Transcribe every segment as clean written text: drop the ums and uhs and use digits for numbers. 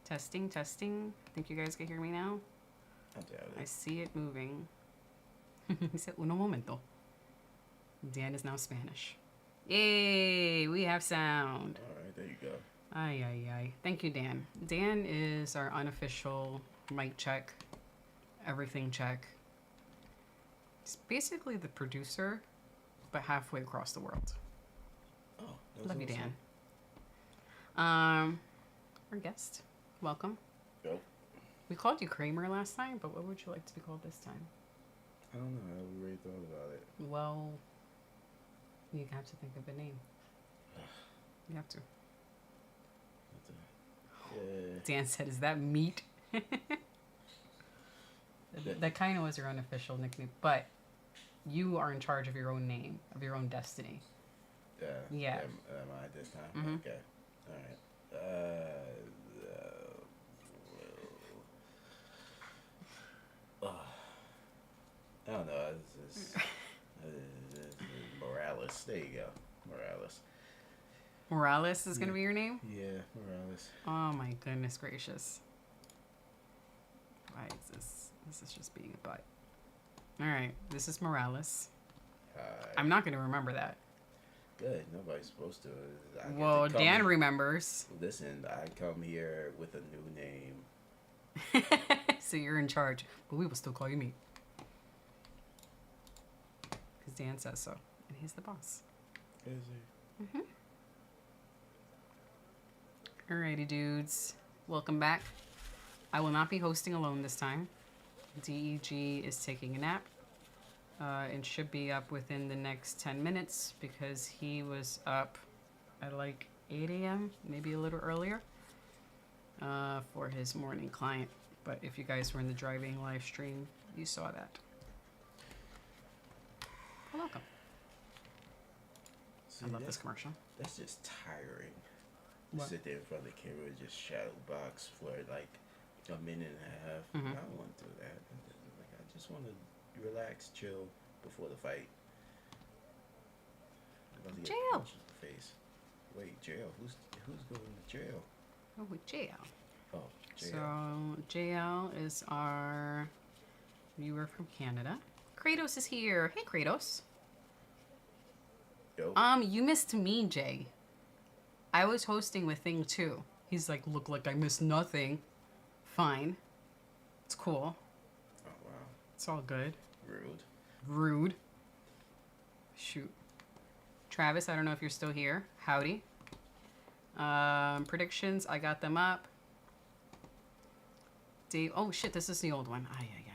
Testing, testing. Think you guys can hear me now? I doubt I it. see it moving. He said, uno momento. Dan is now Spanish. Yay, we have sound. All right, there you go. Ay, ay, ay. Thank you, Dan. Dan is our unofficial mic check, everything check. He's basically the producer, but halfway across the world. Oh, that was Love you, awesome. Dan. Our guest, welcome. Yep. We called you Kramer last time, but what would you like to be called this time? I don't know. I haven't really thought about it. Well, you have to think of a name. You have to. Yeah. Dan said, "Is that meat?" That kind of was your unofficial nickname, but you are in charge of your own name, of your own destiny. Yeah. Am I this time? Mhm. Okay. All right. I don't know. It's Morales. There you go. Morales. Morales is going to be your name? Yeah, Morales. Oh my goodness gracious. Why is this? This is just being a butt. All right, this is Morales. Hi. I'm not going to remember that. Good. Nobody's supposed to. I get Well, to come Dan in- remembers. Listen, I come here with a new name. So you're in charge, but we will still call you me. Because Dan says so, and he's the boss. Is he? Alrighty, dudes. Welcome back. I will not be hosting alone this time. DEG is taking a nap. And should be up within the next 10 minutes because he was up at like 8 a.m., maybe a little earlier, for his morning client. But if you guys were in the driving live stream, you saw that. Well, welcome. See, I love this commercial. That's just tiring. What? Sit there in front of the camera and just shadow box for like a minute and a half. Mhm. I don't want to do that. Like, I just want to relax, chill before the fight. I'm about to get Jail. punched in the face. Wait, jail? Who's going to jail? Oh, with JL. Oh, jail. So JL is our viewer from Canada. Kratos is here. Hey, Kratos. Yo. You missed me, Jay. I was hosting with Thing 2. He's like, look like I missed nothing. Fine. It's cool. Oh wow. It's all good. Rude. Rude. Shoot. Travis, I don't know if you're still here. Howdy. Predictions, I got them up. Dave, oh shit, this is the old one. Ay, ay, ay.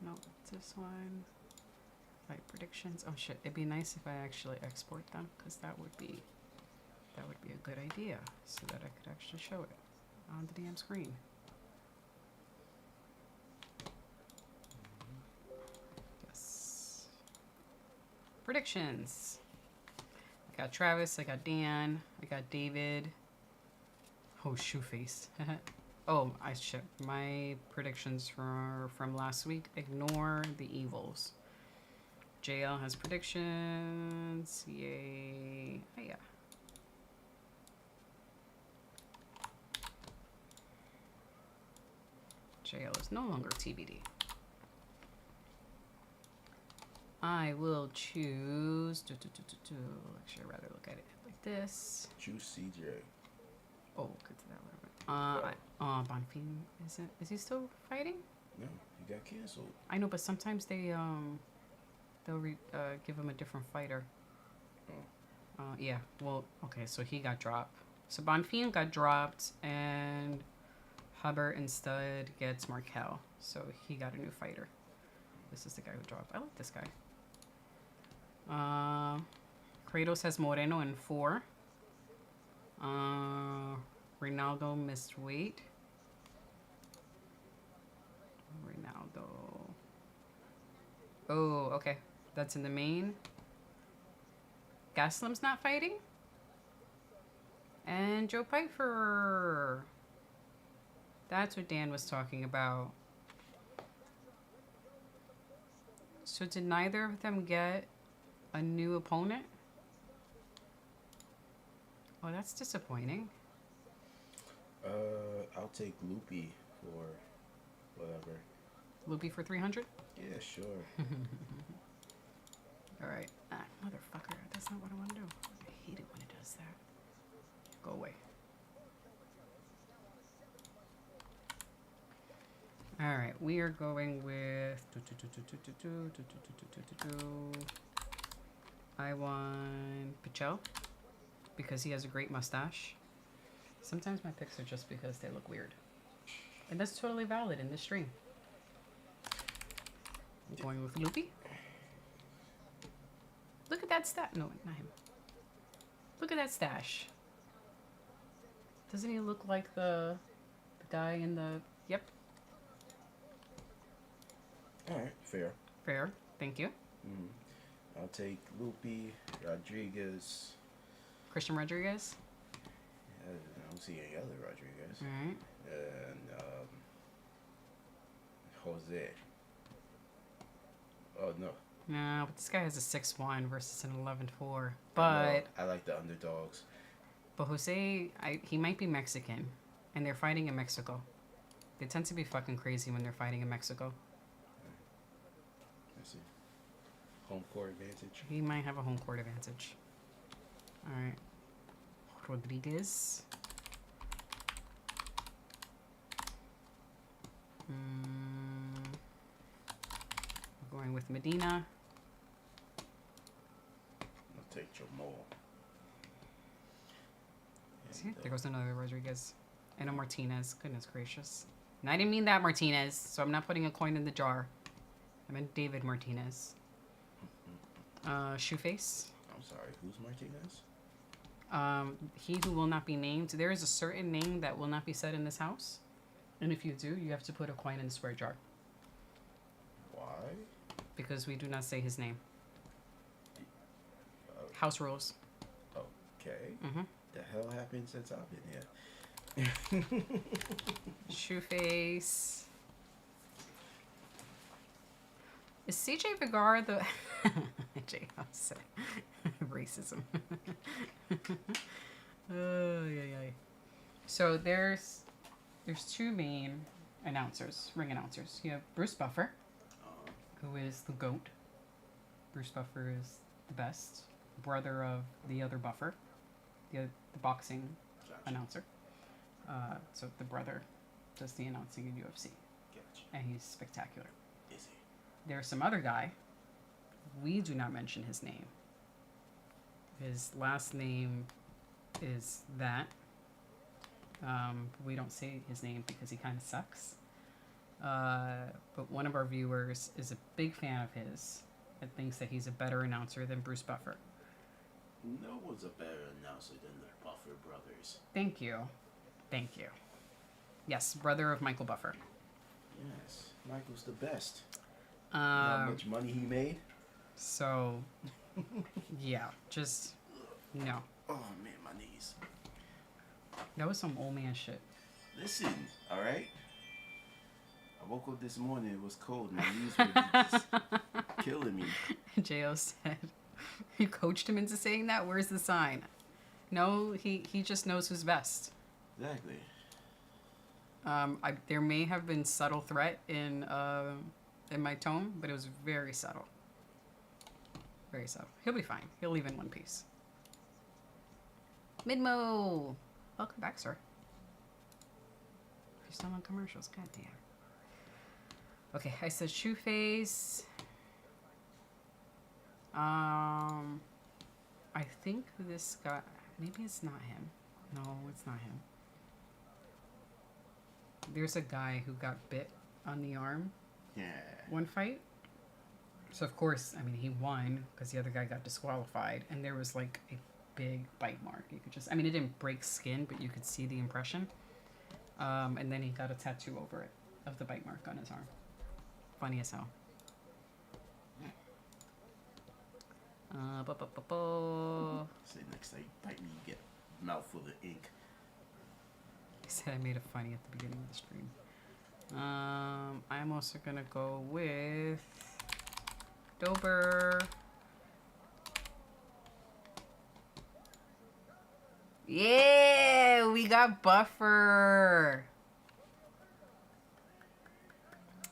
No, this one. Fight predictions. Oh shit! It'd be nice if I actually export them, because that would be a good idea, so that I could actually show it on the damn screen. Yes. Predictions. I got Travis. I got Dan. I got David. Oh, Shoeface. Oh, my predictions from last week. Ignore the evils. JL has predictions. Yay. Oh, yeah. JL is no longer TBD. I will choose. Actually, I'd rather look at it like this. Choose CJ. Oh, get to that a little bit. Bonfim, is he still fighting? No, he got canceled. I know, but sometimes they'll give him a different fighter. Oh. Yeah. Well, okay. So he got dropped. So Bonfim got dropped, and Hubbard instead gets Markel. So he got a new fighter. This is the guy who dropped. I like this guy. Kratos has Moreno in 4. Ronaldo missed weight. Ronaldo. Oh, okay. That's in the main. Gaslam's not fighting. And Joe Pfeiffer. That's what Dan was talking about. So did neither of them get a new opponent? Oh, that's disappointing. I'll take Loopy for whatever. Loopy for 300? Yeah, sure. All right. Ah, motherfucker. That's not what I want to do. I hate it when it does that. Go away. All right. We are going with... I want Pichel because he has a great mustache. Sometimes my picks are just because they look weird. And that's totally valid in this stream. I'm going with Loopy. Look at that stash. No, not him. Look at that stash. Doesn't he look like the guy in the... Yep. Alright, fair. Fair. Thank you. I'll take Loopy, Rodriguez. Christian Rodriguez. I don't see any other Rodriguez. Alright. And Jose. Oh no. No, but this guy has a 6-1 versus an 11-4. No, But I like the underdogs. Jose, he might be Mexican, and they're fighting in Mexico. They tend to be fucking crazy when they're fighting in Mexico. Let's see. Home court advantage. He might have a home court advantage. All right. Rodriguez. We're going with Medina. I'll take Jamal. See, there goes another Rodriguez. And a Martinez. Goodness gracious. And I didn't mean that Martinez, so I'm not putting a coin in the jar. I meant David Martinez. Shoeface. I'm sorry, who's Martinez? He who will not be named. There is a certain name that will not be said in this house. And if you do, you have to put a coin in the square jar. Why? Because we do not say his name. House rules. Okay. Mm-hmm. The hell happened since I've been here? Shoeface. Is CJ Vergara the... J House. Racism. Oh, yeah. So there's two main announcers, ring announcers. You have Bruce Buffer, who is the GOAT. Bruce Buffer is the best. Brother of the other Buffer, the boxing announcer. So the brother does the announcing in UFC. Gotcha. And he's spectacular. Is he? There's some other guy. We do not mention his name. His last name is that. We don't say his name because he kind of sucks. But one of our viewers is a big fan of his and thinks that he's a better announcer than Bruce Buffer. No one's a better announcer than the Buffer brothers. Thank you. Yes, brother of Michael Buffer. Yes, Michael's the best. You know how much money he made? So, yeah, just, no. Oh man, my knees. That was some old man shit. Listen, alright? I woke up this morning, it was cold. My knees were just killing me. J.O. said, you coached him into saying that? Where's the sign? No, he just knows who's best. Exactly. There may have been subtle threat in my tone, but it was very subtle. Very subtle. He'll be fine. He'll leave in one piece. Midmo! Welcome back, sir. You're still on commercials. God damn. Okay, I said Shoeface. I think this guy... Maybe it's not him. No, it's not him. There's a guy who got bit on the arm. Yeah. One fight. So, of course, I mean, he won because the other guy got disqualified. And there was, like, a big bite mark. You could just... I mean, it didn't break skin, but you could see the impression. And then he got a tattoo over it of the bite mark on his arm. Funny as hell. Say next time you bite me, you get a mouthful of ink. He said I made it funny at the beginning of the stream. I'm also gonna go with October. Yeah, we got Buffer.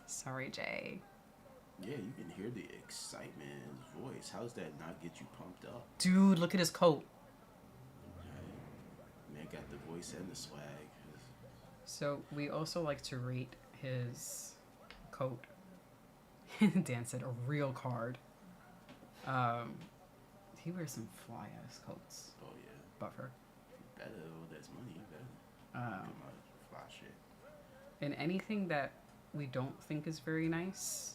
Sorry, Jay. Yeah, you can hear the excitement in his voice. How's that not get you pumped up? Dude, look at his coat. Okay. Man got the voice and the swag. So we also like to rate his coat. Dan said a real card. He wears some fly ass coats. Oh yeah. Buffer. Better, that's money. You better. Get my fly shit. And anything that we don't think is very nice,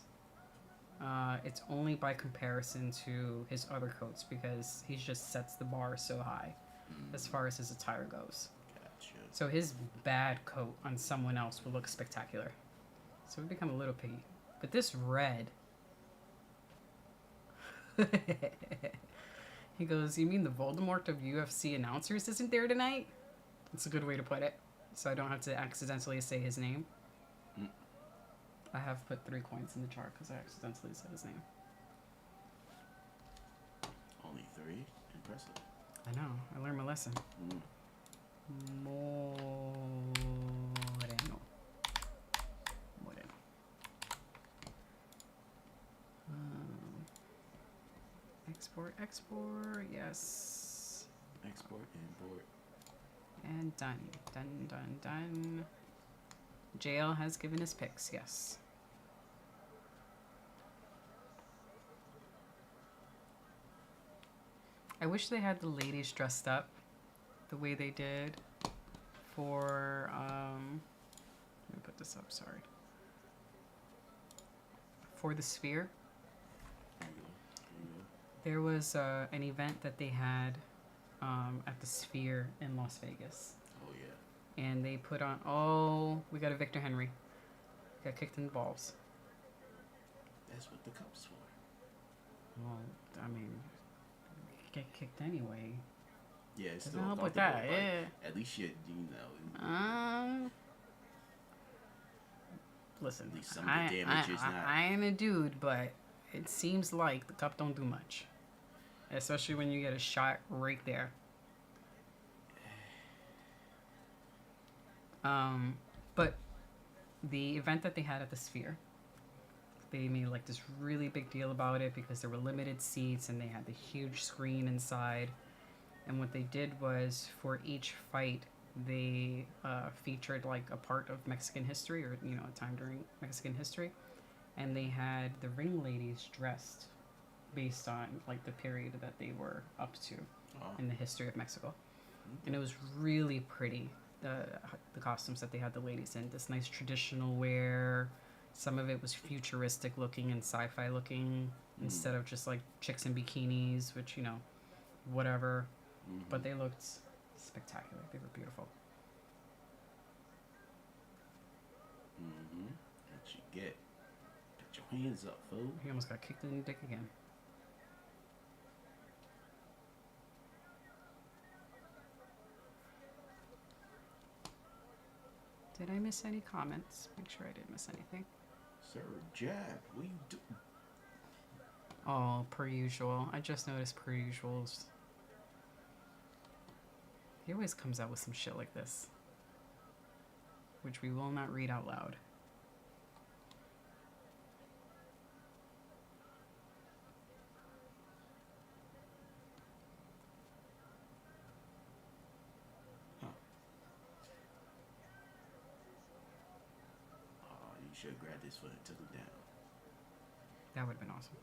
it's only by comparison to his other coats because he just sets the bar so high as far as his attire goes. Gotcha. So his bad coat on someone else will look spectacular. So we become a little piggy. But this red. He goes, you mean the Voldemort of UFC announcers isn't there tonight? That's a good way to put it. So I don't have to accidentally say his name. I have put 3 coins in the chart because I accidentally said his name. Only 3? Impressive. I know. I learned my lesson. Moreno. Export, yes. Export, import. And done. JL has given his picks, yes. I wish they had the ladies dressed up the way they did for, let me put this up, sorry. For the Sphere. There was an event that they had at the Sphere in Las Vegas. Oh, yeah. And they put on, oh, we got a Victor Henry. Got kicked in the balls. That's what the cup's for. Well, I mean, get kicked anyway. Yeah, it's Doesn't still help with that, yeah. At least you know. Listen, at least some of the damage is not. I ain't a dude, but it seems like the cup don't do much. Especially when you get a shot right there. But the event that they had at the Sphere, they made like this really big deal about it because there were limited seats and they had the huge screen inside. And what they did was for each fight, they featured like a part of Mexican history or, you know, a time during Mexican history. And they had the ring ladies dressed based on like the period that they were up to in the history of Mexico. And it was really pretty. The costumes that they had the ladies in, this nice traditional wear. Some of it was futuristic looking and sci-fi looking instead of just like chicks in bikinis, which, you know, whatever. But they looked spectacular. They were beautiful. What you get? Put your hands up, fool. He almost got kicked in the dick again. Did I miss any comments? Make sure I didn't miss anything. Sir Jack, what you do? Oh, per usual. I just noticed per usuals. He always comes out with some shit like this, which we will not read out loud. You should have grabbed this foot and took him down. That would have been awesome.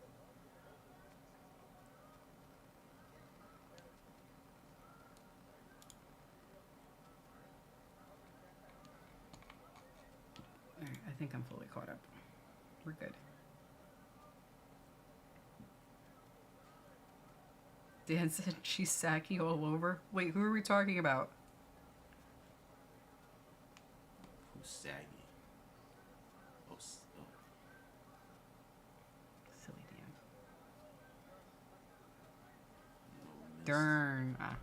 Alright, I think I'm fully caught up. We're good. Dan said she's sacky all over. Wait, who are we talking about? Who's saggy? Silly Dan. Dern. What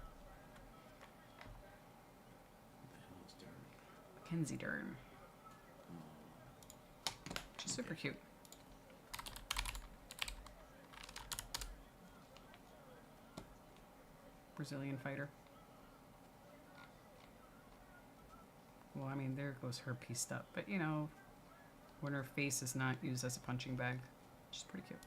the hell is Dern? Mackenzie Dern. She's super cute. Brazilian fighter. Well, I mean, there goes her pieced up. But, you know, when her face is not used as a punching bag, which is pretty cute.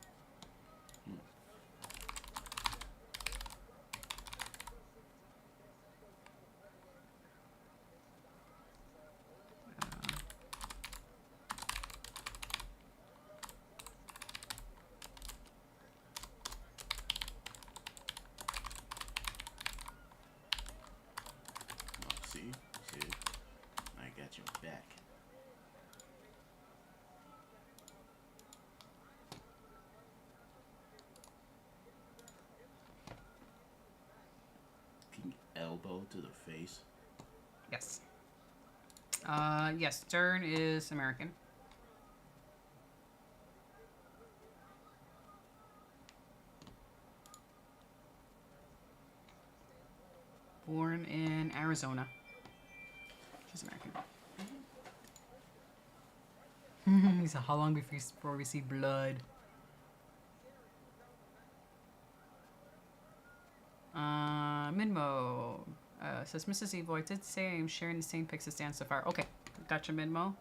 See? I got your back. Can you elbow to the face? Yes. Yes, Stern is American. Born in Arizona. She's American. He said, how long before we see blood? Minmo says, Mrs. Evo, I did say I'm sharing the same pics as Dan so far. Okay, gotcha, Minmo.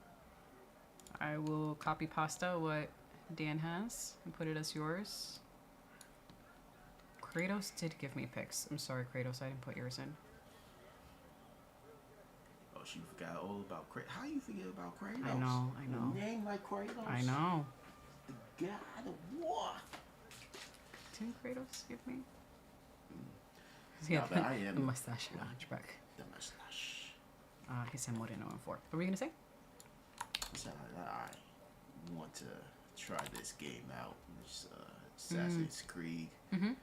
I will copy pasta what Dan has and put it as yours. Kratos did give me pics. I'm sorry, Kratos, I didn't put yours in. Oh, she forgot all about Kratos. How you forget about Kratos? I know. A name like Kratos? I know. The god of war. Didn't Kratos give me? Yeah, but I am the mustache and hunchback. The mustache. He said Moreno and 4. What were you gonna say? So I want to try this game out. This Assassin's Creed. Mm-hmm.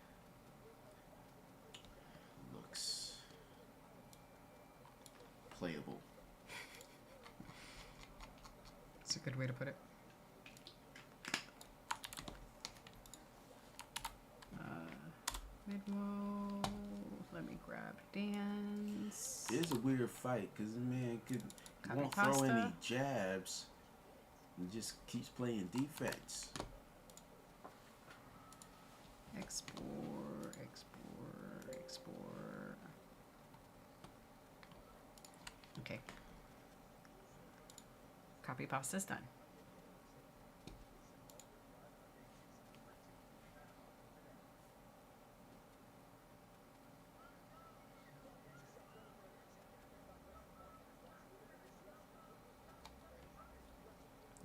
Looks playable. That's a good way to put it. Midmo. Let me grab Dan's. It is a weird fight because the man won't throw any jabs and just keeps playing defense. Export. Okay. Copy pasta's done.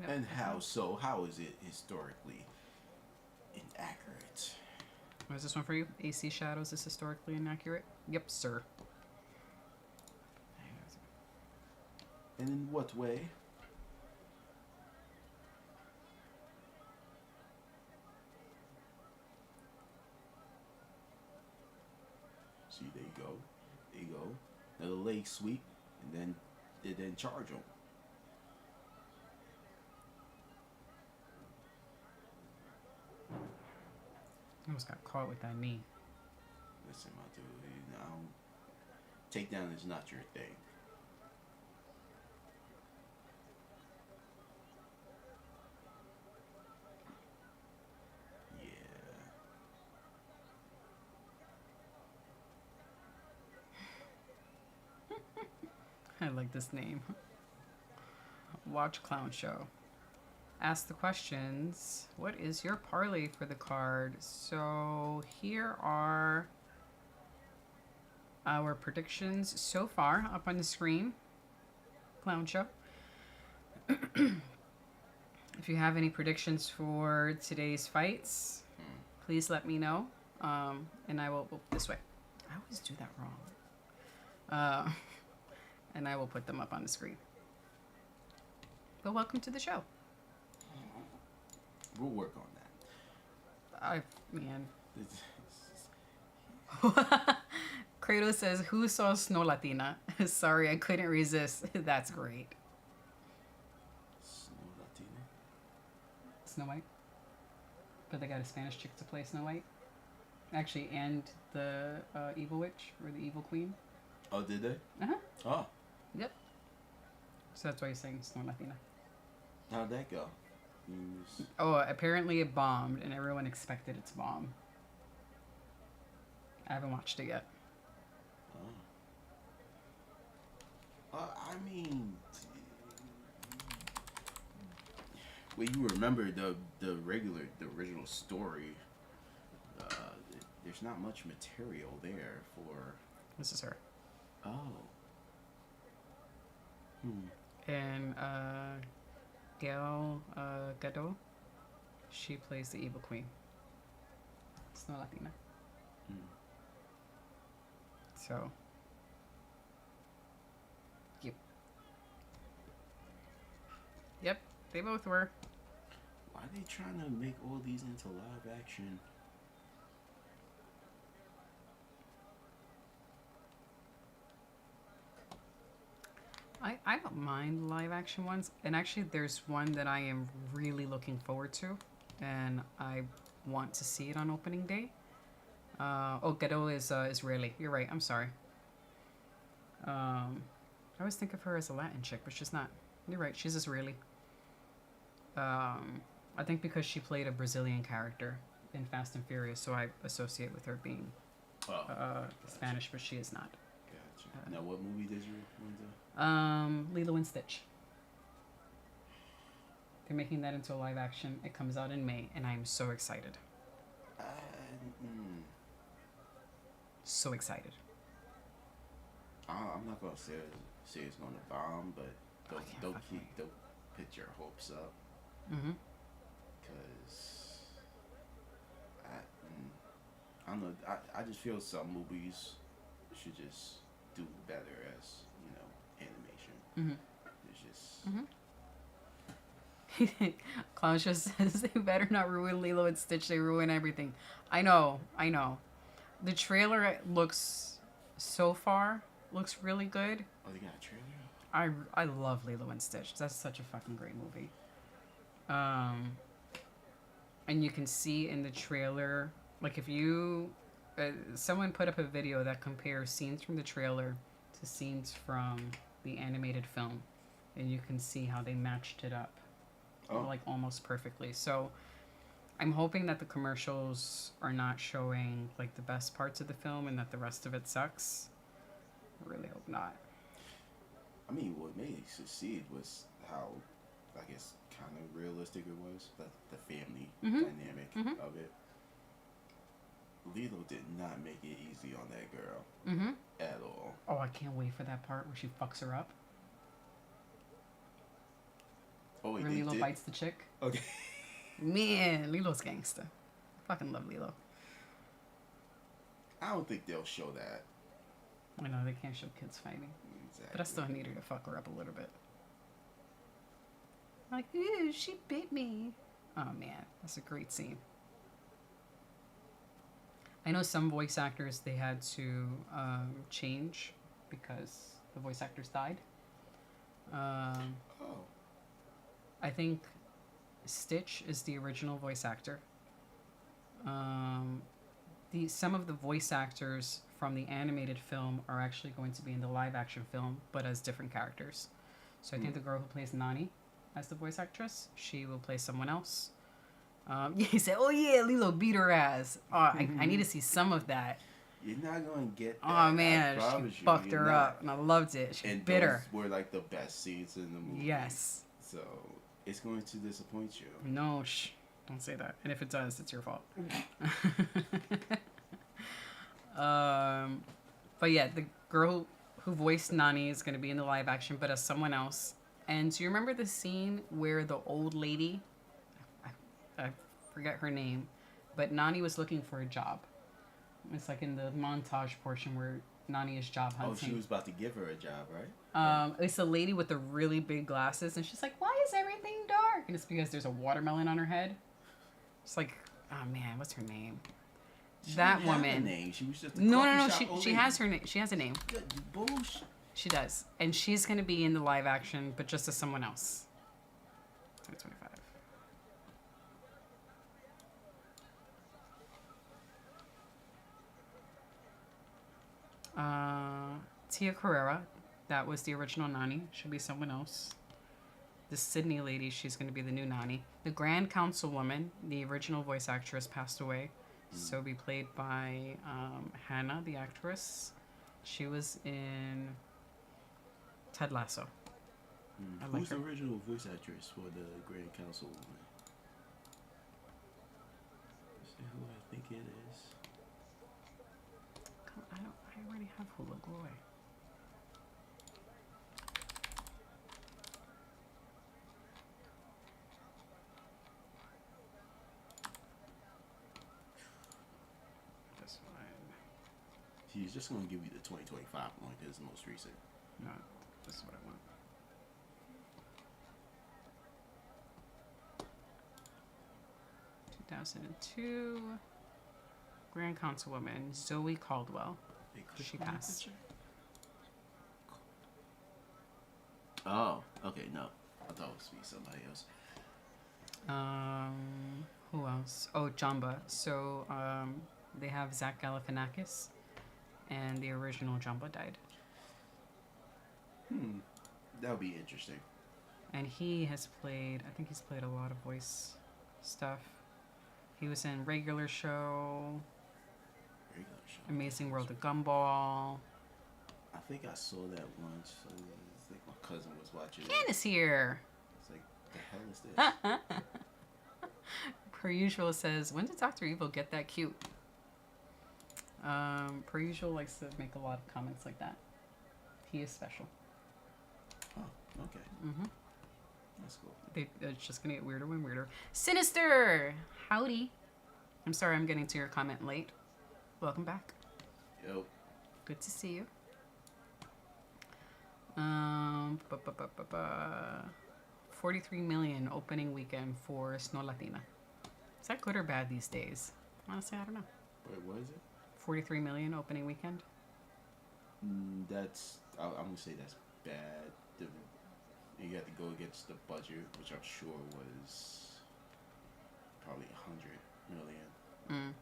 And how so? How is it historically inaccurate? What is this one for you? AC Shadows is historically inaccurate? Yep, sir. And in what way? See, there you go. There you go. Another leg sweep, and then charge him. Almost got caught with that knee. Listen, my dude, you know, takedown is not your thing. I like this name. Watch Clown Show. Ask the questions. What is your parlay for the card? So here are our predictions so far up on the screen. Clown Show. If you have any predictions for today's fights, please let me know. And I will this way. I always do that wrong. And I will put them up on the screen. But welcome to the show. We'll work on that. Man. Kratos says, who saw Snow Latina? Sorry, I couldn't resist. That's great. Snow Latina? Snow White. But they got a Spanish chick to play Snow White. Actually, and the evil witch, or the evil queen. Oh, did they? Uh-huh. Oh. Yep. So that's why he's saying Snow Latina. How'd that go? Oh, apparently it bombed, and everyone expected it to bomb. I haven't watched it yet. mean, well, you remember the original story. Uh, there's not much material there for. This is her. Oh. And Gal Gadot, she plays the evil queen. It's not Latina. So. Yep, they both were. Why are they trying to make all these into live action? I don't mind live action ones, and actually there's one that I am really looking forward to, and I want to see it on opening day. Gadot is Israeli. You're right. I'm sorry. I always think of her as a Latin chick, but she's not. You're right. She's Israeli. I think because she played a Brazilian character in Fast and Furious, so I associate with her being Spanish, but she is not. Gotcha. Now, what movie did you want to? Lilo and Stitch. They're making that into a live action. It comes out in May, and I am so excited. So excited. I'm not gonna say it's gonna bomb, but don't put your hopes up. Mm-hmm. Because I don't know. I just feel some movies should just do better as animation. Mm-hmm. It's just. Clown just says they better not ruin Lilo and Stitch. They ruin everything. I know. The trailer looks really good. Oh, they got a trailer? I love Lilo and Stitch. That's such a fucking great movie. And you can see in the trailer, like if you, someone put up a video that compares scenes from the trailer to scenes from the animated film, and you can see how they matched it up, like almost perfectly. So I'm hoping that the commercials are not showing like the best parts of the film and that the rest of it sucks. I really hope not. I mean, what made it succeed was how, I guess, kind of realistic it was. The family dynamic of it. Lilo did not make it easy on that girl at all. Oh, I can't wait for that part where she fucks her up. Oh, wait, where Lilo bites the chick. Okay. Man, Lilo's gangster. I fucking love Lilo. I don't think they'll show that. I know they can't show kids fighting. Exactly. But I still need her to fuck her up a little bit. Like, ooh, she bit me. Oh man, that's a great scene. I know some voice actors, they had to change because the voice actors died. I think Stitch is the original voice actor. Some of the voice actors from the animated film are actually going to be in the live action film, but as different characters. So I think the girl who plays Nani as the voice actress, she will play someone else. He said, "Oh yeah, Lilo beat her ass." I need to see some of that. You're not gonna get that. Oh man, she fucked her up, and I loved it. She bit her. Those were like the best scenes in the movie. Yes. So it's going to disappoint you. No, don't say that. And if it does, it's your fault. But yeah, the girl who voiced Nani is going to be in the live action, but as someone else. And do you remember the scene where the old lady, I forget her name, but Nani was looking for a job. It's like in the montage portion where Nani is job hunting. Oh, she was about to give her a job, right? It's a lady with the really big glasses, and she's like, "Why is everything dark?" And it's because there's a watermelon on her head. It's like, oh man, what's her name? That woman. Have a name. She was just a no. She has her name. She has a name. Bullshit. She does, and she's gonna be in the live action, but just as someone else. 2025. Tia Carrera, that was the original Nani. Should be someone else. The Sydney lady, she's going to be the new Nani. The Grand Councilwoman, the original voice actress, passed away. So be played by Hannah, the actress. She was in Ted Lasso. I like Who's her. the original voice actress for the Grand Council woman? Let's see who I think it is. I already have Hulu. Go away. This one. He's just going to give you the 2025 one because it's the most recent. No, this is what I want. (2002) Grand Councilwoman Zoe Caldwell. Hey, click She on that passed. picture. Oh, okay, no. I thought it was be somebody else. Who else? Oh, Jamba. So, they have Zach Galifianakis, and the original Jamba died. That would be interesting. And he has played, I think he's played a lot of voice stuff. He was in Regular Show, Amazing World of Gumball. I think I saw that once. I think my cousin was watching Ken it. is here. It's like, the hell is this? Per usual says, when did Dr. Evil get that cute? Per usual likes to make a lot of comments like that. He is special. Oh, okay. Mm-hmm. That's cool. It's just gonna get weirder and weirder. Sinister! Howdy. I'm sorry I'm getting to your comment late. Welcome back. Yo. Good to see you. 43 million opening weekend for Snow Latina. Is that good or bad these days? Honestly, I don't know. Wait, what is it? 43 million opening weekend. I'm gonna say that's bad. You have to go against the budget, which I'm sure was probably 100 million.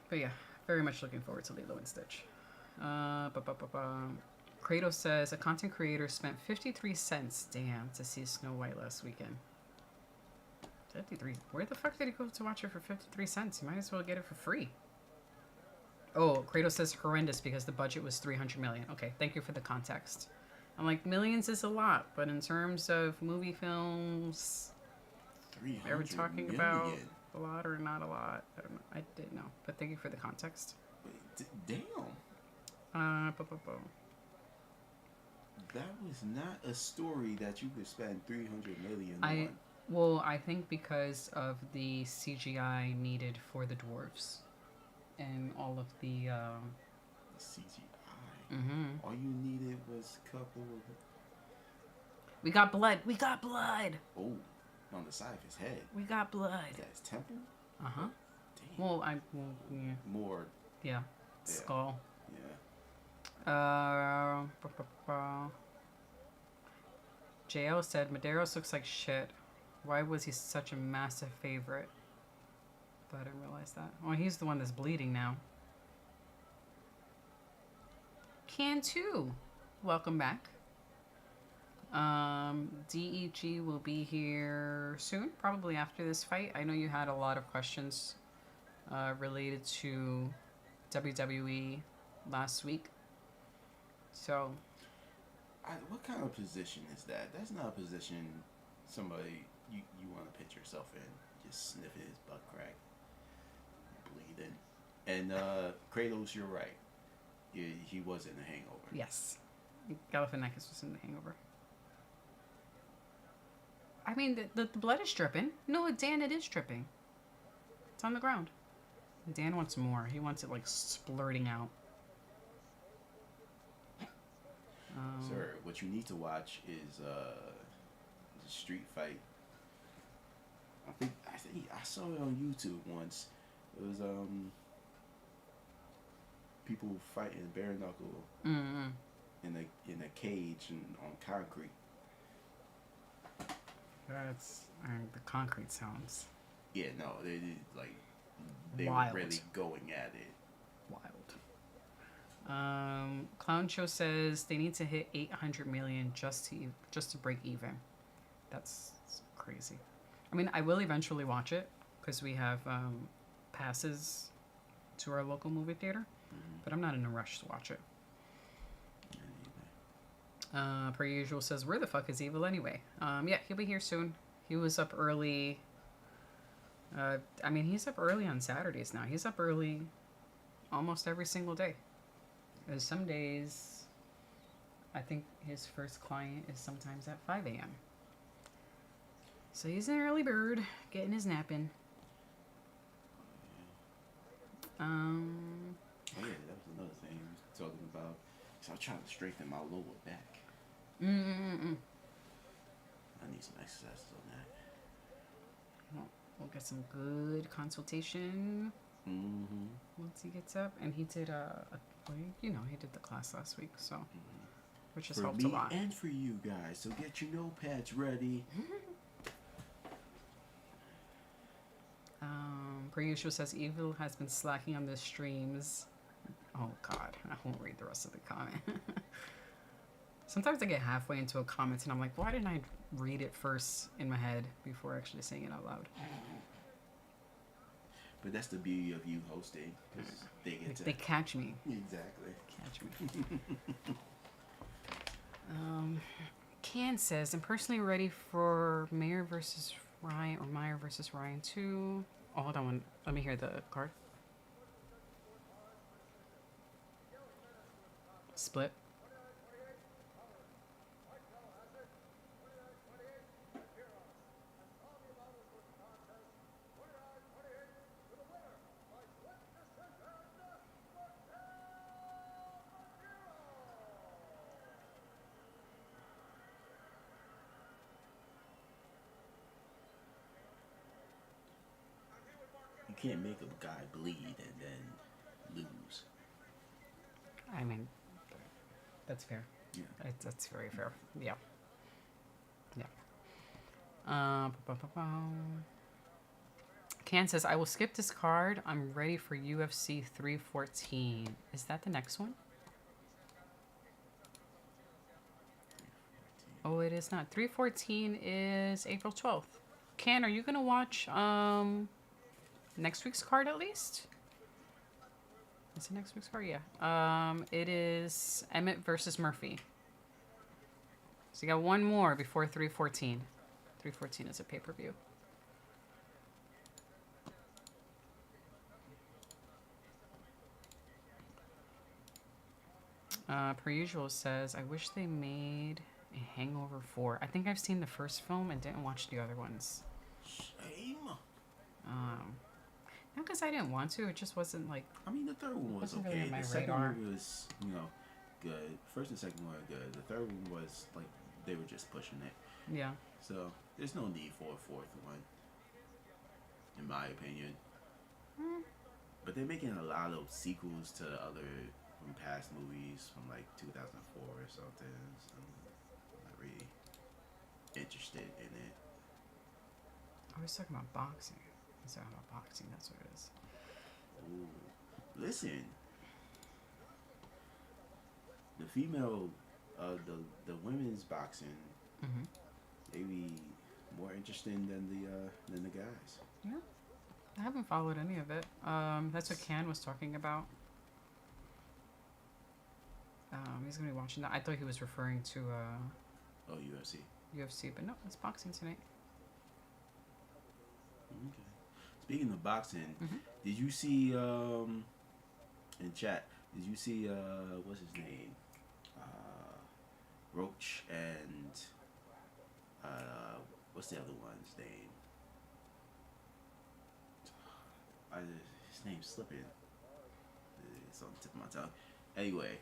But yeah, very much looking forward to Lilo and Stitch. Kratos says a content creator spent 53 cents, damn, to see Snow White last weekend. 53. Where the fuck did he go to watch it for 53 cents? You might as well get it for free. Oh, Kratos says horrendous because the budget was 300 million. Okay, thank you for the context. I'm like, millions is a lot, but in terms of movie films, 300 are we talking million. about a lot or not a lot? I don't know. I didn't know, but thank you for the context. Wait, damn. That was not a story that you could spend 300 million on. Well, I think because of the CGI needed for the dwarves and all of the CGI. Mm-hmm. All you needed was a couple of. We got blood. We got blood. Oh, on the side of his head. We got blood. Is that his temple? Uh huh. Damn. Well, yeah. More. Yeah. Skull. Yeah. JL said Medeiros looks like shit. Why was he such a massive favorite? But I didn't realize that. Well, he's the one that's bleeding now. Can too. Welcome back. DEG will be here soon, probably after this fight. I know you had a lot of questions related to WWE last week. So, what kind of position is that? That's not a position somebody you want to put yourself in. Just sniffing his butt crack, bleeding. And Kratos, you're right. He was in The Hangover. Yes, Galifianakis was in The Hangover. I mean, the blood is dripping. No, Dan, it is dripping. It's on the ground. Dan wants more. He wants it like splurting out. Sir, what you need to watch is the street fight. I think I saw it on YouTube once. It was people fighting bare knuckle in a cage and on concrete. That's the concrete sounds. Yeah, no, they Wild. were really going at it. Wild. Clown Show says they need to hit 800 million just to break even. That's crazy. I mean, I will eventually watch it because we have passes to our local movie theater, but I'm not in a rush to watch it. Per usual says, where the fuck is Evil anyway? Yeah, he'll be here soon. He was up early. I mean, he's up early on Saturdays now. He's up early almost every single day. There's some days, I think his first client is sometimes at 5 a.m. So he's an early bird, getting his nap in. Oh yeah, that was another thing he was talking about. So I'm trying to straighten my lower back. I need some exercises on that. We'll get some good consultation once he gets up. And he did he did the class last week, so which has helped a lot. And for you guys, so get your notepads ready. Per usual says Evil has been slacking on the streams. Oh God, I won't read the rest of the comment. Sometimes I get halfway into a comment and I'm like, why didn't I read it first in my head before actually saying it out loud? But that's the beauty of you hosting, because they catch me. Exactly. Catch me. Can says, I'm personally ready for Mayer versus Ryan or Meyer versus Ryan 2. Oh, hold on. Let me hear the card. Split. You can't make a guy bleed and then lose. I mean, that's fair. Yeah. That's very fair. Yeah. Can says, I will skip this card. I'm ready for UFC 314. Is that the next one? Oh, it is not. 314 is April 12th. Can, are you going to watch next week's card at least? Is it next week's card? Yeah. It is Emmett versus Murphy. So you got one more before 314. 314 is a pay-per-view. Per usual says, I wish they made a Hangover 4. I think I've seen the first film and didn't watch the other ones. Shame. Not because I didn't want to. It just wasn't like. I mean, the third one was wasn't okay. really on my The second radar. one was, good. First and second one were good. The third one was like they were just pushing it. Yeah. So there's no need for a fourth one, in my opinion. But they're making a lot of sequels to other from past movies from like 2004 or something. So I'm not really interested in it. I was talking about boxing. It's talking about boxing. That's what it is. Ooh. Listen. The female, the women's boxing, they be more interesting than the guys. Yeah. I haven't followed any of it. That's what Can was talking about. He's gonna be watching that. I thought he was referring to UFC. UFC, but no, it's boxing tonight. Okay. Speaking of boxing, did you see in chat? Did you see what's his name? Roach and what's the other one's name? His name's slipping. It's on the tip of my tongue. Anyway,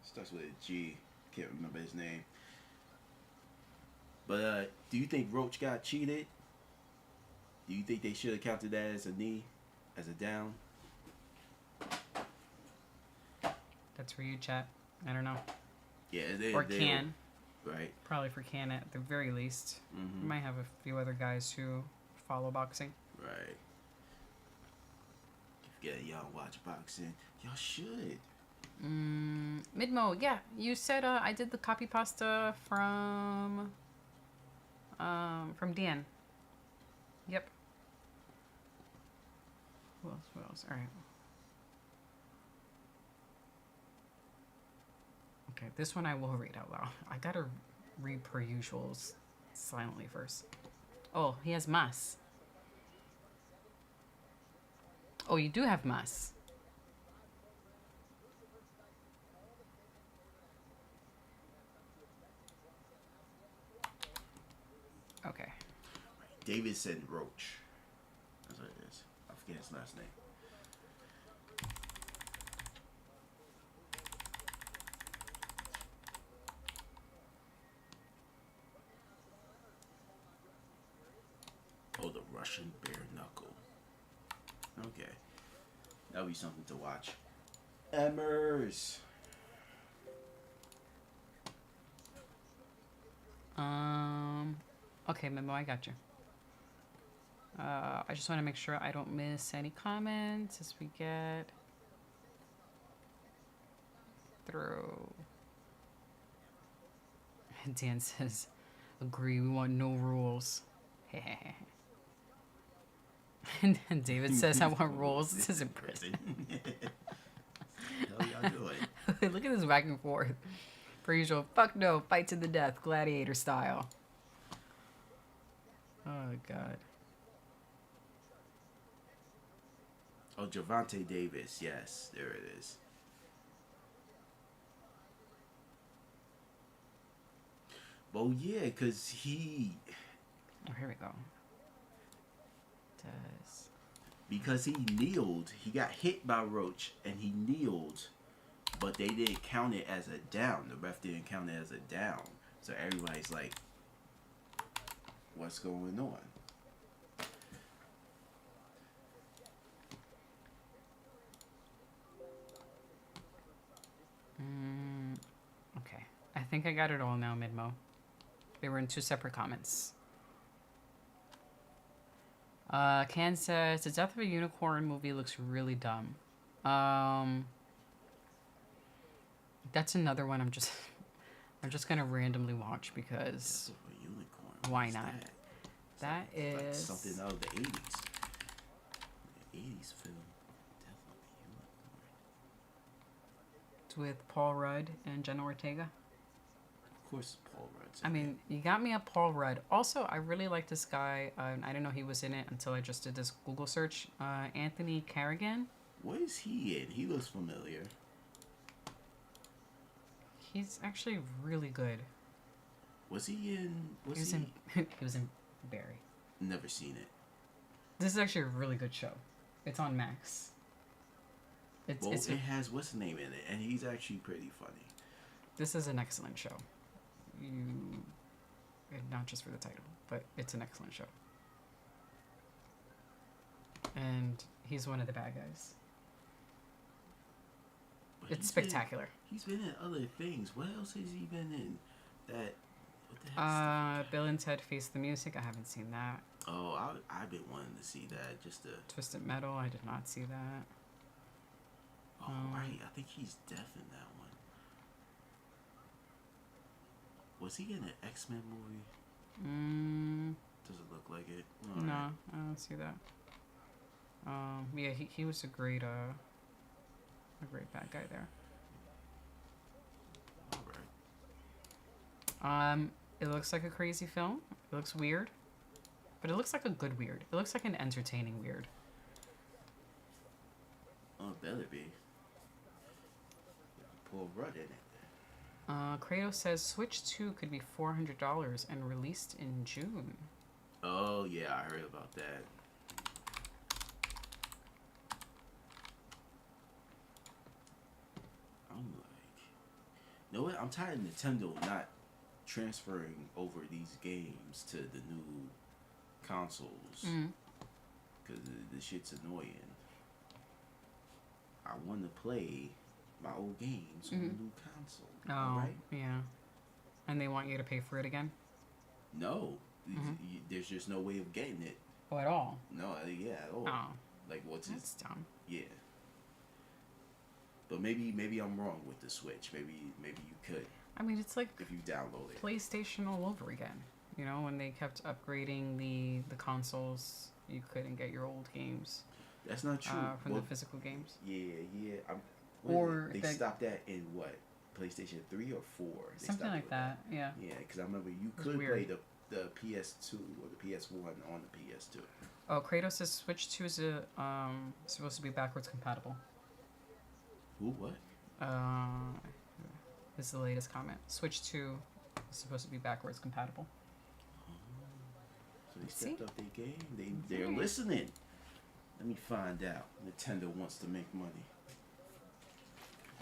starts with a G. Can't remember his name. But do you think Roach got cheated? Do you think they should have counted that as a knee, as a down? That's for you, chat. I don't know. Yeah, or Can. Right. Probably for Can at the very least. We might have a few other guys who follow boxing. Right. If y'all watch boxing, y'all should. Midmo, yeah. You said I did the copy pasta from Dan. Yep. Who else? All right. Okay, this one I will read out loud. I gotta read per usuals silently first. Oh, he has mas. Oh, you do have mas. Okay. Davidson Roach. That's what it is. I forget his last name. Oh, the Russian bare knuckle. Okay. That'll be something to watch. Emmers. Okay, Memo, I got you. I just want to make sure I don't miss any comments as we get through. Dan says, agree, we want no rules. And David says, I want rules. This is impressive. Hell y'all doing? Look at this back and forth. Per usual, fuck no, fight to the death, gladiator style. Oh, God. Oh, Javante Davis. Yes, there it is. Well, yeah, because he... Oh, here we go. Does... Because he kneeled. He got hit by Roach, and he kneeled. But they didn't count it as a down. The ref didn't count it as a down. So everybody's like, what's going on? Okay. I think I got it all now, Midmo. They were in 2 separate comments. Can says, the Death of a Unicorn movie looks really dumb. That's another one I'm just gonna randomly watch because Death of a Unicorn. why What's not? That is That like is something out of the 80s. The 80s film. Death of a Unicorn. It's with Paul Rudd and Jenna Ortega. Of course, Paul Rudd's in I mean, you got me at Paul Rudd. Also, I really like this guy. I didn't know he was in it until I just did this Google search. Anthony Carrigan. What is he in? He looks familiar. He's actually really good. Was he in? He was in he was in Barry. Never seen it. This is actually a really good show. It's on Max. It has what's the name in it, and he's actually pretty funny. This is an excellent show. Not just for the title, but it's an excellent show. And he's one of the bad guys. But It's spectacular. He's been in other things. What else has he been in? What the heck? Bill and Ted Face the Music. I haven't seen that. Oh, I've been wanting to see that. Just to... Twisted Metal. I did not see that. Oh, right. I think he's deaf in that one. Was he in an X-Men movie? Doesn't look like it. All No, right. I don't see that. Yeah, he was a great bad guy there. All right. It looks like a crazy film. It looks weird, but it looks like a good weird. It looks like an entertaining weird. Oh, it better be. Paul Rudd in it. Kratos says Switch 2 could be $400 and released in June. Oh, yeah, I heard about that. I'm like, you know what? I'm tired of Nintendo not transferring over these games to the new consoles. Because the shit's annoying. I want to play my old games on the new console. Oh, right? yeah. And they want you to pay for it again? No. There's just no way of getting it. Oh, at all? No, yeah, at all. Oh. Like, what's That's it? dumb. Yeah. But maybe I'm wrong with the Switch. Maybe you could. I mean, it's like if you download it. PlayStation all over again. You know, when they kept upgrading the consoles, you couldn't get your old games. That's not true. From the physical games. Yeah. Or they stopped that in what? PlayStation 3 or 4. Something like that. Yeah. Yeah, because I remember you could play the PS2 or the PS1 on the PS2. Oh, Kratos says Switch 2 is supposed to be backwards compatible. Who? What? This is the latest comment. Switch 2 is supposed to be backwards compatible. So they stepped up their game. They're listening. Let me find out. Nintendo wants to make money.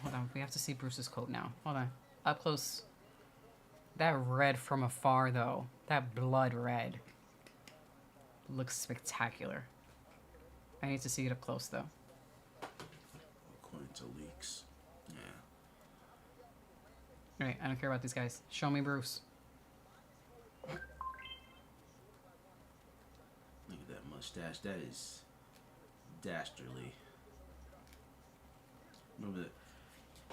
Hold on. We have to see Bruce's coat now. Hold on. Up close. That red from afar, though. That blood red. Looks spectacular. I need to see it up close, though. According to leaks. Yeah. Alright, I don't care about these guys. Show me Bruce. Look at that mustache. That is dastardly. Remember that?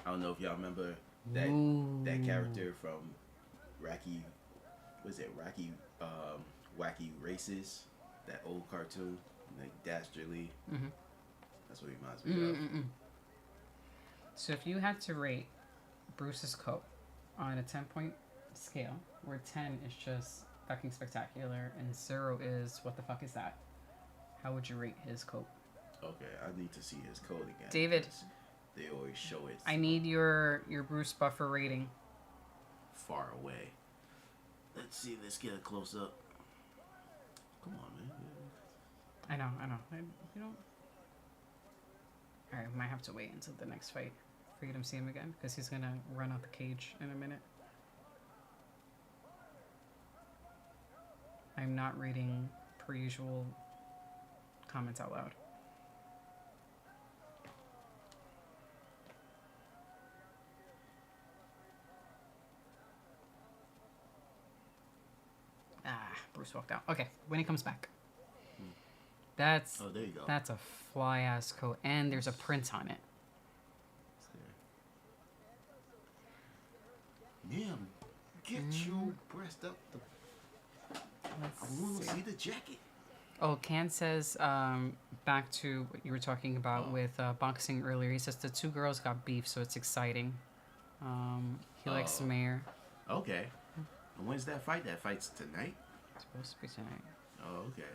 I don't know if y'all remember that character from Wacky Races, that old cartoon, like Dastardly. Mm-hmm. That's what he reminds me of. So if you had to rate Bruce's coat on a 10-point scale, where 10 is just fucking spectacular and 0 is what the fuck is that? How would you rate his coat? Okay, I need to see his coat again. David, they always show it. I need your Bruce Buffer rating. Far away. Let's see. Let's get a close up. Come on, man. I know. You don't. Alright, we might have to wait until the next fight for you to see him again, because he's gonna run out the cage in a minute. I'm not reading per usual comments out loud. Bruce walked out. Okay, when he comes back. That's there you go. That's a fly ass coat, and there's a print on it. Ma'am, get your breast up. I want to see the jacket. Oh, Can says back to what you were talking about with boxing earlier. He says the two girls got beef, so it's exciting. He likes Mayor. Okay. And when's that fight? That fight's tonight? It's supposed to be tonight. Oh, okay.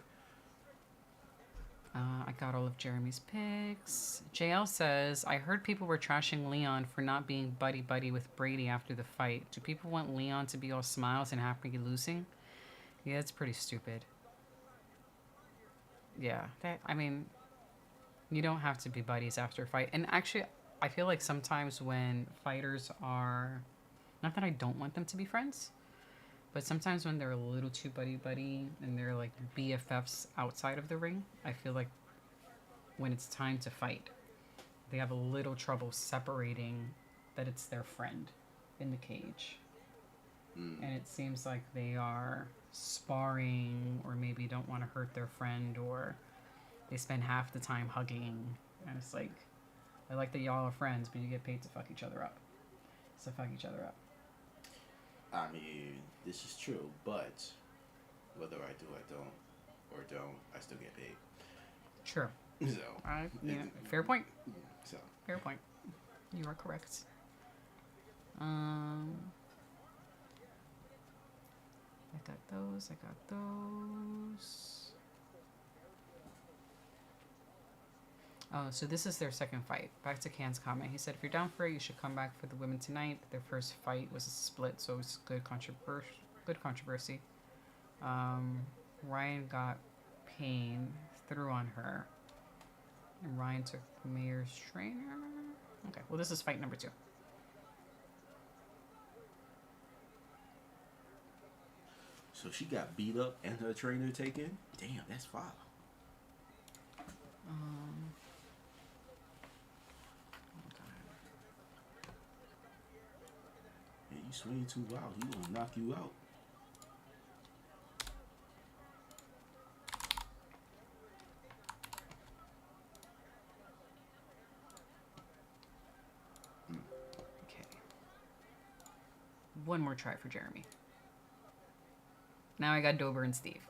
I got all of Jeremy's picks. JL says, I heard people were trashing Leon for not being buddy-buddy with Brady after the fight. Do people want Leon to be all smiles and happy losing? Yeah, it's pretty stupid. Yeah, I mean, you don't have to be buddies after a fight. And actually, I feel like sometimes when fighters are... Not that I don't want them to be friends, but sometimes when they're a little too buddy-buddy and they're like BFFs outside of the ring, I feel like when it's time to fight, they have a little trouble separating that it's their friend in the cage. And it seems like they are sparring, or maybe don't want to hurt their friend, or they spend half the time hugging. And it's like, I like that y'all are friends, but you get paid to fuck each other up. So fuck each other up. I mean, this is true, but whether I do, I still get paid. True. So, fair point. So, fair point. You are correct. I got those. Oh, so this is their second fight. Back to Can's comment. He said, if you're down for it, you should come back for the women tonight. Their first fight was a split, so it was good controversy. Ryan got Payne, threw on her. And Ryan took Mayor's trainer. Okay, well, this is fight number 2. So she got beat up and her trainer taken? Damn, that's foul. Yeah, you swing too wild, he gonna knock you out. Okay. One more try for Jeremy. Now I got Dober and Steve.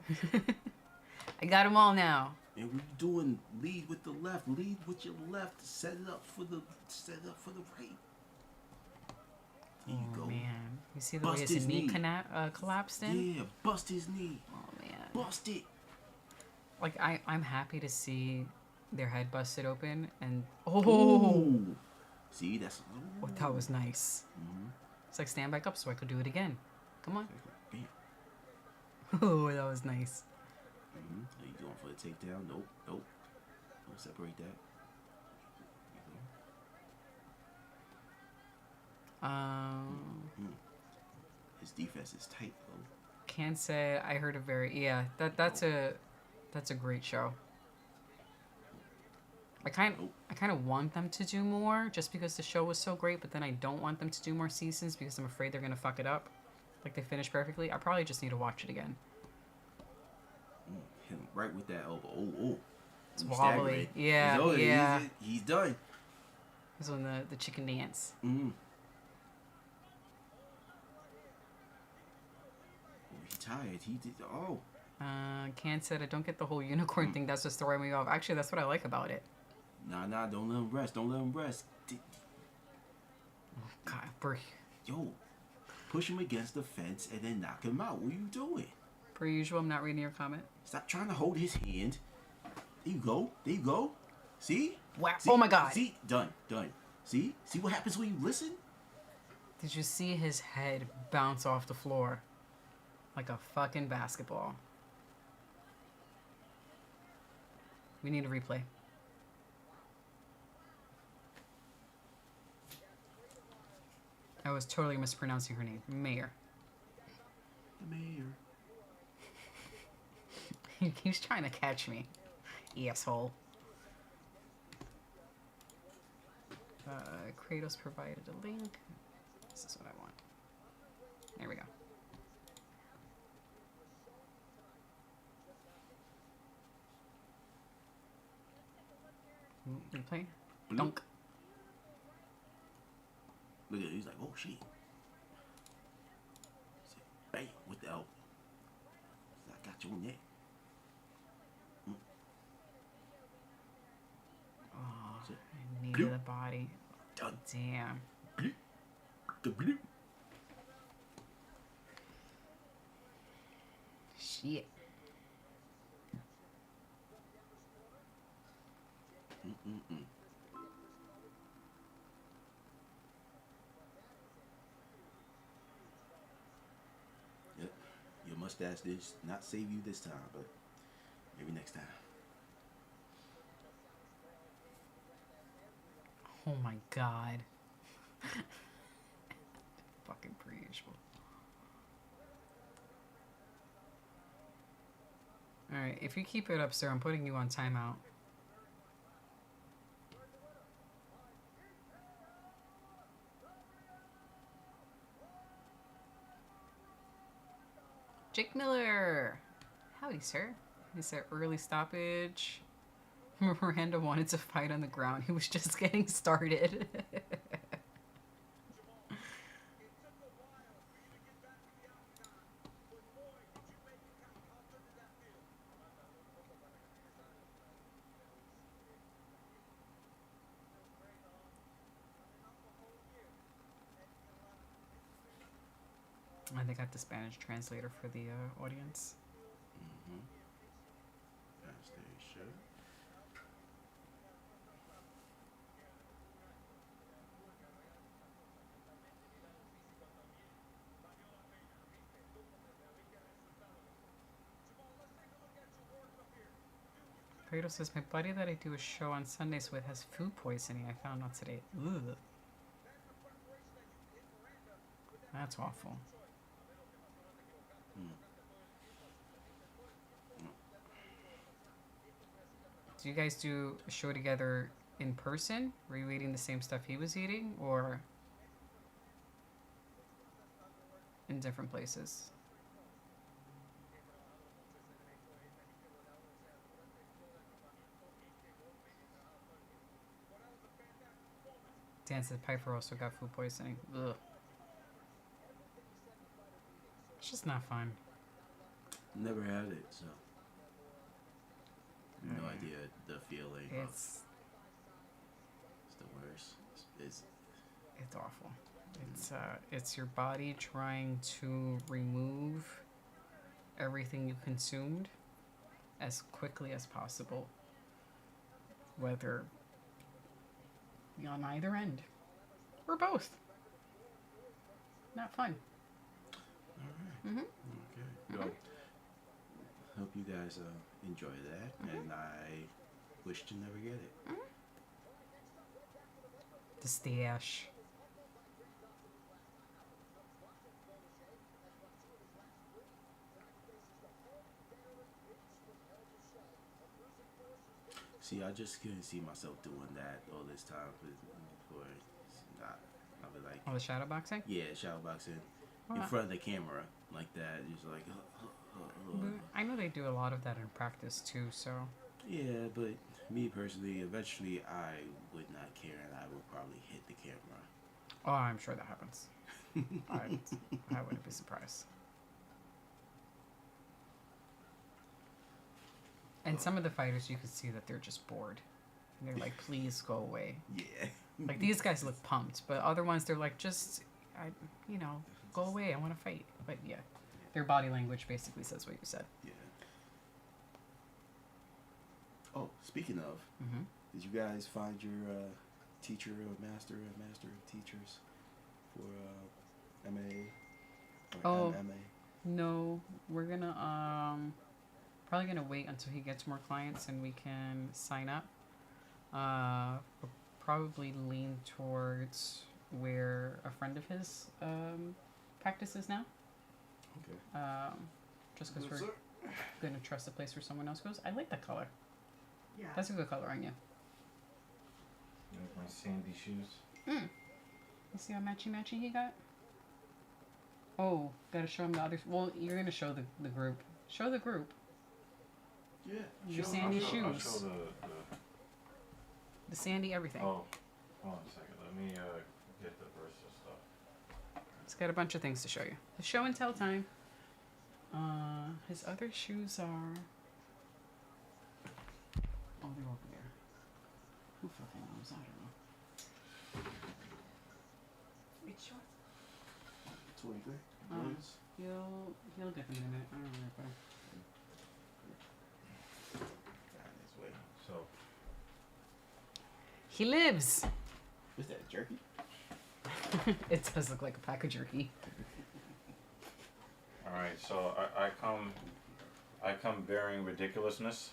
I got them all now. And we're doing lead with the left, lead with your left, set it up for the right. Here you go. Man. You see the Bust way his his knee knee. collapsed in? Yeah, bust his knee. Oh, man. Bust it. Like, I'm happy to see their head busted open and... Ooh. See, that's... Oh, that was nice. Mm-hmm. It's like, stand back up so I could do it again. Come on. Bam. Oh, that was nice. Mm-hmm. Are you going for the takedown? Nope. Nope. Don't separate that. His defense is tight though. Can't say I heard a very that's a great show. I kind of want them to do more just because the show was so great, but then I don't want them to do more seasons because I'm afraid they're gonna fuck it up. Like they finished perfectly. I probably just need to watch it again. Hit him right with that elbow. Oh. It's wobbly. Yeah, yeah. He's done. He's on the chicken dance. Mm. He's tired. He did. Oh. Can said I don't get the whole unicorn thing. That's just throwing me off. Actually, that's what I like about it. Nah. Don't let him rest. Don't let him rest. Oh, God, bro. Yo, push him against the fence and then knock him out. What are you doing? Per usual, I'm not reading your comment. Stop trying to hold his hand. There you go. There you go. See? Wow. See? Oh my God. See? Done. See what happens when you listen? Did you see his head bounce off the floor like a fucking basketball? We need a replay. I was totally mispronouncing her name. Mayor. The mayor. He keeps trying to catch me. Asshole. Kratos provided a link. This is what I want. There we go. Replay. Dunk. Look at it. He's like, oh shit. Bam with the elbow. I got you on that. Oh, I needed the body. Done. Damn. The blue. Shit. Yep. Your mustache did not save you this time, but maybe next time. Oh my God. Fucking pre-usual. Alright, if you keep it up, sir, I'm putting you on timeout. Jake Miller! Howdy, sir. He said early stoppage. Miranda wanted to fight on the ground. He was just getting started. And they got the Spanish translator for the audience. Mm-hmm. That's the show. Kratos says, my buddy that I do a show on Sundays with has food poisoning. I found out today. Ugh. That's awful. Do you guys do a show together in person? Were you eating the same stuff he was eating, or in different places? Dan said Piper also got food poisoning. Ugh. It's just not fun. Never had it, so no idea the feeling. It's the worst. It's awful. It's your body trying to remove everything you consumed as quickly as possible, whether on either end or both. Not fun. All right. Okay. Well, hope you guys enjoy that, and I wish to never get it. The stash. See, I just couldn't see myself doing that all this time for not. I was like, Oh, the shadow boxing? yeah, shadow boxing in front of the camera like that. It's like, I know they do a lot of that in practice too, so. yeah, but me personally, eventually I would not care, and I would probably hit the camera. Oh, I'm sure that happens. I wouldn't be surprised. And some of the fighters, you can see that they're just bored. And they're like, please go away. Yeah. Like, these guys look pumped, but other ones, they're like, just, go away. I want to fight. But yeah, their body language basically says what you said. Yeah. Oh, speaking of, did you guys find your teacher or master of teachers for MA or MMA? No, we're gonna probably gonna wait until he gets more clients and we can sign up. We'll probably lean towards where a friend of his practices now. Okay. Just because we're gonna trust the place where someone else goes. I like that color. Yeah. That's a good color on you. You like my sandy shoes? You see how matchy he got? Oh, gotta show him the other. Well, you're gonna show the group. Show the group. Yeah. Your sandy shoes. I'll show the sandy everything. Oh, hold on a second. Let me get the versus stuff. He's got a bunch of things to show you. The show and tell time. His other shoes are. Oh, they're over there. Who fucking knows? I don't know. Which one? 23. He'll get them in a minute. I don't know where This way. So. He lives. Is that jerky? It does look like a pack of jerky. All right. So I come bearing ridiculousness.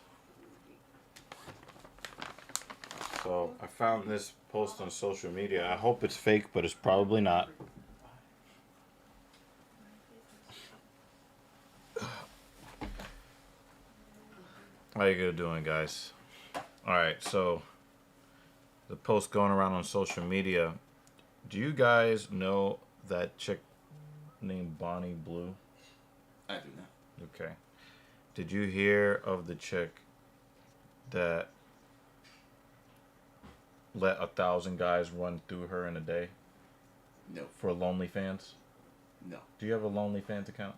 So I found this post on social media. I hope it's fake, but it's probably not. How you doing, guys? All right, so the post going around on social media. Do you guys know that chick named Bonnie Blue? I do not. Okay. Did you hear of the chick that let 1,000 guys run through her in a day? No. For OnlyFans? No. Do you have a OnlyFans account?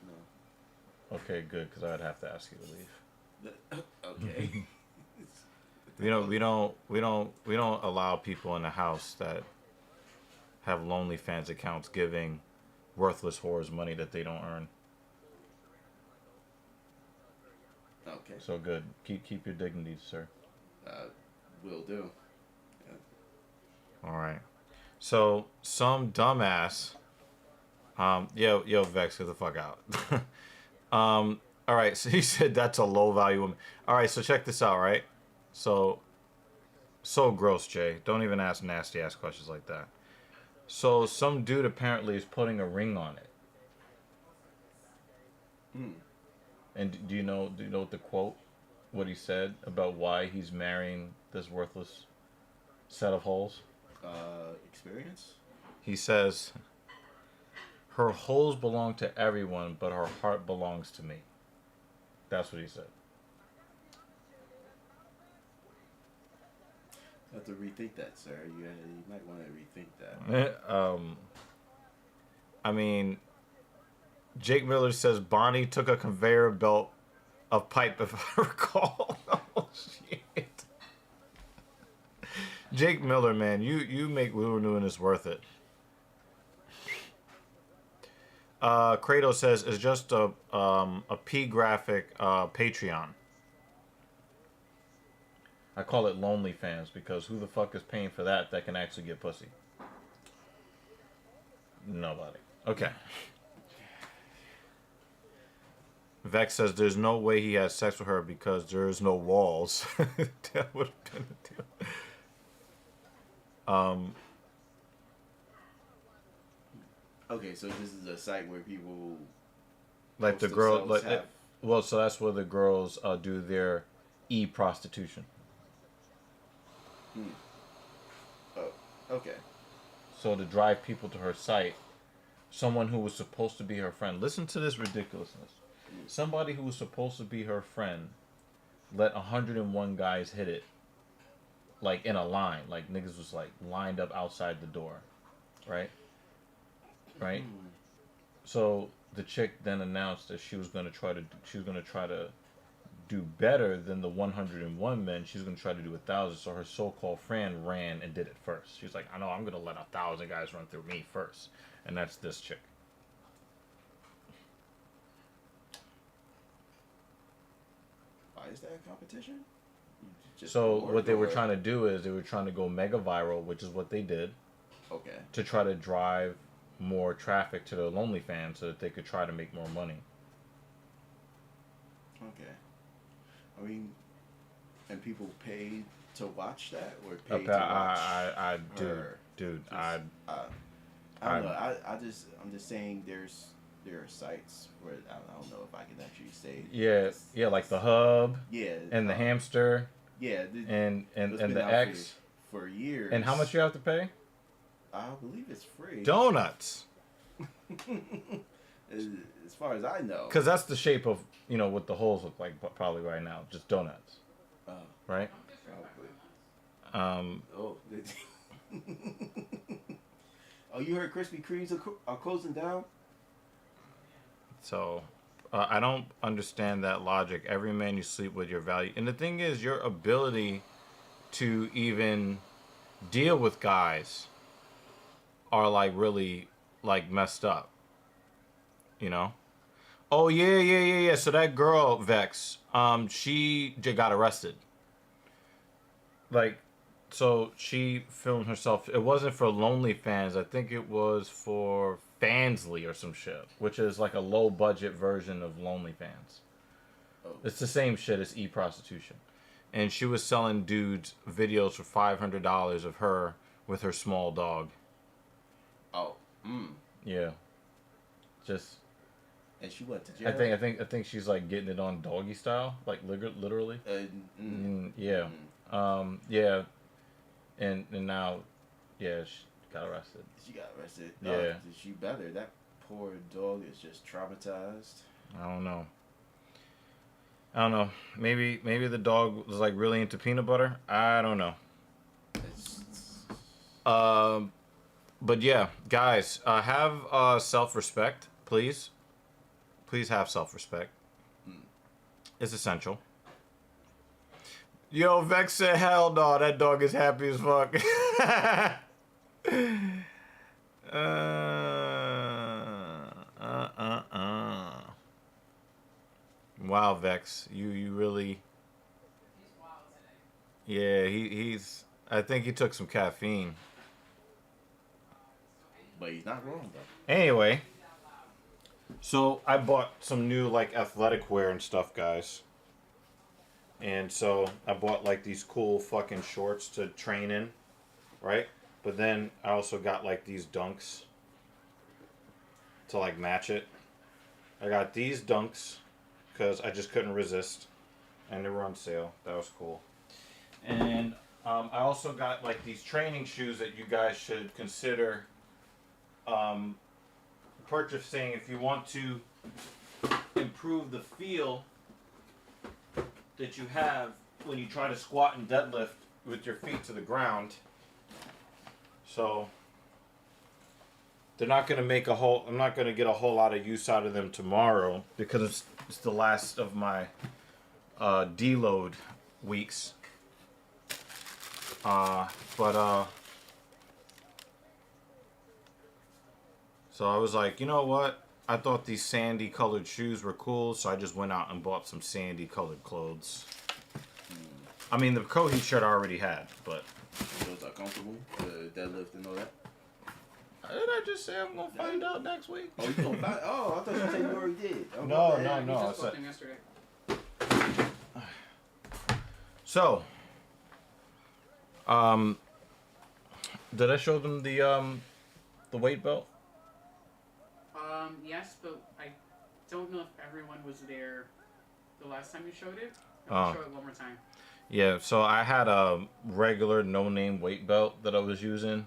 No. Okay, good, because I'd have to ask you to leave. Okay. We don't allow people in the house that have OnlyFans accounts giving worthless whores money that they don't earn. Okay. So good. Keep your dignity, sir. Will do. Yeah. All right. So some dumbass. Yo, Vex, get the fuck out. All right. So he said that's a low value woman. All right. So check this out. Right. So gross, Jay. Don't even ask nasty ass questions like that. So some dude apparently is putting a ring on it. And do you know what the quote, what he said about why he's marrying this worthless set of holes? Experience? He says, her holes belong to everyone, but her heart belongs to me. That's what he said. You have to rethink that, sir. You might want to rethink that. I mean, Jake Miller says Bonnie took a conveyor belt of pipe, if I recall. Oh, shit. Jake Miller, man, you make Lou New and it's worth it. Kratos says it's just a P graphic Patreon. I call it Lonely Fans because who the fuck is paying for that can actually get pussy? Nobody. Okay. Vex says there's no way he has sex with her because there's no walls. That would have been a deal. Okay, so this is a site where people Like the post girl, themselves like have- well, so that's where the girls do their e-prostitution. Oh, okay. So to drive people to her site, someone who was supposed to be her friend. Listen to this ridiculousness. Somebody who was supposed to be her friend let 101 guys hit it, like in a line. Like niggas was like lined up outside the door, right? Right. So the chick then announced that she was gonna try to do better than the 101 men. She's gonna try to do 1,000. So her so-called friend ran and did it first. She's like, I know I'm gonna let 1,000 guys run through me first, and that's this chick. Why is that a competition? Just So bored, what they were or- trying to do is they were trying to go mega viral, which is what they did, Okay. to try to drive more traffic to their Lonely Fans so that they could try to make more money. Okay. I mean, and people pay to watch that, or pay to watch? Dude, I don't know. I'm just saying there are sites where I don't know if I can actually say. yeah, like the Hub Yeah. and the Hamster Yeah. and it's been the out X. for years. And how much you have to pay? I believe it's free. Donuts. As far as I know. Because that's the shape of, what the holes look like probably right now. Just donuts. Right? Probably. Oh. Oh, you heard Krispy Kremes are closing down? So, I don't understand that logic. Every man you sleep with, your value. And the thing is, your ability to even deal with guys are, like, really, like, messed up. Oh, yeah. So that girl, Vex, she got arrested. Like, so she filmed herself. It wasn't for Lonely Fans. I think it was for Fansly or some shit, which is like a low budget version of Lonely Fans. Oh. It's the same shit as e-prostitution. And she was selling dudes videos for $500 of her with her small dog. Oh. Yeah. Just. And she went to jail. I think she's like getting it on doggy style, like literally. Yeah. Yeah. And now, yeah, she got arrested. She got arrested. Yeah. She better. That poor dog is just traumatized. I don't know. Maybe the dog was like really into peanut butter. I don't know. But yeah, guys, have self-respect, please. Please have self-respect. It's essential. Yo, Vex said, hell no, that dog is happy as fuck. Wow, Vex, you really. Yeah, he's. I think he took some caffeine. But he's not wrong though. Anyway, so I bought some new like athletic wear and stuff, guys. And so I bought like these cool fucking shorts to train in, right? But then I also got like these dunks to like match it. I got these dunks because I just couldn't resist, and they were on sale. That was cool. And I also got like these training shoes that you guys should consider purchasing if you want to improve the feel that you have when you try to squat and deadlift with your feet to the ground. So they're not going to make I'm not going to get a whole lot of use out of them tomorrow because it's the last of my deload weeks. So I was like, you know what? I thought these sandy colored shoes were cool, so I just went out and bought some sandy colored clothes. I mean, the Coheed shirt I already had, but... Those are comfortable? The deadlift and all that? Did I just say I'm going to find out next week? Oh, you gonna find... Oh, I thought you said you already did. Oh, No. He I just said... booked him yesterday. So... Did I show them the weight belt? Yes, but I don't know if everyone was there the last time you showed it. Oh. I'll show it one more time. Yeah, so I had a regular no-name weight belt that I was using.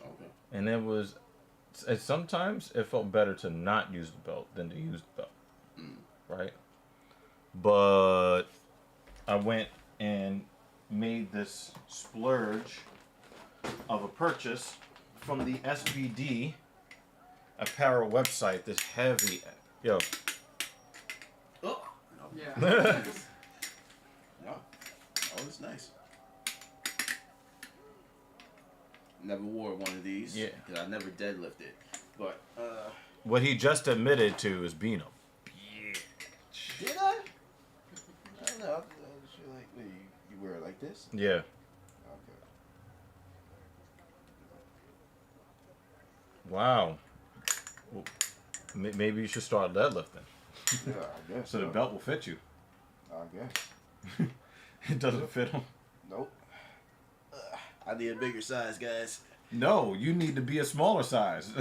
Okay. And sometimes it felt better to not use the belt than to use the belt. Right? But I went and made this splurge of a purchase from the SBD apparel website. This heavy... Yo. Oh. No. Yeah. No. Oh, it's nice. Never wore one of these. Yeah. Because I never deadlifted. But, What he just admitted to is being a bitch. did I? I don't know. I just feel like, wait, you wear it like this? Yeah. Okay. Wow. Well, maybe you should start deadlifting. Yeah, I guess. So the belt will fit you. I guess. It doesn't fit him. Nope. I need a bigger size, guys. No, you need to be a smaller size.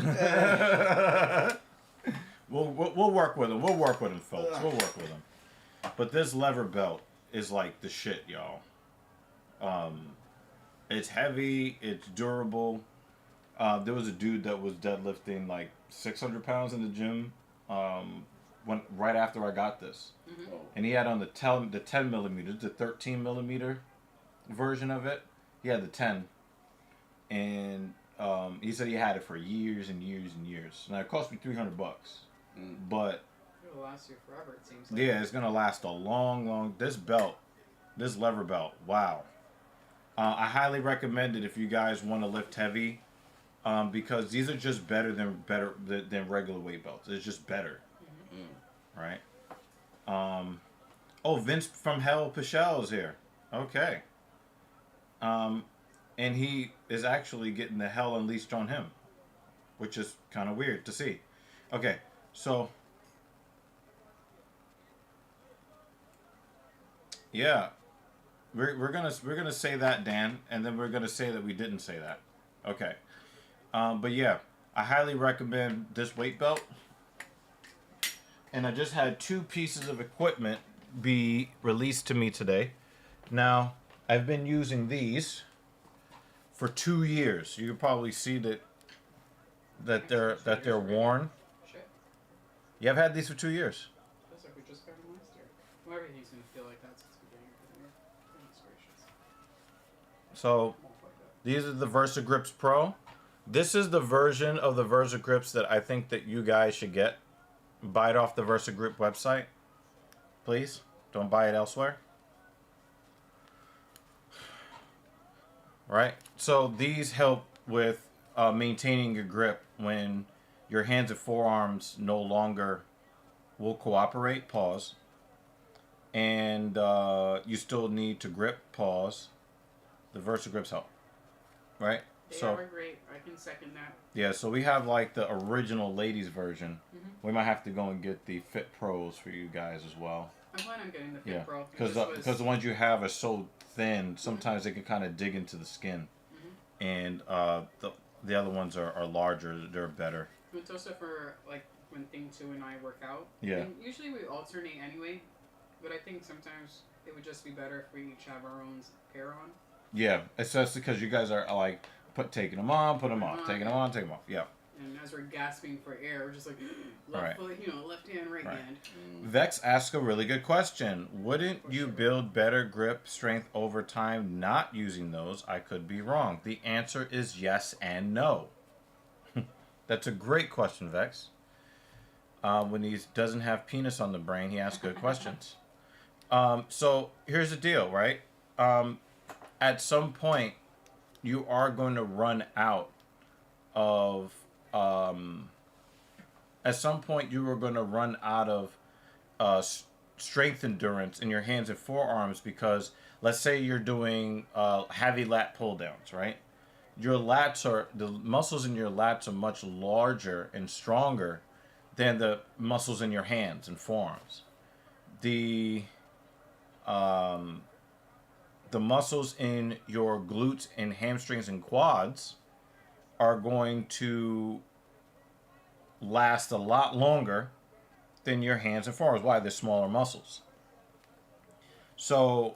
We'll work with him. We'll work with him, folks. We'll work with him. But this lever belt is like the shit, y'all. It's heavy. It's durable. There was a dude that was deadlifting like 600 pounds in the gym right after I got this. Mm-hmm. And he had on the 10 millimeter, the 13 millimeter version of it. He had the 10. And he said he had it for years and years and years. Now it cost me $300. But It'll last you forever, it seems like. yeah, it's gonna last a long. This lever belt, wow. I highly recommend it if you guys want to lift heavy, because these are just better than regular weight belts. It's just better, right? Oh, Vince from Hell Pichelle is here. Okay. And he is actually getting the hell unleashed on him, which is kind of weird to see. Okay, so yeah, we're gonna say that, Dan, and then we're gonna say that we didn't say that. Okay, but yeah, I highly recommend this weight belt. And I just had 2 pieces of equipment be released to me today. Now I've been using these for 2 years. You can probably see that they're worn. Shit. Yeah, I've had these for 2 years. Feels like we just got them last year. Well, everything's gonna feel like that since the beginning of the year. Goodness gracious. So Won't like that. these are the VersaGrips Pro. This is the version of the VersaGrips that I think that you guys should get. Buy it off the VersaGrip website, please. Don't buy it elsewhere. Right? So these help with maintaining your grip when your hands and forearms no longer will cooperate. Pause. And you still need to grip. Pause. The VersaGrips help. Right? They are great. I can second that. Yeah, so we have like the original ladies version. We might have to go and get the Fit Pros for you guys as well. I'm glad I'm getting the Fit Yeah, Pro. because the ones you have are so thin, sometimes they can kind of dig into the skin. And the other ones are larger, they're better. It's also for like when Thing 2 and I work out. Yeah. And usually we alternate anyway, but I think sometimes it would just be better if we each have our own pair on. Yeah, especially because you guys are like taking them on, put them off, taking them on, take them off. Yeah. And as we're gasping for air, we're just like left Right. foot, left hand, right hand. Vex asked a really good question. Wouldn't you build better grip strength over time not using those? I could be wrong. The answer is yes and no. That's a great question, Vex. When he doesn't have penis on the brain, he asks good questions. So here's the deal, right? At some point, you are going to run out of at some point you are going to run out of strength endurance in your hands and forearms, because let's say you're doing heavy lat pull downs, right? Your lats are, the muscles in your lats are much larger and stronger than the muscles in your hands and forearms. The muscles in your glutes and hamstrings and quads are going to last a lot longer than your hands and forearms. Why? They're smaller muscles. So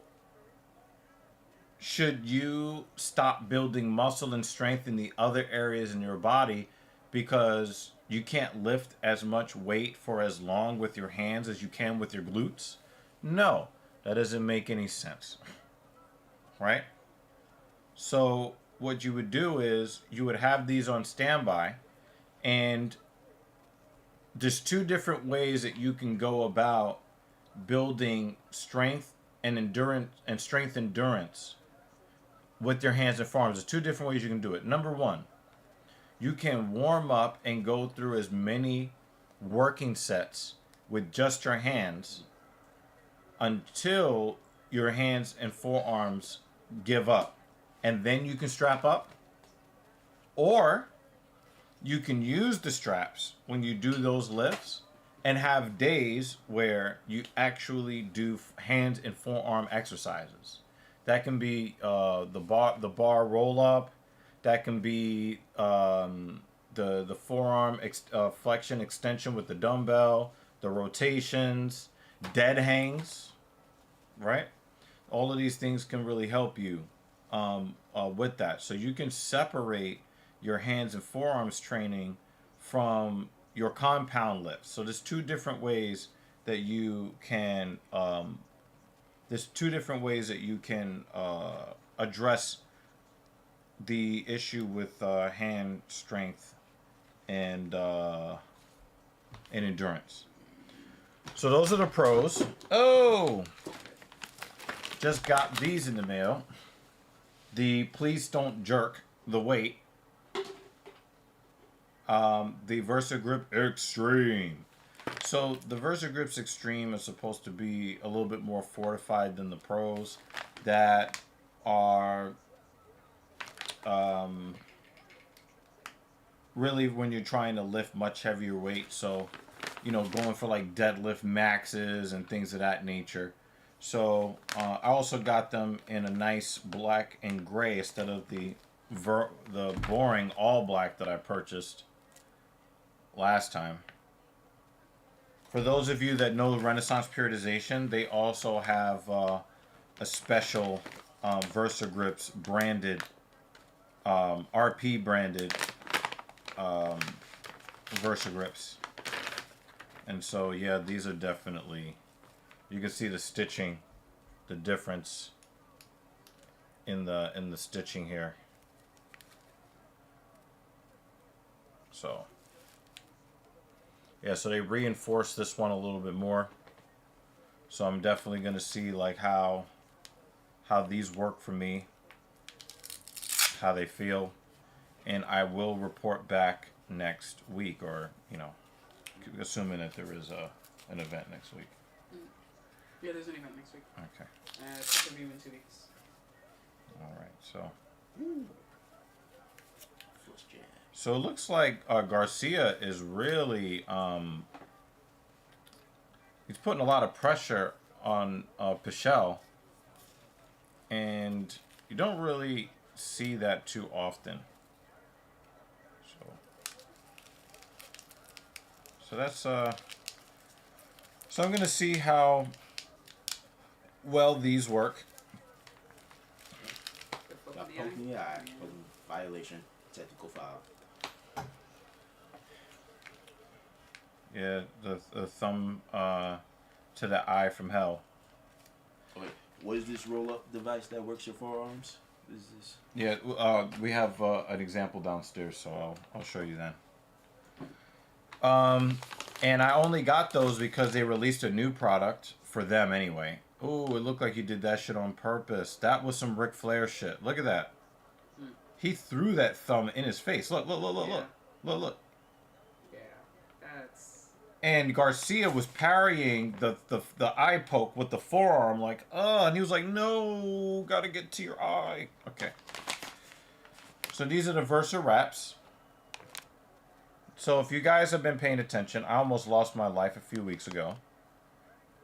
should you stop building muscle and strength in the other areas in your body because you can't lift as much weight for as long with your hands as you can with your glutes? No, that doesn't make any sense. Right? So what you would do is you would have these on standby, and there's two different ways that you can go about building strength and endurance and strength endurance with your hands and forearms. There's two different ways you can do it. Number one, you can warm up and go through as many working sets with just your hands until your hands and forearms give up, and then you can strap up. Or you can use the straps when you do those lifts and have days where you actually do hand and forearm exercises. That can be the bar roll up. That can be the forearm flexion extension with the dumbbell, the rotations, dead hangs, right? All of these things can really help you with that. So you can separate your hands and forearms training from your compound lifts. So there's two different ways that you can address the issue with hand strength and endurance. So those are the pros. Oh, just got these in the mail. The Please Don't Jerk the Weight. The VersaGrip Extreme. So the VersaGrips Extreme is supposed to be a little bit more fortified than the pros that are really when you're trying to lift much heavier weight. So, you know, going for like deadlift maxes and things of that nature. So I also got them in a nice black and gray instead of the boring all black that I purchased last time. For those of you that know Renaissance Periodization, they also have a special VersaGrips branded, RP branded VersaGrips. And so, yeah, these are definitely, you can see the stitching, the difference in the stitching here. So, yeah, so they reinforced this one a little bit more. So I'm definitely going to see like how these work for me, how they feel, and I will report back next week, or, you know, assuming that there is an event next week. Yeah, there's an event next week. Okay. It's going to be in 2 weeks. All right, so. So it looks like Garcia is really, he's putting a lot of pressure on Pichel, and you don't really see that too often. So that's, so I'm going to see how well these work. Got poked in the eye. Violation. Technical foul. Yeah, the thumb to the eye from hell. Okay, what is this roll-up device that works your forearms? Is this? Yeah, we have an example downstairs, so I'll show you then. And I only got those because they released a new product for them anyway. Oh, it looked like you did that shit on purpose. That was some Ric Flair shit. Look at that. He threw that thumb in his face. Look, look, look, look, Yeah. look, look, look. Yeah, that's... And Garcia was parrying the eye poke with the forearm, like, and he was like, no, gotta get to your eye. Okay. So these are the Versa wraps. So if you guys have been paying attention, I almost lost my life a few weeks ago.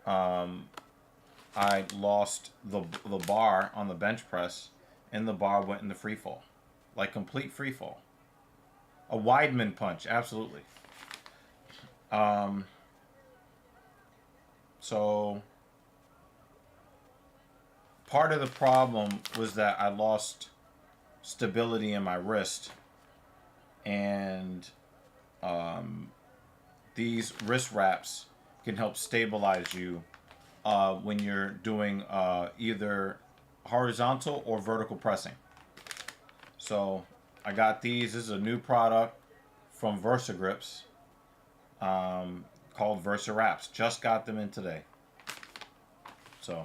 I lost the bar on the bench press, and the bar went into free fall. Like complete free fall. A Weidman punch, absolutely. So part of the problem was that I lost stability in my wrist, and these wrist wraps can help stabilize you when you're doing either horizontal or vertical pressing. So I got these. This is a new product from Versa Grips called Versa Wraps. Just got them in today. So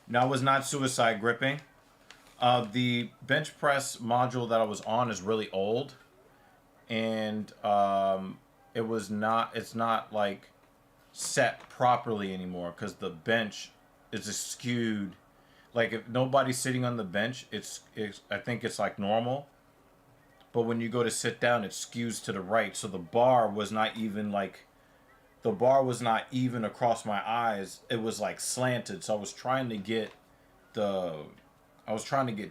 now, it was not suicide gripping. The bench press module that I was on is really old, and it's not like set properly anymore because the bench is skewed. Like if nobody's sitting on the bench, it's I think it's like normal, but when you go to sit down, it skews to the right. So the bar was not even across my eyes. It was like slanted. So I was trying to get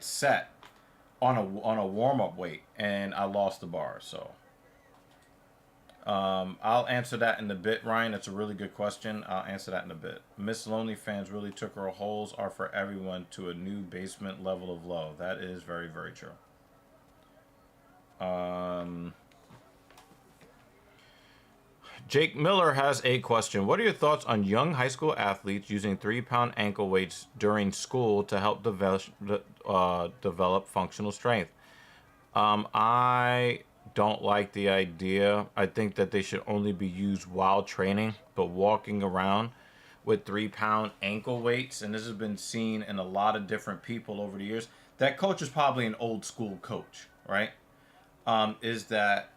set on a warm up weight, and I lost the bar. So I'll answer that in a bit, Ryan. That's a really good question. I'll answer that in a bit. Miss Lonely fans really took her holes are for everyone to a new basement level of low. That is very, very true. Jake Miller has a question. What are your thoughts on young high school athletes using 3-pound ankle weights during school to help develop functional strength? I don't like the idea. I think that they should only be used while training, but walking around with 3-pound ankle weights, and this has been seen in a lot of different people over the years. That coach is probably an old school coach, right? Is that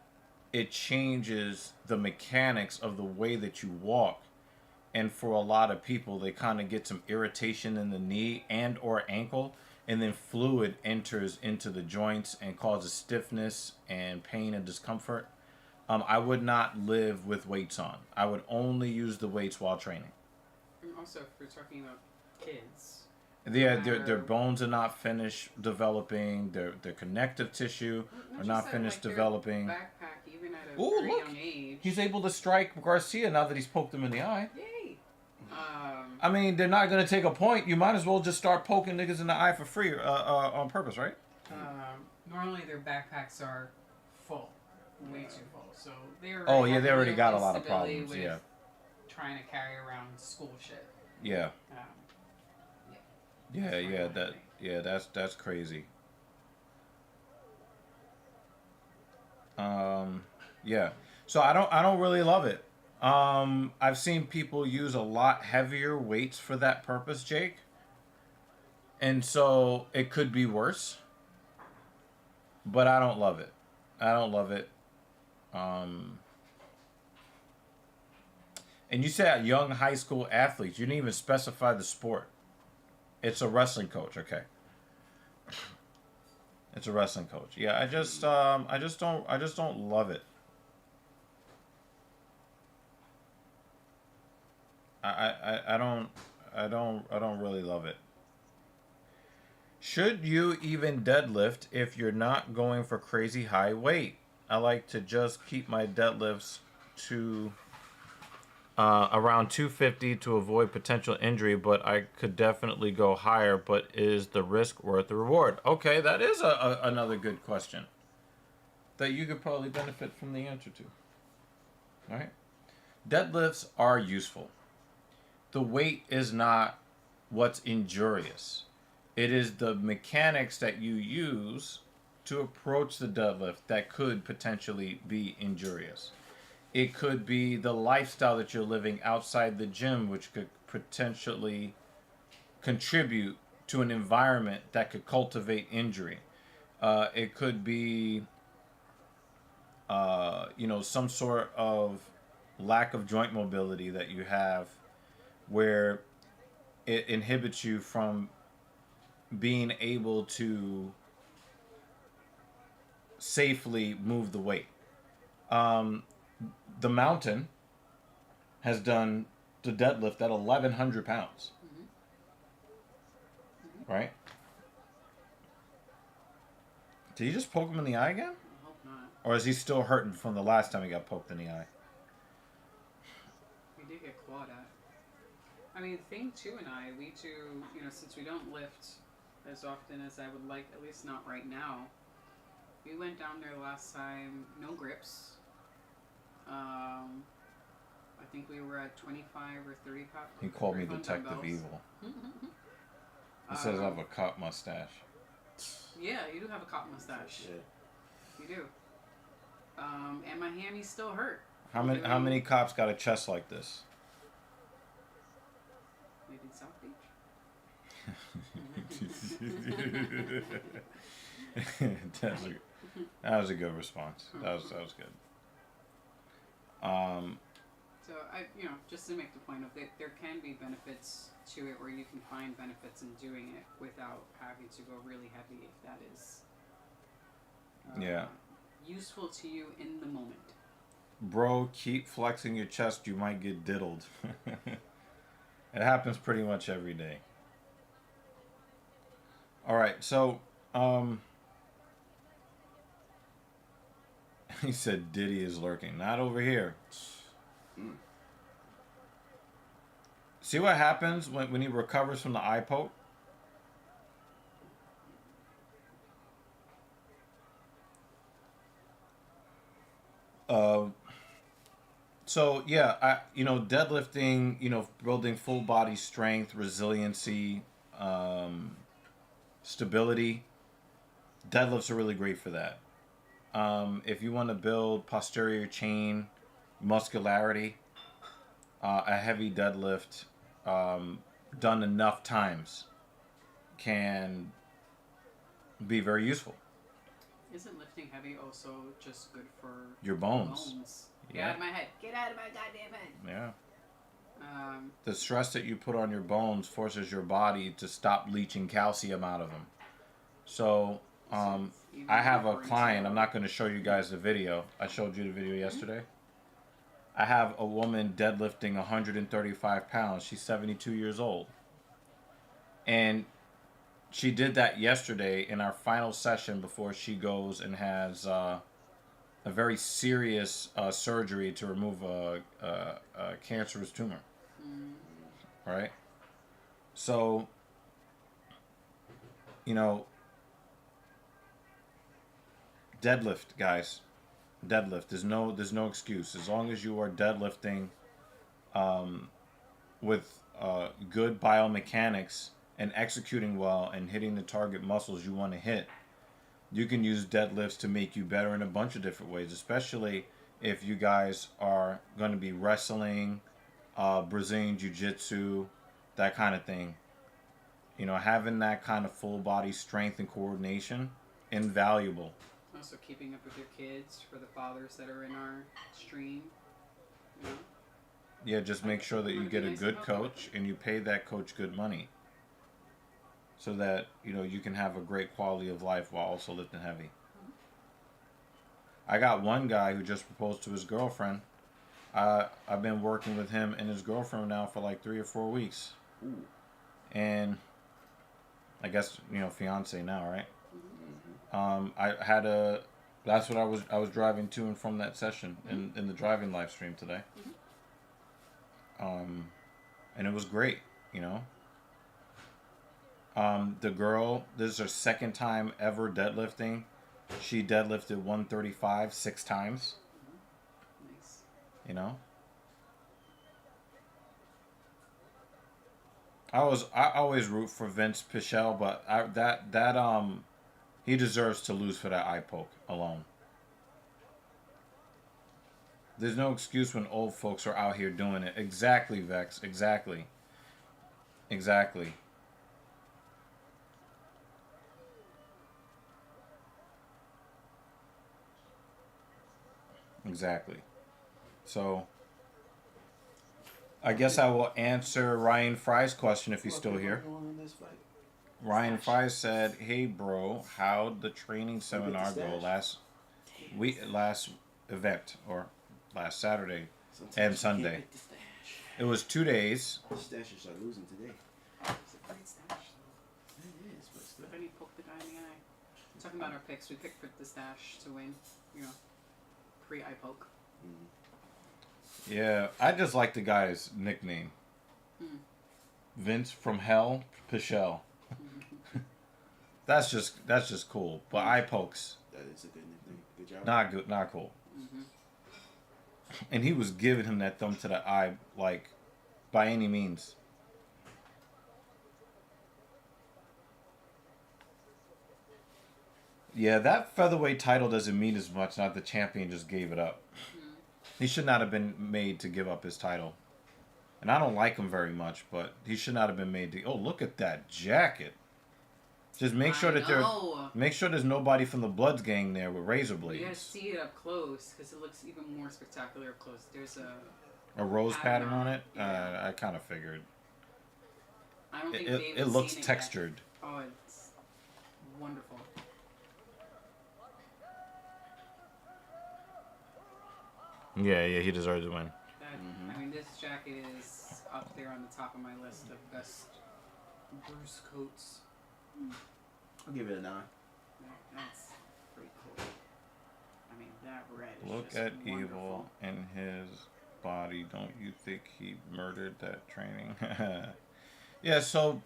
it changes the mechanics of the way that you walk. And for a lot of people, they kind of get some irritation in the knee and or ankle, and then fluid enters into the joints and causes stiffness and pain and discomfort. I would not live with weights on. I would only use the weights while training. And also, if we're talking about kids... Their bones are not finished developing. Their connective tissue are not finished developing. Backpack, even at a very young age. He's able to strike Garcia now that he's poked him in the eye. Yay! I mean, they're not going to take a point. You might as well just start poking niggas in the eye for free on purpose, right? Normally their backpacks are full, way too full. So they're they already got a lot of problems. Yeah, trying to carry around school shit. Yeah. That's crazy. Yeah. So I don't really love it. I've seen people use a lot heavier weights for that purpose, Jake. And so it could be worse. But I don't love it. And you said young high school athletes. You didn't even specify the sport. It's a wrestling coach, okay. It's a wrestling coach. Yeah, I just don't love it. I don't really love it. Should you even deadlift if you're not going for crazy high weight? I like to just keep my deadlifts to around 250 to avoid potential injury, but I could definitely go higher. But is the risk worth the reward? Okay, that is another good question that you could probably benefit from the answer to. All right, deadlifts are useful. The weight is not what's injurious. It is the mechanics that you use to approach the deadlift that could potentially be injurious. It could be the lifestyle that you're living outside the gym, which could potentially contribute to an environment that could cultivate injury. It could be, some sort of lack of joint mobility that you have where it inhibits you from being able to safely move the weight. The mountain has done the deadlift at 1,100 pounds. Right? Did you just poke him in the eye again? I hope not. Or is he still hurting from the last time he got poked in the eye? We did get clawed at. I mean, thing two and I, we two, since we don't lift as often as I would like, at least not right now, we went down there last time, no grips. I think we were at 25 or 30 pounds. He called me Detective Evil. He says I have a cop mustache. Yeah, you do have a cop mustache. Shit. You do. And my hammy's still hurt. How many cops got a chest like this? Maybe in South Beach. That was a good response. That was good. So just to make the point of it, there can be benefits to it, where you can find benefits in doing it without having to go really heavy, if that is useful to you in the moment. Bro, keep flexing your chest. You might get diddled. It happens pretty much every day. All right, so he said Diddy is lurking. Not over here. See what happens when he recovers from the eye poke? So yeah, deadlifting, building full body strength, resiliency, stability. Deadlifts are really great for that. If you want to build posterior chain muscularity, a heavy deadlift done enough times can be very useful. Isn't lifting heavy also just good for your bones? Get out of my head. Get out of my goddamn head. Yeah. The stress that you put on your bones forces your body to stop leaching calcium out of them. So, I have a client. I'm not going to show you guys the video. I showed you the video yesterday. I have a woman deadlifting 135 pounds. She's 72 years old. And she did that yesterday in our final session before she goes and has a very serious surgery to remove a cancerous tumor. Right? So, deadlift, guys. Deadlift. There's no excuse. As long as you are deadlifting with good biomechanics and executing well and hitting the target muscles you want to hit, you can use deadlifts to make you better in a bunch of different ways, especially if you guys are going to be wrestling, Brazilian Jiu-Jitsu, that kind of thing. Having that kind of full body strength and coordination, invaluable. Also keeping up with your kids, for the fathers that are in our stream. Yeah, just make sure that you get a good coach and you pay that coach good money, so that you can have a great quality of life while also lifting heavy. I got one guy who just proposed to his girlfriend. I've been working with him and his girlfriend now for like 3 or 4 weeks. Ooh. And I guess fiance now, right? That's what I was driving to and from that session in the driving live stream today. And it was great, the girl, this is her second time ever deadlifting. She deadlifted 135 6 times. Nice. I always root for Vince Pichel, but he deserves to lose for that eye poke alone. There's no excuse when old folks are out here doing it. Exactly, Vex. Exactly. Exactly. So, I guess I will answer Ryan Fry's question if he's still here. Ryan Fry said, "Hey, bro, how'd the training seminar go last event or last Saturday and Sunday?" It was 2 days. Stashes are losing today. It's a great stash. It is, but still. But then he poked the guy in the eye. I'm talking about our picks. We picked for the stash to win. You know, pre-eye poke. Yeah, I just like the guy's nickname. Vince from Hell Pichelle. That's just cool. But eye pokes. That is a good nickname. Good job. Not good, not cool. And he was giving him that thumb to the eye, like, by any means. Yeah, that featherweight title doesn't mean as much. Not the champion just gave it up. He should not have been made to give up his title. And I don't like him very much, but he should not have been made to. Oh, look at that jacket! Just make sure make sure there's nobody from the Bloods gang there with razor blades. You gotta see it up close because it looks even more spectacular up close. There's a rose pattern on it. Yeah. I kind of figured. I don't think it looks textured. Yet. Oh, it's wonderful. Yeah, he deserves to win. I mean, this jacket is up there on the top of my list of best Bruce coats. I'll give it a 9. That's pretty cool. I mean, that red is Look just at wonderful. evil in his body. Don't you think he murdered that training? Yeah, so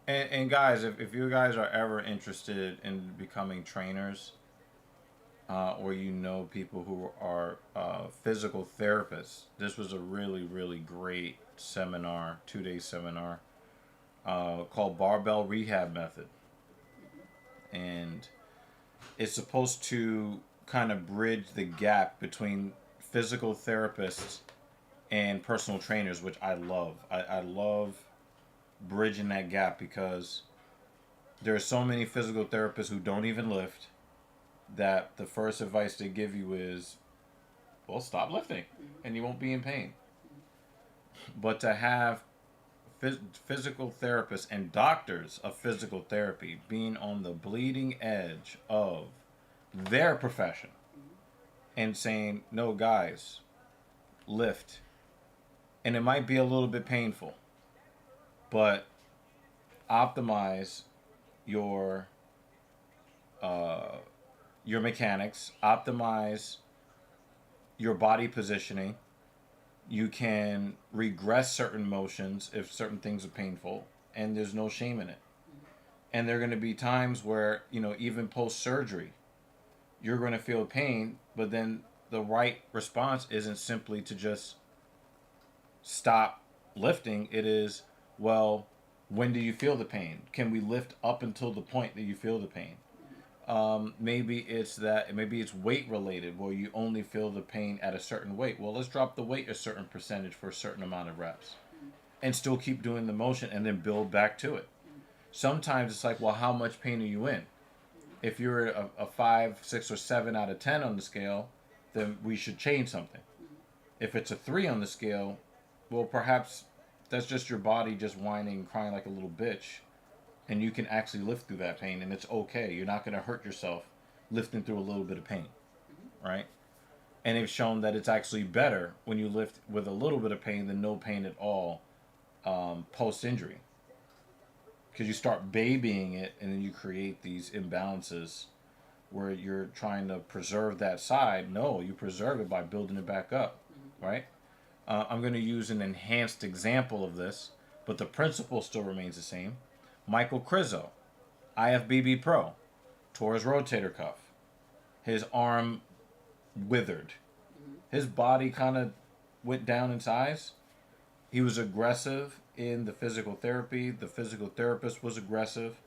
and guys, if you guys are ever interested in becoming trainers, or you know people who are physical therapists, this was a really, really great seminar, 2-day seminar, called Barbell Rehab Method. And it's supposed to kind of bridge the gap between physical therapists and personal trainers, which I love. I love bridging that gap because there are so many physical therapists who don't even lift that the first advice they give you is, well, stop lifting and you won't be in pain. But to have physical therapists and doctors of physical therapy being on the bleeding edge of their profession and saying, no, guys, lift. And it might be a little bit painful, but optimize your mechanics, optimize your body positioning. You can regress certain motions if certain things are painful, and there's no shame in it. And there are going to be times where, even post-surgery, you're going to feel pain, but then the right response isn't simply to just stop lifting. It is, well, when do you feel the pain? Can we lift up until the point that you feel the pain? Maybe it's weight related where you only feel the pain at a certain weight. Well, let's drop the weight a certain percentage for a certain amount of reps and still keep doing the motion and then build back to it. Sometimes it's like, well, how much pain are you in? If you're a 5, 6, or 7 out of 10 on the scale, then we should change something. If it's a 3 on the scale, well, perhaps that's just your body just whining and crying like a little bitch. And you can actually lift through that pain, and it's okay. You're not going to hurt yourself lifting through a little bit of pain, right? And they've shown that it's actually better when you lift with a little bit of pain than no pain at all post-injury. Because you start babying it, and then you create these imbalances where you're trying to preserve that side. No, you preserve it by building it back up, right? I'm going to use an enhanced example of this, but the principle still remains the same. Michael Crizzo, IFBB Pro, tore his rotator cuff. His arm withered. His body kind of went down in size. He was aggressive in the physical therapy. The physical therapist was aggressive.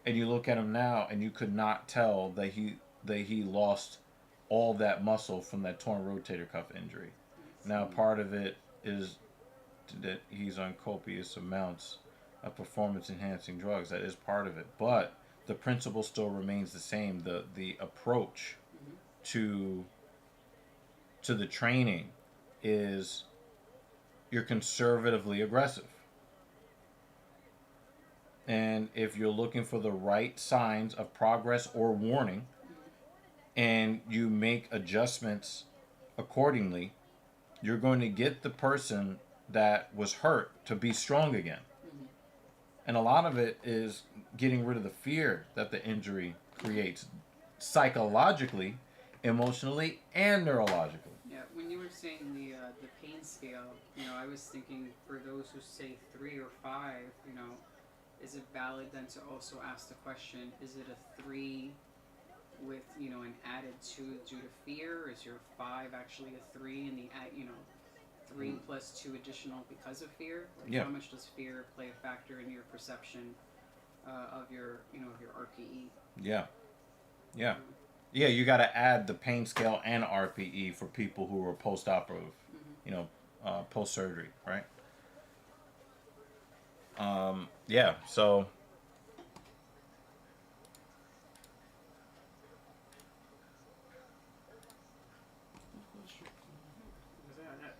And you look at him now and you could not tell that he lost all that muscle from that torn rotator cuff injury. Now part of it is that he's on copious amounts of performance enhancing drugs. That is part of it. But the principle still remains the same. The approach to the training is you're conservatively aggressive. And if you're looking for the right signs of progress or warning, and you make adjustments accordingly, you're going to get the person that was hurt to be strong again. And a lot of it is getting rid of the fear that the injury creates psychologically, emotionally, and neurologically. Yeah, when you were saying the pain scale, I was thinking for those who say 3 or 5, is it valid then to also ask the question, is it a 3 with, an added 2 due to fear? Is your 5 actually a 3 and the, 3 plus 2 additional because of fear? Like how much does fear play a factor in your perception of your, of your RPE? Yeah, you got to add the pain scale and RPE for people who are post-operative, post-surgery, right? So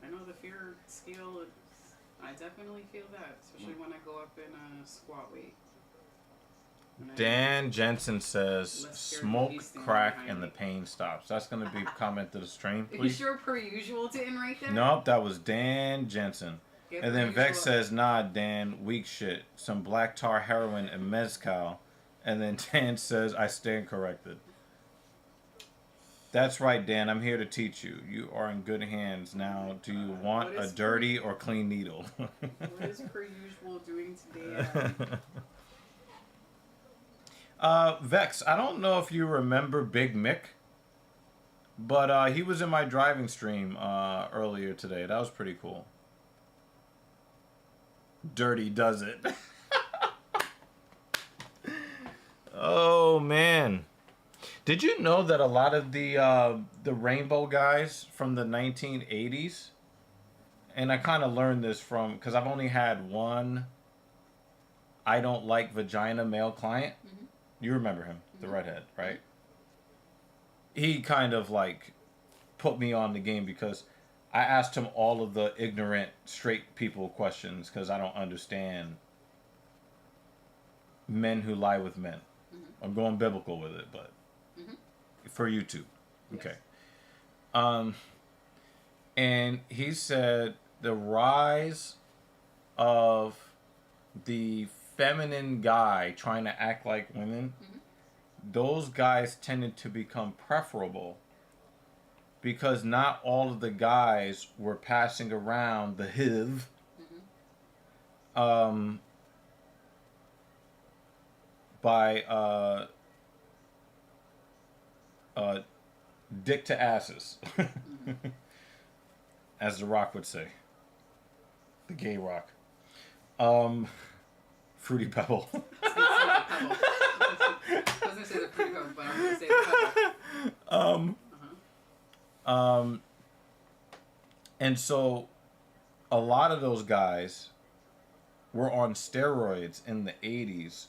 I know the fear scale, I definitely feel that, especially when I go up in a squat weight. Dan Jensen says, smoke crack and the pain stops. That's going to be comment to the stream, please. Are you sure per usual didn't write that? Nope, that was Dan Jensen. And then Vex says, nah, Dan, weak shit. Some black tar heroin and mezcal. And then Dan says, I stand corrected. That's right, Dan. I'm here to teach you. You are in good hands now. Do you want a dirty or clean needle? What is per usual doing today? Vex, I don't know if you remember Big Mick, but he was in my driving stream earlier today. That was pretty cool. Dirty does it. Oh man, did you know that a lot of the Rainbow guys from the 1980s, and I kind of learned this from, because I've only had one I don't like vagina male client. You remember him, the redhead, right? He kind of like put me on the game because I asked him all of the ignorant straight people questions because I don't understand men who lie with men. I'm going biblical with it, but for YouTube. Okay. And he said the rise of the feminine guy trying to act like women, those guys tended to become preferable because not all of the guys were passing around the HIV by dick to asses, as the Rock would say, the gay Rock. Fruity Pebble. I was gonna say the Fruity Pebble, but I'm gonna say the Pebble. And so a lot of those guys were on steroids in the 80s,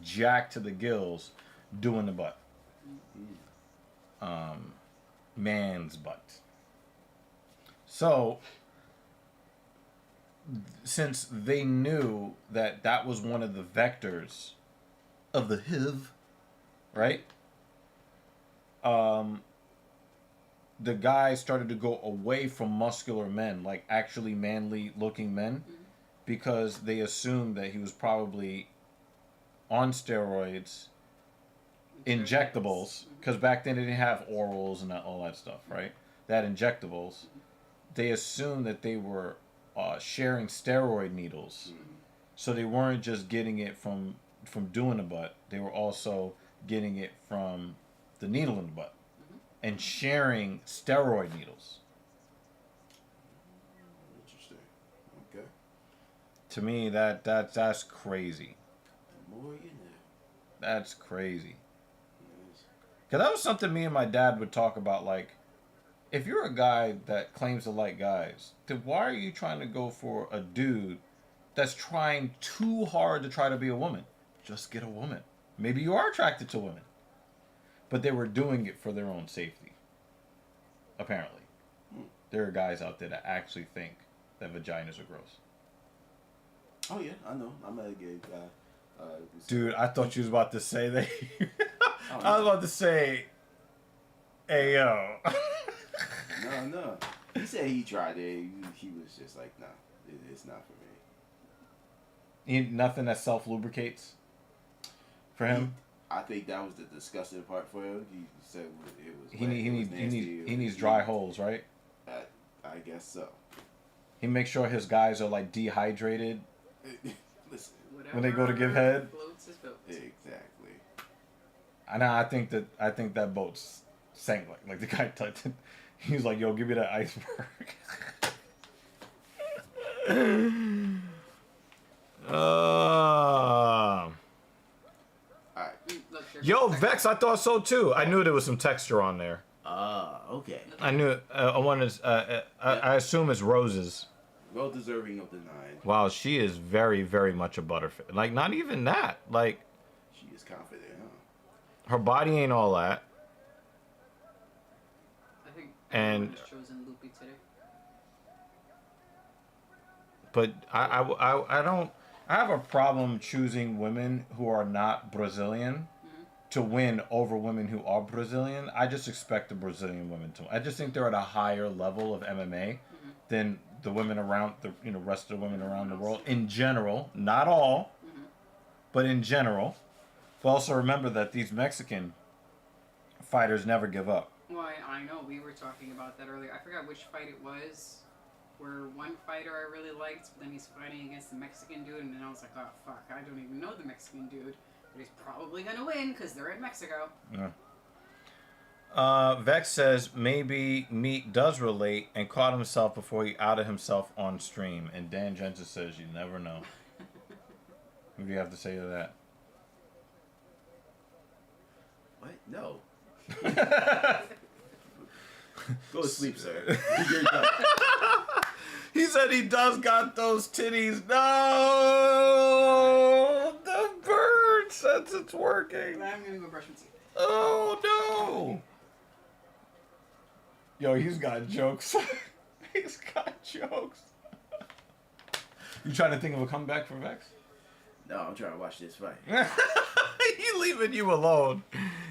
jacked to the gills, doing the butt. Man's butt. So since they knew that that was one of the vectors of the HIV, right? The guys started to go away from muscular men, like actually manly looking men, because they assumed that he was probably on steroids, injectables, because back then they didn't have orals and all that stuff, right? They had injectables. They assumed that they were sharing steroid needles, so they weren't just getting it from doing the butt. They were also getting it from the needle in the butt and sharing steroid needles. Interesting. Okay. To me, that's crazy. The more you know. That's crazy. Yes. Cause that was something me and my dad would talk about. Like, if you're a guy that claims to like guys, then why are you trying to go for a dude that's trying too hard to try to be a woman? Just get a woman. Maybe you are attracted to women. But they were doing it for their own safety. Apparently. There are guys out there that actually think that vaginas are gross. Oh, yeah, I know. I'm a gay guy. Dude, I thought you was about to say that. I was about to say, hey, yo. No. He said he tried it. He was just like, nah, it's not for me. Nothing that self-lubricates for him? I think that was the disgusting part for him. He said it was he needs dry holes, right? I guess so. He makes sure his guys are like dehydrated. Listen, when they go to give head. Exactly. I think that boat's sank like the guy touched it. He was like, "Yo, give me that iceberg." Yo, Vex, I thought so too. I knew there was some texture on there. Okay. I knew it. I wanted. I assume it's roses. Well deserving of the 9. Wow, she is very, very much a butterfish. Like, not even that. Like, she is confident, huh? Her body ain't all that. I think and chosen Loopy today. But I don't. I have a problem choosing women who are not Brazilian to win over women who are Brazilian. I just expect the Brazilian women to. I just think they're at a higher level of MMA than the women around the rest of the women around the world in general. Not all, but in general. But also remember that these Mexican fighters never give up. Well, I know we were talking about that earlier. I forgot which fight it was. Where one fighter I really liked, but then he's fighting against the Mexican dude, and then I was like, oh fuck, I don't even know the Mexican dude, but he's probably gonna win because they're in Mexico. Yeah. Vex says maybe Meat does relate and caught himself before he outed himself on stream, and Dan Jensen says you never know. What do you have to say to that? What? No. Go to sleep, sir. He said he does got those titties. No! The bird says it's working. I'm gonna go brush my teeth. Oh, no! Yo, he's got jokes. He's got jokes. You trying to think of a comeback for Vex? No, I'm trying to watch this fight. He leaving you alone.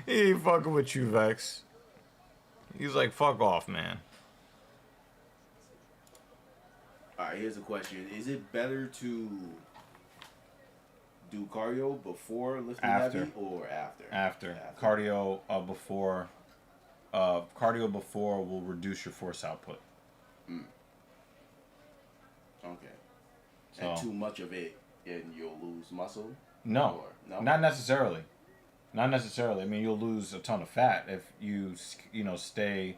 He ain't fucking with you, Vex. He's like, fuck off, man. Alright, here's a question. Is it better to do cardio before lifting heavy or after? After. Cardio before will reduce your force output. Okay. And too much of it and you'll lose muscle? No. Not necessarily. Not necessarily. I mean, you'll lose a ton of fat if you stay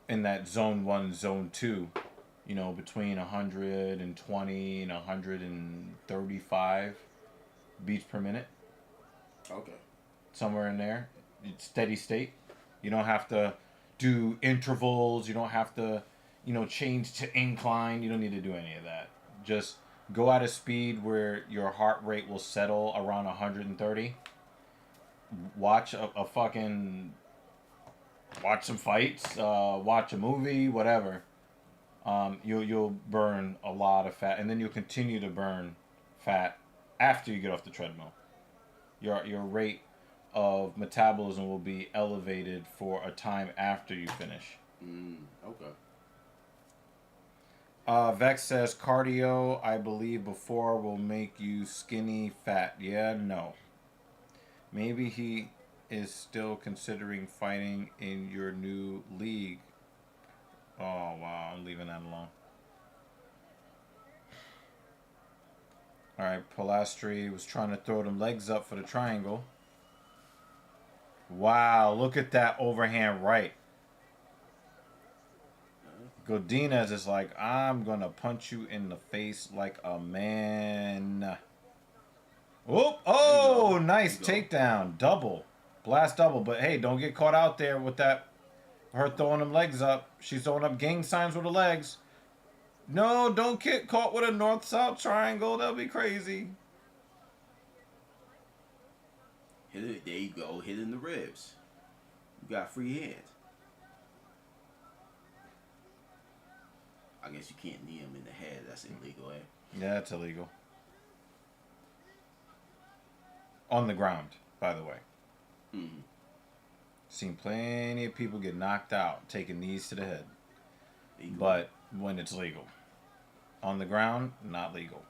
in that zone 1, zone 2, between 120 and 135 beats per minute. Okay. Somewhere in there. It's steady state. You don't have to do intervals. You don't have to, change to incline. You don't need to do any of that. Just go at a speed where your heart rate will settle around 130. Watch watch some fights, watch a movie, whatever. You'll burn a lot of fat, and then you'll continue to burn fat after you get off the treadmill. Your rate of metabolism will be elevated for a time after you finish. Okay. Vex says cardio, I believe, before will make you skinny fat. Yeah, no. Maybe he is still considering fighting in your new league. Oh, wow. I'm leaving that alone. Alright, Pilastri was trying to throw them legs up for the triangle. Wow, look at that overhand right. Godinez is like, I'm going to punch you in the face like a man. Whoop. Oh, nice takedown. Double. Blast double. But hey, don't get caught out there with that. Her throwing them legs up. She's throwing up gang signs with her legs. No, don't get caught with a north-south triangle. That'll be crazy. Hit it. There you go. Hit it in the ribs. You got free hand. I guess you can't knee him in the head. That's illegal, eh? Yeah, it's illegal. On the ground, by the way. Mm-hmm. Seen plenty of people get knocked out taking knees to the head. Legal. But when it's legal. On the ground, not legal.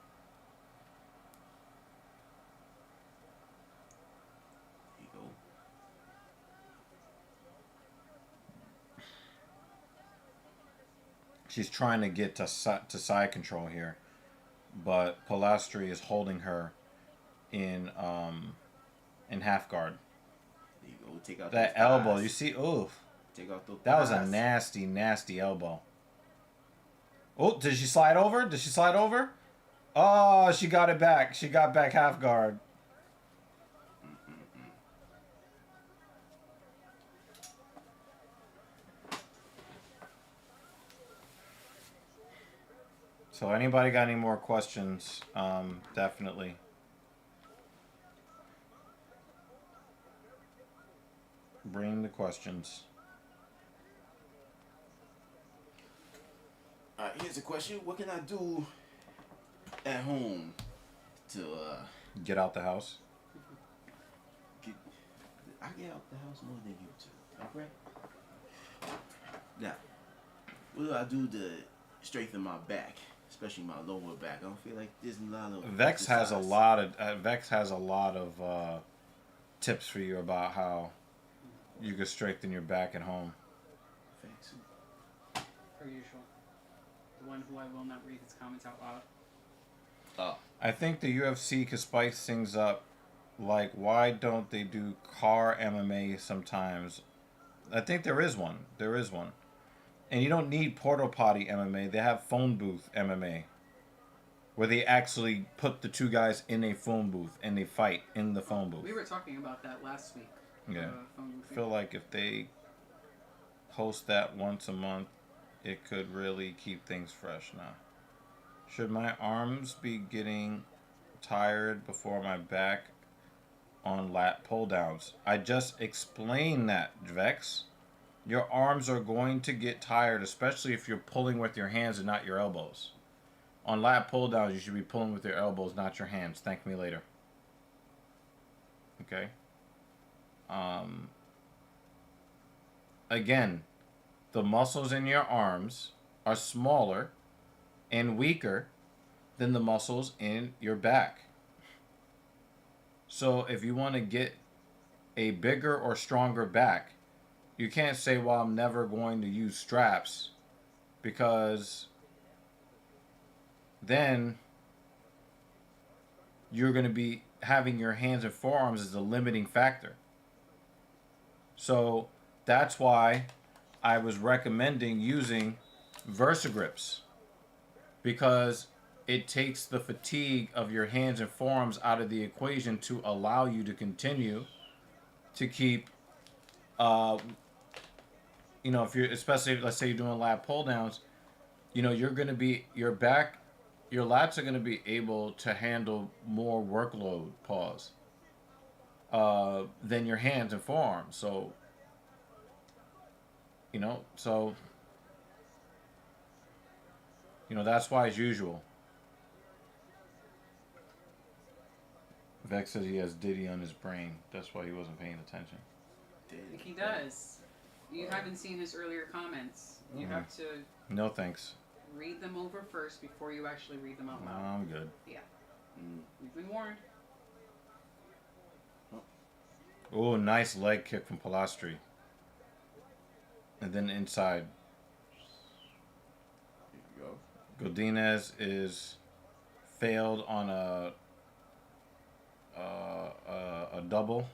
Legal. She's trying to get to side control here, but Pilastri is holding her in half guard. There you go. Take out That those elbow, thighs. you see? Oof. Take out those That was a thighs. nasty, nasty elbow. Oh, did she slide over? Did she slide over? Oh, she got it back. She got back half guard. So anybody got any more questions? Definitely. Bring the questions. Alright, here's a question. What can I do at home to Get out the house. I get out the house more than you two. Alright? Now, what do I do to strengthen my back? Especially my lower back. I don't feel like there's a lot of Vex has a exercise. lot of tips for you about how you can strengthen your back at home. Facts. Per usual. The one who I will not read his comments out loud. Oh. I think the UFC could spice things up. Like, why don't they do car MMA sometimes? I think there is one. There is one. And you don't need porta potty MMA. They have phone booth MMA. Where they actually put the two guys in a phone booth and they fight in the phone booth. We were talking about that last week. Yeah. Phone booth I feel like if they host that once a month, it could really keep things fresh now. Should my arms be getting tired before my back on lat pull downs? I just explained that, Vex. Your arms are going to get tired, especially if you're pulling with your hands and not your elbows. On lat pull downs, you should be pulling with your elbows, not your hands. Thank me later. Okay? Again, the muscles in your arms are smaller and weaker than the muscles in your back. So if you want to get a bigger or stronger back, you can't say, well, I'm never going to use straps, because then you're going to be having your hands and forearms as a limiting factor. So that's why I was recommending using VersaGrips, because it takes the fatigue of your hands and forearms out of the equation to allow you to continue to keep, if you're, especially, let's say you're doing lat pull downs, you're going to be, your lats are going to be able to handle more workload, than your hands and forearms. So, that's why, as usual, Vex says he has Diddy on his brain. That's why he wasn't paying attention. He does. You haven't seen his earlier comments. You have to No thanks. read them over first before you actually read them out No, loud. I'm good. Yeah. We've been warned. Oh, nice leg kick from Pilastri. And then inside. There you go. Godinez is failed on a double.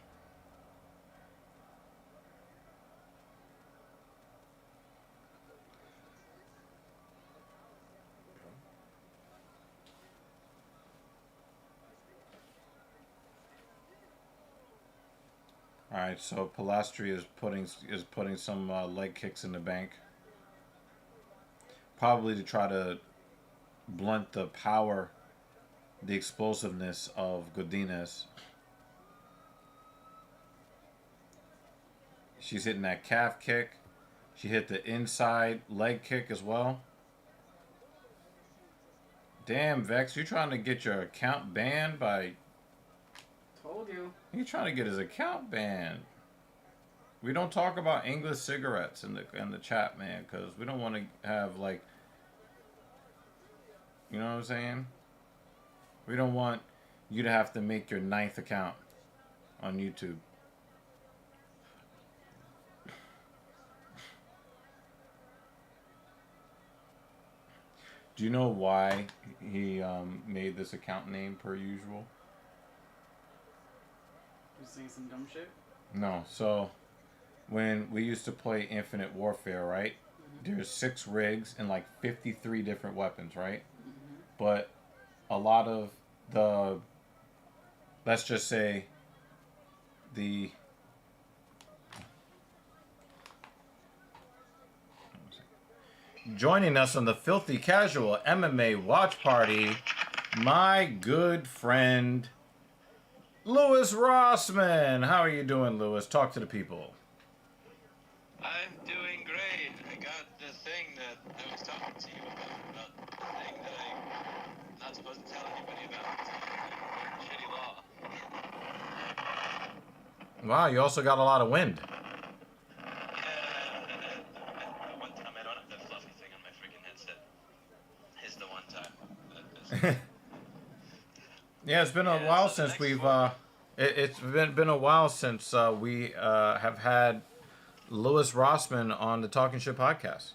All right, so Pilastri is putting some leg kicks in the bank, probably to try to blunt the power, the explosiveness of Godinez. She's hitting that calf kick. She hit the inside leg kick as well. Damn, Vex, you trying to get your account banned by... Told you. He trying to get his account banned. We don't talk about English cigarettes in the chat, man, because we don't want to have, like... You know what I'm saying? We don't want you to have to make your 9th account on YouTube. Do you know why he made this account name per usual? Just saying some dumb shit? No. So, when we used to play Infinite Warfare, right? There's 6 rigs and like 53 different weapons, right? But a lot of the, let's just say, the... Joining us on the Filthy Casual MMA watch party, my good friend, Lewis Rossman. How are you doing, Lewis? Talk to the people. I'm doing great. I got the thing that I was talking to you about the thing that I'm not supposed to tell anybody about. Shitty law. Wow, you also got a lot of wind. One time I don't have that fluffy thing on my freaking headset. Is the one time. Yeah, it's been a while since we've it's been a while since we have had Lewis Rossman on the Talking Shit podcast.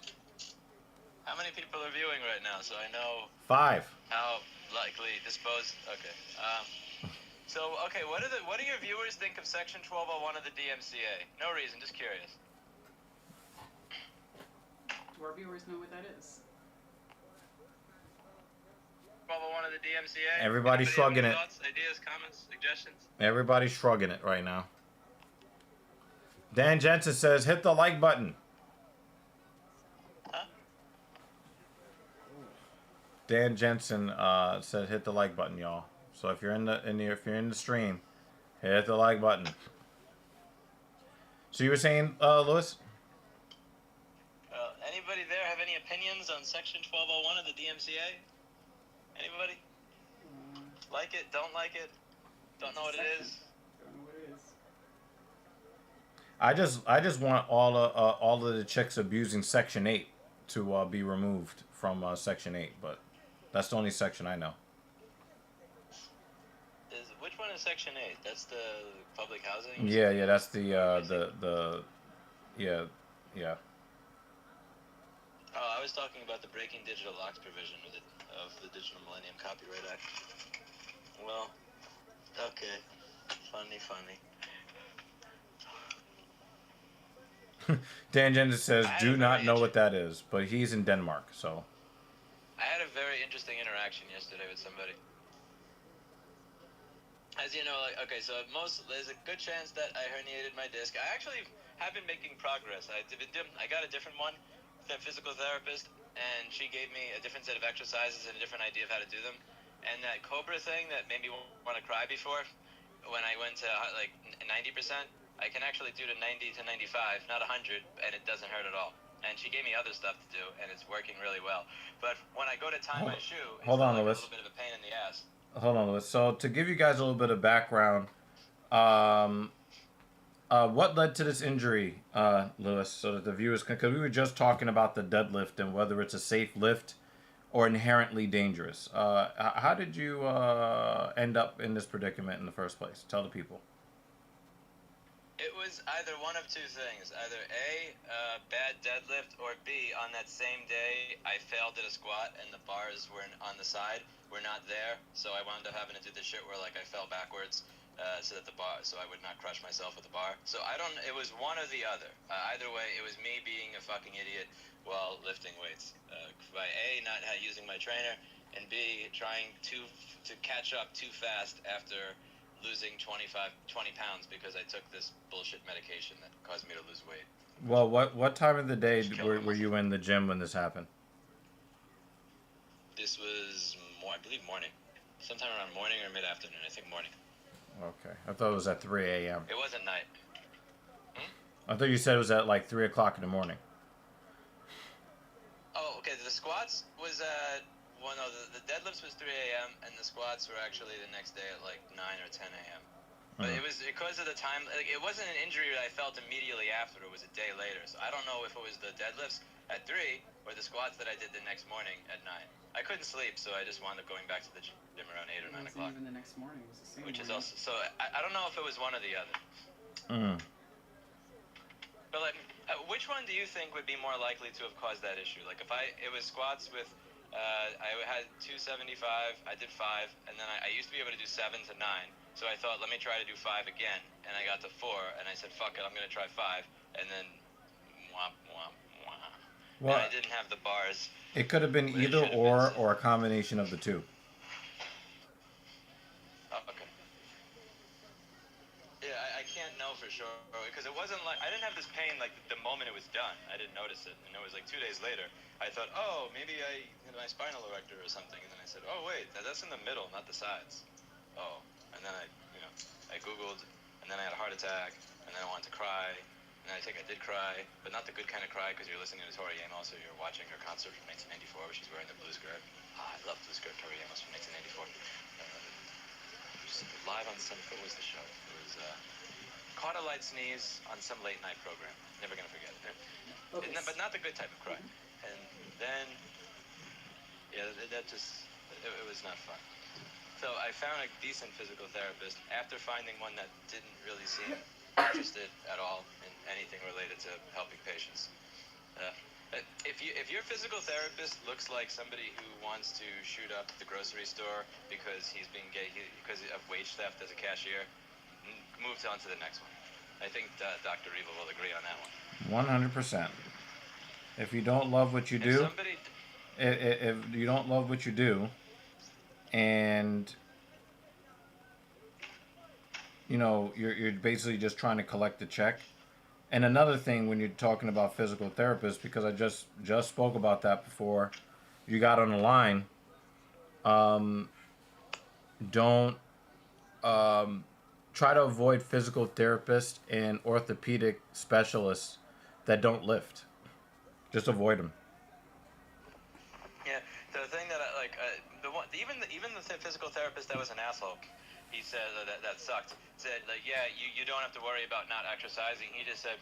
How many people are viewing right now? So I know 5. how likely disposed. Okay. So okay, what do your viewers think of Section 1201 of the DMCA? No reason, just curious. Do our viewers know what that is? 1201 of the DMCA. Everybody's Anybody have shrugging any it. Thoughts, ideas, comments, suggestions? Everybody's shrugging it right now. Dan Jensen says, "Hit the like button." Huh? Dan Jensen said, "Hit the like button, y'all." So if you're in the stream, hit the like button. So you were saying, Lewis? Anybody there have any opinions on Section 1201 of the DMCA? Anybody? Like it? Don't like it? Don't know what it is? Don't know what it is. I just want all of the chicks abusing Section 8 to be removed from Section 8, but that's the only section I know. Which one is Section 8? That's the public housing? Yeah, that's the yeah. Oh, I was talking about the Breaking Digital Locks provision of the Digital Millennium Copyright Act. Well, okay. Funny. Dan Jensen says, "Do not know what that is," but he's in Denmark, so. I had a very interesting interaction yesterday with somebody. As you know, there's a good chance that I herniated my disc. I actually have been making progress. I got a different one, a physical therapist, and she gave me a different set of exercises and a different idea of how to do them. And that Cobra thing that made me want to cry before, when I went to like 90%, I can actually do to 90 to 95, not 100, and it doesn't hurt at all. And she gave me other stuff to do, and it's working really well. But when I go to tie my shoe, it's hold on, like Lewis. a little bit of a pain in the ass. Hold on, Lewis. So to give you guys a little bit of background, what led to this injury, Lewis, so that the viewers can, because we were just talking about the deadlift and whether it's a safe lift or inherently dangerous. How did you end up in this predicament in the first place? Tell the people. It was either one of two things. Either A, bad deadlift, or B, on that same day, I failed at a squat and the bars were on the side, were not there, so I wound up having to do the shit where like I fell backwards so I would not crush myself with the bar. So it was one or the other. Either way, it was me being a fucking idiot while lifting weights. By A, not using my trainer, and B, trying to catch up too fast after losing 20 pounds because I took this bullshit medication that caused me to lose weight. Well, what time of the day were you in the gym when this happened? This was, I believe, morning. Sometime around morning or mid-afternoon. I think morning. Okay. I thought it was at 3 a.m. It wasn't night. I thought you said it was at like 3 o'clock in the morning. Oh, okay. The squats was at the deadlifts was 3 a.m. and the squats were actually the next day at like 9 or 10 a.m. But it was because of the time. Like, it wasn't an injury that I felt immediately after. It was a day later. So I don't know if it was the deadlifts at 3 or the squats that I did the next morning at 9. I couldn't sleep, so I just wound up going back to the gym around 8 or 9 o'clock. Even the next morning was the same. Which is also so. I don't know if it was one or the other. But like, which one do you think would be more likely to have caused that issue? Like, if it was squats with, I had 275, I did 5, and then I used to be able to do 7 to 9. So I thought, let me try to do 5 again, and I got to 4, and I said, fuck it, I'm gonna try 5, and then, womp womp womp. Well, and I didn't have the bars. It could have been either or a combination of the two. Okay. Yeah, I can't know for sure because it wasn't like I didn't have this pain like the moment it was done. I didn't notice it, and it was like 2 days later. I thought, oh, maybe I hit my spinal erector or something, and then I said, oh wait, that's in the middle, not the sides. Oh, and then I Googled, and then I had a heart attack, and then I wanted to cry, and then I think I did cry, but not the good kind of cry because you're listening to Tori Amos, or you're watching her concert from 1994 where she's wearing the blue skirt. I love blue skirt Tori Amos from 1994. Live on some, what was the show? It was caught a light sneeze on some late night program. Never gonna forget it. Okay. But not the good type of cry. And then, yeah, that just, it was not fun. So I found a decent physical therapist after finding one that didn't really seem interested at all in anything related to helping patients. If your physical therapist looks like somebody who wants to shoot up the grocery store because he's being gay, because of wage theft as a cashier, move on to the next one. I think Dr. Evil will agree on that one. 100%. If you don't love what you do, if you don't love what you do, and you're basically just trying to collect the check. And another thing when you're talking about physical therapists, because I just spoke about that before you got on the line, don't try to avoid physical therapists and orthopedic specialists that don't lift. Just avoid them. Yeah, the thing that I like, even the physical therapist that was an asshole. He said that sucked. Said like, yeah, you don't have to worry about not exercising. He just said,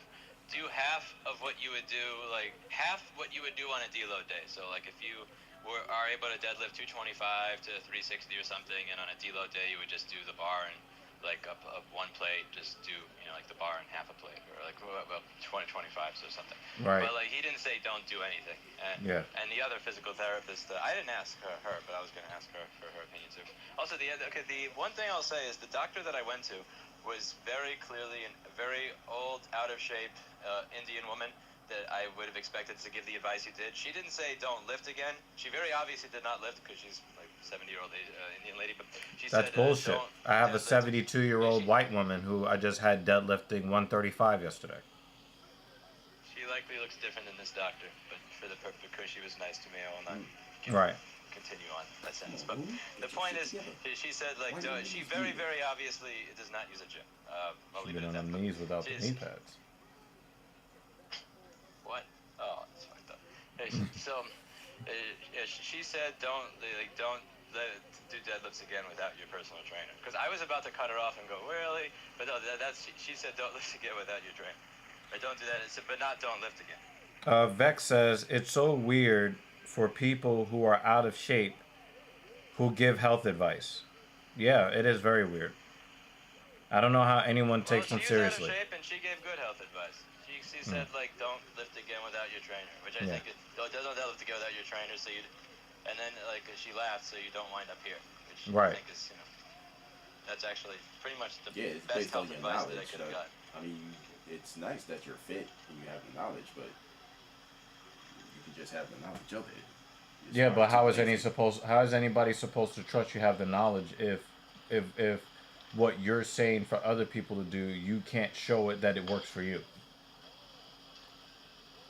do half of what you would do, like half what you would do on a deload day. So like if you are able to deadlift 225 to 360 or something, and on a deload day you would just do the bar and like up one plate, just do like the bar and half a plate, or like 20-25s or something. Right. But like he didn't say don't do anything. And, yeah. And the other physical therapist, I didn't ask her, but I was going to ask her for her opinion too. Also, the one thing I'll say is the doctor that I went to was very clearly a very old, out of shape Indian woman that I would have expected to give the advice he did. She didn't say don't lift again. She very obviously did not lift because she's like a 70-year-old Indian lady. But she That's said, bullshit. I have a 72-year-old white woman who I just had deadlifting 135 yesterday. She likely looks different than this doctor, but for the purpose, because she was nice to me, I will not continue on that sentence. But the point is, she said like she very, very obviously does not use a gym. She's been on her knees without the knee pads. What? Oh, that's fucked up. So, she said don't do deadlifts again without your personal trainer. Because I was about to cut her off and go, really? But no, she said don't lift again without your trainer. Or don't do that, but don't lift again. Vex says, it's so weird for people who are out of shape who give health advice. Yeah, it is very weird. I don't know how anyone takes them seriously. She was out of shape and she gave good health advice. She said, like, don't lift again without your trainer, which I think don't lift again without your trainer, and then, like, she laughed so you don't wind up here, which I think is, that's actually pretty much the best health advice that I could have got. I mean, it's nice that you're fit and you have the knowledge, but you can just have the knowledge of it. Yeah, but how is anybody supposed to trust you have the knowledge if what you're saying for other people to do, you can't show it that it works for you?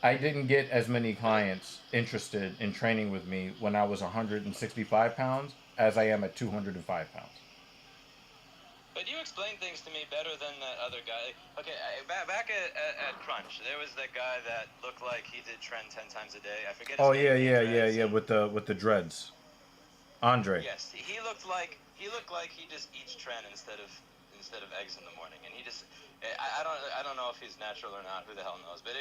I didn't get as many clients interested in training with me when I was 165 pounds as I am at 205 pounds. But you explain things to me better than that other guy. Okay, back at Crunch, there was that guy that looked like he did trend 10 times a day. I forget his Oh name. yeah. With the dreads, Andre. Yes, he looked like he just eats trend instead of eggs in the morning, and he just. I don't know if he's natural or not. Who the hell knows? But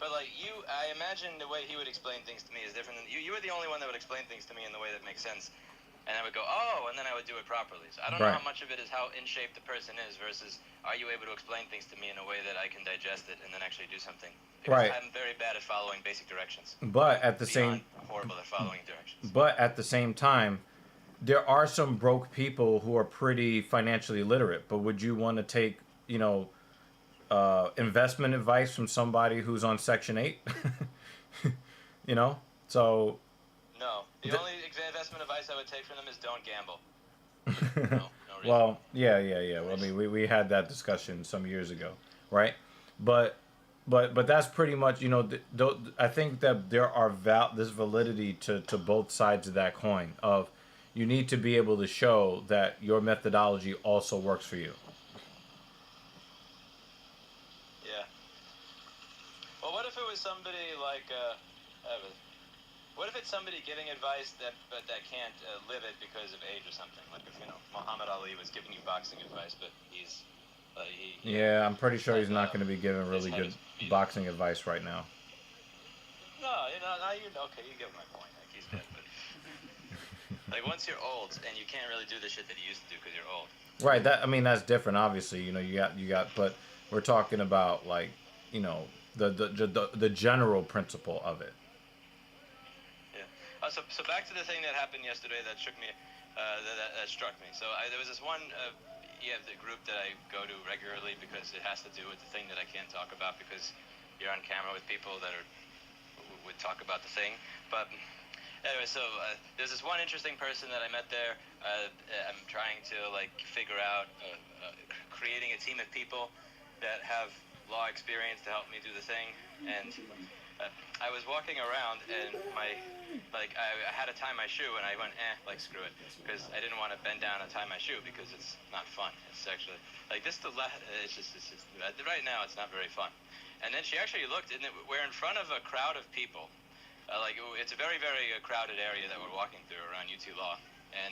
but like you, I imagine the way he would explain things to me is different than you. You were the only one that would explain things to me in the way that makes sense. And I would go, oh, and then I would do it properly. So I don't know Right. how much of it is how in shape the person is versus are you able to explain things to me in a way that I can digest it and then actually do something. Because Right. I'm very bad at following basic directions. But at the Beyond same horrible at following directions. But at the same time, there are some broke people who are pretty financially literate. But would you want to take, investment advice from somebody who's on Section 8? So. No. The only investment advice I would take from them is don't gamble. No reason. Well, yeah. Well, I mean, we had that discussion some years ago, right? But that's pretty much, I think that there are this validity to both sides of that coin. Of you need to be able to show that your methodology also works for you. Yeah. Well, what if it was somebody like what if it's somebody giving advice that can't live it because of age or something? Like if Muhammad Ali was giving you boxing advice, but he's Yeah, I'm pretty sure he's not going to be giving really good boxing advice right now. No, okay, you get my point. Like he's dead, but like once you're old and you can't really do the shit that you used to do because you're old. Right. That's different. Obviously, you got. But we're talking about like, the general principle of it. So back to the thing that happened yesterday that shook me, that struck me. So there was this one, the group that I go to regularly because it has to do with the thing that I can't talk about because you're on camera with people that would talk about the thing. But anyway, so there's this one interesting person that I met there. I'm trying to figure out creating a team of people that have law experience to help me do the thing, and I was walking around and I had to tie my shoe and I went screw it, because I didn't want to bend down and tie my shoe because it's not fun. It's actually it's just right now it's not very fun. And then she actually looked, and we're in front of a crowd of people. It's a very very crowded area that we're walking through around UT Law, and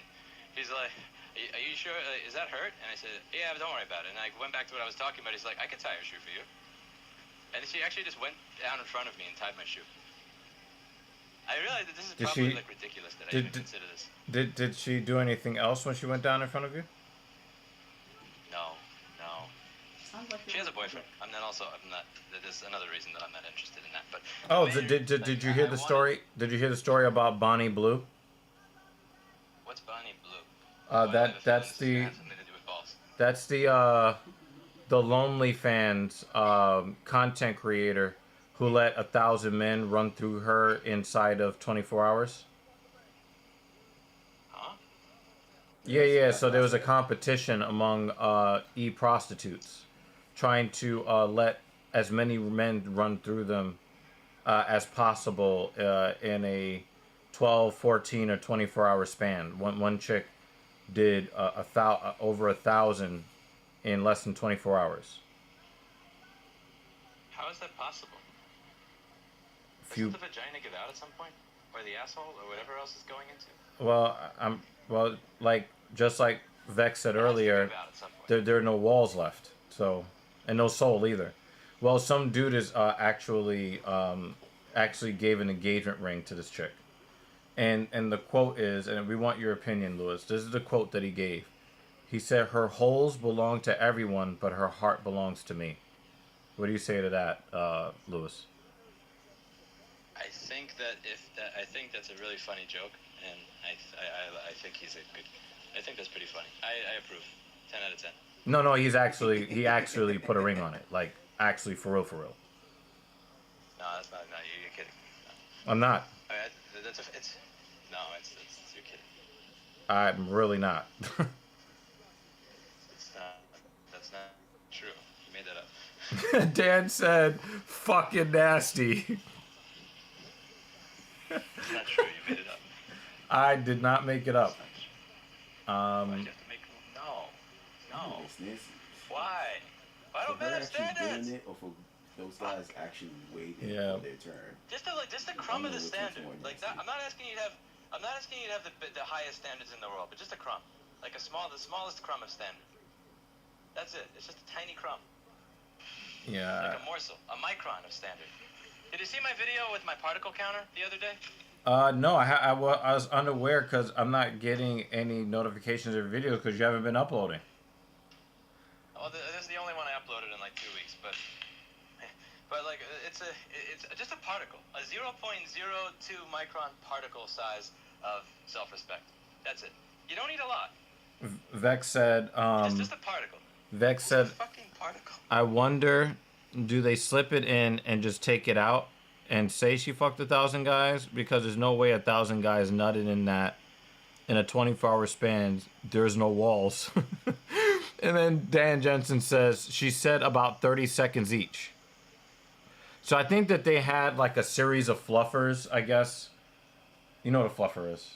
he's like, "Are you sure? Is that hurt?" And I said, "Yeah, but don't worry about it." And I went back to what I was talking about. He's like, "I can tie your shoe for you." And she actually just went down in front of me and tied my shoe. I realized that this is probably ridiculous that I even consider this. Did she do anything else when she went down in front of you? No. Sounds like She has a boyfriend. I'm not. There's another reason that I'm not interested in that. But did you hear the story? Did you hear the story about Bonnie Blue? What's Bonnie Blue? That's the something to do with balls. That's the LonelyFans content creator who let 1,000 men run through her inside of 24 hours. Huh? Yeah. So there was a competition among e-prostitutes trying to let as many men run through them as possible in a 12, 14, or 24-hour span. One chick did over 1,000 in less than 24 hours. How is that possible? Doesn't the vagina give out at some point? Or the asshole? Or whatever else is going into? Just like Vex said earlier, there are no walls left. So, and no soul either. Well, some dude is actually gave an engagement ring to this chick. And the quote is, and we want your opinion, Lewis. This is the quote that he gave. He said, "Her holes belong to everyone, but her heart belongs to me." What do you say to that, Lewis? I think that's a really funny joke, and I think he's a good. I think that's pretty funny. I approve. 10 out of 10. No, he actually put a ring on it, like actually for real. No, that's not. No, you're kidding. No. I'm not. You're kidding. I'm really not. That's not true. You made that up. Dan said, "Fucking nasty." It's not true. You made it up. I did not make it up. Why'd you have to make? No. No. It's Why? Why for don't men her have actually standards? doing it, or for those guys actually waiting Yeah. for their turn. Just a crumb of the which one's standard. more Like nasty. that, I'm not asking you to have the highest standards in the world, but just a crumb, like the smallest crumb of standard. That's it. It's just a tiny crumb, Yeah. like a morsel, a micron of standard. Did you see my video with my particle counter the other day? No, I was unaware because I'm not getting any notifications or videos because you haven't been uploading. Oh, this is the only one I uploaded in like 2 weeks, but like it's just a particle, a 0.02 micron particle size of self-respect. That's it. You don't need a lot. Vex said. It's just a particle. Vex It's said. a fucking particle. I wonder, do they slip it in and just take it out and say she fucked 1,000 guys? Because there's no way 1,000 guys nutted in that in a 24-hour span. There's no walls. And then Dan Jensen says she said about 30 seconds each. So I think that they had like a series of fluffers, I guess. You know what a fluffer is.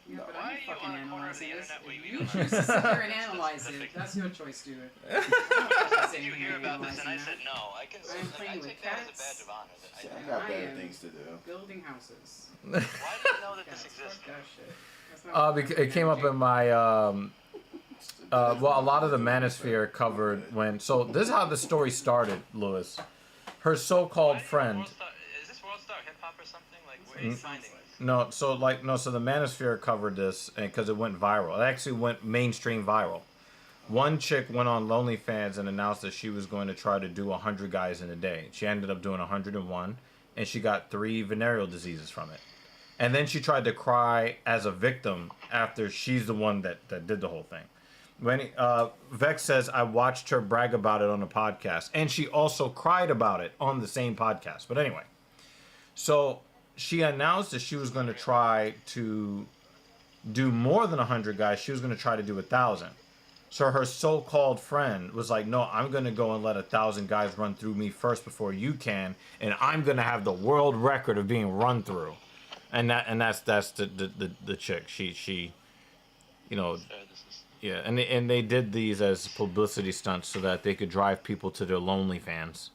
Yeah, but Why I'm are you fucking on a corner of analyzing the this. internet where If you you don't choose to sit there and analyze it, that's your choice, dude. Did you hear about this? And I said no. I can I'm playing I with take that as a cats. badge of honor. That See, I I got I better am things to do. building houses. Why do you know that this Cats, exists? fuck that shit. That's not Because it came up in my well, a lot of the manosphere covered when. So this is how the story started, Lewis. Her so-called friend. Is this World Star Hip Hop or something? Like, where are you finding this? No, so the manosphere covered this because it went viral. It actually went mainstream viral. One chick went on OnlyFans and announced that she was going to try to do 100 guys in a day. She ended up doing 101, and she got 3 venereal diseases from it. And then she tried to cry as a victim after she's the one that did the whole thing. When Vex says, I watched her brag about it on a podcast, and she also cried about it on the same podcast. But anyway, so she announced that she was going to try to do more than 100 guys. She was going to try to do 1,000. So her so-called friend was like, no, I'm going to go and let 1,000 guys run through me first before you can, and I'm going to have the world record of being run through. And that's the chick. She you know, yeah, and they did these as publicity stunts so that they could drive people to their lonely fans.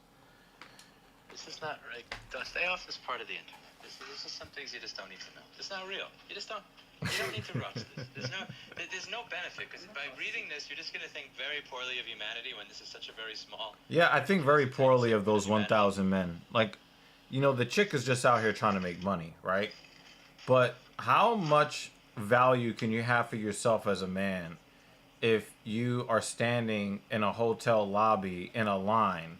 This is not right. Stay off this part of the internet. This is some things you just don't need to know. It's not real. You don't need to rush this. There's no benefit, because by reading this, you're just going to think very poorly of humanity when this is such a very small... Yeah, I think very poorly of those 1,000 men. Like, you know, the chick is just out here trying to make money, right? But how much value can you have for yourself as a man if you are standing in a hotel lobby in a line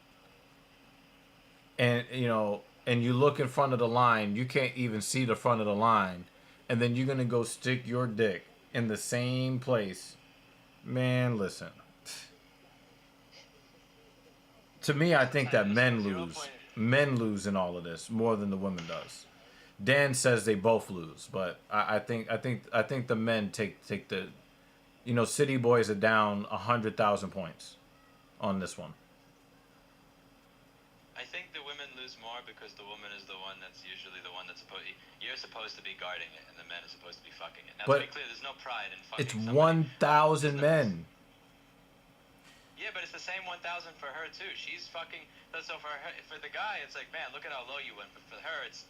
and, you know, and you look in front of the line, you can't even see the front of the line, and then you're going to go stick your dick in the same place? Man, listen. To me, I think that men lose. Men lose in all of this more than the women does. Dan says they both lose, but I think the men take the, you know, City Boys are down 100,000 points on this one. I think the women lose more because the woman is the one that's usually the one that's you're supposed to be guarding it, and the men are supposed to be fucking it. Now, But to be clear, there's no pride in fucking it's somebody. 1,000 men. Yeah, but it's the same 1,000 for her too. She's fucking. So for the guy, it's like, man, look at how low you went. But for her, it's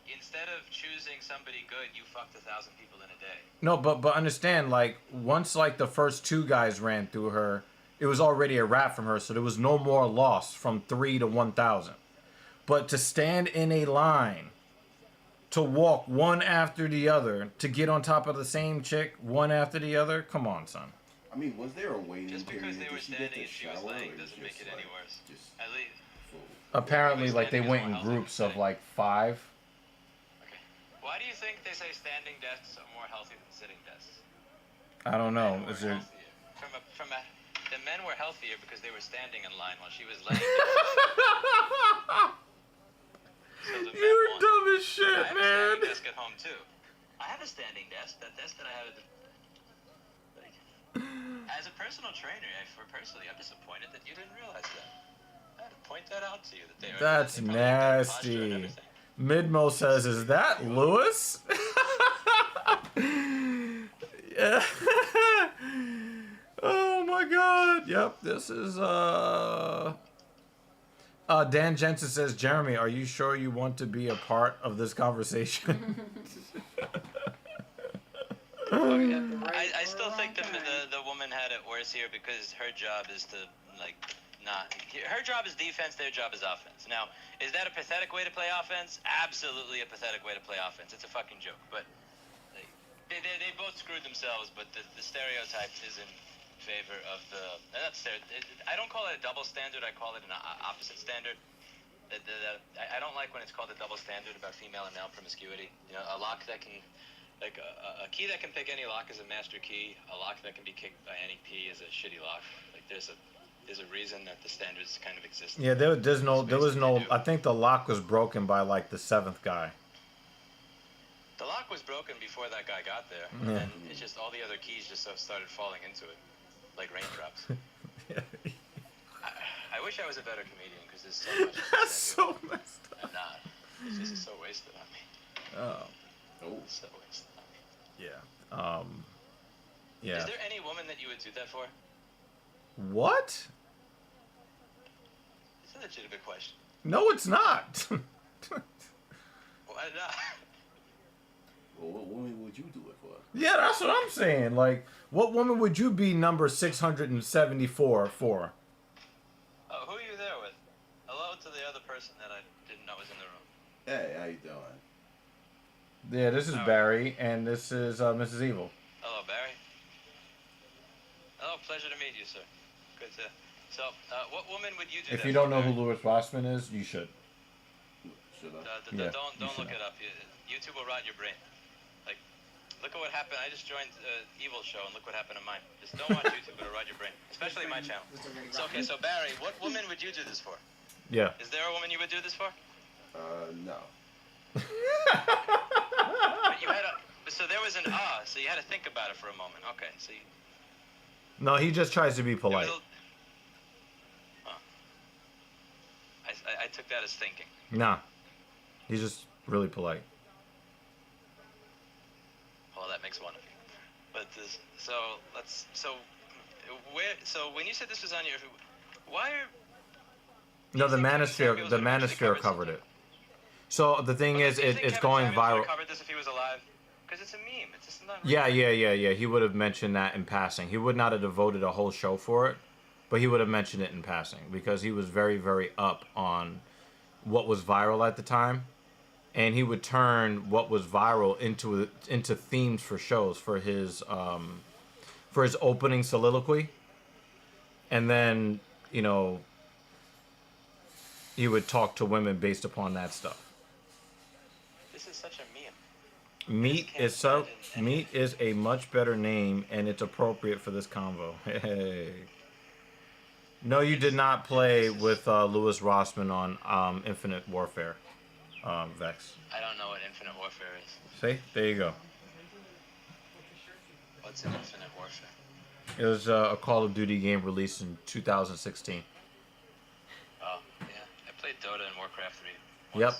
instead of choosing somebody good, you fucked 1,000 people in a day. No, but understand, like, once like the first 2 guys ran through her, it was already a wrap from her, so there was no more loss from 3 to 1,000. But to stand in a line, to walk one after the other, to get on top of the same chick, one after the other, come on, son. I mean, was there a waiting Just because period? they were Did she get standing to and she was shower, laying or doesn't just make it any like, worse. just At least. full? Apparently, like, they went in groups of like 5. Okay. Why do you think they say standing desks are more healthy than sitting desks? I don't know. Men were Is there? healthier. The men were healthier because they were standing in line while she was laying. So the men You're won. dumb as shit, I have a man. standing desk at home too. I have a standing desk. That desk that I have at the. Like, as a personal trainer, I'm disappointed that you didn't realize that. I had to point that out to you. That they That's they probably have better posture and nasty. everything. Midmo says, "Is that Lewis?" Yeah. Oh Yep, this is Dan Jensen says, Jeremy, are you sure you want to be a part of this conversation? I still think the woman had it worse here because her job is to her job is defense, their job is offense. Now, is that a pathetic way to play offense? Absolutely a pathetic way to play offense. It's a fucking joke. But they both screwed themselves. But the stereotype is in favor of the. I don't call it a double standard. I call it an opposite standard. I don't like when it's called a double standard about female and male promiscuity. You know, a lock that can. Like a key that can pick any lock is a master key. A lock that can be kicked by any P is a shitty lock. Like there's a reason that the standards kind of exist. Yeah, there was no. I think the lock was broken by like the 7th guy. The lock was broken before that guy got there, Yeah. and it's just all the other keys just started falling into it, like raindrops. I wish I was a better comedian because there's so much. That's so messed up. I'm not. It's just so wasted on me. Oh. It's so wasted on me. Yeah. Yeah. Is there any woman that you would do that for? What? It's a legitimate question. No, it's not. Why not? Well, what woman would you do it for? Yeah, that's what I'm saying. Like, what woman would you be number 674 for? Oh, who are you there with? Hello to the other person that I didn't know was in the room. Hey, how you doing? Yeah, this is Barry, and this is Mrs. Evil. Hello, Barry. Hello, pleasure to meet you, sir. Good to. So, what woman would you do If that you don't for, know who Barry? Louis Rossman is, you should. Should I? Yeah, don't you look should. it up. YouTube will rot your brain. Like, look at what happened. I just joined Evil show, and look what happened to mine. Just don't watch YouTube; it'll rot your brain, especially my channel. So, okay, so Barry, what woman would you do this for? Yeah. Is there a woman you would do this for? No. But you had a. So there was an so you had to think about it for a moment. Okay, so you. No, he just tries to be polite. I took that as thinking. Nah. He's just really polite. Well, that makes one of you. But so when you said this was on your, why are? No, the do you think Manosphere, Kevin the Samuels would've Manosphere covered covered something? it. So the thing is, Do you think it's Kevin going Samuels viral. would've covered this if he was alive? Because it's a meme. It's just not. Yeah. He would have mentioned that in passing. He would not have devoted a whole show for it, but he would have mentioned it in passing because he was very, very up on what was viral at the time, and he would turn what was viral into themes for shows for his opening soliloquy, and then he would talk to women based upon that stuff. This is such a meme. Meat is a much better name, and it's appropriate for this convo. Hey. No, you did not play with Louis Rossman on Infinite Warfare, Vex. I don't know what Infinite Warfare is. See? There you go. What's an Infinite Warfare? It was a Call of Duty game released in 2016. Oh, yeah. I played Dota and Warcraft 3. Yep.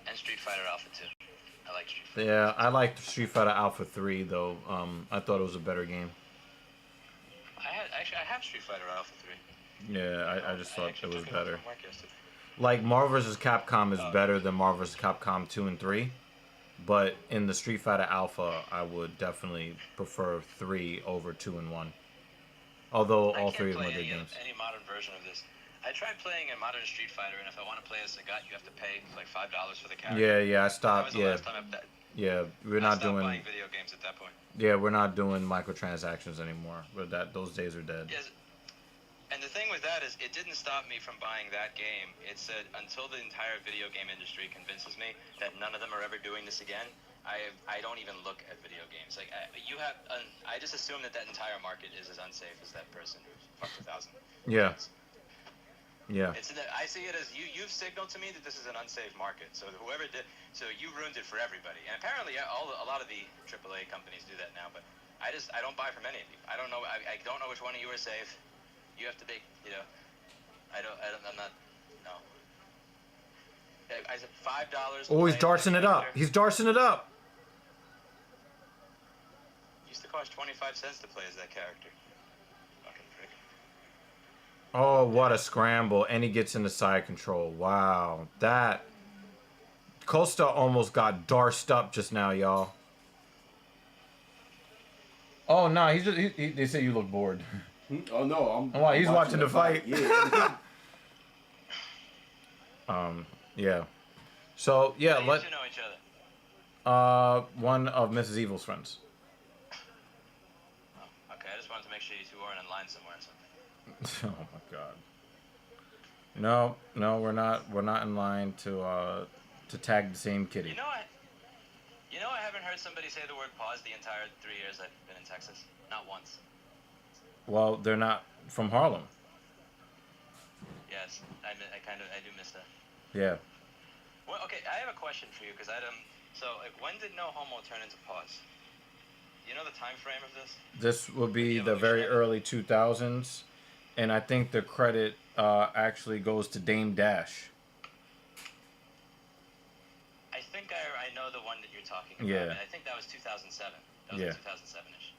And Street Fighter Alpha 2. I like Street Fighter. Yeah, I liked Street Fighter Alpha 3, though. I thought it was a better game. I have Street Fighter Alpha 3. Yeah, I just thought it was better. From work yesterday. Like, Marvel vs. Capcom is better than Marvel vs. Capcom 2 and 3. But in the Street Fighter Alpha, I would definitely prefer 3 over 2 and 1. Although all 3 of them are good games. Any modern version of this. I tried playing a modern Street Fighter, and if I want to play as a guy, you have to pay like $5 for the character. Yeah, I stopped. That was the last time We're not I stopped doing. buying video games at that point. Yeah, we're not doing microtransactions anymore. But those days are dead. Yes. And the thing with that is, it didn't stop me from buying that game. It said, until the entire video game industry convinces me that none of them are ever doing this again, I don't even look at video games. Like, I just assume that entire market is as unsafe as that person who fucked 1,000. Yeah. Yeah. I see it as you've signaled to me that this is an unsafe market. So whoever did, so you ruined it for everybody. And apparently, a lot of the AAA companies do that now. But I don't buy from any of you. I don't know. I don't know which one of you are safe. You have to be, I'm not. No. I said $5. Oh, he's darcing it up. He's darcing it up. Used to cost 25 cents to play as that character. Fucking prick. Oh, what a scramble. And he gets into side control. Wow. That... Costa almost got darsed up just now, y'all. Oh, no. He's just... they say you look bored. Oh, no. Oh, he's watching the fight. Yeah. Yeah. So, yeah, How do you two know each other? one of Mrs. Evil's friends. Oh, okay, I just wanted to make sure you two weren't in line somewhere or something. Oh my god. No, we're not in line to tag the same kitty. You know I haven't heard somebody say the word pause the entire 3 years I've been in Texas. Not once. Well, they're not from Harlem. Yes, I do miss that. Yeah. Well, okay, I have a question for you, because so, like, when did No Homo turn into pause? You know the time frame of this? This would be the very early 2000s, and I think the credit actually goes to Dame Dash. I think I know the one that you're talking about. Yeah. I think that was 2007. That was Yeah. 2007-ish.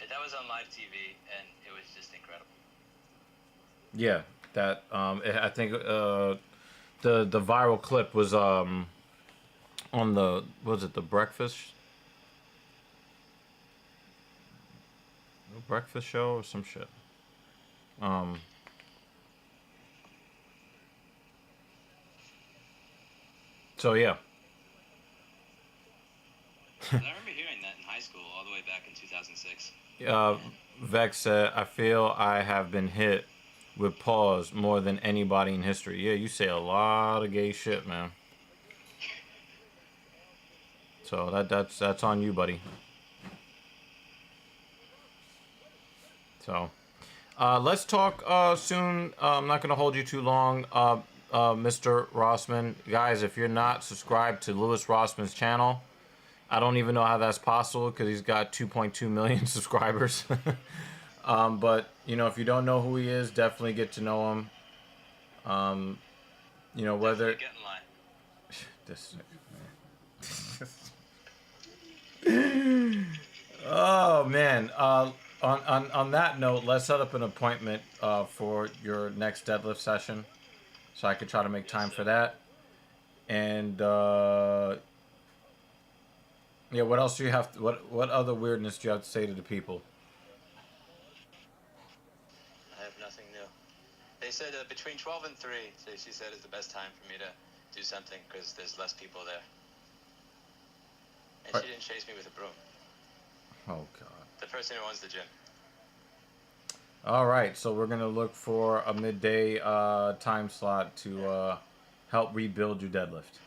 That was on live TV, and it was just incredible. Yeah, that I think the viral clip was on the the breakfast show or some shit. So yeah. I remember hearing that in high school all the way back in 2006. Vex said, I feel I have been hit with pause more than anybody in history. Yeah, you say a lot of gay shit, man. So that's on you, buddy. So let's talk soon. I'm not going to hold you too long. Mr. Rossman, guys, if you're not subscribed to Louis Rossman's channel, I don't even know how that's possible because he's got 2.2 million subscribers. But, you know, if you don't know who he is, definitely get to know him. You know, whether... Get in line. This... Oh, man. On that note, let's set up an appointment for your next deadlift session. So I could try to make time for that. And... yeah, what else do you have to, what other weirdness do you have to say to the people? I have nothing new. They said between 12 and 3, she said, is the best time for me to do something because there's less people there. And she didn't chase me with a broom. Oh, God. The person who owns the gym. All right, so we're going to look for a midday time slot to help rebuild your deadlift.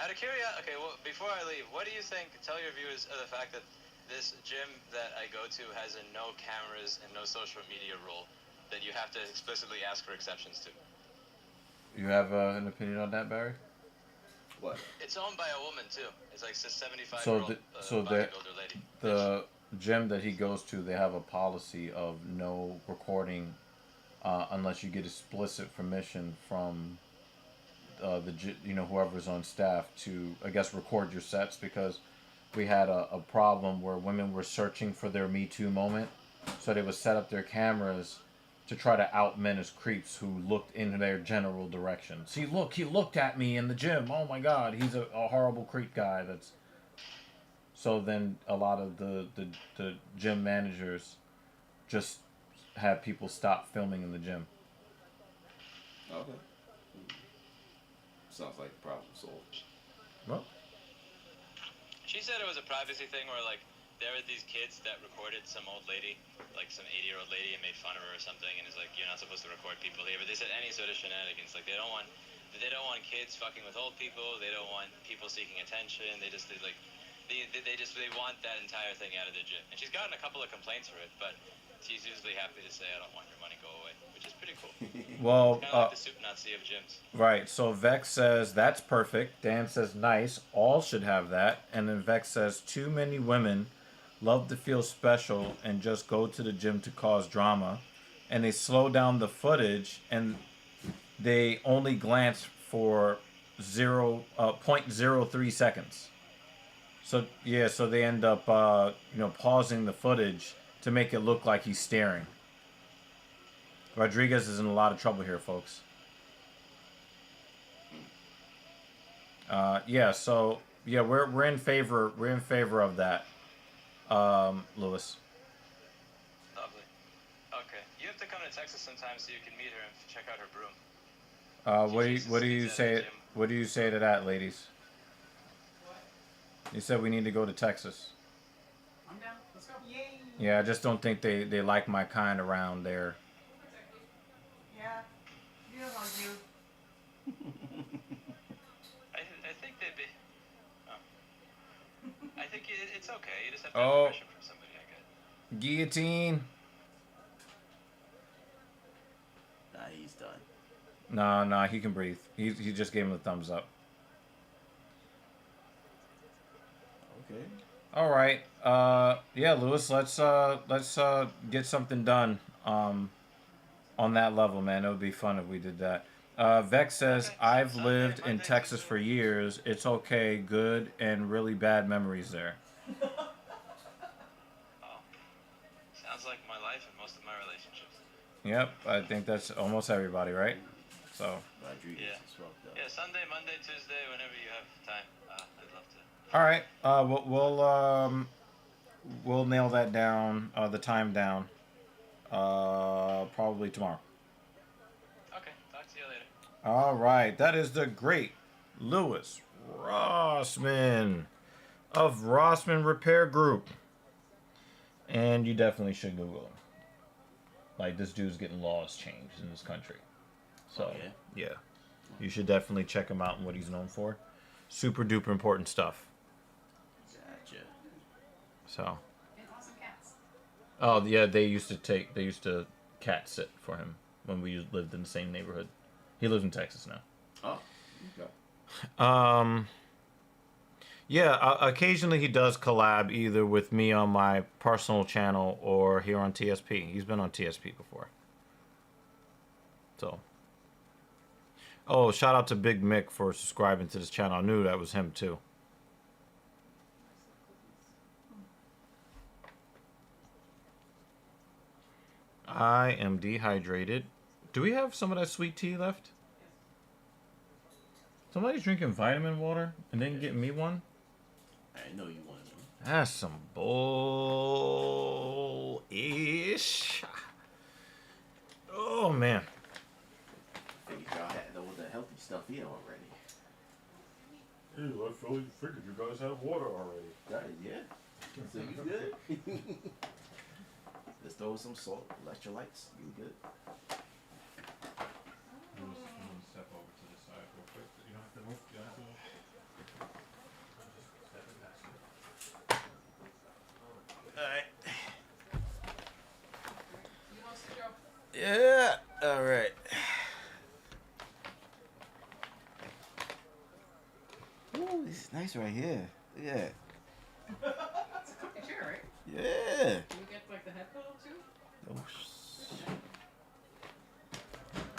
Out of curiosity, okay, well, before I leave, what do you think, tell your viewers of the fact that this gym that I go to has a no cameras and no social media rule that you have to explicitly ask for exceptions to? You have an opinion on that, Barry? What? It's owned by a woman, too. It's like a 75-year-old bodybuilder lady. The gym that he goes to, they have a policy of no recording unless you get explicit permission from... whoever's on staff to, I guess, record your sets, because we had a problem where women were searching for their Me Too moment, so they would set up their cameras to try to out men as creeps who looked in their general direction. See, look, he looked at me in the gym. Oh my God, he's a horrible creep guy. So then a lot of the gym managers just have people stop filming in the gym. Okay. Sounds like problem solved. Well, She said it was a privacy thing where, like, there were these kids that recorded some old lady, like some 80-year-old lady, and made fun of her or something, and is like, you're not supposed to record people here. But they said any sort of shenanigans, like they don't want kids fucking with old people. They don't want people seeking attention. They want that entire thing out of the gym. And she's gotten a couple of complaints for it, but she's usually happy to say, I don't want your money, go away, which is pretty cool. well, Kind of like the soup Nazi of gyms. right. So Vex says that's perfect. Dan says nice. All should have that. And then Vex says too many women love to feel special and just go to the gym to cause drama, and they slow down the footage and they only glance for 0.03 seconds. So yeah, so they end up pausing the footage to make it look like he's staring. Rodriguez is in a lot of trouble here, folks. Yeah, so yeah, we're in favor of that, Lewis. Lovely. Okay, you have to come to Texas sometime so you can meet her and check out her broom. What do you say to that, ladies? You said we need to go to Texas. I'm down. Let's go. Yay. Yeah, I just don't think they like my kind around there. Yeah. You don't want you. I think they'd be. Oh. I think it's okay. You just have to Oh. have permission from somebody, I guess. Guillotine. Nah, he's done. No, he can breathe. He just gave him the thumbs up. Okay. All right. Yeah, Lewis, let's get something done on that level, man. It would be fun if we did that. Vex says, I've lived in Texas for years. It's okay, good and really bad memories there. Oh. Sounds like my life and most of my relationships. Yep, I think that's almost everybody, right? So. Rodriguez Yeah. is fucked up. Yeah, Sunday, Monday, Tuesday, whenever you have time. I'd love to. All right. We'll nail that down. The time down. Probably tomorrow. Okay, talk to you later. All right. That is the great Lewis Rossman of Rossman Repair Group. And you definitely should Google him. Like, this dude's getting laws changed in this country. So, yeah. You should definitely check him out and what he's known for. Super duper important stuff. Gotcha. So. And awesome cats. Oh, yeah, they used to cat sit for him when we lived in the same neighborhood. He lives in Texas now. Oh, okay. Yeah, occasionally he does collab either with me on my personal channel or here on TSP. He's been on TSP before. So. Oh, shout out to Big Mick for subscribing to this channel. I knew that was him too. I am dehydrated. Do we have some of that sweet tea left? Somebody's drinking vitamin water and didn't get me one? I know you wanted one. That's some bull-ish. Oh, man. Figured y'all had all the healthy stuff here already. Ew, I figured you guys have water already. Yeah. So you good? Let's throw some salt, electrolytes. You good? Step over to the side real quick. You don't have to move. You don't have to move. Yeah. All right. Ooh, this is nice right here. Look at that. That's a comfy chair, right? Yeah. Can you get like the head pillow too? Oh,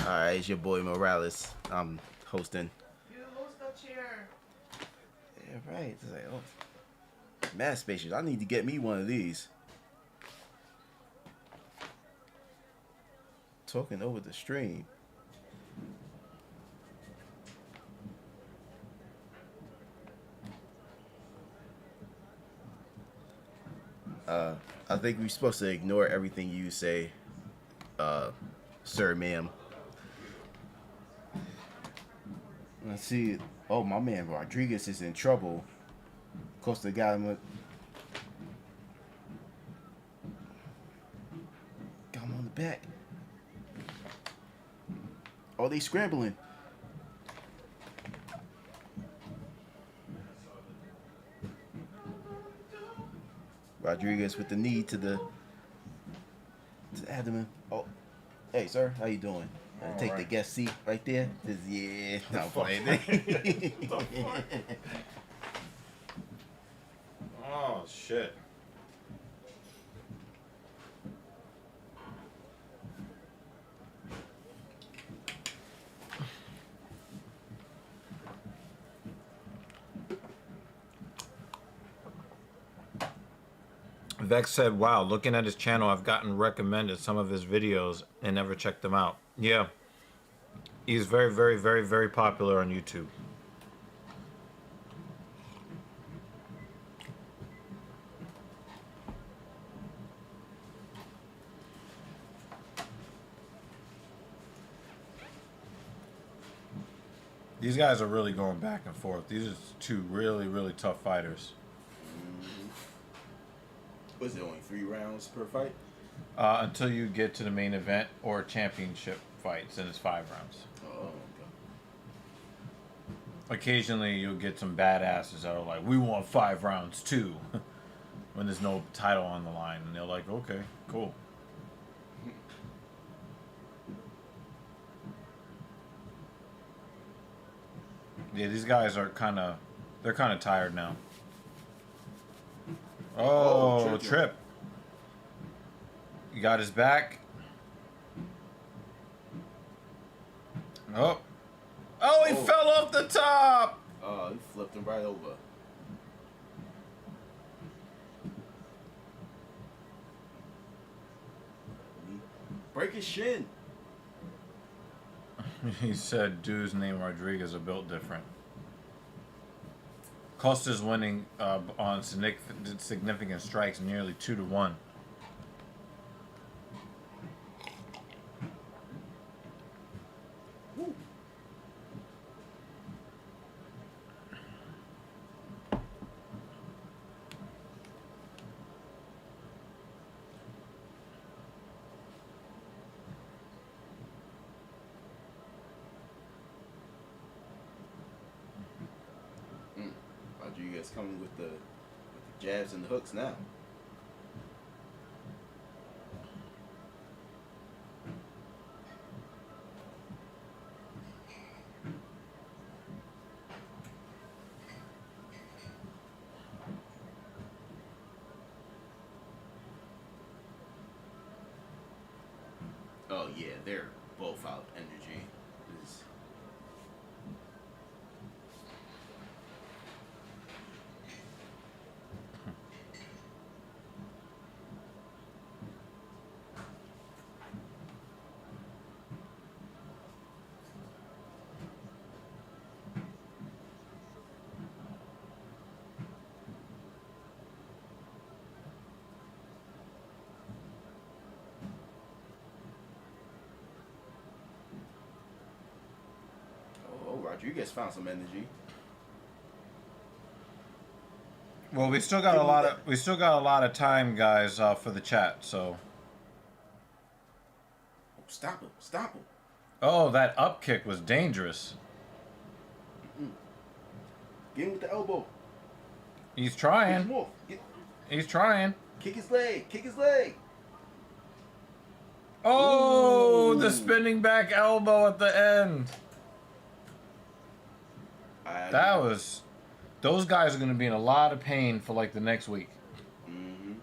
Alright, it's your boy Morales. I'm hosting. You host the chair. Yeah, right. It's like, oh, mad spacious. I need to get me one of these. Talking over the stream. I think we're supposed to ignore everything you say, sir, ma'am. Let's see. Oh, my man Rodriguez is in trouble. Costa got him on the back. Oh, they scrambling. Rodriguez with the knee to the abdomen. Oh, hey, sir, how you doing? Take the guest seat right there. Yeah, not playing. Oh, shit. Vex said, wow, looking at his channel, I've gotten recommended some of his videos and never checked them out. Yeah. He's very, very, very, very popular on YouTube. These guys are really going back and forth. These are two really, really tough fighters. Was it only 3 rounds per fight? Until you get to the main event or championship fights, and it's 5 rounds. Oh, okay. Occasionally, you'll get some badasses that are like, we want 5 rounds too. When there's no title on the line. And they're like, okay, cool. Yeah, these guys are they're kind of tired now. Oh, trip. You got his back. Oh. Oh, he fell off the top. Oh, he flipped him right over. Break his shin. He said dudes named Rodriguez are built different. Costa's winning on significant strikes, nearly 2-1. Rodriguez coming with the jabs and the hooks now. Oh yeah, they're both out of energy. It's- Oh, Rodriguez found some energy. Well, we still got a lot of time, guys, for the chat. So. Oh, stop him! Stop him! Oh, that up kick was dangerous. Get him with the elbow. He's Push him trying. off. He's trying. Kick his leg. Kick his leg. Oh, the Ooh. spinning back elbow at the end. That was. Those guys are going to be in a lot of pain for like the next week. Mm-hmm.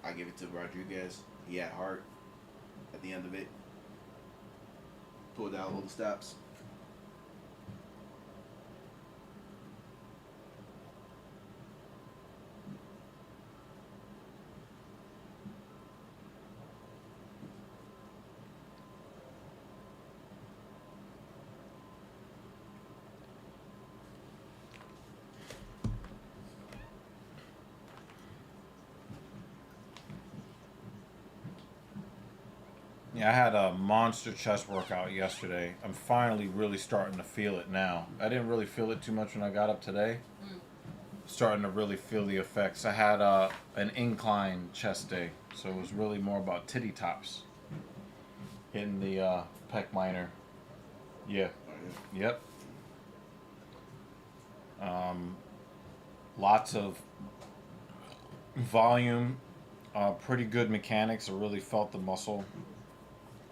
I give it to Rodriguez. He had heart at the end of it. Pulled out all the stops. Yeah, I had a monster chest workout yesterday. I'm finally really starting to feel it now. I didn't really feel it too much when I got up today. Starting to really feel the effects. I had an incline chest day, so it was really more about titty tops. Hitting the pec minor. Yeah. Yep. Lots of volume. Pretty good mechanics. I really felt the muscle.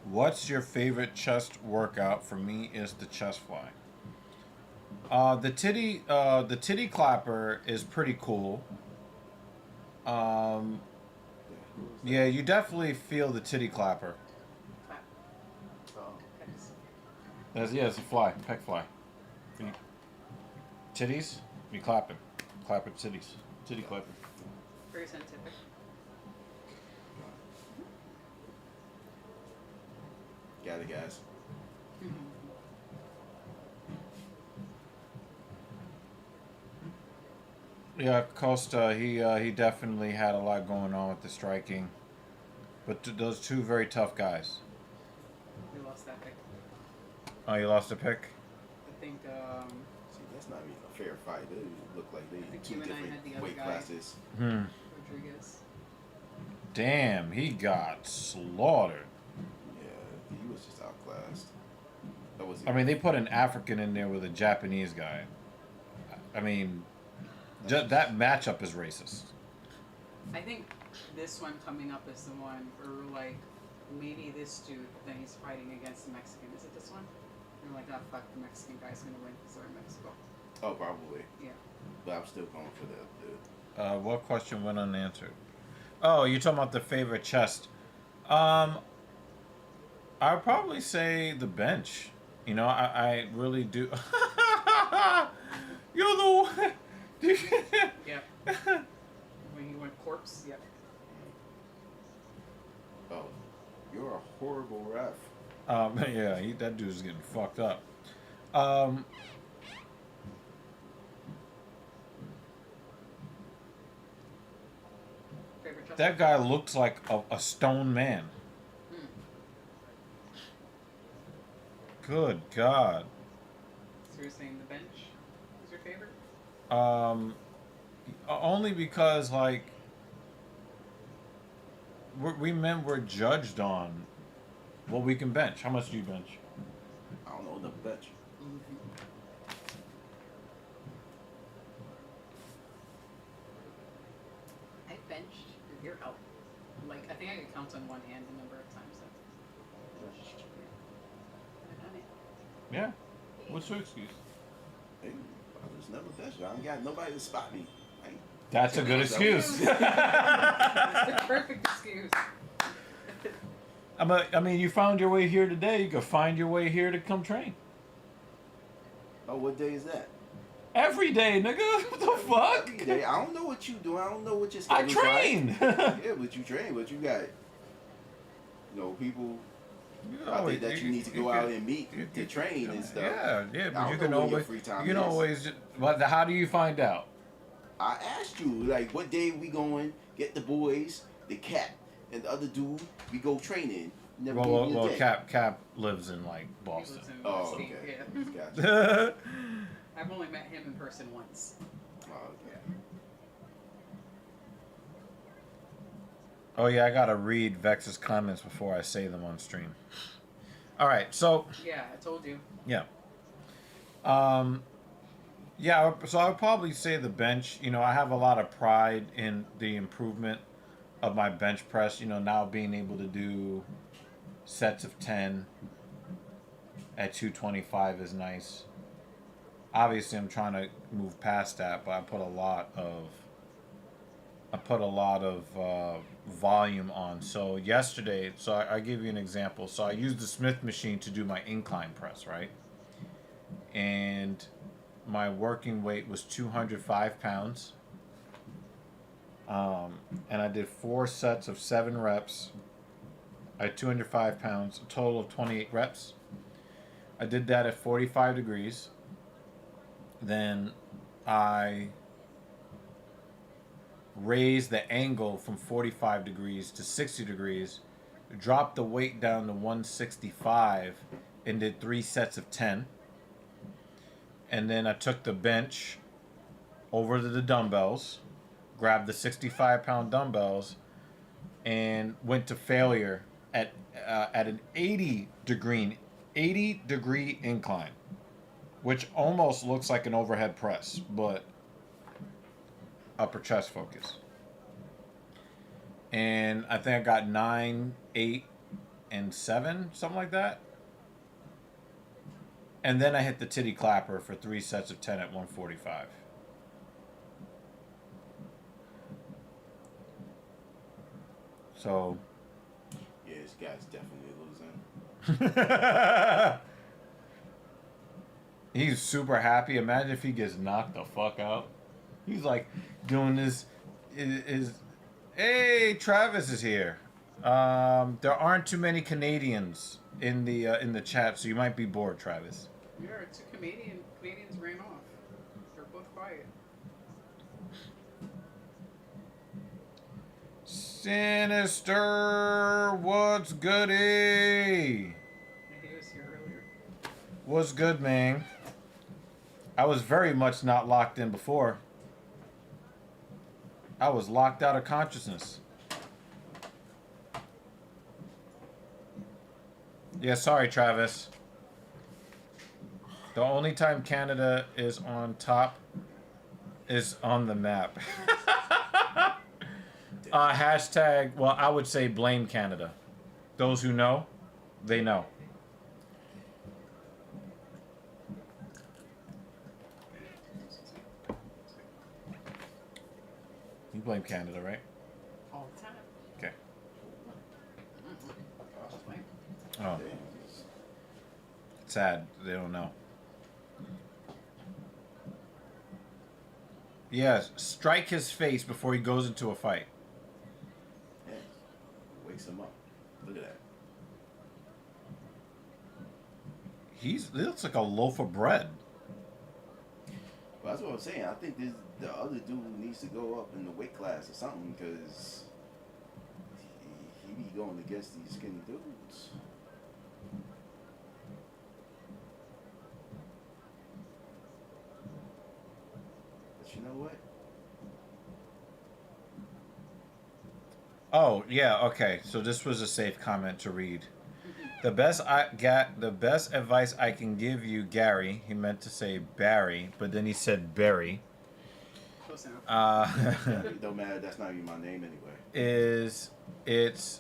What's your favorite chest workout? For me, is the chest fly. The titty clapper is pretty cool. Yeah, you definitely feel the titty clapper. It's a fly, pec fly. Titties. You clapping. Clapping titties. Titty clapping. Very scientific. Got it, guys. Yeah, Costa, he definitely had a lot going on with the striking. But those two very tough guys. We lost that pick. Oh, you lost a pick? I think, See, that's not even a fair fight. They look like they think two you and I different had the other weight guy. classes. Rodriguez. Damn, he got slaughtered. Yeah, he was just outclassed. That was. I mean, they put an African in there with a Japanese guy. I mean, that matchup is racist. I think this one coming up is the one, or like maybe this dude, but then he's fighting against the Mexican. Is it this one? You're like, oh fuck, the Mexican guy's gonna win because they're in Mexico. Oh, probably. Yeah. But I'm still going for the What question went unanswered? Oh, you're talking about the favorite chest. I'd probably say the bench. You know, I really do. You're the one. Yeah. When he went corpse, yeah. Oh, you're a horrible ref. Yeah, that dude's getting fucked up. Favorite chest? That guy looks like a stone man. Good God. So you're saying the bench is your favorite? Only because, like, we men were judged on what we can bench. How much do you bench? I don't know the bench. I benched with your help. Like, I think I could count on one hand the number of times that. I've done it. Yeah. What's your excuse? Hey, I just never benched. I ain't got nobody to spot me. That's a good excuse. It's the perfect excuse. I mean, you found your way here today. You could find your way here to come train. Oh, what day is that? Every day, nigga. What the fuck? Every day. I don't know what you do. I don't know what your I schedule's train. like. Yeah, but you train. But you got, people out there that you need to go out and meet to train and stuff. Yeah, but I you don't can know when your always, free time you can is. always. But how do you find out? I asked you, like, what day we going, get the boys, the cat, and the other dude, we go training. You never gave me a day. Cap lives in like Boston. He lives in Oh, Steve, okay. yeah. Gotcha. I've only met him in person once. Oh, okay. Oh yeah, I gotta read Vex's comments before I say them on stream. All right, so Yeah, I told you. yeah, yeah. So I would probably say the bench. You know, I have a lot of pride in the improvement of my bench press. You know, now being able to do sets of 10 at 225 is nice. Obviously, I'm trying to move past that, but I put a lot of volume on. So yesterday, I give you an example. So I used the Smith machine to do my incline press, right? And my working weight was 205 pounds. And I did 4 sets of 7 reps. I had 205 pounds, a total of 28 reps. I did that at 45 degrees. Then I raised the angle from 45 degrees to 60 degrees, dropped the weight down to 165, and did 3 sets of 10. And then I took the bench over to the dumbbells, grabbed the 65-pound dumbbells, and went to failure at an 80 degree incline, which almost looks like an overhead press, but upper chest focus. And I think I got 9, 8, and 7, something like that. And then I hit the titty clapper for 3 sets of 10 at 145. So Yeah, this guy's definitely losing. He's super happy. Imagine if he gets knocked the fuck out. He's like doing this. Hey, Travis is here. There aren't too many Canadians in the chat, so you might be bored, Travis. Yeah, two Canadians ran off. They're both quiet. Sinister, what's goody? He was here earlier. What's good, man? I was very much not locked in before. I was locked out of consciousness. Yeah, sorry, Travis. The only time Canada is on top is on the map. Hashtag, well, I would say blame Canada. Those who know, they know. You blame Canada, right? All the time. Okay. Just wait. Oh, sad. They don't know. Yes, strike his face before he goes into a fight. Yeah. Wakes him up. Look at that. He looks like a loaf of bread. Well, that's what I'm saying. I think the other dude needs to go up in the weight class or something because he be going against these skinny dudes. But you know what? Oh, yeah, okay. So this was a safe comment to read. The best advice I can give you, Gary, he meant to say Barry, but then he said Barry. Close enough. It don't matter. That's not even my name anyway. Is it's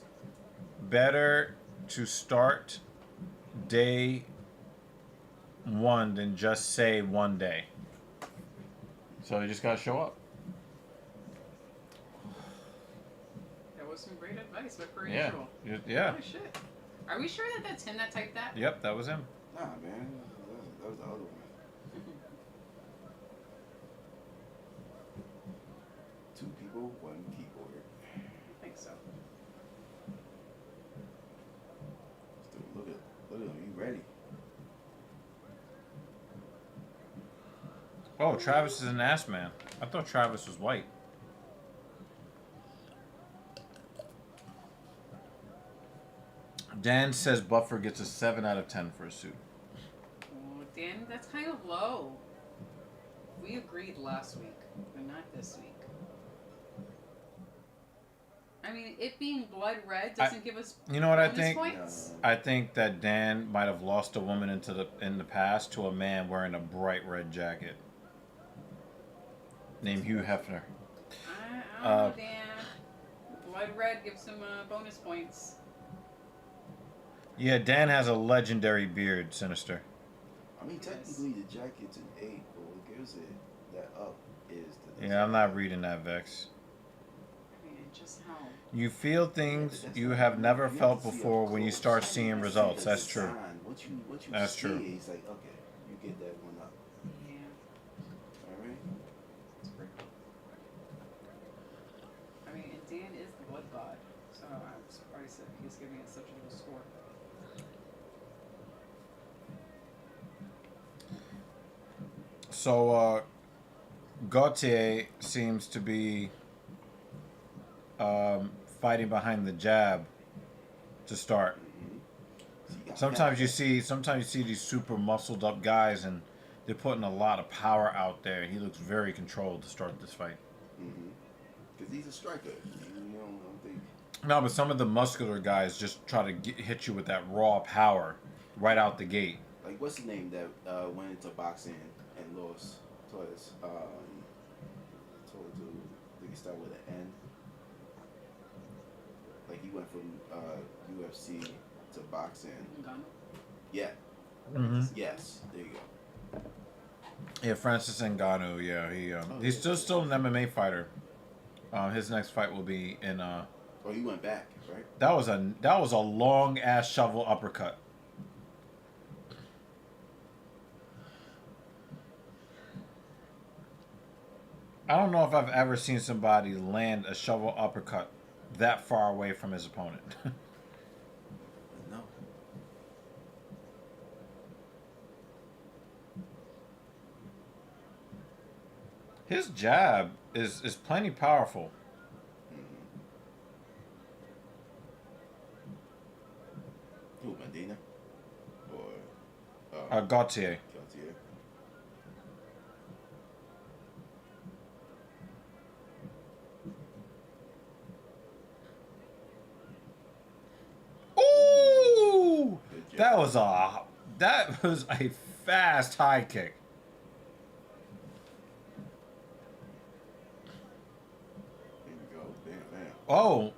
better to start day one than just say one day. So you just gotta show up. That was some great advice, but per Yeah. usual. Yeah. Holy shit. Are we sure that that's him that typed that? Yep, that was him. Nah, man. That was the other one. Two people, one keyboard. I think so. Dude, look at him. You ready? Oh, Travis is an ass man. I thought Travis was white. Dan says Buffer gets a 7 out of 10 for a suit. Oh, Dan, that's kind of low. We agreed last week, but not this week. I mean, it being blood red doesn't give us You know what I bonus think? points? I think that Dan might have lost a woman in the past to a man wearing a bright red jacket named Hugh Hefner. I don't know, Dan. Blood red gives him bonus points. Yeah, Dan has a legendary beard, Sinister. I mean, technically the jacket's an 8, but what gives it that up is the Yeah, I'm not reading that, Vex. I mean, just how... You feel things you have never felt before when you start seeing results. That's true. Once you That's see true. it, it's like, okay, you get that one up. Yeah, All right? it's pretty cool. I mean, and Dan is the blood god, so I'm surprised that he's giving it such a low score. So, Gautier seems to be fighting behind the jab to start. So you got Sometimes that. you see these super muscled up guys and they're putting a lot of power out there. He looks very controlled to start this fight. Because he's a striker. You know, I don't think. No, but some of the muscular guys just try to hit you with that raw power right out the gate. Like, what's the name that went into boxing and lost twice? Told to, I think it started with an N. Like, he went from UFC to boxing. Gun. Yeah. Mm-hmm. Yes. There you go. Yeah, Francis Ngannou. Yeah, he's still an MMA fighter. His next fight will be in. Oh, he went back, right? That was a long ass shovel uppercut. I don't know if I've ever seen somebody land a shovel uppercut that far away from his opponent. No. His jab is plenty powerful. Who, Medina? Or Gautier. Gautier? Ooh! Good job. That was a fast high kick. Here we go. Bam, bam. Oh.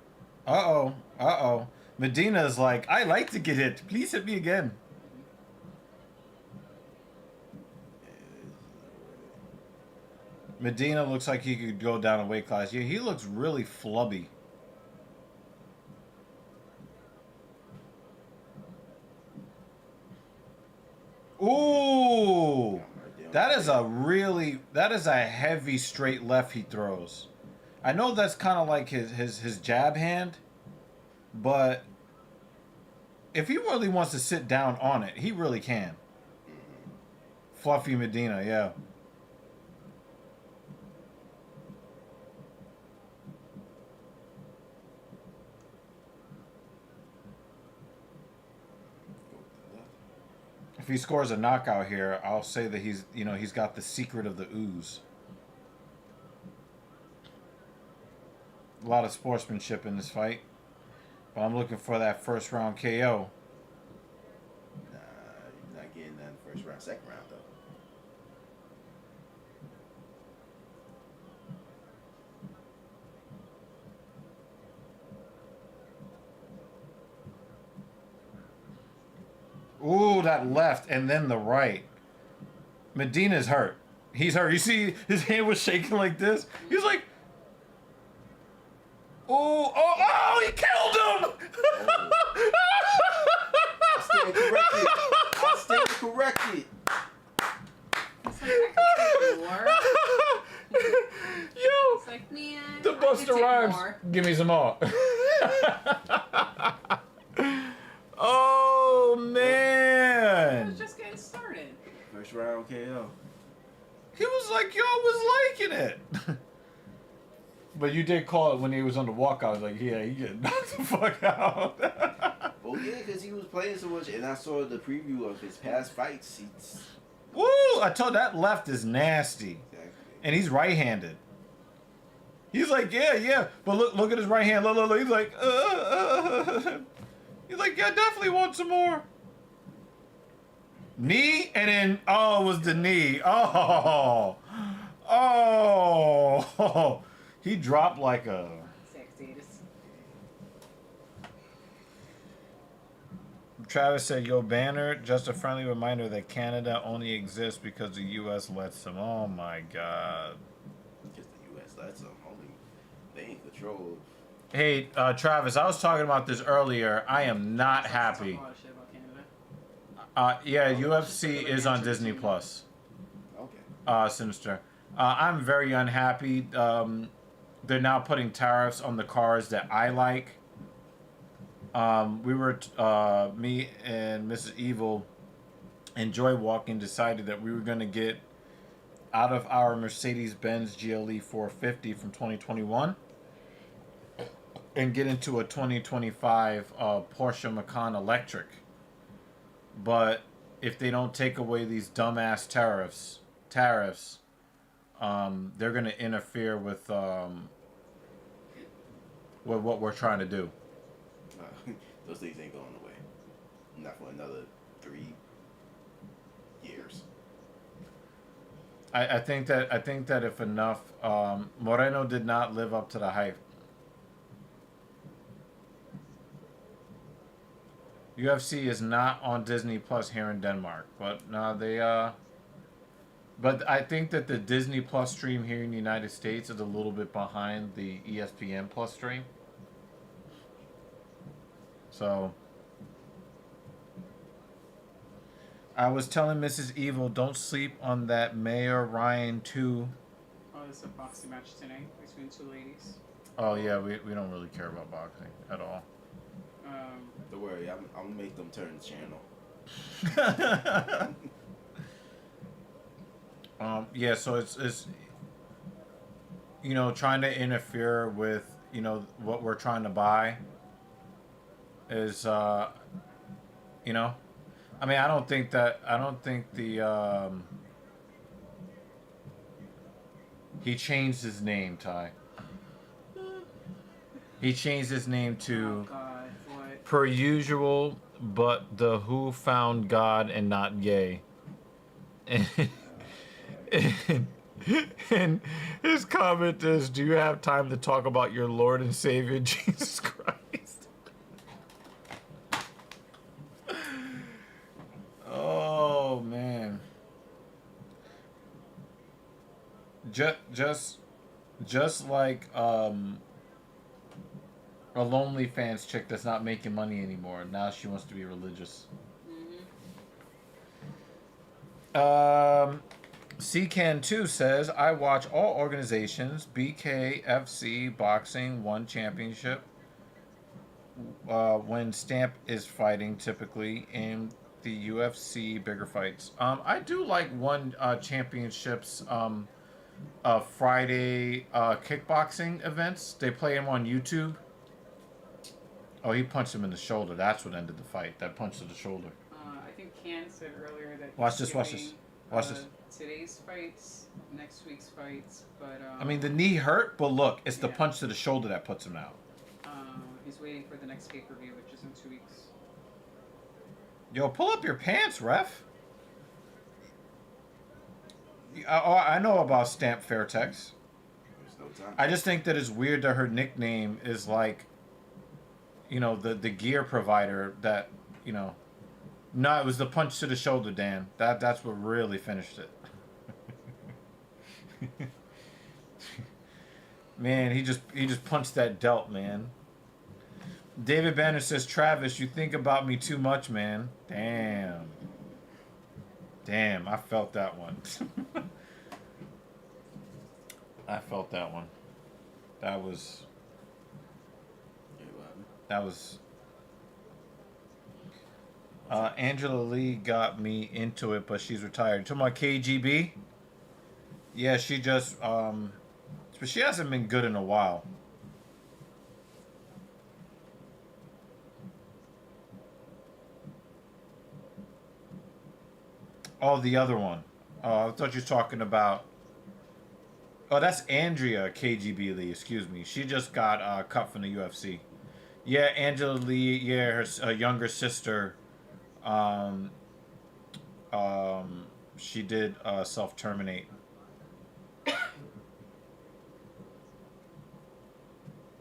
Uh-oh. Uh-oh. Medina's like, I like to get hit. Please hit me again. Medina looks like he could go down a weight class. Yeah, he looks really flubby. Ooh! That is a heavy straight left he throws. I know that's kind of like his jab hand, but if he really wants to sit down on it, he really can. Fluffy Medina, yeah. If he scores a knockout here, I'll say that he's got the secret of the ooze. A lot of sportsmanship in this fight. But I'm looking for that first round KO. Nah, you're not getting that in the first round. Second round, though. Ooh, that left and then the right. Medina's hurt. He's hurt. You see his hand was shaking like this? He's like, oh, he killed him! I stand corrected. I stand corrected. It's like, I can take more. Yo, It's like, man, the I Busta can take Rhymes. more. Give me some more. Oh, I man. was just getting started. First round KO. He was like, y'all was liking it. But you did call it when he was on the walkout. I was like, yeah, he get knocked the fuck out. Well, yeah, because he was playing so much, and I saw the preview of his past fights. He's Woo! I told that left is nasty. exactly. And he's right-handed. He's like, yeah. But look at his right hand. Look. He's like, He's like, yeah, I definitely want some more. Knee, and then, it was the knee. Oh. He dropped like a... 60s. Travis said, yo, Banner, just a friendly reminder that Canada only exists because the U.S. lets them. Oh, my God. Because the U.S. lets them. Only they in control. Hey, Travis, I was talking about this earlier. I am not happy. Talk a lot of shit about Canada. Yeah, UFC is on Disney Plus. Okay. Sinister. I'm very unhappy. They're now putting tariffs on the cars that I like. Me and Mrs. Evil and Joy Walking decided that we were going to get out of our Mercedes-Benz GLE 450 from 2021 and get into a 2025 Porsche Macan Electric. But if they don't take away these dumbass tariffs, they're going to interfere with what we're trying to do. Those things ain't going away. Not for another 3 years. I think that if enough, Moreno did not live up to the hype. UFC is not on Disney Plus here in Denmark, but no, they But I think that the Disney Plus stream here in the United States is a little bit behind the ESPN Plus stream. So I was telling Mrs. Evil, don't sleep on that Mayor Ryan 2 Oh, there's a boxing match tonight between two ladies. Oh yeah, we don't really care about boxing at all. Don't worry, I'm gonna make them turn the channel. Yeah, so it's you know, trying to interfere with, you know, what we're trying to buy is you know, I mean, I don't think the he changed his name, Ty. He changed his name to Oh God, what? per usual, but the who found God and not gay. And his comment is, "Do you have time to talk about your Lord and Savior Jesus Christ?" Oh man. Just like a lonely fans chick that's not making money anymore. Now she wants to be religious. CCAN2 says, I watch all organizations, BKFC, boxing, one championship, when Stamp is fighting, typically, in the UFC bigger fights. I do like one championships, Friday kickboxing events. They play them on YouTube. Oh, he punched him in the shoulder. That's what ended the fight. That punch to the shoulder. I think Ken said earlier that Watch this. Watch this. Watch this. Today's fights, next week's fights, but I mean, the knee hurt, but look, it's the yeah. punch to the shoulder that puts him out. He's waiting for the next pay-per-view, which is in 2 weeks. Yo, pull up your pants, ref. I know about Stamp Fairtex. There's no time. I just think that it's weird that her nickname is like, you know, the gear provider that, you know. No, it was the punch to the shoulder, Dan. That's what really finished it. Man, he just punched that delt, man. David Banner says, Travis, you think about me too much, man. Damn, I felt that one. I felt that one. That was. Angela Lee got me into it, but she's retired. You talking about KGB? Yeah, she just but she hasn't been good in a while. Oh, the other one. Oh, I thought you were talking about. Oh, that's Andrea KGB Lee. Excuse me. She just got cut from the UFC. Yeah, Angela Lee. Yeah, her younger sister. She did self-terminate.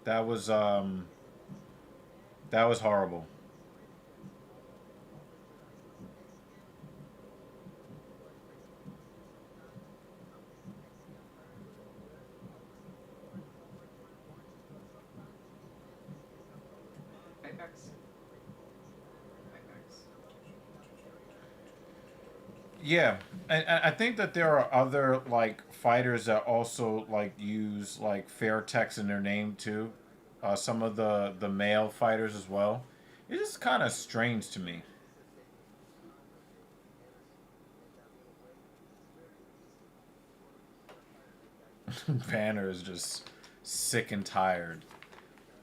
That was horrible. Yeah, and I think that there are other like fighters that also like use like Fairtex in their name too. Some of the male fighters as well. It's just kind of strange to me. Banner is just sick and tired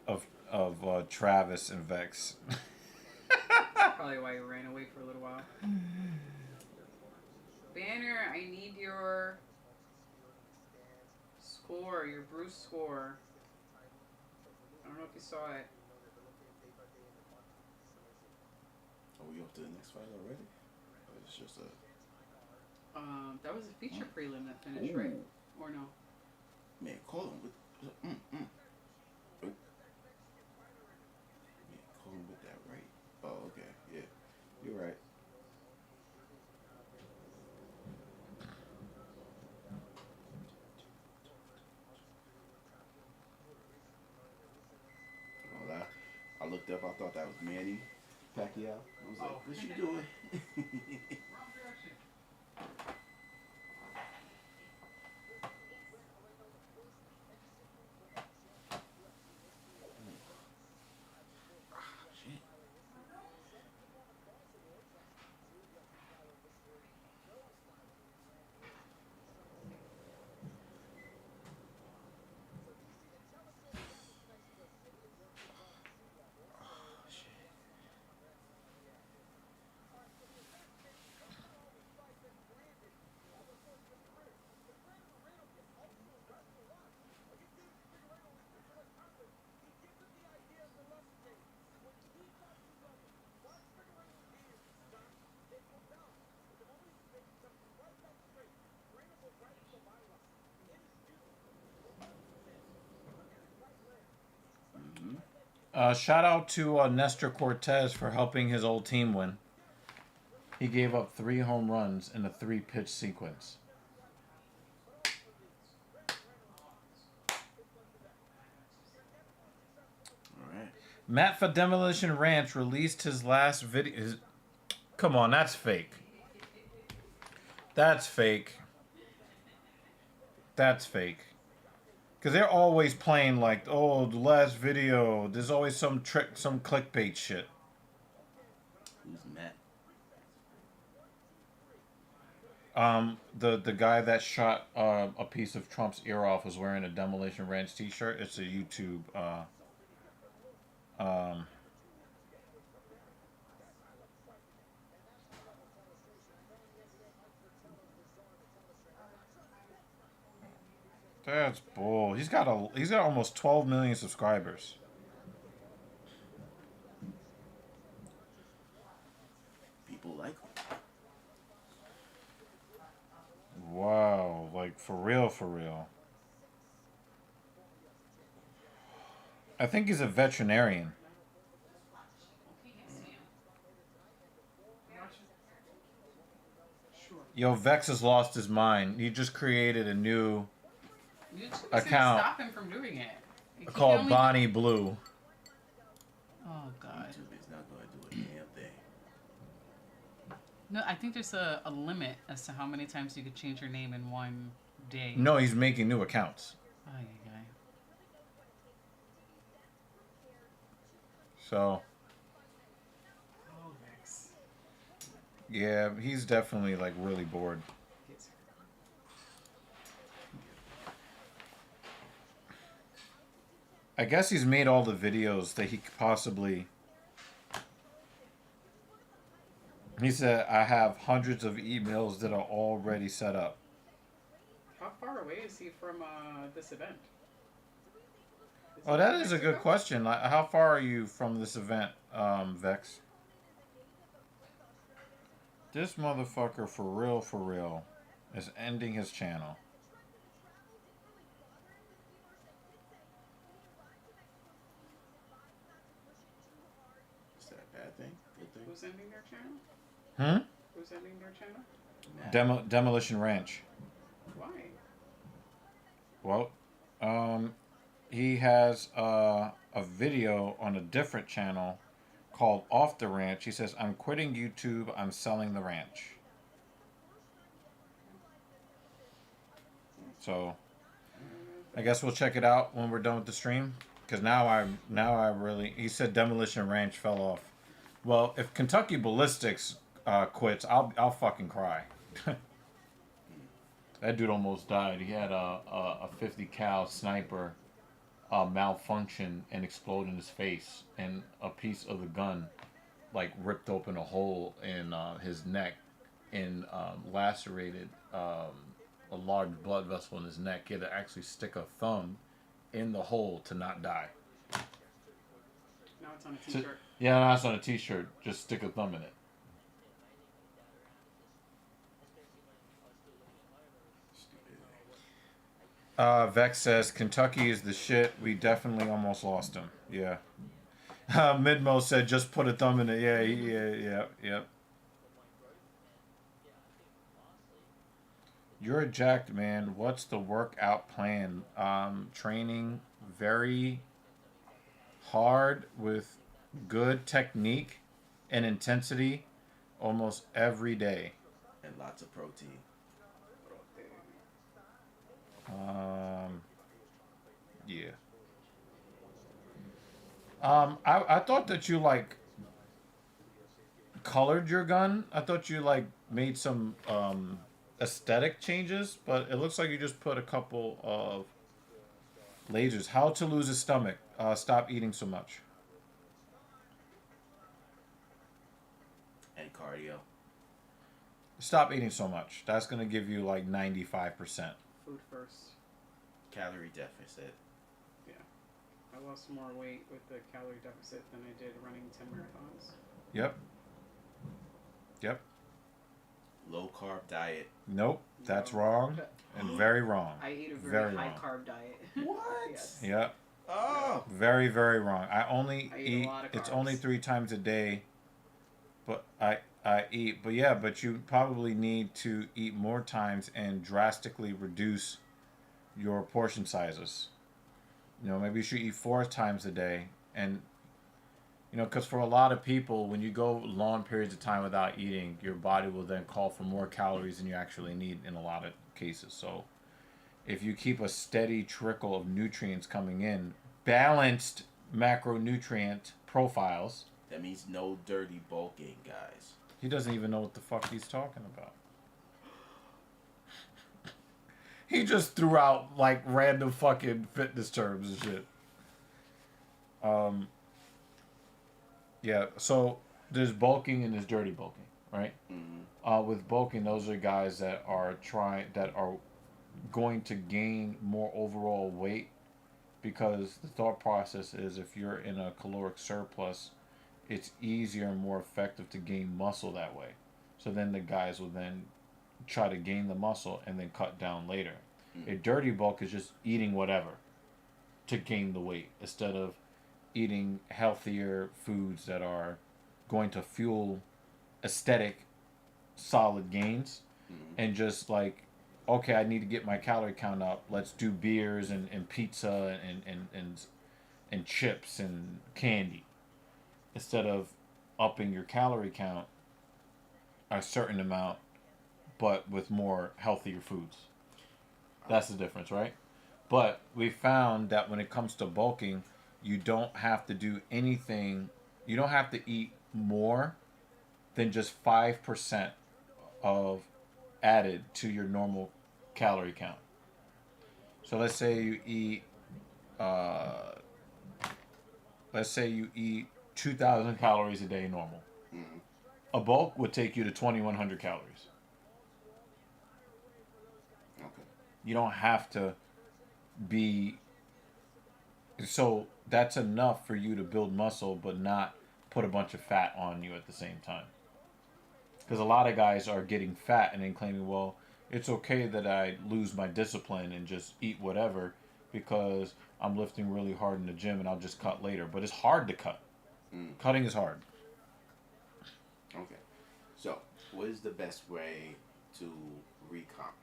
of Travis and Vex. That's probably why you ran away for a little while. Banner, I need your score, your Bruce score. I don't know if you saw it. Are we up to the next fight already? Or it's just a... That was a feature prelim that finished, right? Or no? Man, call him with... Man, call him with that right. Oh, okay. Yeah. You're right. I looked up, I thought that was Manny Pacquiao. I was like, what you doing? Wrong direction. Shout out to Nestor Cortez for helping his old team win. He gave up 3 home runs in a 3-pitch sequence. Alright. Matt for Demolition Ranch released his last video. Come on, that's fake. That's fake. That's fake. Because they're always playing like, oh, the last video. There's always some trick, some clickbait shit. Who's Matt? The guy that shot a piece of Trump's ear off was wearing a Demolition Ranch t-shirt. It's a YouTube That's bull. He's got almost 12 million subscribers. People like him. Wow, like for real, for real. I think he's a veterinarian. Yo, Vex has lost his mind. He just created a new YouTube's account. Stop him from doing it. Called Bonnie Blue. Oh God. YouTube is not going to do a damn thing. No, I think there's a limit as to how many times you could change your name in one day. No, he's making new accounts. Oh, yeah, guy. So, Oh, Vex. yeah, he's definitely like really bored. I guess he's made all the videos that he could possibly. He said, I have hundreds of emails that are already set up. How far away is he from this event? Oh, that is a good question. Like, how far are you from this event, Vex? This motherfucker, for real, is ending his channel. Is that a bad thing? Good thing? Who's ending their channel? Hmm? Who's ending their channel? Matt. Demolition Ranch. Why? Well, he has a video on a different channel called Off the Ranch. He says, I'm quitting YouTube. I'm selling the ranch. So, I guess we'll check it out when we're done with the stream. Because now I really... He said Demolition Ranch fell off. Well, if Kentucky Ballistics quits, I'll fucking cry. That dude almost died. He had a 50 cal sniper malfunction and explode in his face, and a piece of the gun like ripped open a hole in his neck and lacerated a large blood vessel in his neck. He had to actually stick a thumb in the hole to not die. Now it's on a t-shirt. Yeah, now it's on a t-shirt. Just stick a thumb in it. Vex says, Kentucky is the shit. We definitely almost lost him. Yeah. Midmo said, just put a thumb in it. Yeah. You're jacked, man. What's the workout plan? Training very hard with good technique and intensity almost every day. And lots of protein. Yeah. I thought that you like colored your gun. I thought you like made some aesthetic changes, but it looks like you just put a couple of lasers. How to lose a stomach. Stop eating so much. And cardio. Stop eating so much. That's going to give you like 95%. Food first. Calorie deficit. Yeah. I lost more weight with the calorie deficit than I did running 10 marathons. Yep. Low carb diet. Nope. That's wrong and very wrong. I ate a very high carb diet. What? Yes. Yep. Oh. Very, very wrong. I only I eat a eat. lot of It's carbs. only 3 times a day, but I eat. But yeah, but you probably need to eat more times and drastically reduce your portion sizes. Maybe you should eat 4 times a day, and because for a lot of people, when you go long periods of time without eating, your body will then call for more calories than you actually need in a lot of cases. So if you keep a steady trickle of nutrients coming in, balanced macronutrient profiles. That means no dirty bulking, guys. He doesn't even know what the fuck he's talking about. He just threw out like random fucking fitness terms and shit. Yeah, so there's bulking and there's dirty bulking, right? Mm-hmm. With bulking, those are guys that are going to gain more overall weight, because the thought process is if you're in a caloric surplus, it's easier and more effective to gain muscle that way. So then the guys will then try to gain the muscle and then cut down later. A dirty bulk is just eating whatever to gain the weight instead of eating healthier foods that are going to fuel aesthetic solid gains, and just like, okay, I need to get my calorie count up. Let's do beers and pizza and chips and candy, instead of upping your calorie count a certain amount, but with more healthier foods. That's the difference, right? But we found that when it comes to bulking, you don't have to do anything. You don't have to eat more than just 5% of added to your normal calorie count. So let's say you eat, let's say you eat 2,000 calories a day normal. Mm-hmm. A bulk would take you to 2,100 calories. Okay. You don't have to be. So that's enough for you to build muscle, but not put a bunch of fat on you at the same time. Because a lot of guys are getting fat and then claiming, well, it's okay that I lose my discipline and just eat whatever because I'm lifting really hard in the gym and I'll just cut later. But it's hard to cut. Cutting is hard. Okay. So, what is the best way to recomp?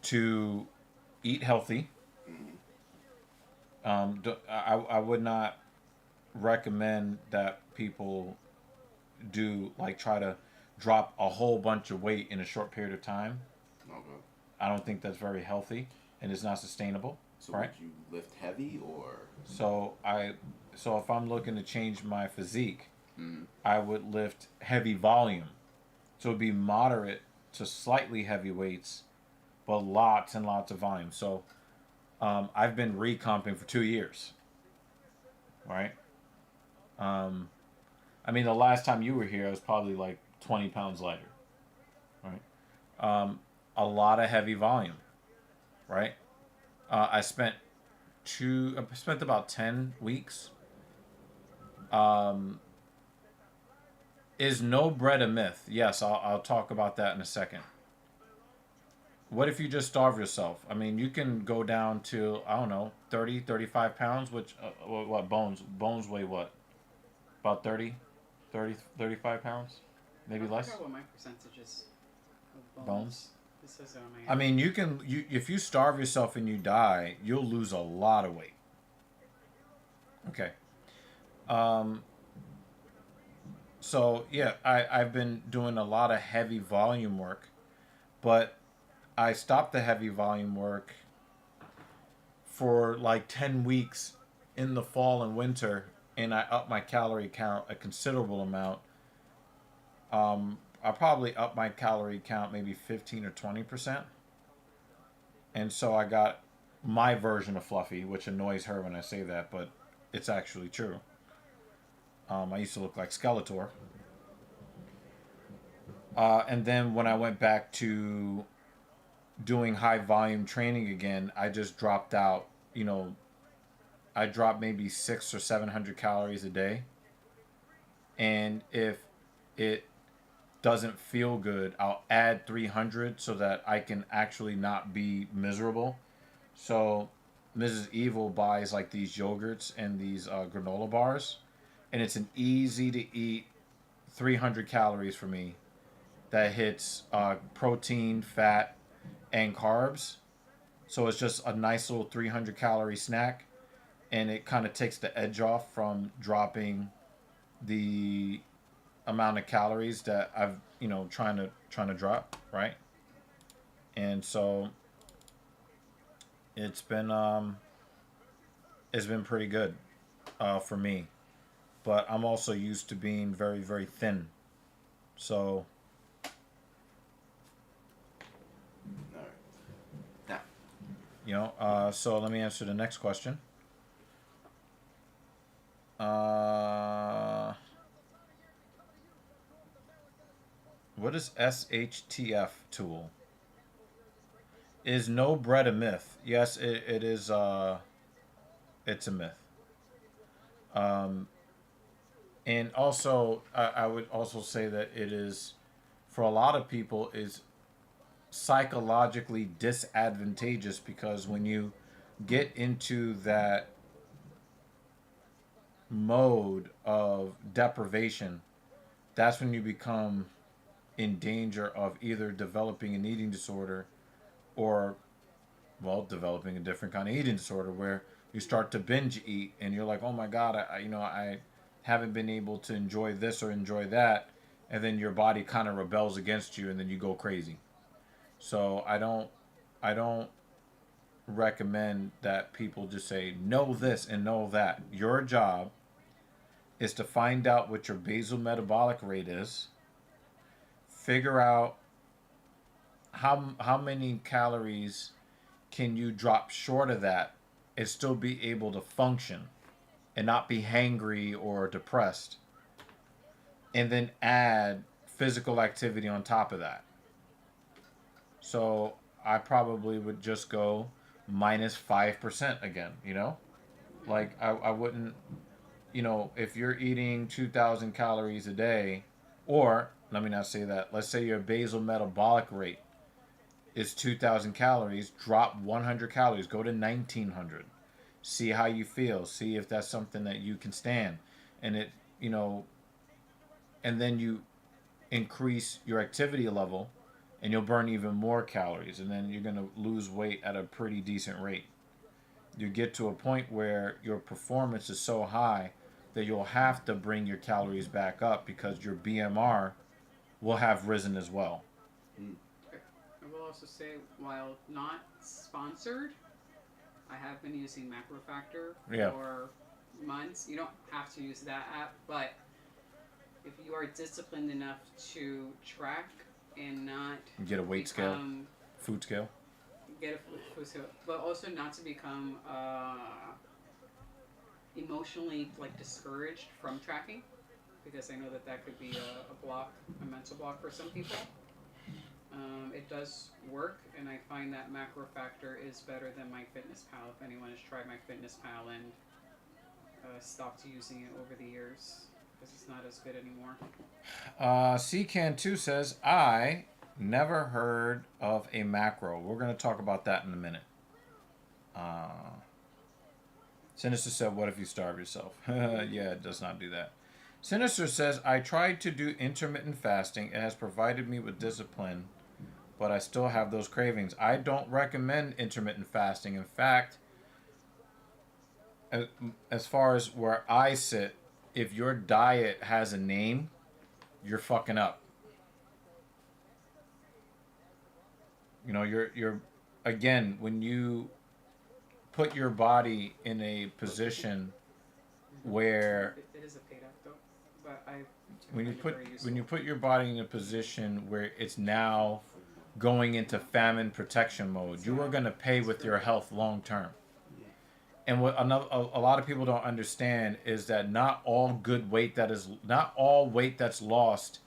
To eat healthy. I would not recommend that people do like try to drop a whole bunch of weight in a short period of time. Okay. I don't think that's very healthy and it's not sustainable. So right? would you lift heavy or? So if I'm looking to change my physique, I would lift heavy volume. So it'd be moderate to slightly heavy weights, but lots and lots of volume. So I've been recomping for 2 years. Right? I mean, the last time you were here, I was probably like 20 pounds lighter. Right? A lot of heavy volume. Right? I spent about 10 weeks. Is no bread a myth? Yes, I'll talk about that in a second. What if you just starve yourself? I mean, you can go down to, I don't know, 30, 35 pounds, which, what, bones weigh what? About 30, 35 pounds? Maybe less? I forgot what my percentage is of Bones? This is on my I mean, if you starve yourself and you die, you'll lose a lot of weight. Okay. So, yeah, I've been doing a lot of heavy volume work, but I stopped the heavy volume work for like 10 weeks in the fall and winter, and I upped my calorie count a considerable amount. I probably upped my calorie count maybe 15 or 20%. And so I got my version of fluffy, which annoys her when I say that, but it's actually true. I used to look like Skeletor. And then when I went back to doing high volume training again, I just dropped out, I dropped maybe 600 or 700 calories a day. And if it doesn't feel good, I'll add 300 so that I can actually not be miserable. So Mrs. Evil buys like these yogurts and these granola bars, and it's an easy to eat 300 calories for me that hits protein, fat, and carbs. So it's just a nice little 300 calorie snack, and it kind of takes the edge off from dropping the amount of calories that I've trying to drop, right? And so it's been pretty good for me, but I'm also used to being very, very thin, so All right. Now, so let me answer the next question. What is SHTF tool? Is no bread a myth? Yes, it is. It's a myth. And also, I would also say that it is, for a lot of people, is psychologically disadvantageous, because when you get into that mode of deprivation, that's when you become in danger of either developing an eating disorder or, well, developing a different kind of eating disorder where you start to binge eat and you're like, oh my God, I haven't been able to enjoy this or enjoy that. And then your body kind of rebels against you and then you go crazy. So I don't recommend that people just say, know this and know that. Your job is to find out what your basal metabolic rate is, figure out how many calories can you drop short of that and still be able to function and not be hangry or depressed, and then add physical activity on top of that. So I probably would just go minus 5% again, like I wouldn't, if you're eating 2,000 calories a day, or let me not say that, let's say your basal metabolic rate is 2,000 calories, drop 100 calories, go to 1,900. See how you feel. See if that's something that you can stand. And and then you increase your activity level and you'll burn even more calories. And then you're going to lose weight at a pretty decent rate. You get to a point where your performance is so high that you'll have to bring your calories back up because your BMR will have risen as well. I will also say, while not sponsored, I have been using MacroFactor for months. You don't have to use that app, but if you are disciplined enough to track and not get a weight scale, food scale, get a food scale, but also not to become emotionally discouraged from tracking, because I know that could be a mental block for some people. It does work, and I find that MacroFactor is better than MyFitnessPal. If anyone has tried MyFitnessPal and stopped using it over the years, because it's not as good anymore. CCan2 says, I never heard of a macro. We're going to talk about that in a minute. Sinister said, what if you starve yourself? Yeah, it does not do that. Sinister says, I tried to do intermittent fasting. It has provided me with discipline, but I still have those cravings. I don't recommend intermittent fasting. In fact, as far as where I sit, if your diet has a name, you're fucking up. You're again, when you put your body in a position where it is a paid app though, but when you put your body in a position where it's now going into famine protection mode, you are going to pay with your health long term. And what a lot of people don't understand is that not all weight that's lost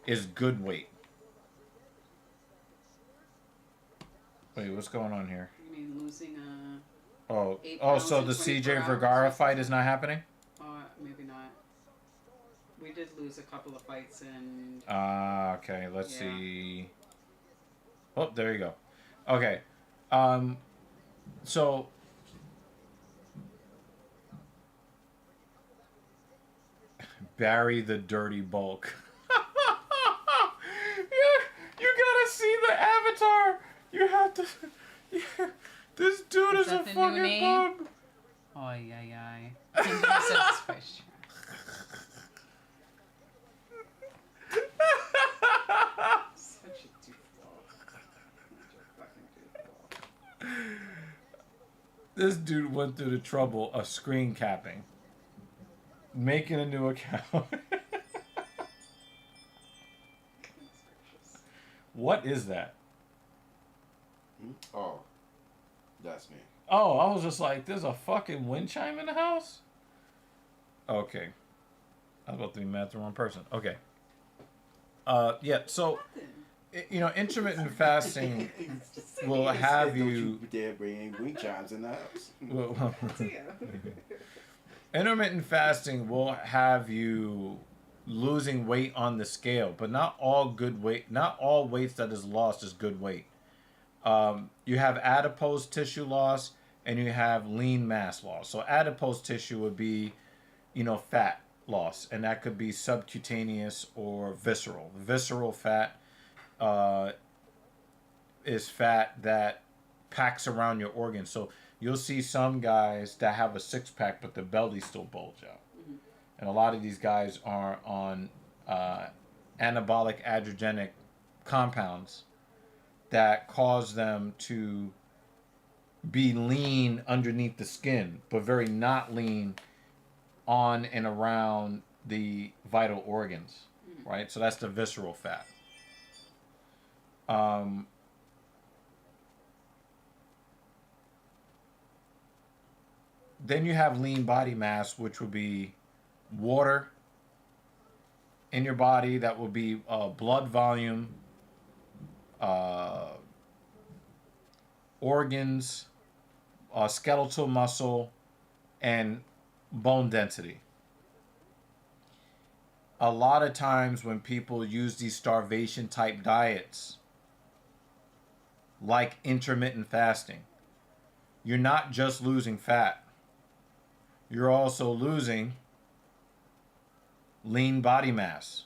is good weight. Wait, what's going on here? You mean losing so the CJ Vergara fight is not happening? Maybe not. We did lose a couple of fights and... okay, let's see. Oh, there you go. Okay. So bury the dirty bulk. You gotta see the avatar. You have to. Yeah, this dude is a that the new fucking name? bum. Oy, ay, ay. Such a doofball. This dude went through the trouble of screen capping, making a new account. What is that? Oh, that's me. Oh, I was just like, there's a fucking wind chime in the house? Okay. I was about to be mad at the wrong person. Okay. Yeah, so, you know, intermittent fasting will have you... They're bringing wind chimes in the house. Well, intermittent fasting will have you losing weight on the scale, but not all good weight, not all weights that is lost is good weight. You have adipose tissue loss and you have lean mass loss. So adipose tissue would be, you know, fat loss, and that could be subcutaneous or visceral. Visceral fat is fat that packs around your organs. So you'll see some guys that have a six-pack, but the belly still bulge out. Mm-hmm. And a lot of these guys are on anabolic adrenergic compounds that cause them to be lean underneath the skin, but very not lean on and around the vital organs, right? So that's the visceral fat. Then you have lean body mass, which would be water in your body. That will be blood volume, organs, skeletal muscle, and bone density. A lot of times when people use these starvation type diets, like intermittent fasting, you're not just losing fat. You're also losing lean body mass.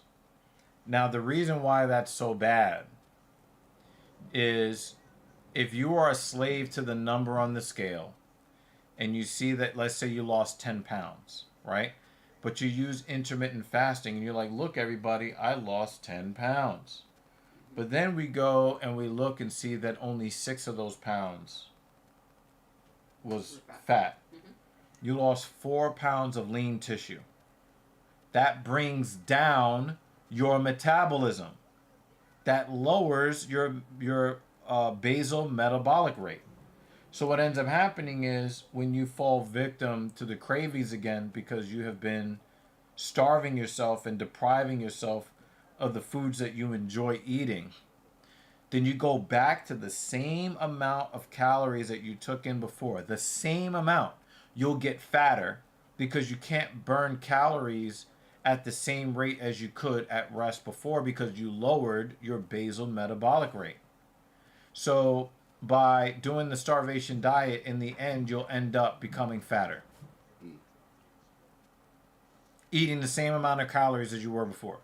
Now, the reason why that's so bad is if you are a slave to the number on the scale and you see that, let's say you lost 10 pounds, right? But you use intermittent fasting and you're like, look, everybody, I lost 10 pounds. But then we go and we look and see that only 6 of those pounds was fat. You lost 4 pounds of lean tissue. That brings down your metabolism. That lowers your basal metabolic rate. So what ends up happening is when you fall victim to the cravings again because you have been starving yourself and depriving yourself of the foods that you enjoy eating, then you go back to the same amount of calories that you took in before. The same amount. You'll get fatter because you can't burn calories at the same rate as you could at rest before because you lowered your basal metabolic rate. So by doing the starvation diet, in the end, you'll end up becoming fatter. Eating the same amount of calories as you were before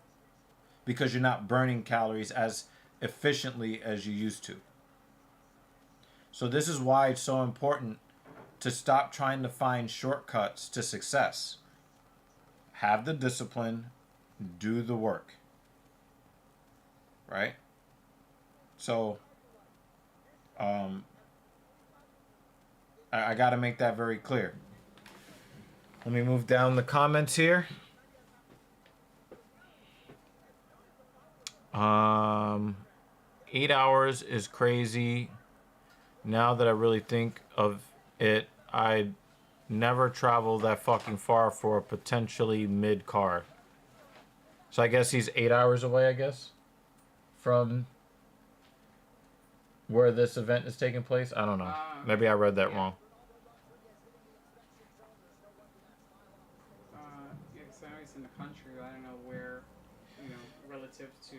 because you're not burning calories as efficiently as you used to. So this is why it's so important to stop trying to find shortcuts to success. Have the discipline, do the work. Right? So, I got to make that very clear. Let me move down the comments here. 8 hours is crazy. Now that I really think of it, I'd never travel that fucking far for a potentially mid car. So I guess he's 8 hours away, I guess, from where this event is taking place. I don't know. Maybe I read that wrong. Yeah, because I know he's in the country. I don't know where, relative to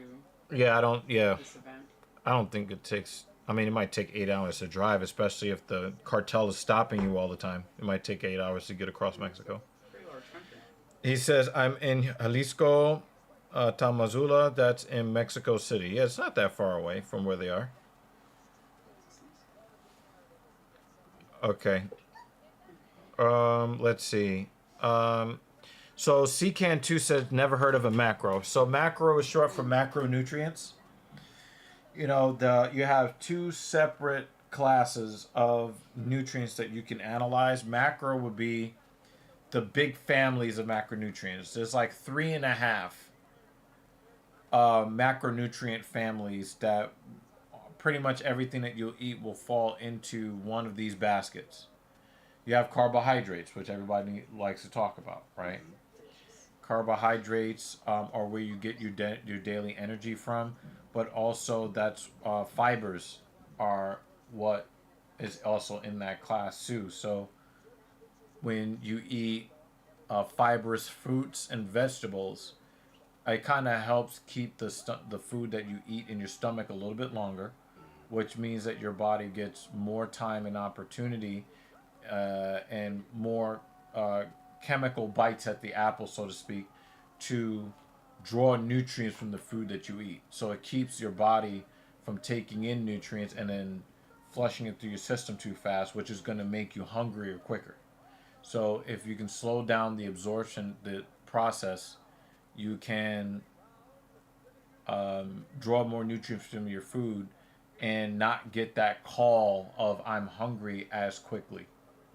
Yeah, I don't. Yeah, this event. I don't think it takes. I mean, it might take 8 hours to drive, especially if the cartel is stopping you all the time. It might take 8 hours to get across Mexico. Pretty large country. He says, I'm in Jalisco, Tamazula. That's in Mexico City. Yeah, it's not that far away from where they are. Okay. Let's see. So CCAN2 says, never heard of a macro. So macro is short for macronutrients. You know, you have two separate classes of nutrients that you can analyze. Macro would be the big families of macronutrients. There's like 3.5 macronutrient families that pretty much everything that you'll eat will fall into one of these baskets. You have carbohydrates, which everybody likes to talk about, right? Carbohydrates are where you get your daily energy from, but also that's fibers are what is also in that class too. So when you eat fibrous fruits and vegetables, it kind of helps keep the food that you eat in your stomach a little bit longer, which means that your body gets more time and opportunity and more chemical bites at the apple, so to speak, to draw nutrients from the food that you eat. So it keeps your body from taking in nutrients and then flushing it through your system too fast, which is going to make you hungrier quicker. So if you can slow down the absorption, the process, you can draw more nutrients from your food and not get that call of I'm hungry as quickly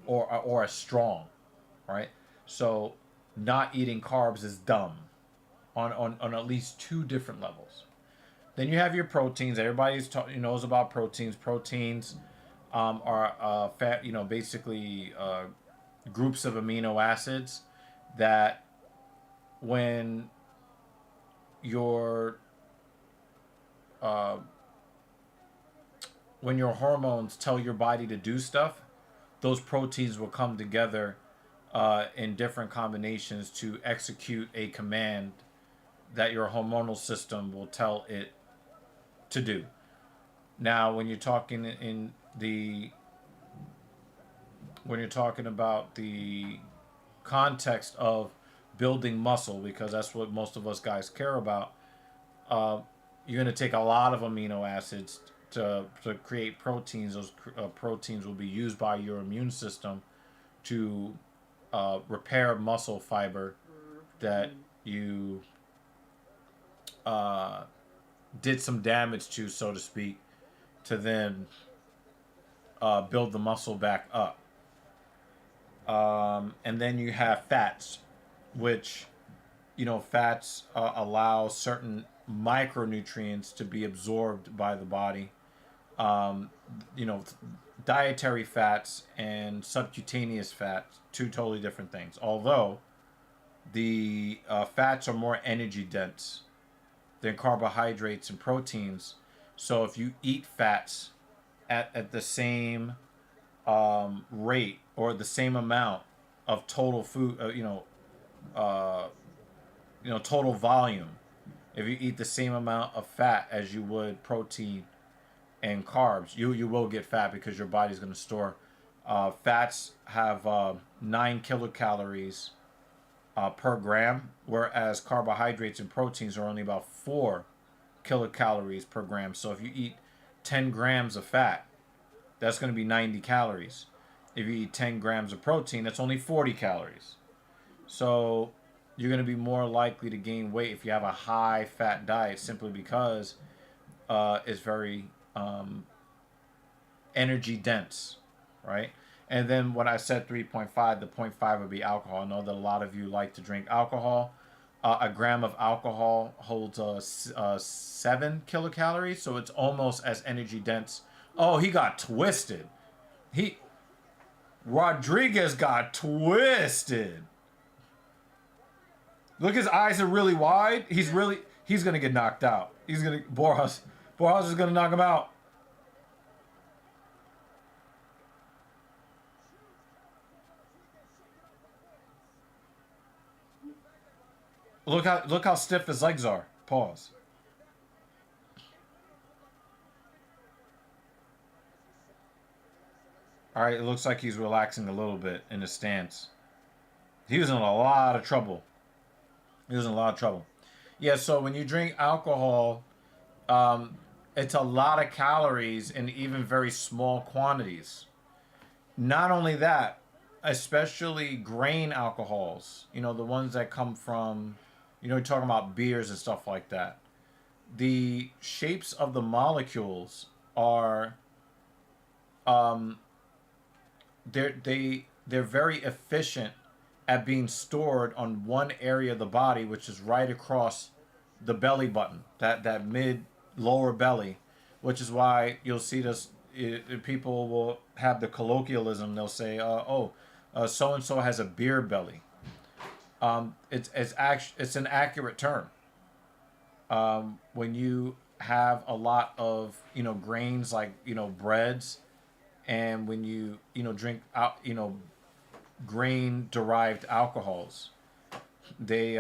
or as strong, right? So not eating carbs is dumb on at least two different levels. Then you have your proteins. Everybody knows about proteins. Proteins are fat, basically groups of amino acids that when your hormones tell your body to do stuff, those proteins will come together in different combinations to execute a command that your hormonal system will tell it to do. Now, when you're talking about the context of building muscle, because that's what most of us guys care about, you're going to take a lot of amino acids to create proteins. Those proteins will be used by your immune system to repair muscle fiber that you did some damage to, so to speak, to then build the muscle back up. And then you have fats, which, fats allow certain micronutrients to be absorbed by the body. Dietary fats and subcutaneous fats, two totally different things. Although the fats are more energy dense than carbohydrates and proteins. So if you eat fats at the same rate or the same amount of total food, total volume, if you eat the same amount of fat as you would protein and carbs, you will get fat because your body's going to store. Fats have 9 kilocalories per gram, whereas carbohydrates and proteins are only about 4 kilocalories per gram. So if you eat 10 grams of fat, that's going to be 90 calories. If you eat 10 grams of protein, that's only 40 calories. So you're going to be more likely to gain weight if you have a high fat diet, simply because it's very energy dense, right? And then when I said 3.5, the 0.5 would be alcohol. I know that a lot of you like to drink alcohol. A gram of alcohol holds 7 kilocalories, so it's almost as energy dense. Oh, he got twisted. Rodriguez got twisted. Look, his eyes are really wide. He's gonna get knocked out. Borjas is gonna knock him out. Look how stiff his legs are. Pause. All right, it looks like he's relaxing a little bit in his stance. He was in a lot of trouble. He was in a lot of trouble. Yeah, so when you drink alcohol, it's a lot of calories in even very small quantities. Not only that, especially grain alcohols, the ones that come from, you're talking about beers and stuff like that. The shapes of the molecules are, um, they're very efficient at being stored on one area of the body, which is right across the belly button, that mid lower belly, which is why you'll see this. People will have the colloquialism. They'll say, "Oh, so and so has a beer belly." It's an accurate term. When you have a lot of grains like breads, and when you drink out grain derived alcohols, they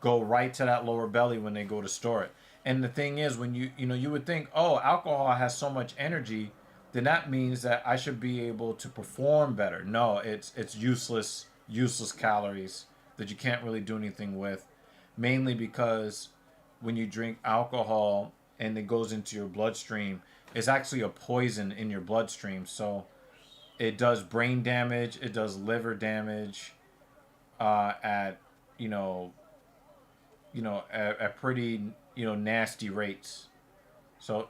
go right to that lower belly when they go to store it. And the thing is, when you would think, oh, alcohol has so much energy, then that means that I should be able to perform better. No, it's useless calories that you can't really do anything with, mainly because when you drink alcohol and it goes into your bloodstream, it's actually a poison in your bloodstream. So it does brain damage, it does liver damage, at at pretty nasty rates. So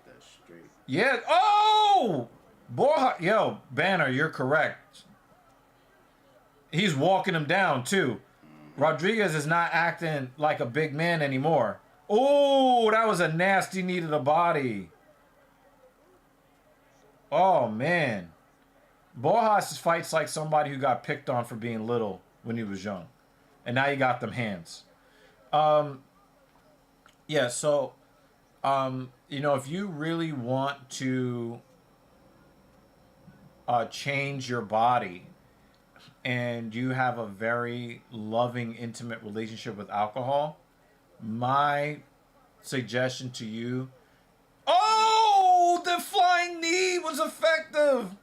That's straight. yeah, boy, yo, Banner, you're correct. He's walking him down too. Rodriguez is not acting like a big man anymore. Oh, that was a nasty knee to the body. Oh man, Borjas fights like somebody who got picked on for being little when he was young, and now you got them hands. Yeah, so if you really want to change your body, and you have a very loving, intimate relationship with alcohol, my suggestion to you. Oh, the flying knee was effective.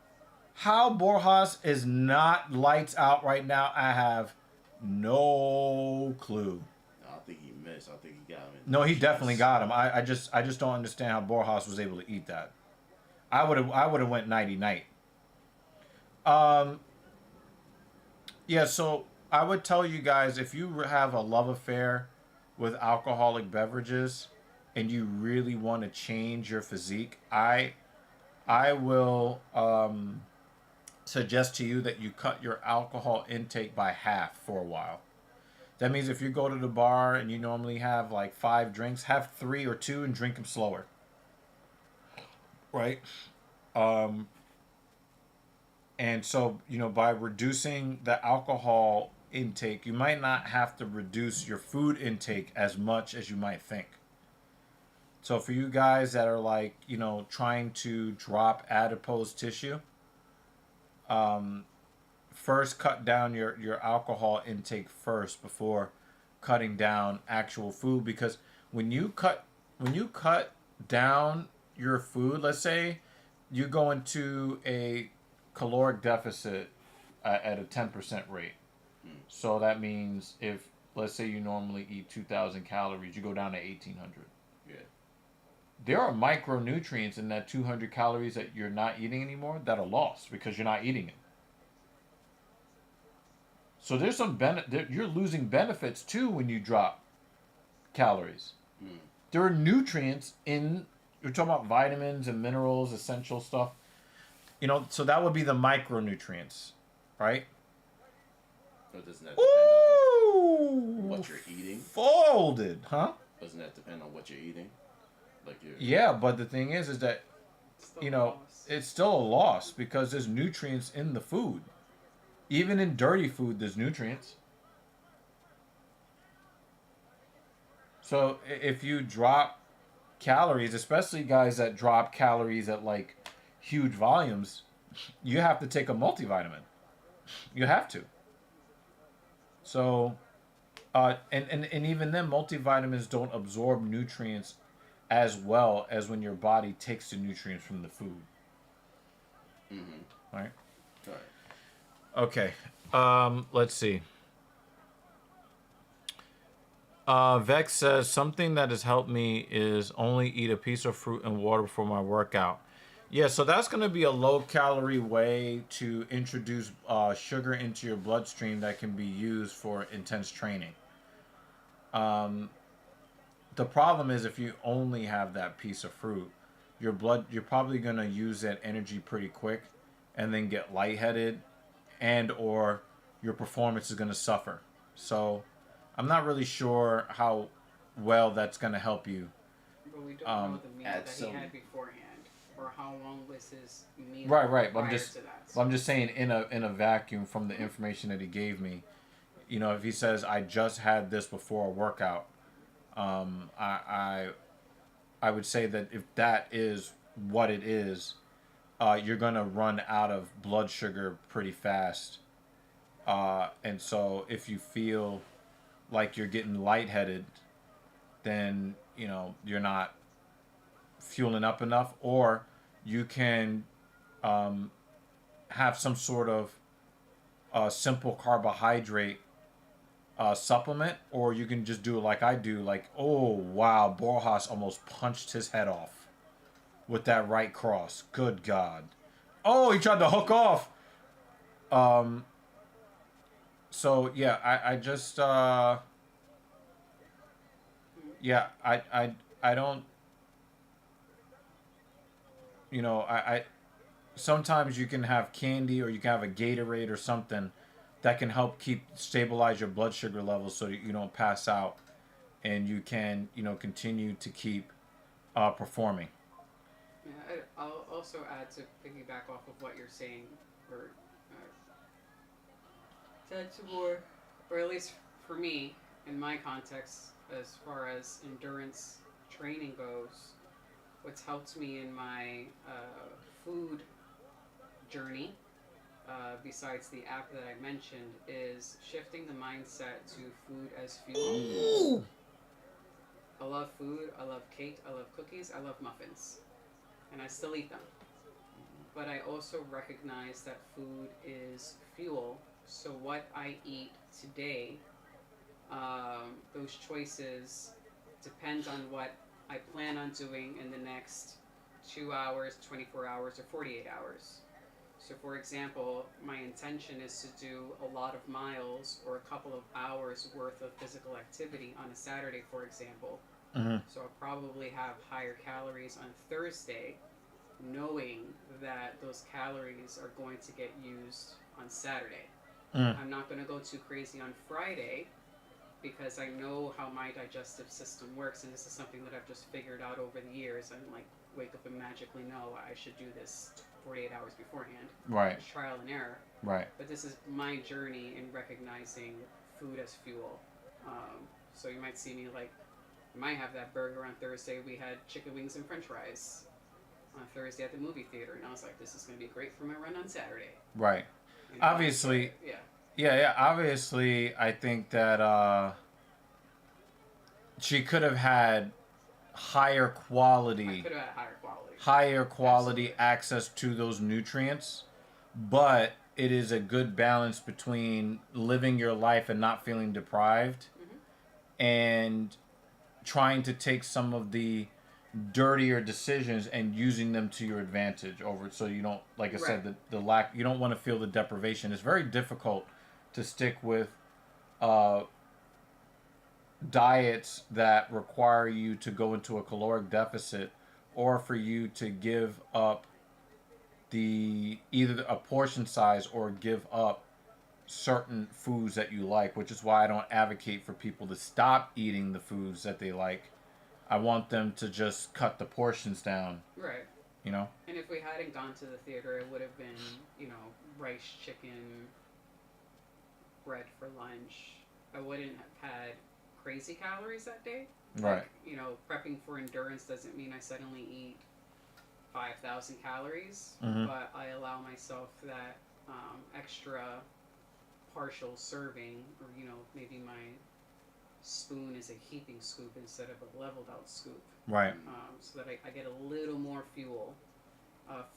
How Borjas is not lights out right now, I have no clue. I think he missed. I think he got him. No, he definitely got him. I just don't understand how Borjas was able to eat that. I would have went nighty night. Yeah, so I would tell you guys, if you have a love affair with alcoholic beverages and you really want to change your physique, I will suggest to you that you cut your alcohol intake by half for a while. That means if you go to the bar and you normally have like 5 drinks, have 3 or 2 and drink them slower. Right? And so, by reducing the alcohol intake, you might not have to reduce your food intake as much as you might think. So for you guys that are like, trying to drop adipose tissue, first cut down your alcohol intake first before cutting down actual food, because when you cut down your food, let's say you go into a caloric deficit at a 10% rate. So that means if, let's say, you normally eat 2,000 calories, you go down to 1,800. Yeah. There are micronutrients in that 200 calories that you're not eating anymore that are lost because you're not eating it. So there's some you're losing benefits too when you drop calories. There are nutrients in, you're talking about vitamins and minerals, essential stuff. So that would be the micronutrients, right? But doesn't that depend on what you're eating? Folded, huh? Doesn't that depend on what you're eating? Yeah, but the thing is that, it's still a loss because there's nutrients in the food. Even in dirty food, there's nutrients. So if you drop calories, especially guys that drop calories at like huge volumes, you have to take a multivitamin. You have to. So, and even then, multivitamins don't absorb nutrients as well as when your body takes the nutrients from the food. Mm-hmm. Right? Right. Okay. Let's see. Vex says something that has helped me is only eat a piece of fruit and water before my workout. Yeah, so that's going to be a low-calorie way to introduce sugar into your bloodstream that can be used for intense training. The problem is if you only have that piece of fruit, you're probably going to use that energy pretty quick and then get lightheaded and or your performance is going to suffer. So I'm not really sure how well that's going to help you. But we don't know the meal add that some- he had beforehand, or how long was his meal Right. prior I'm just to that. I'm just saying in a vacuum from the information that he gave me. You know, if he says I just had this before a workout, I would say that if that is what it is, you're gonna run out of blood sugar pretty fast. And so if you feel like you're getting lightheaded, then you know you're not fueling up enough, or you can have some sort of simple carbohydrate supplement, or you can just do it like I do. Like, oh wow, Borjas almost punched his head off with that right cross. Good God! Oh, he tried to hook off. So yeah, I just yeah, I don't, you know, I sometimes you can have candy or you can have a Gatorade or something that can help stabilize your blood sugar levels so that you don't pass out and you can, you know, continue to keep performing. Yeah, I'll also add to piggyback off of what you're saying, or to add to more, or at least for me, in my context, as far as endurance training goes, what's helped me in my food journey, besides the app that I mentioned, is shifting the mindset to food as fuel. I love food, I love cake, I love cookies, I love muffins, and I still eat them. But I also recognize that food is fuel, so what I eat today, those choices depend on what I plan on doing in the next 2 hours, 24 hours, or 48 hours. So, for example, my intention is to do a lot of miles or a couple of hours worth of physical activity on a Saturday, for example. Mm-hmm. So, I'll probably have higher calories on Thursday, knowing that those calories are going to get used on Saturday. I'm not going to go too crazy on Friday because I know how my digestive system works, and this is something that I've just figured out over the years. I'm like, wake up and magically know I should do this 48 hours beforehand. Right. It's trial and error. Right. But this is my journey in recognizing food as fuel. So you might see me like, I might have that burger on Thursday. We had chicken wings and french fries on Thursday at the movie theater, and I was like, this is going to be great for my run on Saturday. Right. And Obviously. Yeah. Obviously, I think that she could have had higher quality. I could have had higher quality. Absolutely. Access to those nutrients, but it is a good balance between living your life and not feeling deprived, and trying to take some of the dirtier decisions and using them to your advantage over, so you don't, like I said, the lack, you don't want to feel the deprivation. It's very difficult to stick with diets that require you to go into a caloric deficit, or for you to give up either a portion size or give up certain foods that you like, which is why I don't advocate for people to stop eating the foods that they like. I want them to just cut the portions down. Right. You know? And if we hadn't gone to the theater, it would have been, you know, rice, chicken, bread for lunch. I wouldn't have had crazy calories that day. Right. Like, you know, prepping for endurance doesn't mean I suddenly eat 5,000 calories, but I allow myself that extra partial serving, or, you know, maybe my spoon is a heaping scoop instead of a leveled out scoop. Right. So that I get a little more fuel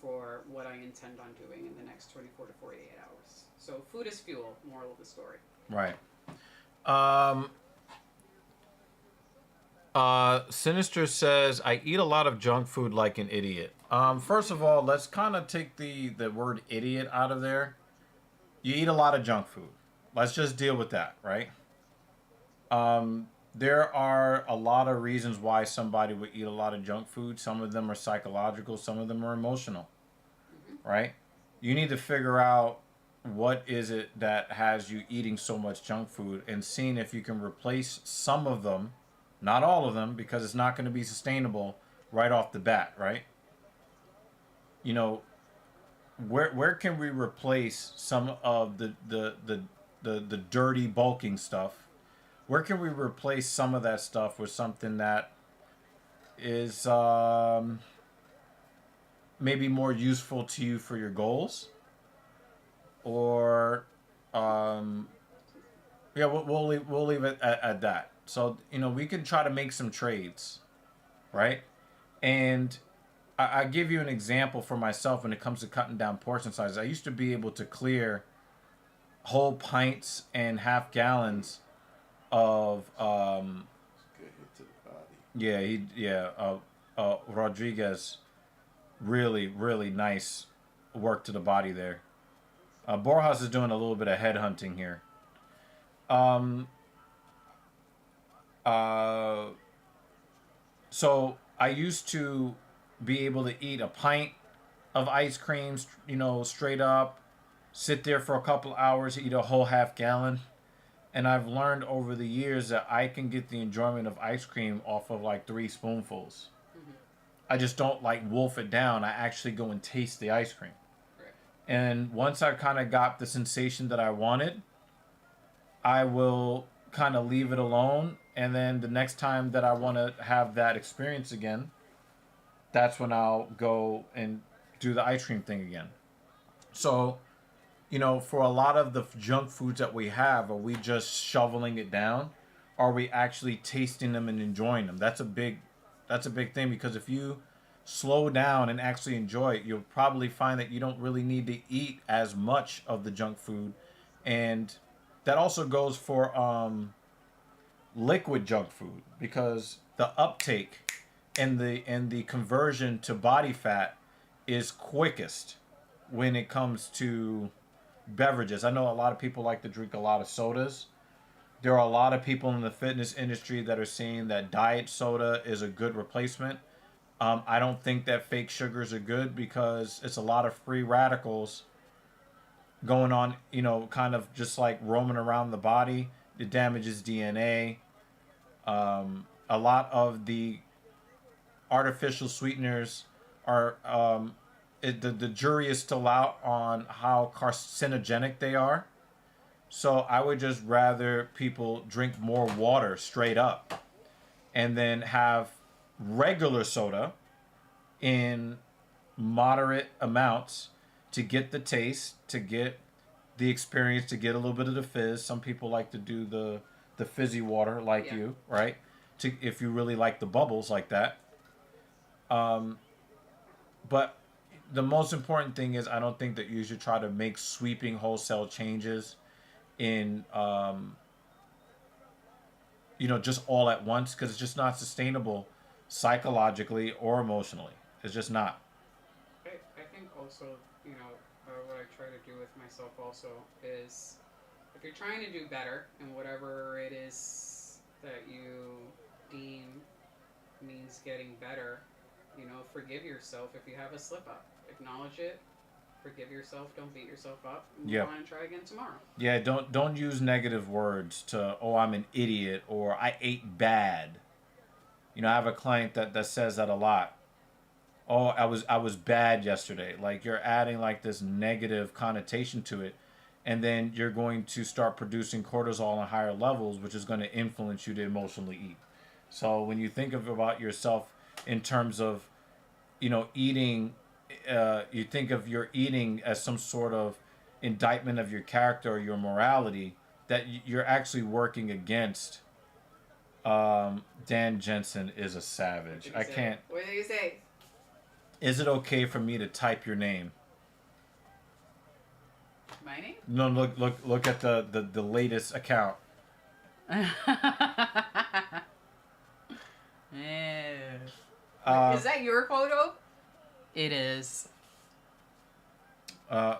for what I intend on doing in the next 24 to 48 hours. So food is fuel, moral of the story. Right. Sinister says, I eat a lot of junk food like an idiot. First of all, let's kind of take the word idiot out of there. You eat a lot of junk food. Let's just deal with that, right? There are a lot of reasons why somebody would eat a lot of junk food. Some of them are psychological, some of them are emotional, right? You need to figure out what is it that has you eating so much junk food and seeing if you can replace some of them, not all of them, because it's not going to be sustainable right off the bat, right? You know, where can we replace some of the dirty bulking stuff? Where can we replace some of that stuff with something that is maybe more useful to you for your goals? Or yeah, we'll leave it at that. So, you know, we can try to make some trades, right? And I give you an example for myself when it comes to cutting down portion sizes. I used to be able to clear whole pints and half gallons of Good hit to the body. Rodriguez, really nice work to the body there. Borjas is doing a little bit of headhunting here. So I used to be able to eat a pint of ice cream, you know, straight up, sit there for a couple hours, eat a whole half gallon. And I've learned over the years that I can get the enjoyment of ice cream off of like 3 spoonfuls. I just don't like wolf it down. I actually go and taste the ice cream. And once I kind of got the sensation that I wanted, I will kind of leave it alone. And then the next time that I want to have that experience again, that's when I'll go and do the ice cream thing again. So, you know, for a lot of the junk foods that we have, are we just shoveling it down? Are we actually tasting them and enjoying them? That's a big thing, because if you slow down and actually enjoy it, you'll probably find that you don't really need to eat as much of the junk food. And that also goes for liquid junk food, because the uptake and the conversion to body fat is quickest when it comes to beverages. I know a lot of people like to drink a lot of sodas. There are a lot of people in the fitness industry that are saying that diet soda is a good replacement. I don't think that fake sugars are good, because it's a lot of free radicals going on, you know, kind of just like roaming around the body. It damages DNA. A lot of the artificial sweeteners are, the jury is still out on how carcinogenic they are. So I would just rather people drink more water straight up, and then have regular soda in moderate amounts to get the taste, to get the experience, to get a little bit of the fizz. Some people like to do the fizzy water, like you, right? To, if you really like the bubbles like that. But the most important thing is, I don't think that you should try to make sweeping wholesale changes in you know, just all at once, because it's just not sustainable psychologically or emotionally. It's just not. I think also, you know, what I try to do with myself also is, if you're trying to do better in whatever it is that you deem means getting better, you know, forgive yourself if you have a slip up. Acknowledge it. Forgive yourself. Don't beat yourself up. Move on and try again tomorrow. Yeah, don't use negative words to, oh, I'm an idiot, or I ate bad. You know, I have a client that says that a lot. Oh, I was bad yesterday. Like, you're adding like this negative connotation to it, and then you're going to start producing cortisol on higher levels, which is going to influence you to emotionally eat. So when you think about yourself in terms of, you know, eating, you think of your eating as some sort of indictment of your character or your morality, that you're actually working against. Dan Jensen is a savage. I can't. What did you say? Is it okay for me to type your name? My name? No, look at the latest account. Yeah. Is that your photo? It is.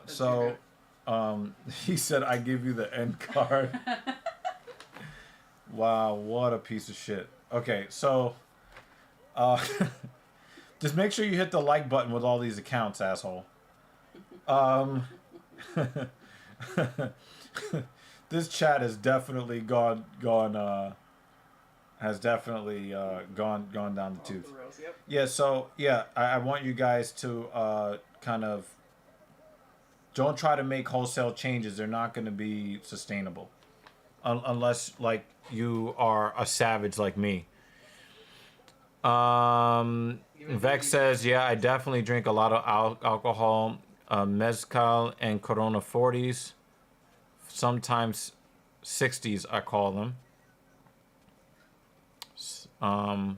So, he said, "I give you the end card." Wow, what a piece of shit. Okay, so, just make sure you hit the like button with all these accounts, asshole. This chat has definitely gone down the tooth. Yep. Yeah, so yeah, I want you guys to kind of don't try to make wholesale changes. They're not going to be sustainable unless like you are a savage like me. Vex says, yeah, I definitely drink a lot of alcohol, mezcal and Corona 40s, sometimes 60s I call them. Alright,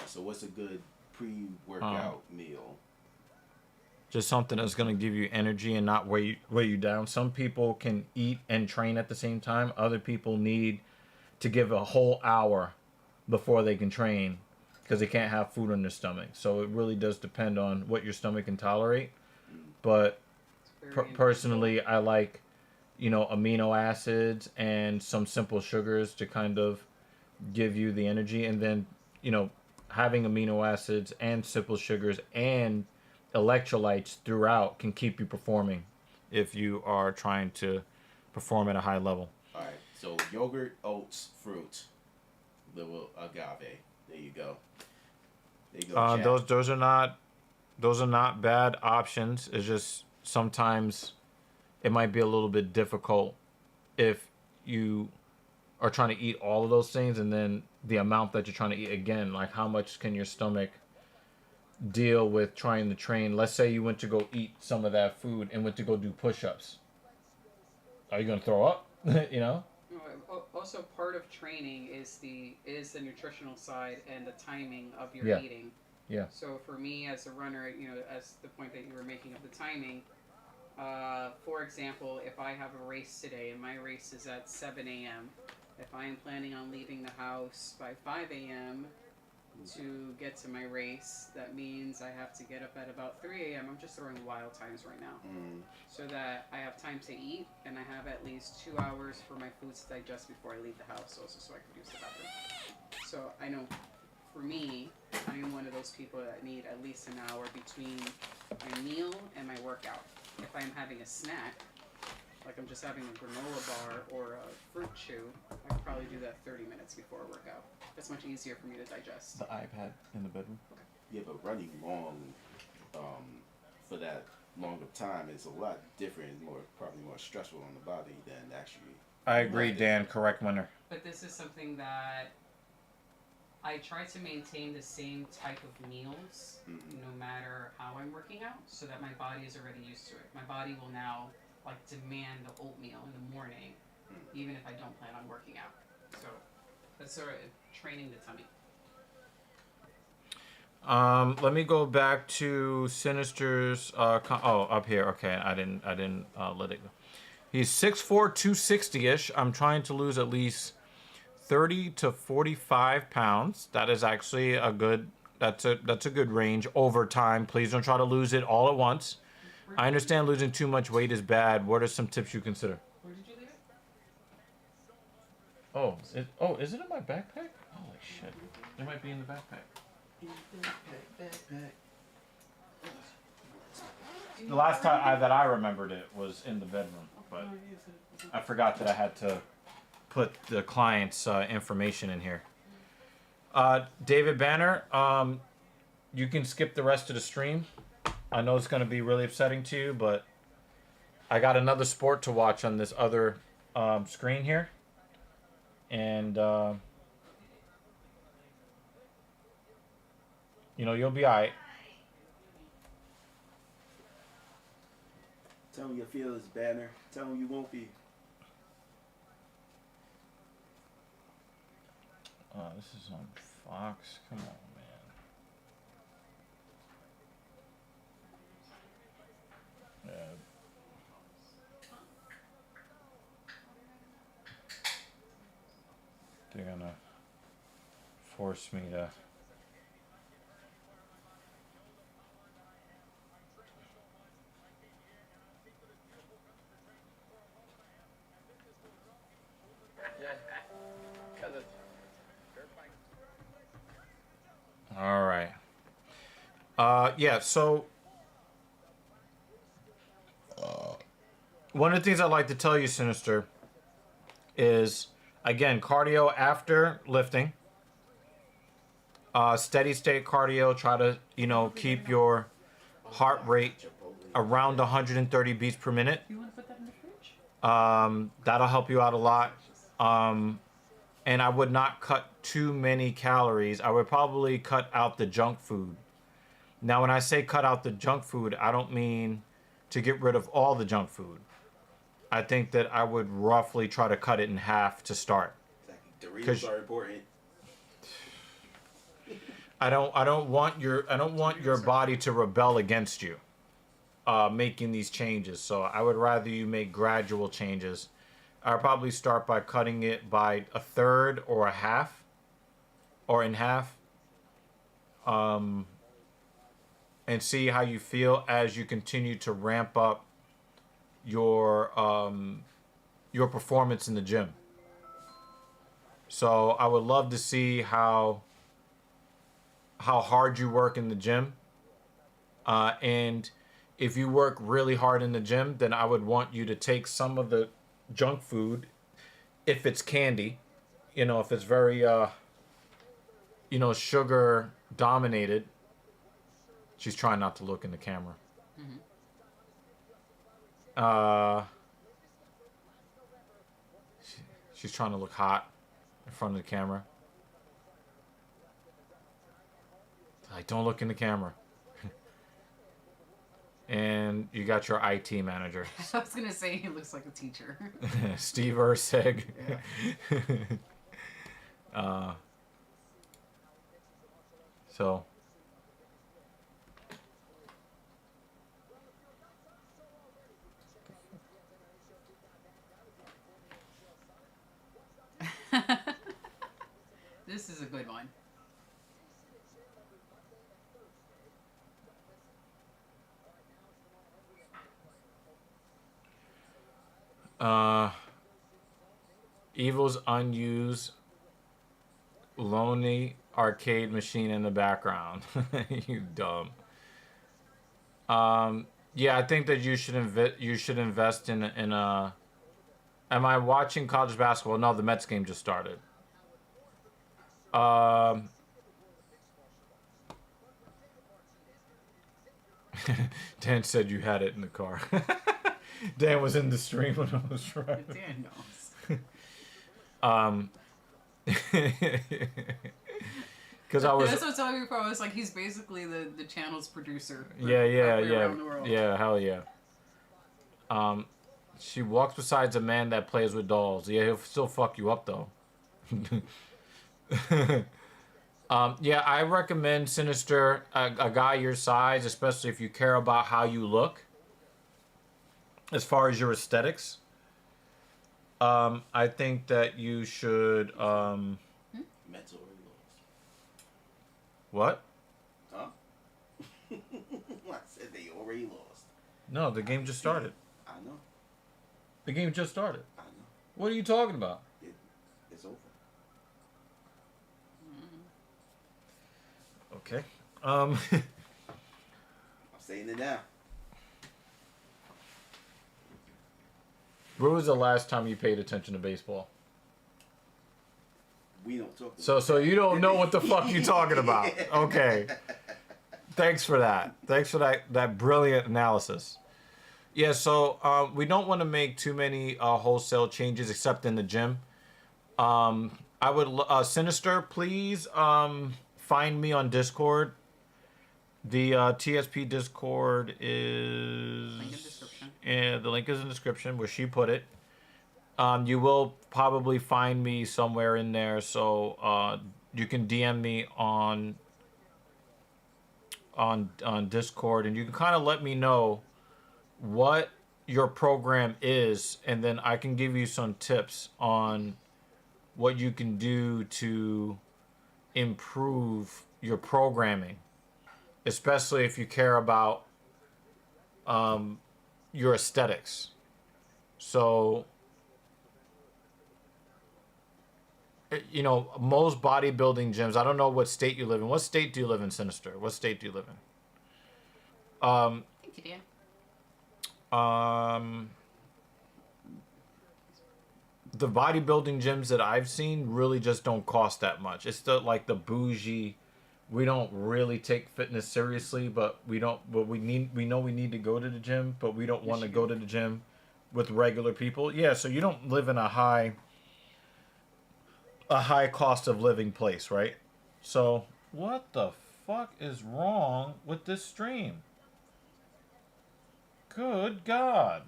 so what's a good pre-workout meal? Just something that's going to give you energy and not weigh you down. Some people can eat and train at the same time. Other people need to give a whole hour before they can train because they can't have food in their stomach. So it really does depend on what your stomach can tolerate. But personally, I like, amino acids and some simple sugars to kind of give you the energy. And then, having amino acids and simple sugars and electrolytes throughout can keep you performing if you are trying to perform at a high level. All right, so yogurt, oats, fruit, little agave. There you go. Those are not bad options. It's just sometimes it might be a little bit difficult if you are trying to eat all of those things, and then the amount that you're trying to eat, again, like how much can your stomach deal with trying to train. Let's say you went to go eat some of that food and went to go do push-ups. Are you going to throw up? Also, part of training is the nutritional side and the timing of your eating. Yeah. So for me as a runner, as the point that you were making of the timing, for example, if I have a race today and my race is at 7 a.m., if I am planning on leaving the house by 5 a.m., to get to my race, that means I have to get up at about 3 a.m. I'm just throwing wild times right now. So that I have time to eat and I have at least 2 hours for my food to digest before I leave the house, also so I can use the bathroom. So I know for me, I am one of those people that need at least an hour between my meal and my workout. If I'm having a snack, like I'm just having a granola bar or a fruit chew, I could probably do that 30 minutes before a workout. That's much easier for me to digest. The iPad in the bedroom. Okay. Yeah, but running long for that long of time is a lot different, probably more stressful on the body than actually. I agree, Dan. Correct winner. But this is something that I try to maintain the same type of meals no matter how I'm working out, so that my body is already used to it. My body will now demand the oatmeal in the morning, even if I don't plan on working out. So that's sort of training the tummy. Let me go back to Sinister's. Up here. Okay, I didn't let it go. He's 6'4", 260-ish. I'm trying to lose at least 30 to 45 pounds. That is actually a good. That's a good range over time. Please don't try to lose it all at once. I understand losing too much weight is bad. What are some tips you consider? Where did you leave it? Is it in my backpack? Holy shit. It might be in the backpack. The last time that I remembered it was in the bedroom, but I forgot that I had to put the client's information in here. David Banner, you can skip the rest of the stream. I know it's going to be really upsetting to you, but I got another sport to watch on this other screen here. And, you'll be all right. Tell me your feelings, Banner. Tell me you won't be. This is on Fox. Come on, man. They're gonna force me to Yeah, so one of the things I'd like to tell you, Sinister, is, again, cardio after lifting. Steady state cardio. Try to, keep your heart rate around 130 beats per minute. You want to put that in the fridge? That'll help you out a lot. And I would not cut too many calories. I would probably cut out the junk food. Now, when I say cut out the junk food, I don't mean to get rid of all the junk food. I think that I would roughly try to cut it in half to start. Exactly. Doritos are important. I don't want your body to rebel against you, making these changes. So I would rather you make gradual changes. I'll probably start by cutting it by a third or a half, or in half. And see how you feel as you continue to ramp up your performance in the gym. So I would love to see how hard you work in the gym. And if you work really hard in the gym, then I would want you to take some of the junk food, if it's candy, if it's very, sugar dominated. She's trying not to look in the camera. She's trying to look hot in front of the camera. Like, don't look in the camera. And you got your IT manager. I was gonna say he looks like a teacher. Steve Erceg. Yeah. So. This is a good one. Evil's unused lonely arcade machine in the background. You dumb. Yeah, I think that you should invest in a. Am I watching college basketball? No, the Mets game just started. Dan said you had it in the car. Dan was in the stream when I was driving. Dan knows. Because I was. That's what I was telling you before. I was like, he's basically the channel's producer. Yeah. Around the world. Yeah, hell yeah. She walks beside a man that plays with dolls. Yeah, he'll still fuck you up though. Yeah, I recommend Sinister, a guy your size, especially if you care about how you look, as far as your aesthetics. I think that you should. Mets already lost. What? Huh? I said they already lost. No, the game just started. I know. The game just started. I know. What are you talking about? It's over. Okay. I'm saying it now. When was the last time you paid attention to baseball? We don't talk. So you don't know what the fuck you talking about. Okay. Thanks for that. Thanks for that brilliant analysis. Yeah, so we don't want to make too many wholesale changes except in the gym. I would Sinister, please find me on Discord. The TSP Discord is Link in description. the link is in the description where she put it. You will probably find me somewhere in there, so you can DM me on Discord, and you can kind of let me know what your program is, and then I can give you some tips on what you can do to improve your programming, especially if you care about your aesthetics. So, most bodybuilding gyms, I don't know what state you live in. What state do you live in, Sinister? What state do you live in? Thank you, Dan. The bodybuilding gyms that I've seen really just don't cost that much. It's the like the bougie. We don't really take fitness seriously, but we don't. But we know we need to go to the gym, but we don't want to go to the gym with regular people. Yeah, so you don't live in a high cost of living place, right? So what the fuck is wrong with this stream? Good God.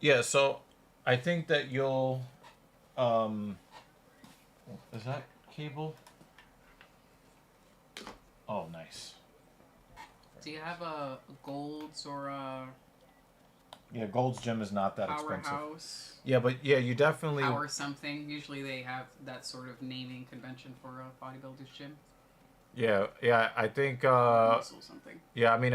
Yeah, so I think that you'll is that cable? Oh, nice. Do you have a Gold's or a Yeah, Gold's Gym is not that expensive. Powerhouse? Yeah, but yeah, you definitely Power something. Usually they have that sort of naming convention for a bodybuilder's gym. Yeah, I think Muscle something. yeah, I mean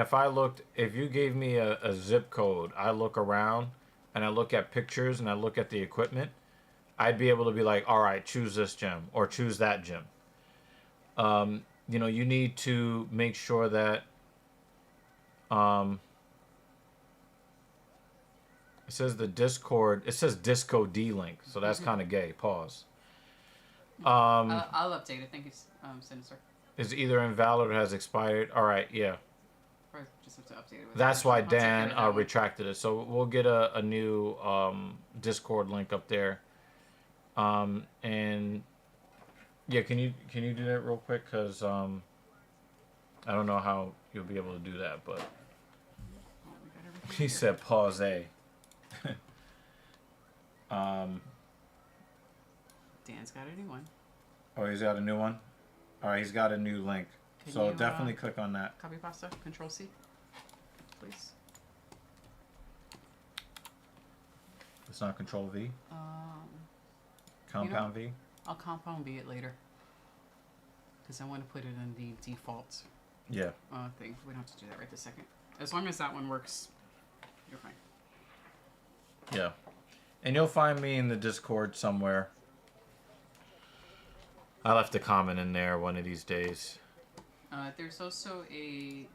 if you gave me a zip code, I look around and I look at pictures and I look at the equipment, I'd be able to be like, all right, choose this gym or choose that gym. You know, you need to make sure that it says the Discord, it says Disco D link, so that's kind of gay. Pause. I'll update it. Thank you, Sinister. Is either invalid or has expired. All right, yeah. Or just have to update it. With That's why Dan that retracted it. So we'll get a new Discord link up there. And yeah, can you do that real quick? Cause I don't know how you'll be able to do that, but he said pause A. Dan's got a new one. Oh, he's got a new one. All right, he's got a new link. Can So you, definitely click on that. Copy pasta. Control C, please. It's not Control V. You Compound know, V. I'll compound V it later. Because I want to put it in the default Yeah. thing. We don't have to do that right this second. As long as that one works, you're fine. Yeah. And you'll find me in the Discord somewhere. I left a comment in there one of these days. There's also a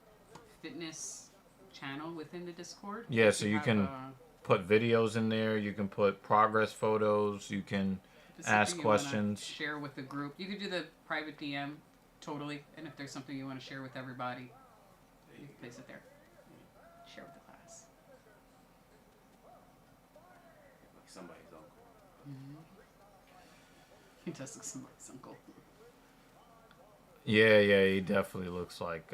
fitness channel within the Discord. Yeah, so you have, can put videos in there. You can put progress photos. You can ask questions. Share with the group. You could do the private DM, totally. And if there's something you want to share with everybody, you can place it there. Share with the class. Like somebody's uncle. Mm-hmm. He does look somebody's uncle. Yeah, he definitely looks like.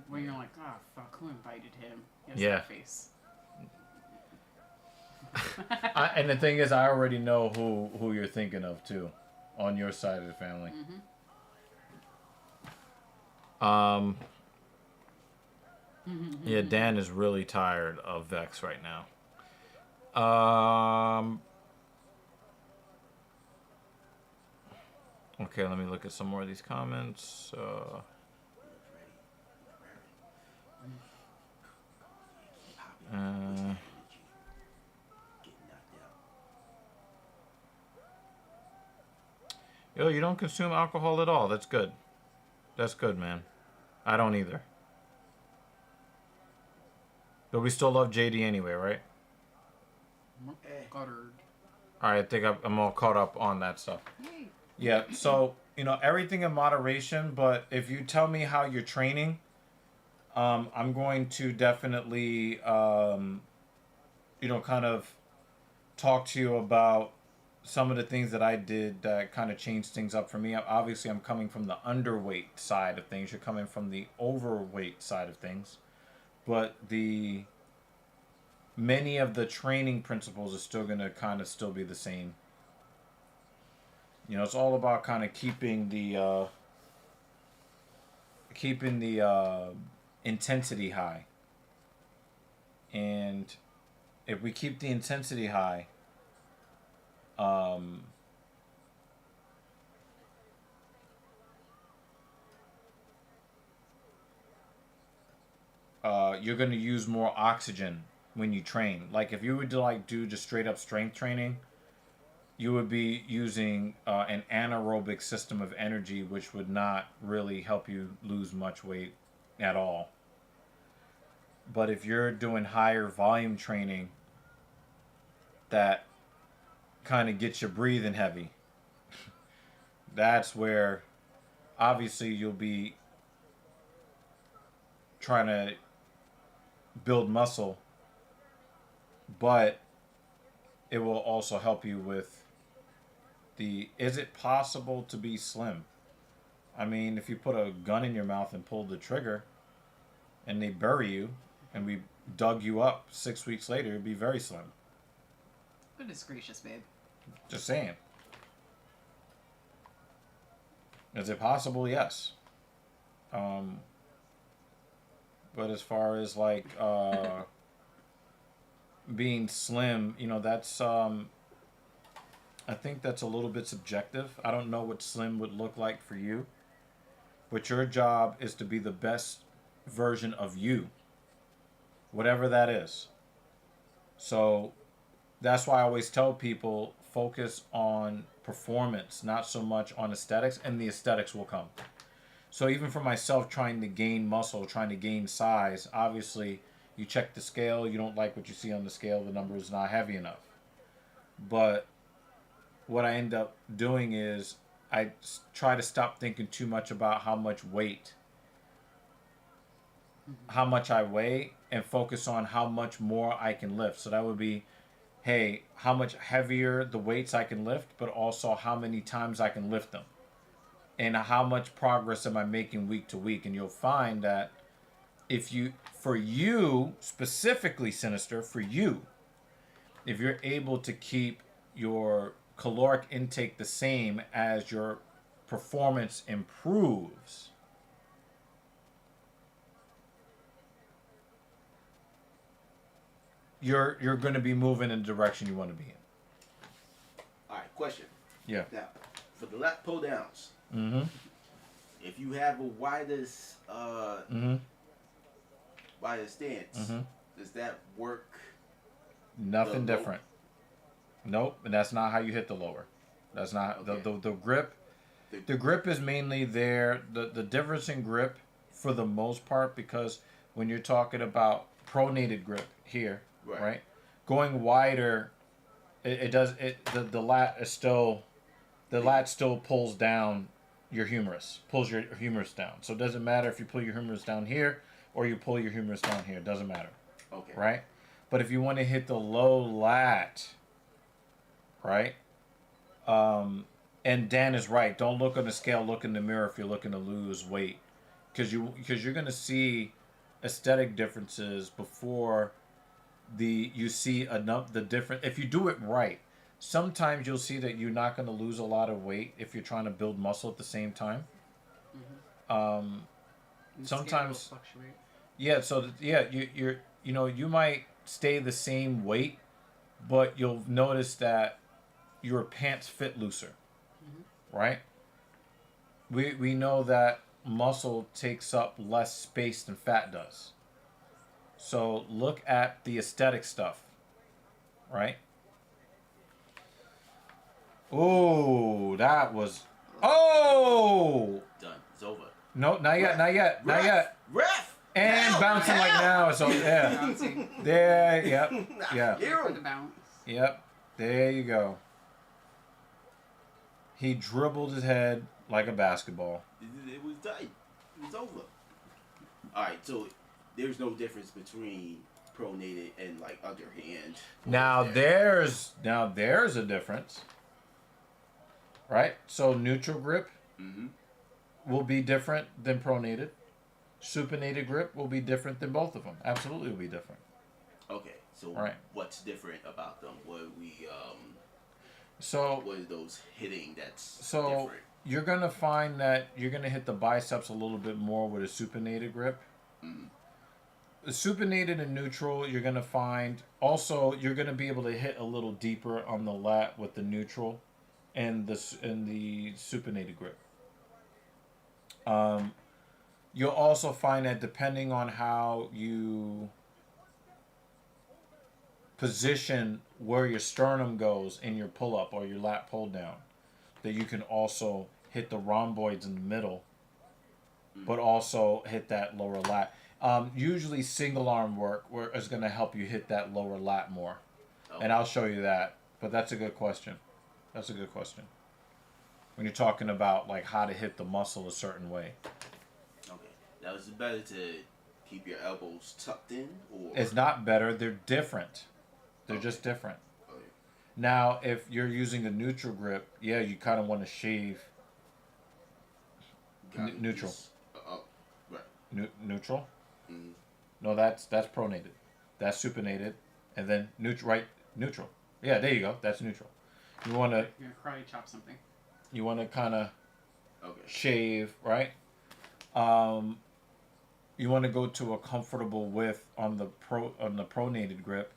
When you're like, oh fuck, who invited him? He has Yeah. that face. And the thing is, I already know who you're thinking of too, on your side of the family. Yeah, Dan is really tired of Vex right now. Okay, let me look at some more of these comments. Yo, you don't consume alcohol at all. That's good. That's good, man. I don't either. But we still love JD anyway, right? Goddard. All right, I think I'm all caught up on that stuff. Yay. Yeah, so, you know, everything in moderation, but if you tell me how you're training, I'm going to definitely, you know, kind of talk to you about some of the things that I did that kind of changed things up for me. Obviously, I'm coming from the underweight side of things. You're coming from the overweight side of things. But many of the training principles are still going to kind of still be the same. You know, it's all about kind of keeping the intensity high. And if we keep the intensity high, you're going to use more oxygen when you train. Like if you were to like do just straight up strength training, you would be using an anaerobic system of energy, which would not really help you lose much weight at all. But if you're doing higher volume training that kind of gets your breathing heavy, that's where obviously you'll be trying to build muscle, but it will also help you with is it possible to be slim? I mean, if you put a gun in your mouth and pulled the trigger and they bury you and we dug you up 6 weeks later, it'd be very slim. Goodness gracious, babe. Just saying. Is it possible? Yes. But as far as like being slim, that's I think that's a little bit subjective. I don't know what slim would look like for you, but your job is to be the best version of you, whatever that is. So that's why I always tell people focus on performance, not so much on aesthetics, and the aesthetics will come. So even for myself, trying to gain muscle, trying to gain size, obviously you check the scale, you don't like what you see on the scale, the number is not heavy enough. But what I end up doing is I try to stop thinking too much about how much weight, how much I weigh, and focus on how much more I can lift. So that would be, hey, how much heavier the weights I can lift, but also how many times I can lift them. And how much progress am I making week to week. And you'll find that for you, specifically Sinister, for you, if you're able to keep your caloric intake the same as your performance improves, you're going to be moving in the direction you want to be in. All right, question. Yeah. Now, for the lat pull downs, Mm-hmm. if you have a widest stance, does that work? Nothing different. Nope, and that's not how you hit the lower. That's not the grip. The grip is mainly there. The difference in grip, for the most part, because when you're talking about pronated grip here, right? Going wider, the lat is still, the lat still pulls down your humerus, pulls your humerus down. So it doesn't matter if you pull your humerus down here or you pull your humerus down here. It doesn't matter. Okay. Right? But if you want to hit the low lat, right? And Dan is right. Don't look on the scale. Look in the mirror if you're looking to lose weight, because you're gonna see aesthetic differences before you see enough the difference. If you do it right, sometimes you'll see that you're not going to lose a lot of weight if you're trying to build muscle at the same time. Sometimes, yeah. So you might stay the same weight, but you'll notice that your pants fit looser, right? We know that muscle takes up less space than fat does. So look at the aesthetic stuff, right? Oh, that was... Oh! Done. It's over. No, not yet, not yet, not yet. Ref! And bouncing like now. So, yeah. There, yep, yeah. For the bounce. Yep, there you go. He dribbled his head like a basketball. It was done. It was over. Alright, so there's no difference between pronated and like underhand. Now there's a difference. Right? So neutral grip will be different than pronated. Supinated grip will be different than both of them. Absolutely will be different. Okay, so what's different about them? What are those hitting that's different? You're going to find that you're going to hit the biceps a little bit more with a supinated grip. The supinated and neutral, you're going to find... Also, you're going to be able to hit a little deeper on the lat with the neutral and the supinated grip. You'll also find that depending on how you position where your sternum goes in your pull up or your lat pull down, that you can also hit the rhomboids in the middle, but also hit that lower lat. Usually single arm work is going to help you hit that lower lat more. Okay. And I'll show you that. But that's a good question. That's a good question. When you're talking about like how to hit the muscle a certain way. Okay. Now, is it better to keep your elbows tucked in, or? It's not better. They're different. They're just different. Okay. Now, if you're using a neutral grip, yeah, you kind of want to shave. Neutral. Right. Neutral? Mm. No, that's pronated. That's supinated. And then neutral. Yeah, there you go. That's neutral. You want to... You're going to karate chop something. You want to kind of Okay. shave, right? You want to go to a comfortable width on the pronated grip.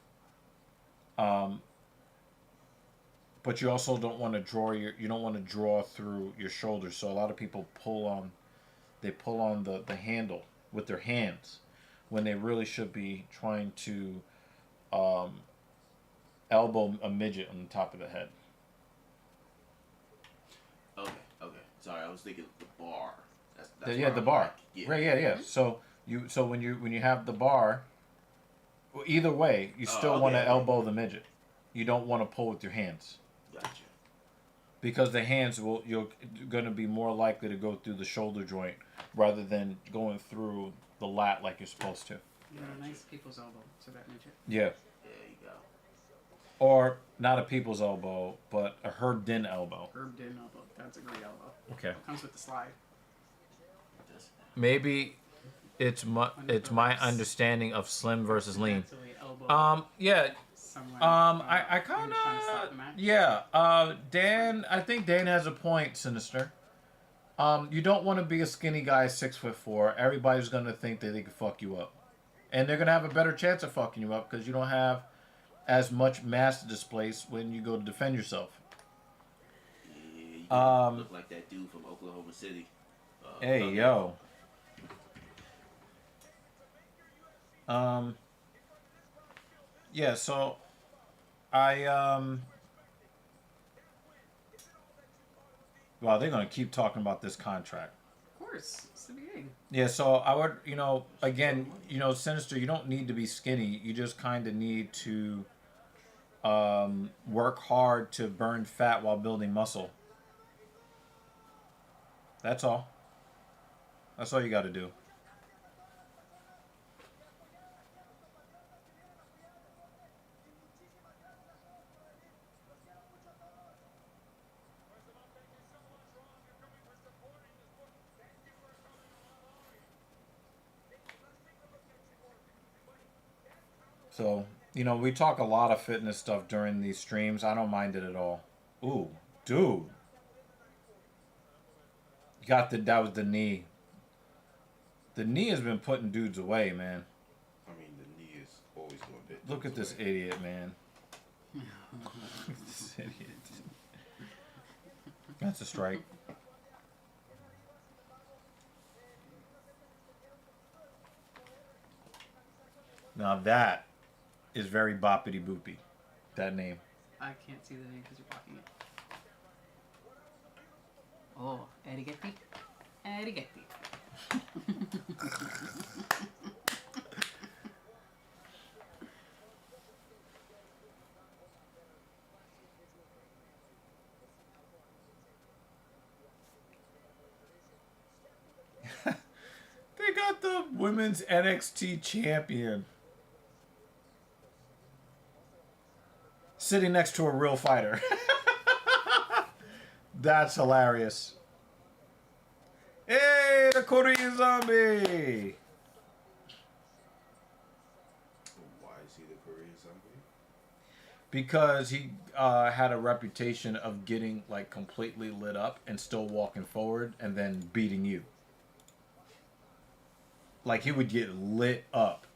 But you also don't want to draw through your shoulders. So a lot of people pull on the handle with their hands when they really should be trying to elbow a midget on the top of the head. Okay. Sorry, I was thinking the bar. That's The bar. Yeah. Right. Yeah. So when you have the bar, well, either way, you still want to elbow the midget. You don't want to pull with your hands. Gotcha. Because the hands you're going to be more likely to go through the shoulder joint rather than going through the lat like you're supposed to. You know, a nice people's elbow to that midget. Yeah. There you go. Or not a people's elbow, but a Herb Din elbow. Herb Din elbow. That's a great elbow. Okay. Comes with the slide. Maybe it's my understanding of slim versus lean. Yeah. I kind of yeah. Dan, I think Dan has a point, Sinister. You don't want to be a skinny guy 6'4". Everybody's gonna think that they can fuck you up, and they're gonna have a better chance of fucking you up because you don't have as much mass to displace when you go to defend yourself. Yeah, you look like that dude from Oklahoma City. Hey yo. Yeah, so well, they're gonna keep talking about this contract. Of course, it's the beginning. Yeah, so I would, again, Sinister, you don't need to be skinny. You just kind of need to work hard to burn fat while building muscle. That's all. That's all you got to do. So, we talk a lot of fitness stuff during these streams. I don't mind it at all. Ooh, dude. That was the knee. The knee has been putting dudes away, man. I mean, the knee is always going to bit. Look at this idiot, man. This idiot. That's a strike. Now that is very boppity boopy. That name. I can't see the name because you're blocking it. Oh, Erigetti. Erigetti. They got the women's NXT champion sitting next to a real fighter. That's hilarious. Hey, the Korean zombie! Why is he the Korean zombie? Because he had a reputation of getting completely lit up and still walking forward and then beating you. He would get lit up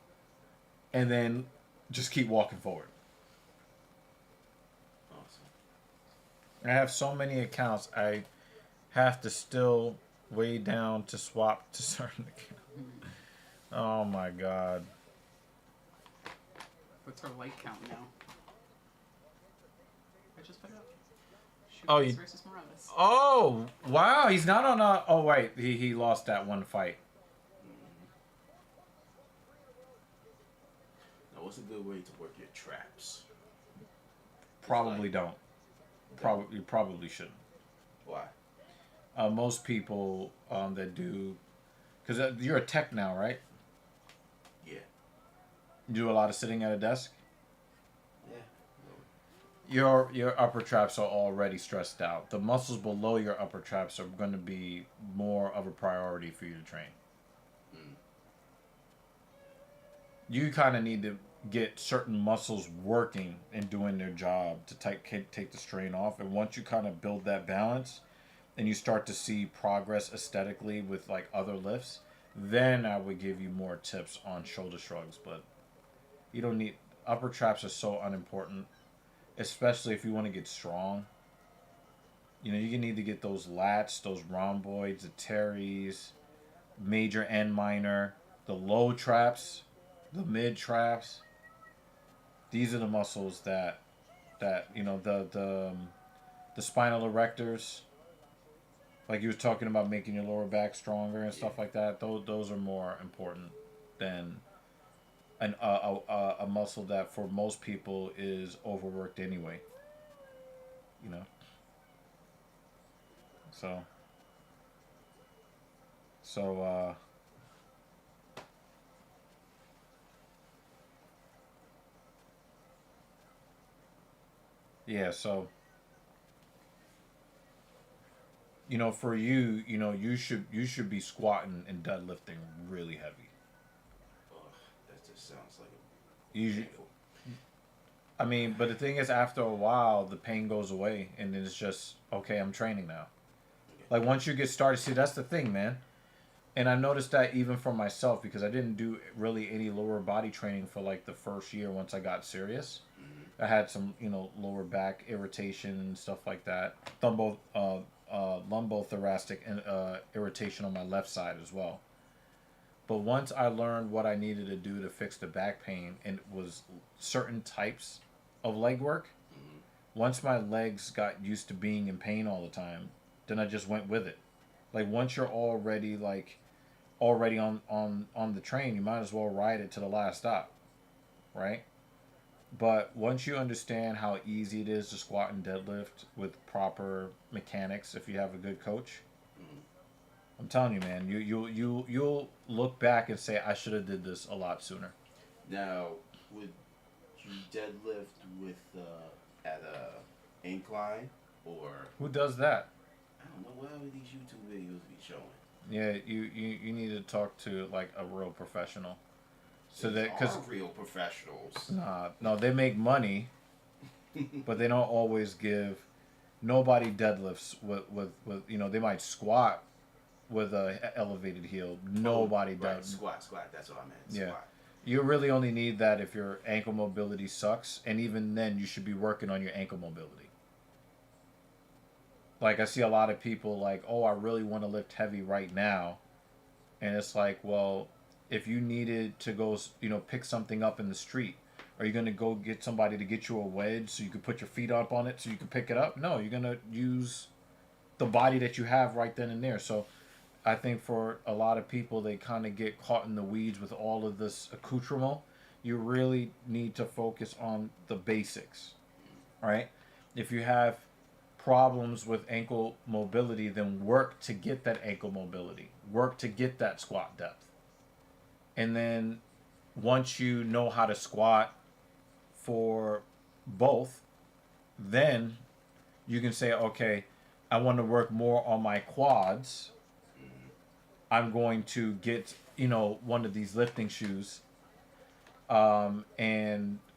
and then just keep walking forward. I have so many accounts, I have to still way down to swap to certain accounts. Oh my god. What's our like count now? I just put it up. Oh, Shooters versus Morales. Oh, wow. He's not on a... Oh, wait. He lost that one fight. Now, what's a good way to work your traps? Probably don't. You probably shouldn't. Why? Most people that do... Because you're a tech now, right? Yeah. You do a lot of sitting at a desk? Yeah. Your upper traps are already stressed out. The muscles below your upper traps are going to be more of a priority for you to train. You kind of need to get certain muscles working and doing their job to take the strain off. And once you kind of build that balance and you start to see progress aesthetically with like other lifts, then I would give you more tips on shoulder shrugs. But you don't need... Upper traps are so unimportant, especially if you want to get strong. You know, you need to get those lats, those rhomboids, the teres, major and minor, the low traps, the mid traps. These are the muscles that you know, the spinal erectors, like you were talking about, making your lower back stronger and stuff like that. Those are more important than a muscle that for most people is overworked anyway. You know. So yeah, so you know, for you, you know, you should be squatting and deadlifting really heavy. Ugh, that just sounds like painful. I mean, but the thing is, after a while, the pain goes away, and then it's just, okay, I'm training now. Like, once you get started, see, that's the thing, man. And I noticed that even for myself, because I didn't do really any lower body training for, like, the first year once I got serious. I had some, you know, lower back irritation and stuff like that. Lumbothoracic irritation on my left side as well. But once I learned what I needed to do to fix the back pain, and it was certain types of leg work, once my legs got used to being in pain all the time, then I just went with it. Like, once you're already on the train, you might as well ride it to the last stop, right? But once you understand how easy it is to squat and deadlift with proper mechanics, if you have a good coach, I'm telling you, man, you'll look back and say, I should have did this a lot sooner. Now, would you deadlift with at a incline, or who does that? I don't know, whatever these YouTube videos be showing. Yeah, you need to talk to like a real professional. So that, because real professionals. No, they make money, but they don't always give. Nobody deadlifts with you know, they might squat with a elevated heel. Nobody does. Squat. That's what I meant. Yeah. Squat. You really only need that if your ankle mobility sucks, and even then, you should be working on your ankle mobility. Like, I see a lot of people like, oh, I really want to lift heavy right now, and it's like, well, if you needed to go, you know, pick something up in the street, are you going to go get somebody to get you a wedge so you can put your feet up on it so you can pick it up? No, you're going to use the body that you have right then and there. So I think for a lot of people, they kind of get caught in the weeds with all of this accoutrement. You really need to focus on the basics, right? If you have problems with ankle mobility, then work to get that ankle mobility. Work to get that squat depth. And then once you know how to squat for both, then you can say, okay, I want to work more on my quads. I'm going to get, you know, one of these lifting shoes. And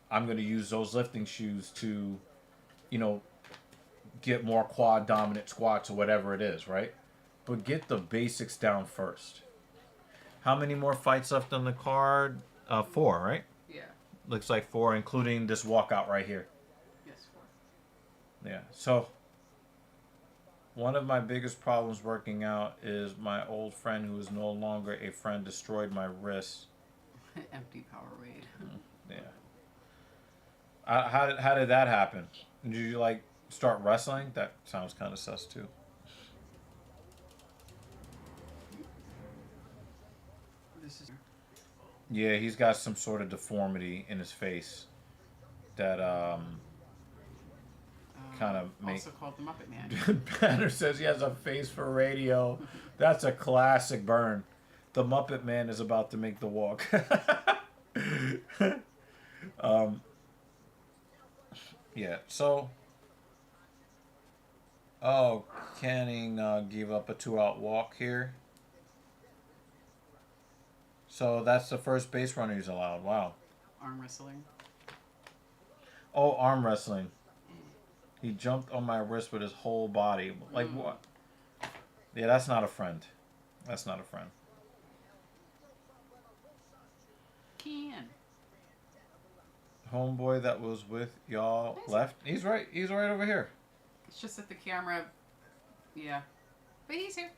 I'm going to use those lifting shoes to, you know, get more quad dominant squats or whatever it is, right? But get the basics down first. How many more fights left on the card? 4, right? Yeah. Looks like 4, including this walkout right here. Yes, 4. Yeah. So one of my biggest problems working out is my old friend, who is no longer a friend, destroyed my wrist. Empty Powerade. Yeah. How did that happen? Did you like Start wrestling? That sounds kind of sus too. This is. Yeah, he's got some sort of deformity in his face that kind of make. Also called the Muppet Man. Banner says he has a face for radio. That's a classic burn. The Muppet Man is about to make the walk. Yeah, so. Oh, Canning gave up a 2-out walk here. So that's the first base runner he's allowed. Wow. Arm wrestling. Oh, arm wrestling. He jumped on my wrist with his whole body. Like what? Yeah, that's not a friend. That's not a friend. Can. Homeboy that was with y'all left. He's right. He's right over here. It's just that the camera. Yeah. But he's here.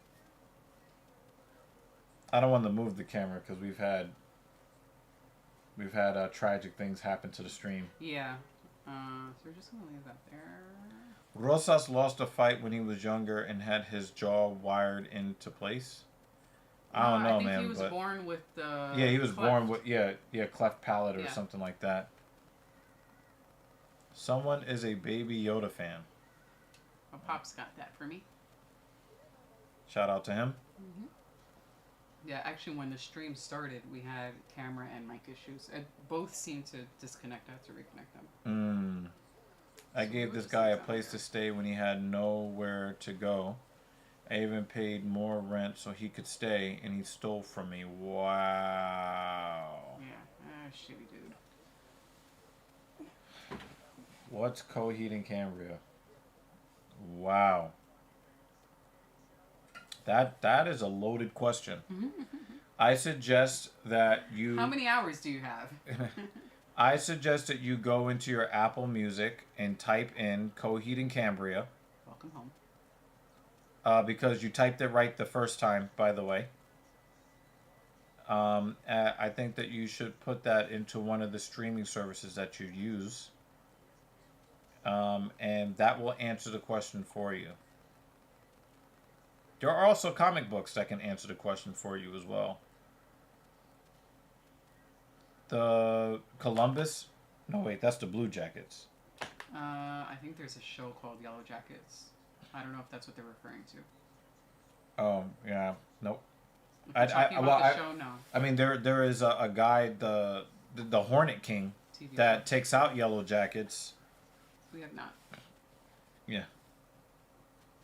I don't want to move the camera because we've had tragic things happen to the stream. Yeah. So we're just gonna leave that there. Rosas lost a fight when he was younger and had his jaw wired into place. I don't know, I think man. he was but born with the. yeah, he was cleft. born with cleft palate or Yeah. something like that. Someone is a Baby Yoda fan. My pop's got that for me. Shout out to him. Mm-hmm. Yeah, actually, when the stream started, we had camera and mic issues. And both seemed to disconnect. I had to reconnect them. I So gave we'll this just guy leave a that place there. to stay when he had nowhere to go. I even paid more rent so he could stay, and he stole from me. Wow. Yeah, shitty dude. What's Coheed and Cambria? Wow. That is a loaded question. I suggest that you... How many hours do you have? I suggest that you go into your Apple Music and type in Coheed and Cambria. Welcome home. Because you typed it right the first time, by the way. I think that you should put that into one of the streaming services that you use. And that will answer the question for you. There are also comic books that can answer the question for you as well. The Columbus... No, wait, that's the Blue Jackets. I think there's a show called Yellow Jackets. I don't know if that's what they're referring to. Oh, yeah. Nope. If you're talking about the show, no. I mean, there is a guy, the Hornet King, TV that show. takes out Yellow Jackets. We have not. Yeah.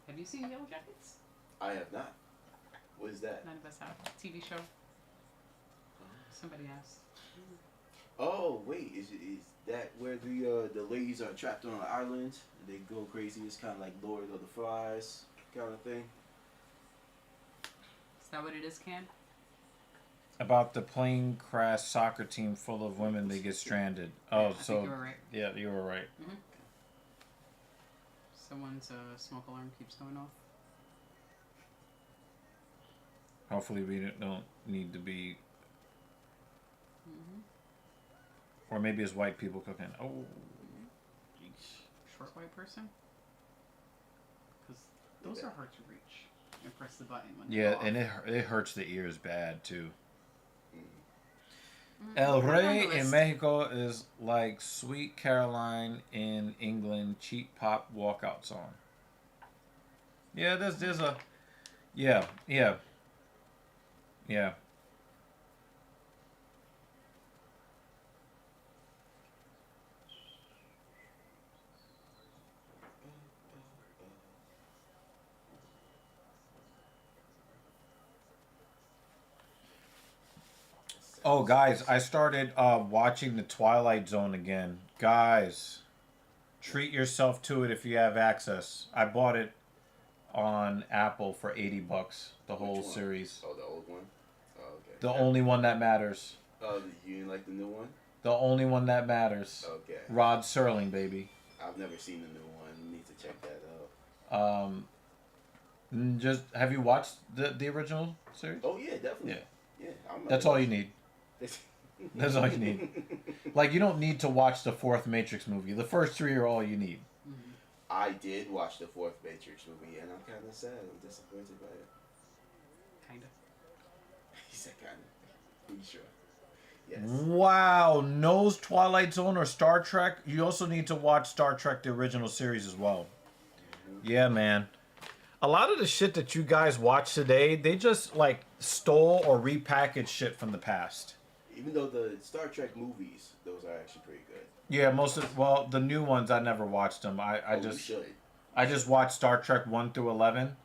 Have you seen Yellow Jackets? I have not. What is that? None of us have. TV show. Somebody asked. Oh wait, is that where the ladies are trapped on an island and they go crazy? It's kind of like Lord of the Flies kind of thing. Is that what it is, Can? About the plane crash soccer team full of women, they get stranded. Oh, I think you were right. Yeah, you were right. Mm-hmm. Someone's smoke alarm keeps going off. Hopefully we don't need to be... Or maybe it's white people cooking. Oh. Short white person? Because those are hard to reach. And press the button when Yeah, they go and off. it hurts the ears bad, too. Mm-hmm. El Put it on Rey the in list. Mexico is like Sweet Caroline in England, cheap pop walkout song. Yeah, there's a... Yeah. Oh, guys, I started watching The Twilight Zone again. Guys, treat yourself to it if you have access. I bought it on Apple for $80, the whole Which one? series. Oh, the old one. Oh, okay. The only one that matters. Oh, you didn't like the new one? The only one that matters. Okay. Rod Serling, baby. I've never seen the new one. Need to check that out. Just have you watched the original series? Oh yeah, definitely. Yeah. I'm That's all you need. That's all you need. Like, you don't need to watch the fourth Matrix movie. The first three are all you need. I did watch the fourth Matrix movie, and I'm kind of sad. I'm disappointed by it. Kinda. He said kind of. Are you sure? Yes. Wow, knows Twilight Zone or Star Trek? You also need to watch Star Trek the original series as well. Yeah, man. A lot of the shit that you guys watch today, they just like stole or repackaged shit from the past. Even though the Star Trek movies, those are actually pretty good. Yeah, the new ones I never watched them. You should. I just watched Star Trek 1 through 11.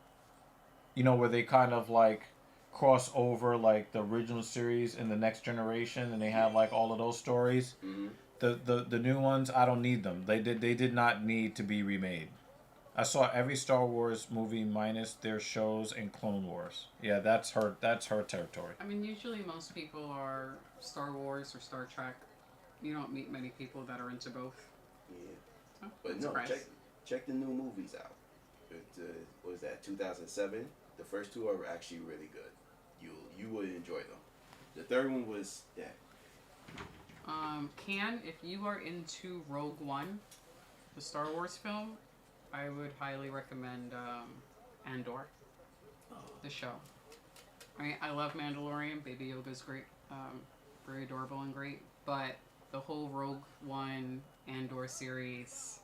You know, where they kind of like cross over like the original series and the next generation, and they have like all of those stories. Mm-hmm. The new ones, I don't need them. They did not need to be remade. I saw every Star Wars movie minus their shows and Clone Wars. Yeah, that's her territory. I mean, usually most people are Star Wars or Star Trek. You don't meet many people that are into both. Yeah. So, But no, check the new movies out. What was that, 2007? The first two are actually really good. You would enjoy them. The third one was, yeah. If you are into Rogue One, the Star Wars film, I would highly recommend Andor, the show. I mean, I love Mandalorian. Baby Yoda's great, very adorable and great. But the whole Rogue One Andor series,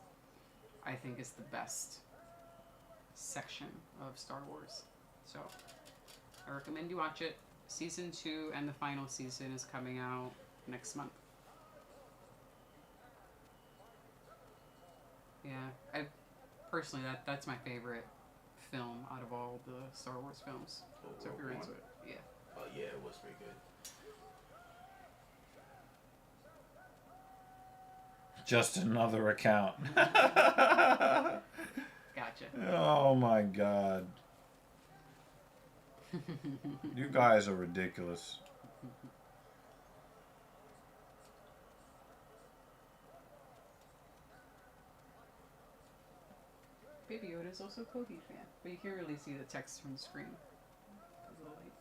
I think, is the best section of Star Wars. So I recommend you watch it. Season 2 and the final season is coming out next month. Yeah, I personally that's my favorite film out of all the Star Wars films. So if you're into it, yeah. Oh yeah, it was pretty good. Just another account. Gotcha. Oh my god. You guys are ridiculous. Baby Yoda is also a Cody fan, but you can't really see the text from the screen. It's a little late.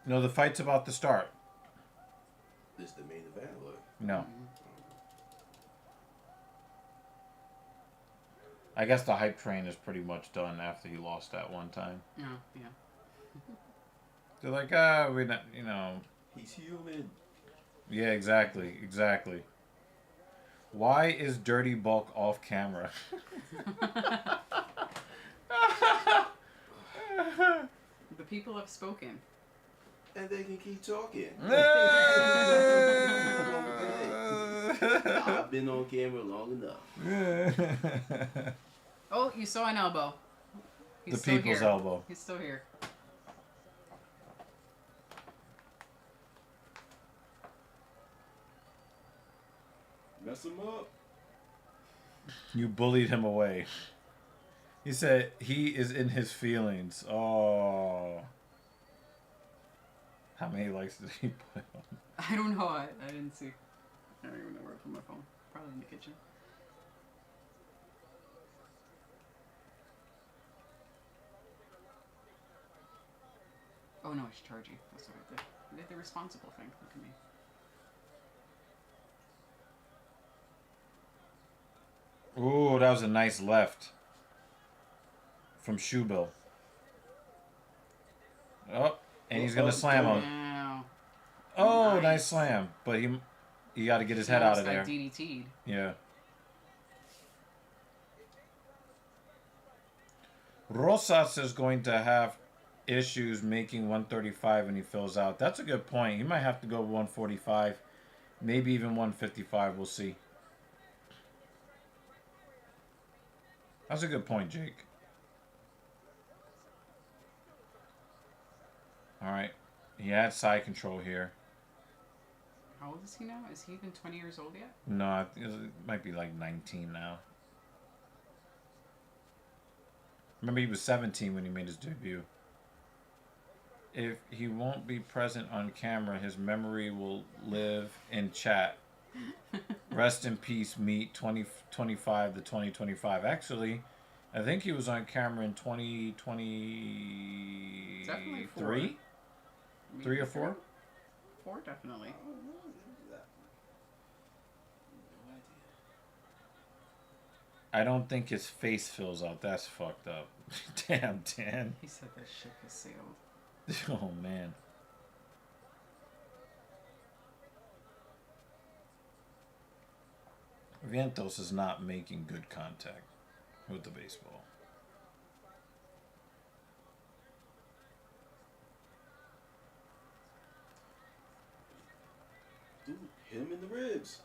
No, the fight's about to start. This is the main event, look. No. I guess the hype train is pretty much done after he lost that one time. Oh, yeah. They're like, we're not, you know. He's human. Yeah, exactly. Why is Dirty Bulk off camera? The people have spoken. And they can keep talking. Okay. I've been on camera long enough. Oh, you saw an elbow. He's The still people's here. elbow. He's still here. Mess him up. You bullied him away. He said he is in his feelings. Oh. How many likes did he put on? I don't know. I didn't see. I don't even know where I put my phone. Probably in the kitchen. Oh no, it's charging. That's what I did. I did the responsible thing. Look at me. Ooh, that was a nice left. From Shubil. Oh, and he's gonna slam him. Wow. Oh, nice slam. But he got to get his head out of there. Got DDT'd. Yeah. Rosas is going to have issues making 135 when he fills out. That's a good point. He might have to go 145, maybe even 155. We'll see. That's a good point, Jake. All right. He had side control here. How old is he now? Is he even 20 years old yet? No, it might be like 19 now. Remember, he was 17 when he made his debut. If he won't be present on camera, his memory will live in chat. Rest in peace, Meat 2025 to 2025. Actually, I think he was on camera in 2023. Definitely 3 or 4? 4, definitely. I don't think his face fills out. That's fucked up. Damn, Dan. He said that ship has sailed. Oh, man. Vientos is not making good contact with the baseball. Dude, hit him in the ribs.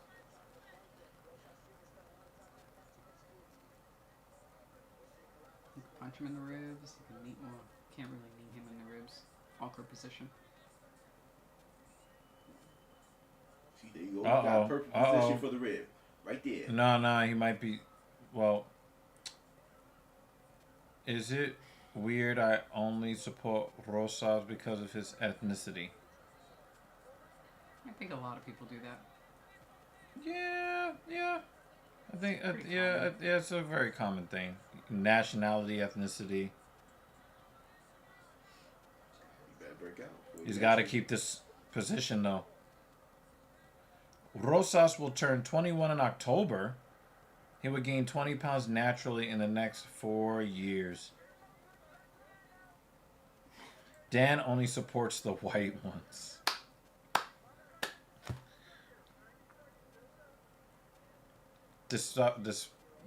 You can punch him in the ribs. You can knee, well, can't really knee him in the ribs. Awkward position. See, there you go. You got perfect position for the rib. Right there. No, he might be. Well, is it weird I only support Rosas because of his ethnicity? I think a lot of people do that. Yeah. I think, Pretty yeah, it's a very common thing. Nationality, ethnicity. You better break out. He's got to keep this position, though. Rosas will turn 21 in October. He would gain 20 pounds naturally in the next 4 years. Dan only supports the white ones. This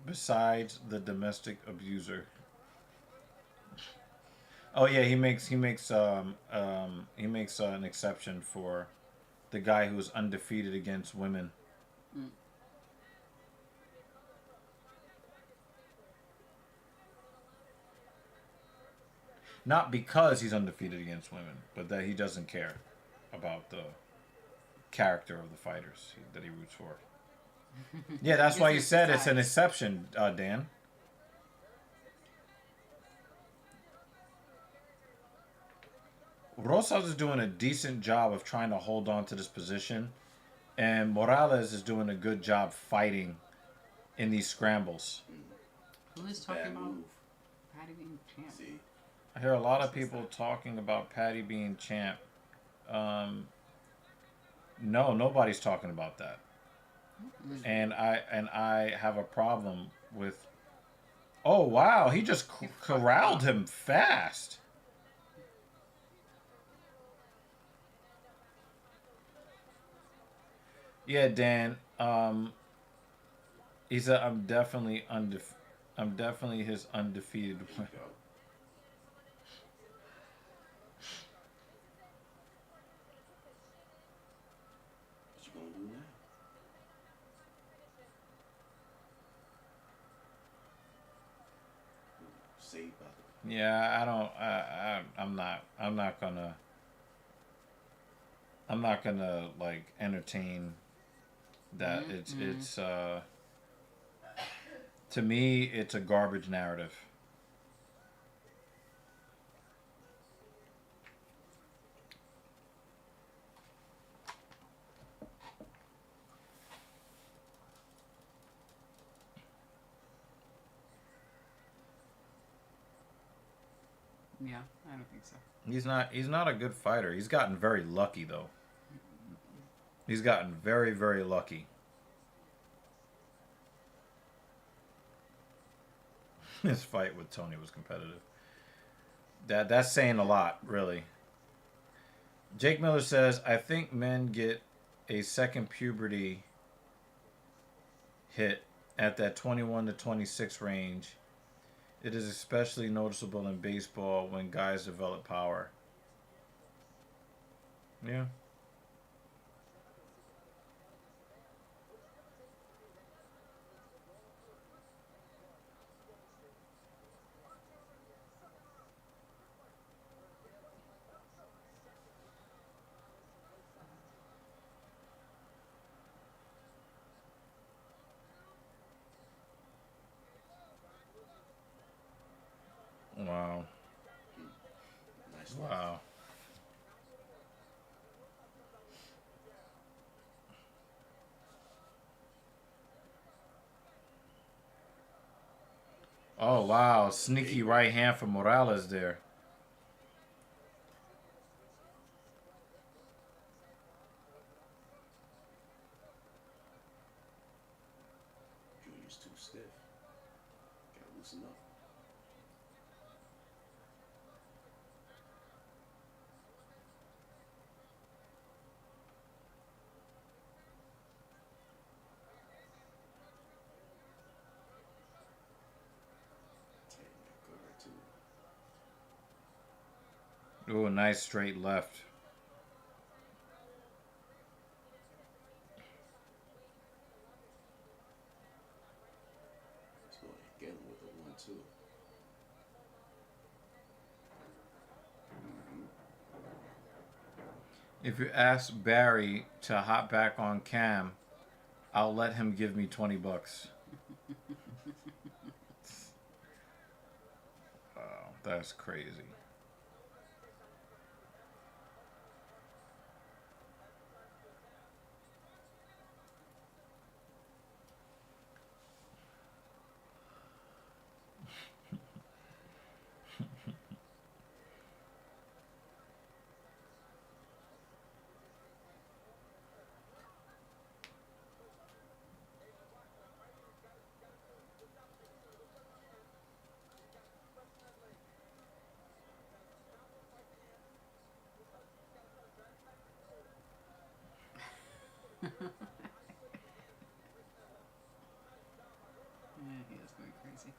besides the domestic abuser. Oh yeah, he makes an exception for the guy who was undefeated against women. Mm. Not because he's undefeated against women, but that he doesn't care about the character of the fighters that he roots for. Yeah, that's why you said it's an exception, Dan. Rosas is doing a decent job of trying to hold on to this position, and Morales is doing a good job fighting in these scrambles. Who is talking about Patty being champ? See? I hear a lot of people talking about Patty being champ. No, nobody's talking about that. And I have a problem with. Oh wow, he just corralled him fast. Yeah, Dan. He said I'm definitely his undefeated one. What you gonna do now? Saved by the Yeah, I'm not gonna like entertain that. It's to me it's a garbage narrative. Yeah, I don't think so. He's not a good fighter. He's gotten very lucky though. He's gotten very, very lucky. His fight with Tony was competitive. That's saying a lot, really. Jake Miller says, I think men get a second puberty hit at that 21 to 26 range. It is especially noticeable in baseball when guys develop power. Yeah. Wow. nice Wow. Oh, wow. Sneaky right hand for Morales there. Junior's too stiff. loosen up. Ooh, nice straight left. Let's go ahead and get him with the 1-2. If you ask Barry to hop back on cam, I'll let him give me $20. Wow, that's crazy. Yeah, he is going crazy.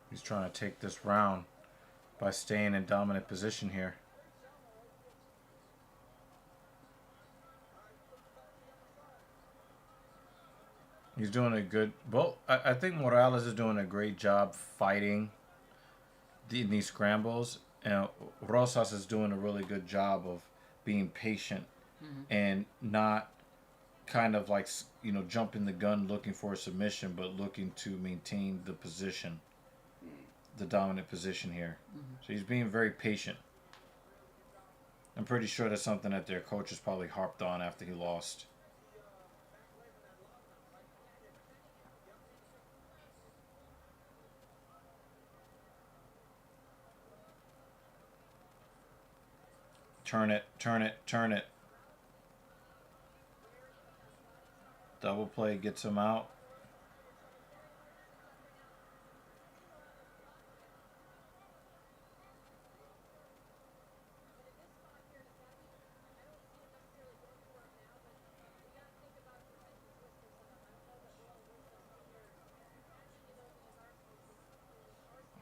He's trying to take this round by staying in dominant position here. He's doing a good... Well, I think Morales is doing a great job fighting in these scrambles. And Rosas is doing a really good job of being patient and not kind of like, jumping the gun looking for a submission, but looking to maintain the position, the dominant position here. So he's being very patient. I'm pretty sure that's something that their coaches probably harped on after he lost. Turn it, turn it, turn it. Double play gets him out.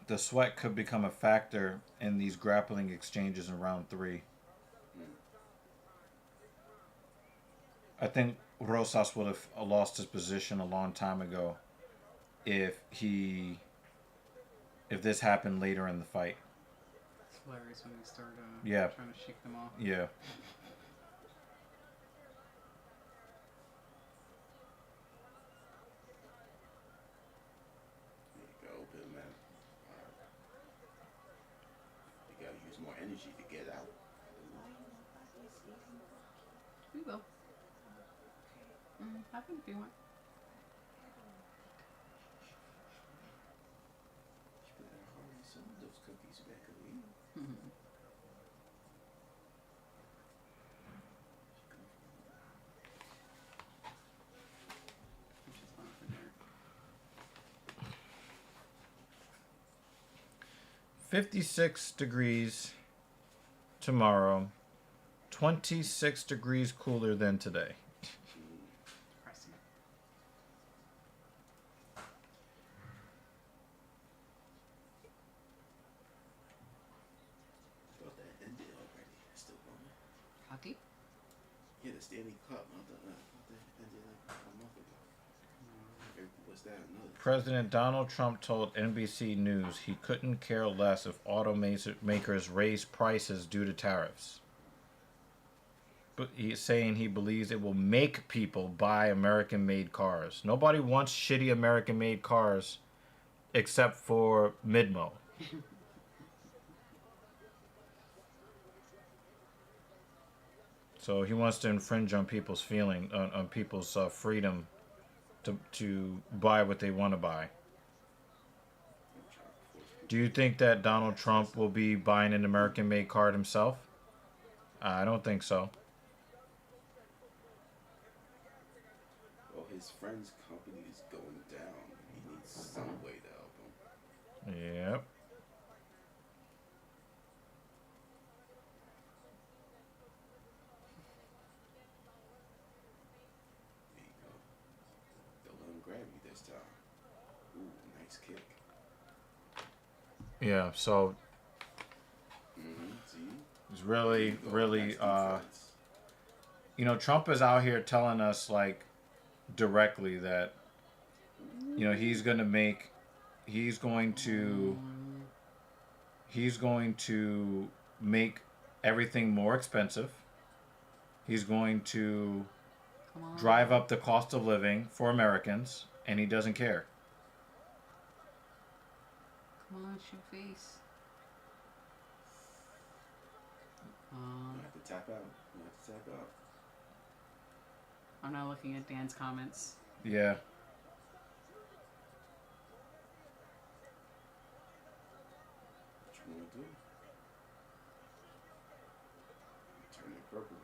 The sweat could become a factor in these grappling exchanges in round 3. I think Rosas would have lost his position a long time ago if this happened later in the fight. It's hilarious when they start trying to shake them off. Yeah. There you go, big man. You gotta use more energy to get out. We will. Have him if you want. You better hurry some of those cookies back away. I'm just going for dinner. 56 degrees tomorrow. 26 degrees cooler than today. Depressing. Thought that ended. Yeah, the Stanley Cup. Not the ended like a month ago. What's that? Another. President Donald Trump told NBC News he couldn't care less if automakers raise prices due to tariffs. But he's saying he believes it will make people buy American-made cars. Nobody wants shitty American-made cars except for Midmo. So he wants to infringe on people's on people's freedom to buy what they want to buy. Do you think that Donald Trump will be buying an American-made car himself? I don't think so. Well, his friend's company is going down. He needs some way to help him. Yep. There you go. Don't let him grab me this time. Ooh, nice kick. Yeah, so See? it's really, you know, Trump is out here telling us, like, directly that, you know, he's going to make everything more expensive. He's going to drive up the cost of living for Americans, and he doesn't care. Come on, shoot face. You have to tap out. You have to tap out. I'm not looking at Dan's comments. Yeah. What you want to do? Turn it purple.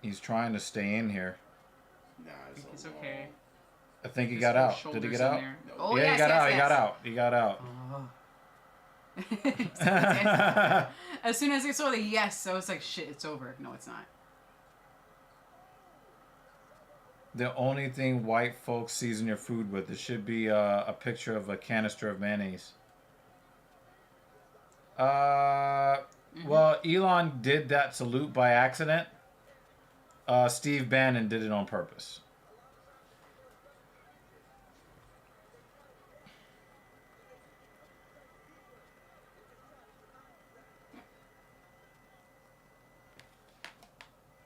He's trying to stay in here. Nah, It's okay. I think he His got whole out. Did he shoulders get in out? there. No. Oh, Yeah, yes, he got yes, out. yes. He got out. He got out. Oh. As soon as I saw the yes, I was like, shit, it's over. No, it's not. The only thing white folks season your food with, it should be a picture of a canister of mayonnaise. Well, Elon did that salute by accident. Steve Bannon did it on purpose.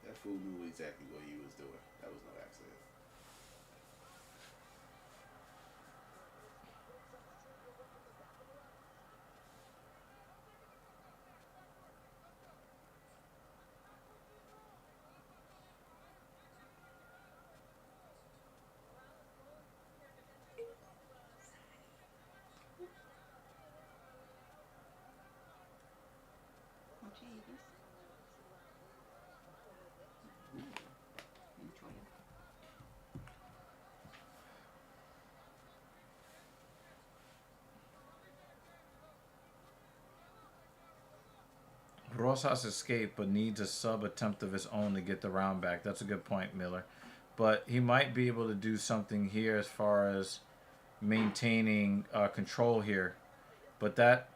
That fool knew exactly what he was doing. That was no accident. Rosas escaped, but needs a sub attempt of his own to get the round back. That's a good point, Miller. But he might be able to do something here as far as maintaining control here. But that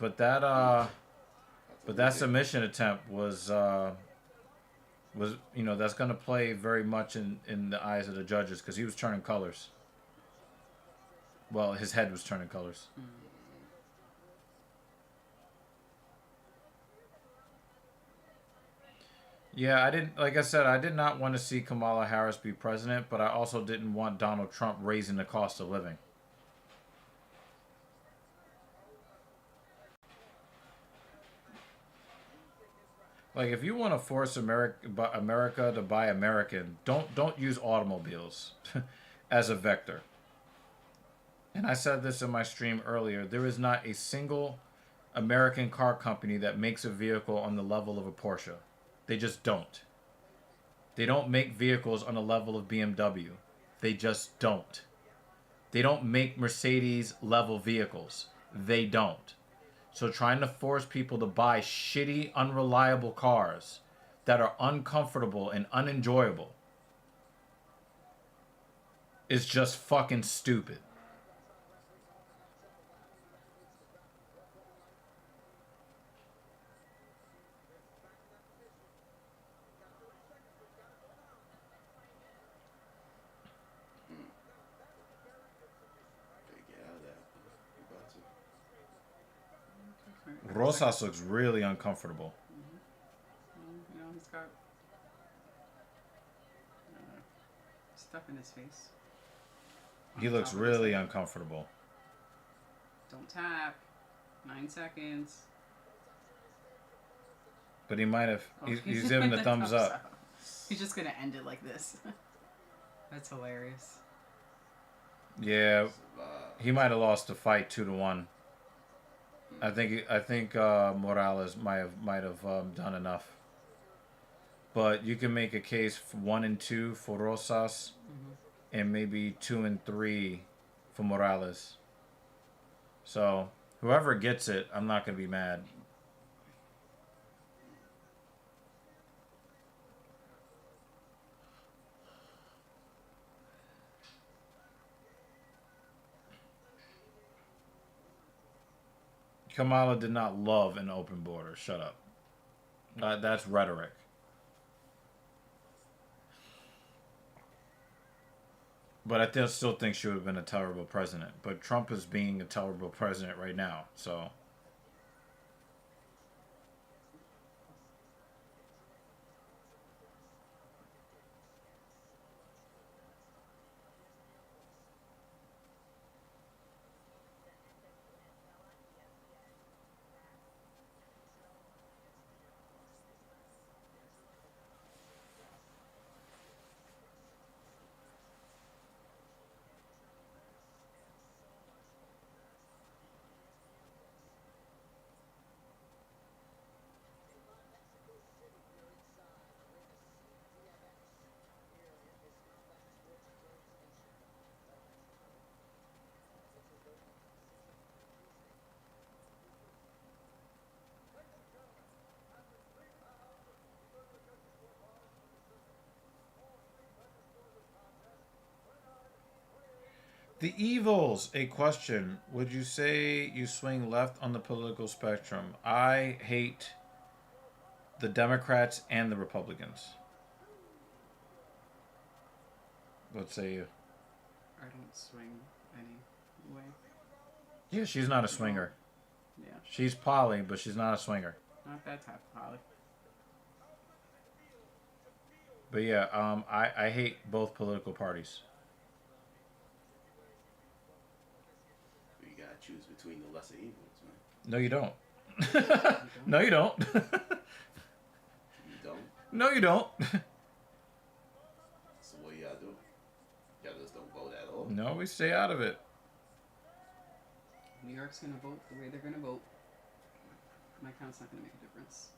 submission attempt was you know, that's going to play very much in the eyes of the judges because he was turning colors. Well, his head was turning colors. Yeah, like I said, I did not want to see Kamala Harris be president, but I also didn't want Donald Trump raising the cost of living. Like, if you want to force America to buy American, don't use automobiles as a vector. And I said this in my stream earlier, there is not a single American car company that makes a vehicle on the level of a Porsche. They just don't. They don't make vehicles on the level of BMW. They just don't. They don't make Mercedes level vehicles. They don't. So trying to force people to buy shitty, unreliable cars that are uncomfortable and unenjoyable is just fucking stupid. Rosas looks really uncomfortable. You know, he's got stuff in his face. He looks really uncomfortable. Don't tap. 9 seconds. But he might have. He's giving the thumbs up. He's just gonna end it like this. That's hilarious. Yeah, he might have lost the fight 2-1. I think Morales might have done enough. But you can make a case for 1 and 2 for Rosas, and maybe 2 and 3 for Morales. So whoever gets it, I'm not gonna be mad. Kamala did not love an open border. Shut up. That's rhetoric. But I still think she would have been a terrible president. But Trump is being a terrible president right now. So. The Evils, a question. Would you say you swing left on the political spectrum? I hate the Democrats and the Republicans. What say you? I don't swing any way. Yeah, she's not a swinger. Yeah. She's poly, but she's not a swinger. Not that type of poly. But yeah, I hate both political parties. You gotta choose between the lesser evils, man. No, you don't. No, you don't. You don't? No, you don't. So what y'all do? Y'all just don't vote at all? No, we stay out of it. New York's gonna vote the way they're gonna vote. My count's not gonna make a difference.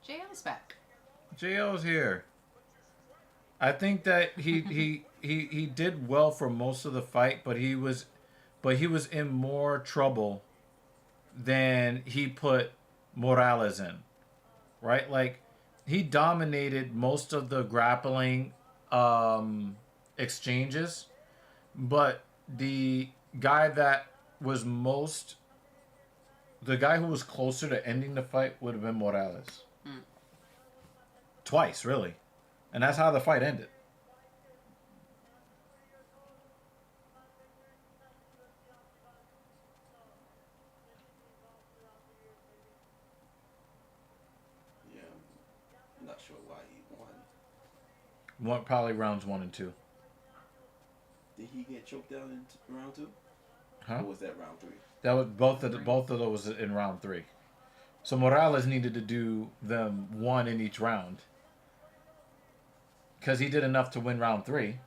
JL's back. JL's here. I think that he did well for most of the fight, but he was in more trouble than he put Morales in. Right? Like he dominated most of the grappling exchanges, but the guy who was closer to ending the fight would have been Morales. Twice, really. And that's how the fight ended. Yeah, I'm not sure why he won. Probably rounds 1 and 2. Did he get choked down in round 2? Huh? Or was that round 3? That was both of those in round 3. So Morales needed to do them 1 in each round. Because he did enough to win round 3,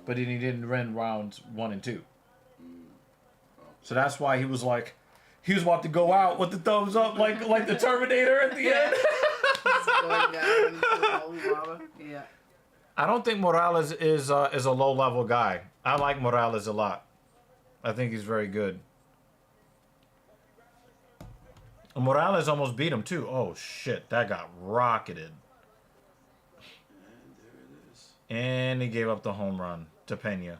but he didn't win rounds 1 and 2. So that's why he was about to go out with the thumbs up, like the Terminator at the end. Going down into the holy lava. Yeah. I don't think Morales is a low level guy. I like Morales a lot. I think he's very good. Morales almost beat him too. Oh shit, that got rocketed. And he gave up the home run to Pena.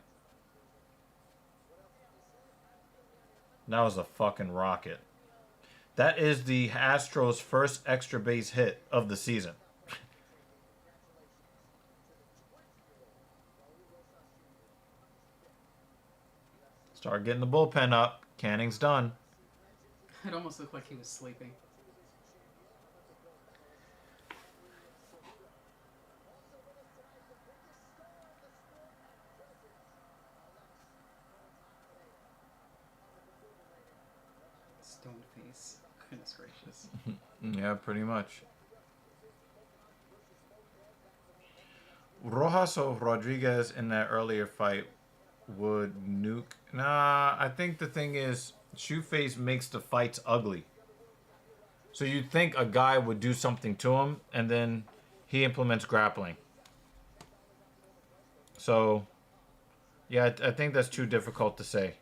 That was a fucking rocket. That is the Astros' first extra base hit of the season. Start getting the bullpen up. Canning's done. It almost looked like he was sleeping. Stone face. Goodness gracious. Yeah, pretty much. Rojas or Rodriguez in that earlier fight would nuke. Nah, I think the thing is, Shoeface makes the fights ugly. So you'd think a guy would do something to him, and then he implements grappling. So, yeah, I think that's too difficult to say.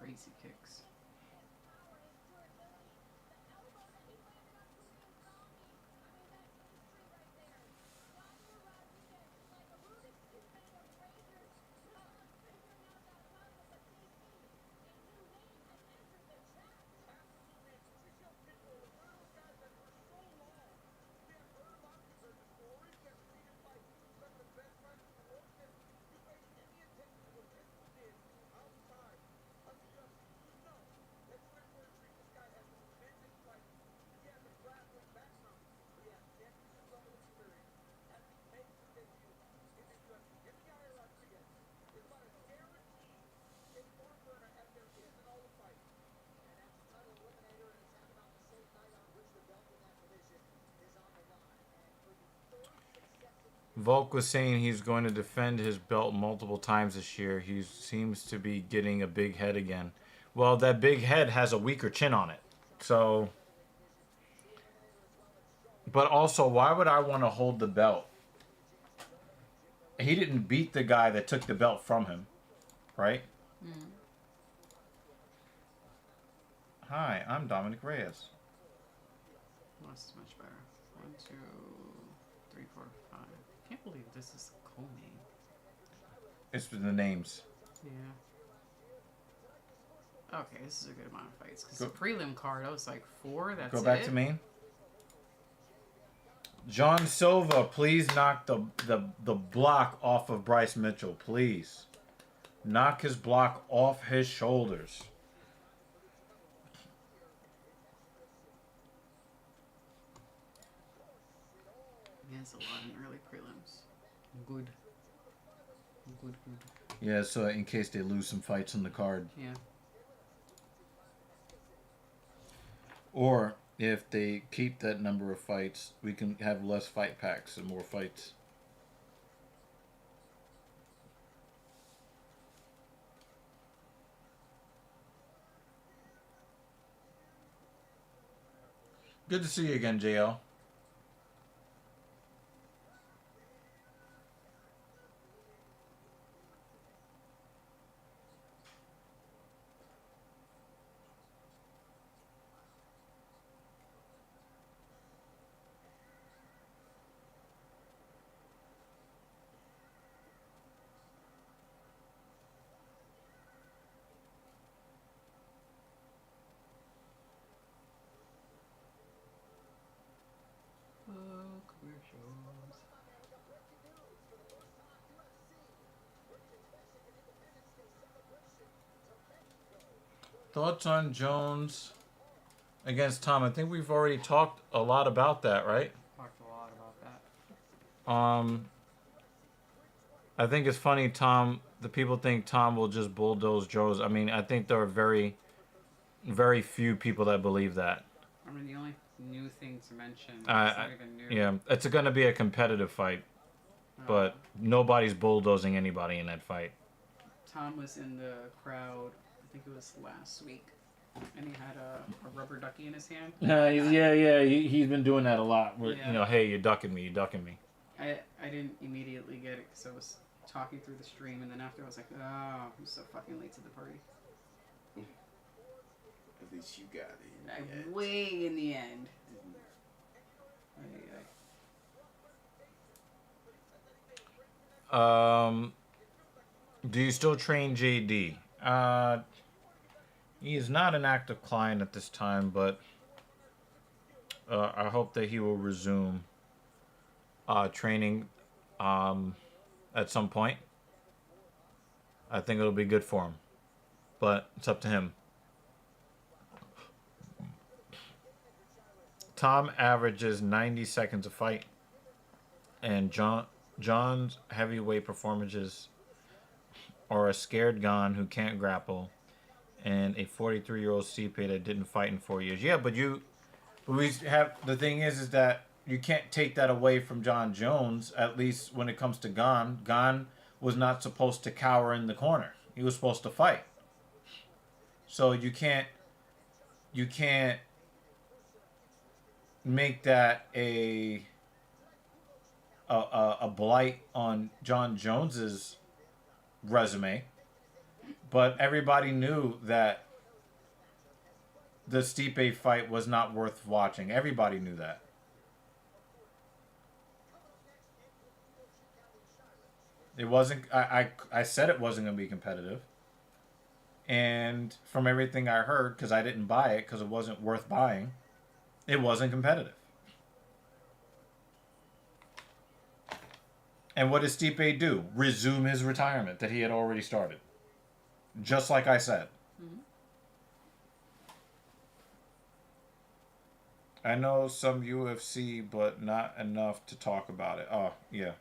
Crazy kicks. Volk was saying he's going to defend his belt multiple times this year. He seems to be getting a big head again. Well, that big head has a weaker chin on it. So, but also, why would I want to hold the belt? He didn't beat the guy that took the belt from him, right? Mm. Hi, I'm Dominic Reyes. Well, this is much better. 1, 2, 3, 4, 5. I can't believe this is co-main. It's the names. Yeah. Okay, this is a good amount of fights. Because the prelim card, I was like 4, that's it. Go back to main. John Silva, please knock the block off of Bryce Mitchell, please. Knock his block off his shoulders. He has a lot in early prelims. Good. Good. Yeah, so in case they lose some fights on the card. Yeah. Or if they keep that number of fights, we can have less fight packs and more fights. Good to see you again, JL. Commercials. Thoughts on Jones against Tom? I think we've already talked a lot about that, right? Talked a lot about that. I think it's funny, Tom. The people think Tom will just bulldoze Jones. I mean, I think there are very, very few people that believe that. I mean, the only new thing to mention is not even new. Yeah, it's going to be a competitive fight, but nobody's bulldozing anybody in that fight. Tom was in the crowd, I think it was last week, and he had a rubber ducky in his hand. He's been doing that a lot. Where, Yeah. You know, hey, you're ducking me. I didn't immediately get it because I was talking through the stream, and then after I was like, oh, I'm so fucking late to the party. At least you got it. Way in the end. Do you still train JD? He is not an active client at this time, but I hope that he will resume training at some point. I think it'll be good for him, but it's up to him. Tom averages 90 seconds a fight, and John's heavyweight performances are a scared Gon who can't grapple, and a 43-year-old Stipe that didn't fight in 4 years. Yeah, but we have, the thing is that you can't take that away from John Jones. At least when it comes to Gon, Gon was not supposed to cower in the corner. He was supposed to fight. So you can't make that a blight on John Jones's resume. But everybody knew that the Stipe fight was not worth watching. Everybody knew that. It wasn't. I said it wasn't going to be competitive. And from everything I heard, because I didn't buy it because it wasn't worth buying, it wasn't competitive. And what does Stipe do? Resume his retirement that he had already started. Just like I said. Mm-hmm. I know some UFC, but not enough to talk about it. Oh, yeah.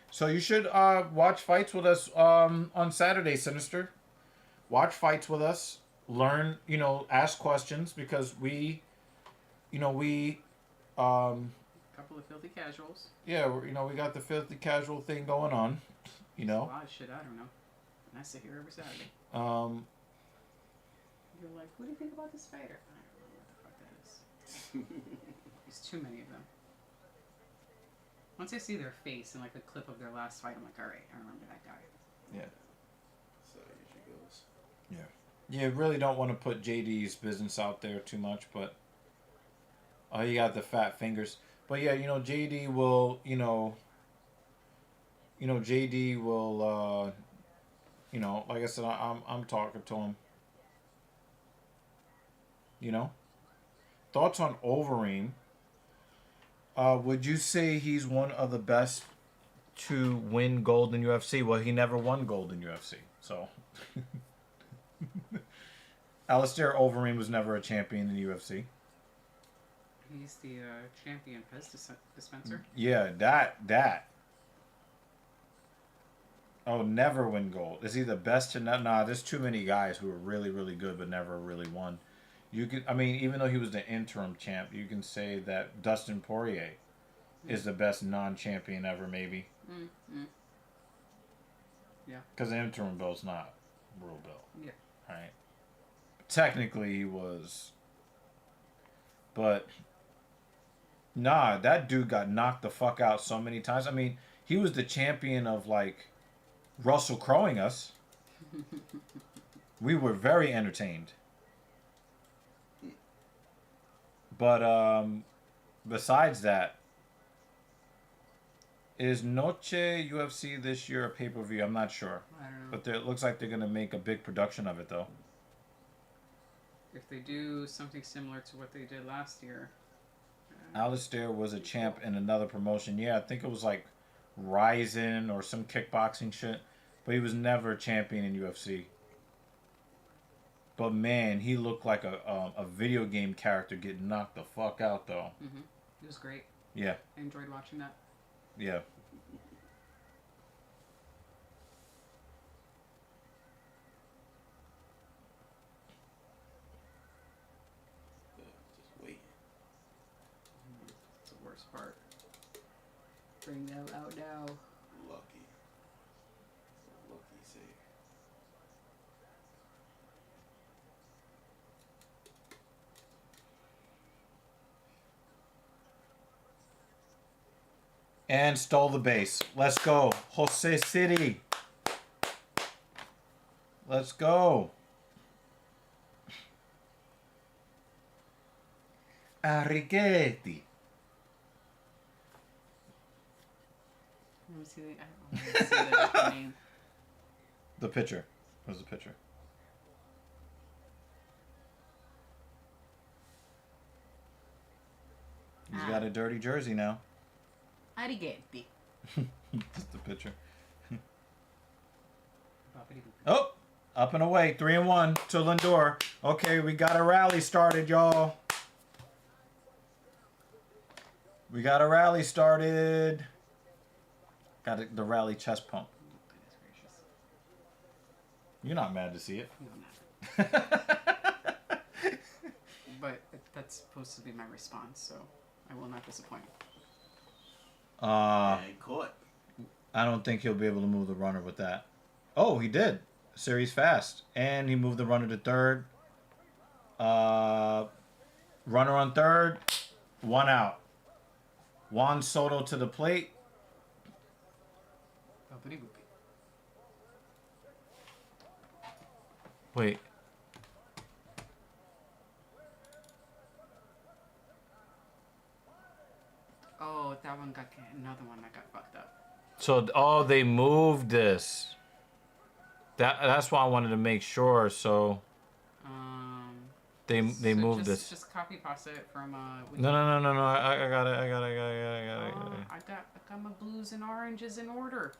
So you should watch fights with us on Saturday, Sinister. Watch fights with us. Learn, ask questions, because we couple of filthy casuals. Yeah, we got the filthy casual thing going on. There's a lot of shit I don't know. And I sit here every Saturday. You're like, what do you think about this fighter? I don't know what the fuck that is. There's too many of them. Once I see their face and like a clip of their last fight, I'm like, all right, I remember that guy. Yeah. So usually goes. Yeah. You really don't want to put JD's business out there too much, but he got the fat fingers. But yeah, JD will, JD will, like I said, I'm talking to him. Thoughts on Overeem? Would you say he's one of the best to win gold in UFC? Well, he never won gold in UFC, so. Alistair Overeem was never a champion in UFC. He's the champion Pez dispenser. Yeah, that. Oh, never win gold. Is he the best to not? Nah, there's too many guys who are really, really good but never really won. Even though he was the interim champ, you can say that Dustin Poirier is the best non-champion ever, maybe. Yeah. Because the interim belt's not real belt. Yeah. Right. Technically, he was. But. Nah, that dude got knocked the fuck out so many times. He was the champion of, Russell Crowing us. We were very entertained. But, besides that, is Noche UFC this year a pay-per-view? I'm not sure. I don't know. But it looks like they're going to make a big production of it, though. If they do something similar to what they did last year... Alistair was a champ in another promotion. Yeah, I think it was Ryzen or some kickboxing shit. But he was never a champion in UFC. But man, he looked like a video game character getting knocked the fuck out, though. Mm-hmm. It was great. Yeah. I enjoyed watching that. Yeah. Part. Bring them out now. Lucky save. And stole the base. Let's go. Jose City. Let's go. Arrighetti. Let me see the name. The pitcher. Where's the pitcher? He's got a dirty jersey now. Arrighetti. Just the pitcher. Oh, up and away. 3-1 to Lindor. Okay, we got a rally started, y'all. We got a rally started. Got the rally chest pump. Goodness gracious. You're not mad to see it. No, I'm not. But that's supposed to be my response, so I will not disappoint. And caught. I don't think he'll be able to move the runner with that. Oh, he did. Series fast. And he moved the runner to third. Runner on third. 1 out. Juan Soto to the plate. Wait. Oh, that one got another one that got fucked up. So, they moved this. That's why I wanted to make sure. So they moved this. Just copy pasta it from No. I got it. I got my blues and oranges in order.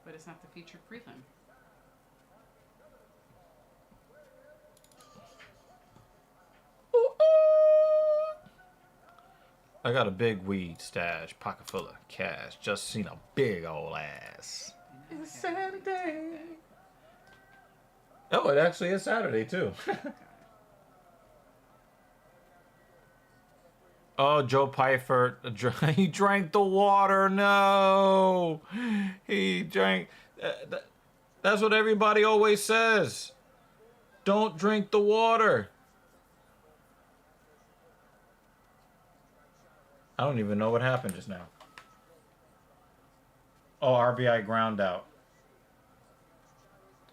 But it's not the featured prelim. I got a big weed stash, pocket full of cash. Just seen a big old ass. It's Saturday. Oh, it actually is Saturday too. Oh, Joe Pfeiffer, he drank the water. No, he drank. That's what everybody always says. Don't drink the water. I don't even know what happened just now. Oh, RBI ground out.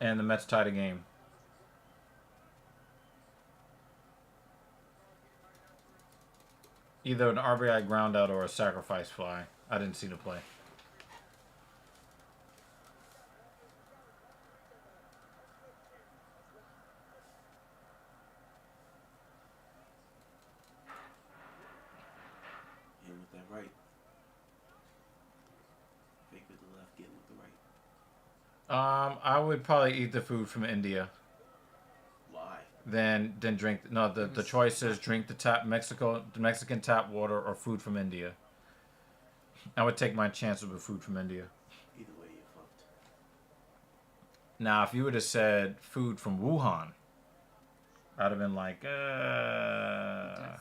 And the Mets tied a game. Either an RBI ground out or a sacrifice fly. I didn't see the play. Hit with that right. Fake with the left, get with the right. I would probably eat the food from India. Why? Then drink. No, the choice is drink the Mexican tap water or food from India. I would take my chances with food from India. Either way, you're fucked. Now, if you would have said food from Wuhan, I'd have been like, yeah.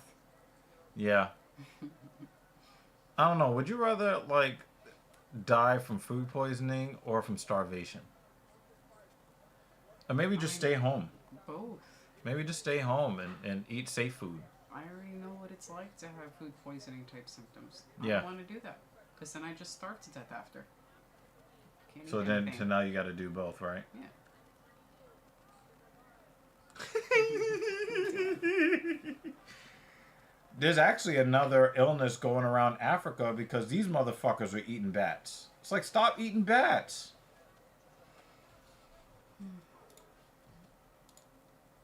I don't know. Would you rather like die from food poisoning or from starvation? Or maybe just stay home. Both. Maybe just stay home and eat safe food. I already know what it's like to have food poisoning type symptoms. I Yeah. don't want to do that. Because then I just starve to death after. Can't So eat then, anything. so now you got to do both, right? Yeah. There's actually another illness going around Africa because these motherfuckers are eating bats. It's like, stop eating bats.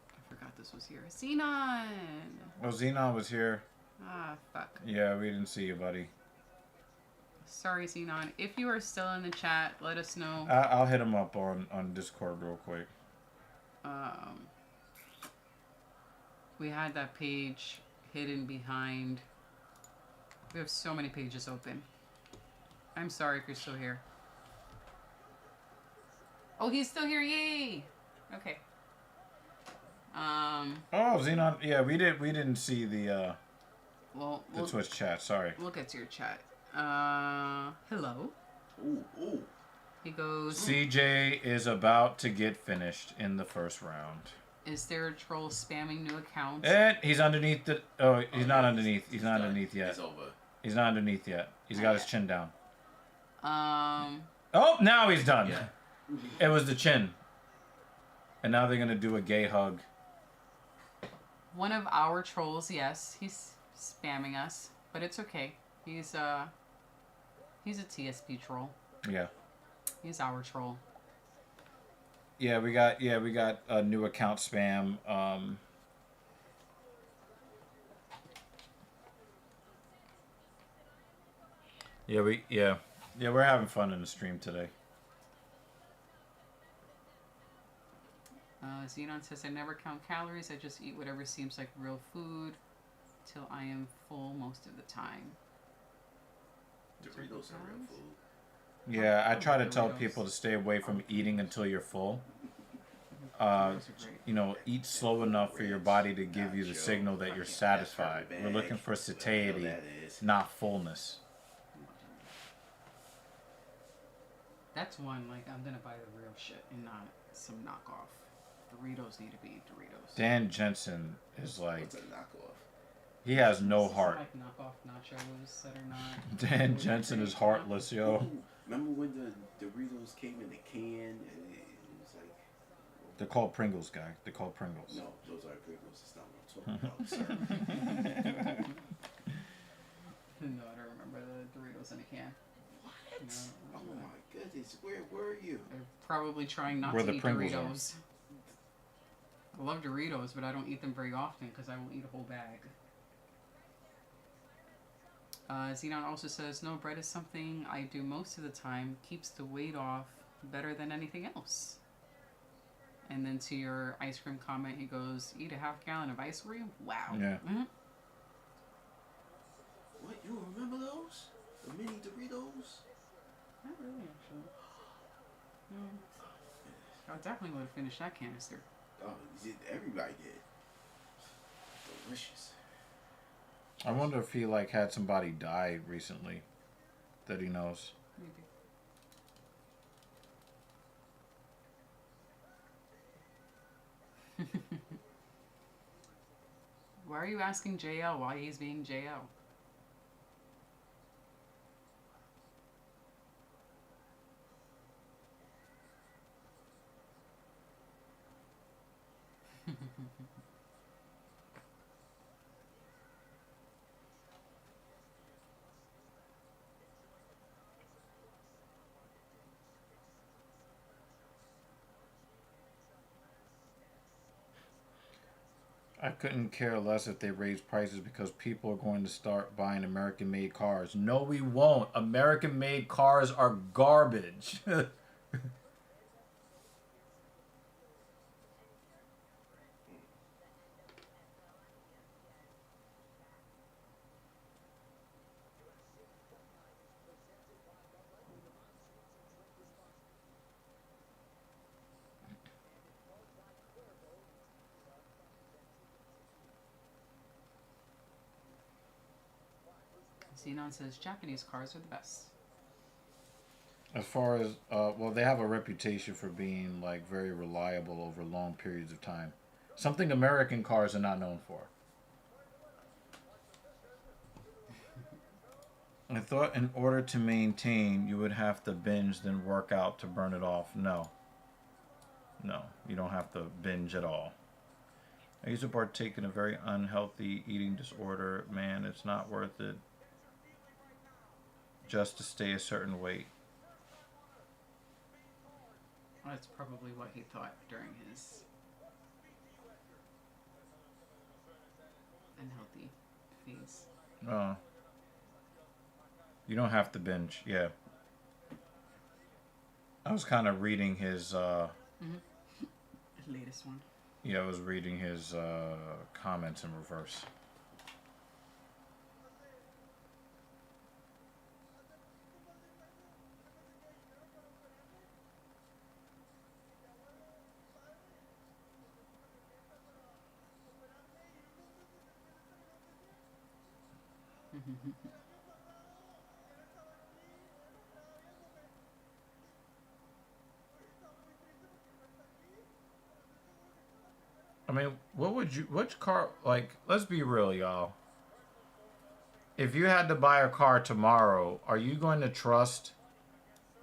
I forgot this was here. Xenon! Well, Xenon was here. Ah, fuck. Yeah, we didn't see you, buddy. Sorry, Xenon. If you are still in the chat, let us know. I'll hit him up on Discord real quick. We had that page hidden behind. We have so many pages open. I'm sorry if you're still here. Oh, he's still here! Yay! Okay. Oh, Xenon. Yeah, we didn't see the Well, Twitch chat. Sorry. we'll get to your chat. Hello. Ooh. He goes. CJ is about to get finished in the first round. Is there a troll spamming new accounts? And he's underneath the. Oh, he's not underneath. He's not done. underneath yet. It's over. He's not underneath yet. He's got his chin down. Um. Oh, now he's done. Yeah. It was the chin. And now they're going to do a gay hug. One of our trolls, yes, he's spamming us, but it's okay. He's a TSP troll. Yeah. He's our troll. Yeah, we got a new account spam. Yeah, we're having fun in the stream today. Xenon says, I never count calories. I just eat whatever seems like real food till I am full most of the time. Doritos are real food. Yeah, I try to tell people to stay away from eating until you're full. You know, eat slow enough for your body to give you the signal that you're satisfied. We're looking for satiety, not fullness. That's one, like, I'm gonna buy the real shit and not some knockoff. Doritos need to be Doritos. Dan Jensen is like... What's a knockoff? He has no heart. Like knockoff nachos that are not... Dan Jensen is heartless, yo. Remember when the Doritos came in the can and it was like... They're called Pringles, guy. They're called Pringles. No, those aren't Pringles. That's not what I'm talking about, sir. No, I don't remember the Doritos in a can. What? No, Oh my goodness, where were you? They're probably trying not Where to the eat Pringles Doritos. I love Doritos, but I don't eat them very often because I won't eat a whole bag. Xenon also says, no, bread is something I do most of the time. Keeps the weight off better than anything else. And then to your ice cream comment, he goes, eat a half gallon of ice cream? Wow. Yeah. Mm-hmm. What, you remember those? The mini Doritos? Not really, actually. No. I definitely would have finished that canister. Oh, everybody did. Delicious. I wonder if he like had somebody die recently that he knows. Maybe. Why are you asking JL why he's being JL? I couldn't care less if they raise prices because people are going to start buying American-made cars. No, we won't. American-made cars are garbage. Xenon says Japanese cars are the best. As far as, well, they have a reputation for being, like, very reliable over long periods of time. Something American cars are not known for. I thought in order to maintain, you would have to binge, then work out to burn it off. No. No, you don't have to binge at all. I used to partake in a very unhealthy eating disorder. Man, it's not worth it just to stay a certain weight. That's probably what he thought during his unhealthy phase. You don't have to binge, yeah. I was kind of reading his, His latest one. yeah, I was reading his comments in reverse. I mean, which car, like, let's be real, y'all. If you had to buy a car tomorrow, are you going to trust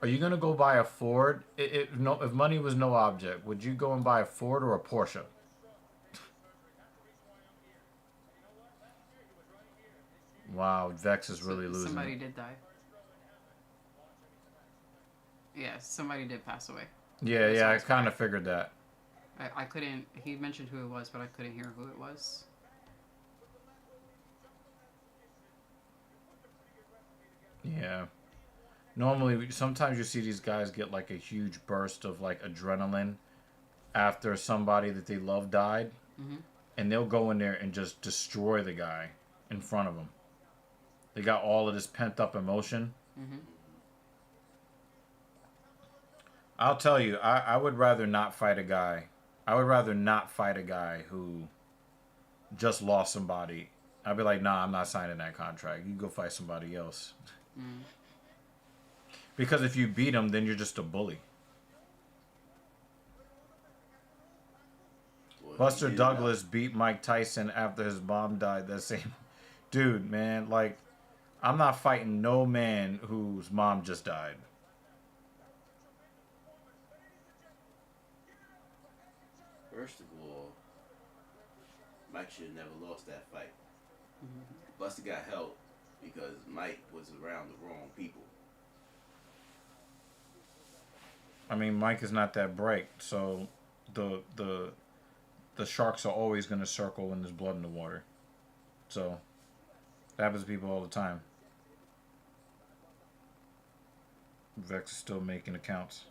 Are you gonna go buy a Ford? If money was no object, would you go and buy a Ford or a Porsche? Wow, Vex is really losing Somebody it. did die. Yeah, somebody did pass away. Yeah, That's yeah, why I it's kind of quiet. figured that. I couldn't. He mentioned who it was, but I couldn't hear who it was. Yeah. Normally, sometimes you see these guys get like a huge burst of like adrenaline after somebody that they love died, Mm-hmm. and they'll go in there and just destroy the guy in front of them. They got all of this pent up emotion. Mm-hmm. I'll tell you, I would rather not fight a guy. I would rather not fight a guy who just lost somebody. I'd be like, nah, I'm not signing that contract. You go fight somebody else. Mm. Because if you beat him, then you're just a bully. Well, if Buster you did Douglas beat Mike Tyson after his mom died. That same dude, man. Like, I'm not fighting no man whose mom just died. First of all, Mike should have never lost that fight. Mm-hmm. Buster got help because Mike was around the wrong people. I mean, Mike is not that bright, so the sharks are always going to circle when there's blood in the water. So that happens to people all the time. Vex is still making accounts.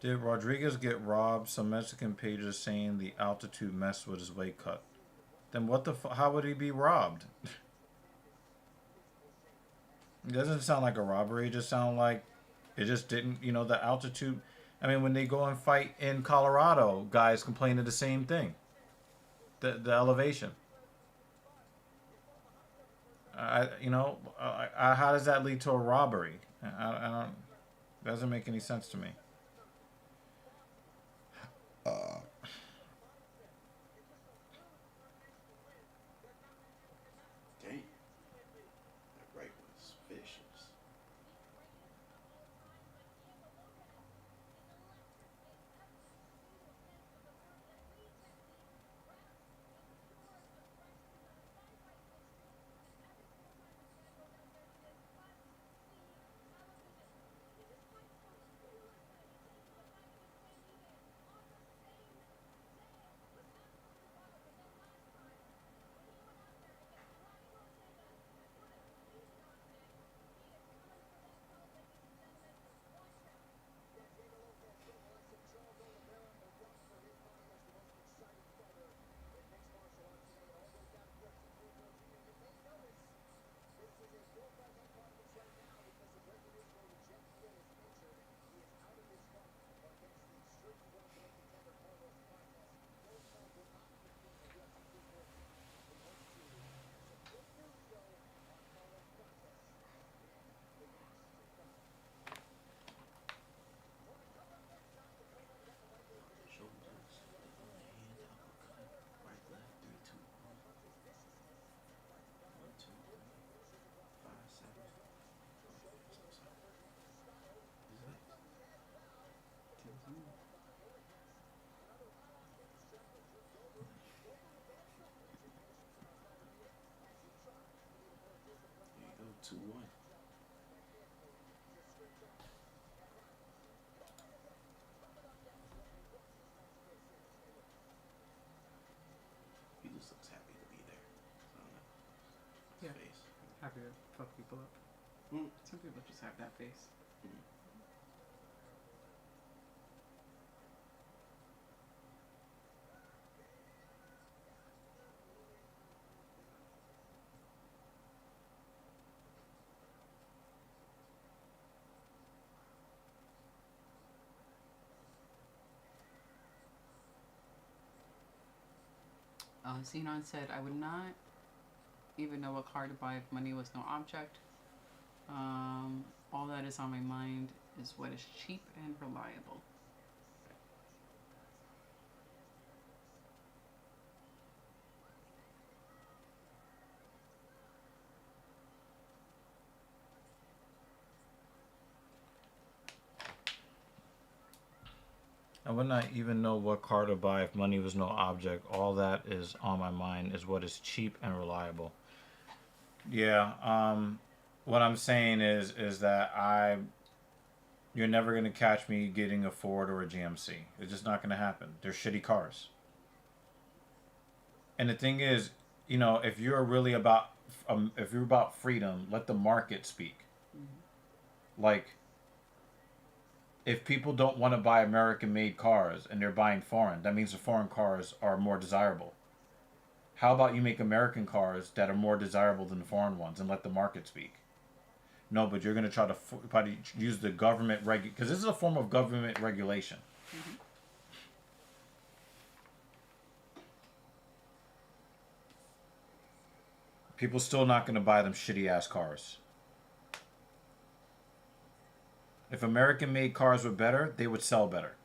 Did Rodriguez get robbed? Some Mexican pages saying the altitude messed with his weight cut. Then what the how would he be robbed? It doesn't sound like a robbery. It just sounds like it just didn't, the altitude. I mean, when they go and fight in Colorado, guys complain of the same thing. The elevation. How does that lead to a robbery? I don't. It doesn't make any sense to me. Dang. That right was vicious. Shoulders, hand, uppercut, right, left, 3, 2, 1. 1, 2, 3, 5, 7. So sorry. Is it? There you go, 2-1. He just looks happy to be there. I don't know. His Yeah. face. Happy to fuck people up. Mm. Some people just have that face. Mm. Xenon said, I would not even know what car to buy if money was no object. All that is on my mind is what is cheap and reliable. I would not even know what car to buy if money was no object. All that is on my mind is what is cheap and reliable. Yeah, what I'm saying is that you're never going to catch me getting a Ford or a GMC. It's just not going to happen. They're shitty cars. And the thing is, you know, if you're really about if you're about freedom, let the market speak. Mm-hmm. Like, if people don't want to buy American-made cars and they're buying foreign, that means the foreign cars are more desirable. How about you make American cars that are more desirable than the foreign ones and let the market speak? No, but you're going to try to use the government because this is a form of government regulation. Mm-hmm. People still not going to buy them shitty-ass cars. If American-made cars were better, they would sell better.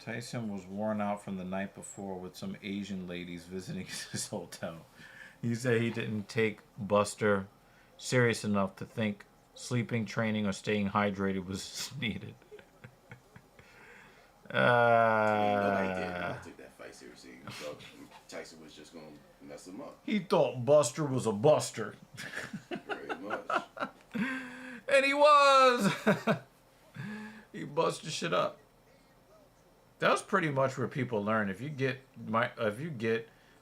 Tyson was worn out from the night before with some Asian ladies visiting his hotel. He said he didn't take Buster serious enough to think sleeping, training, or staying hydrated was needed. Nobody did. Nobody took that fight seriously. He thought Tyson was just going to mess him up. He thought Buster was a buster. Very much. And he was. He busted shit up. That was pretty much where people learn. If you get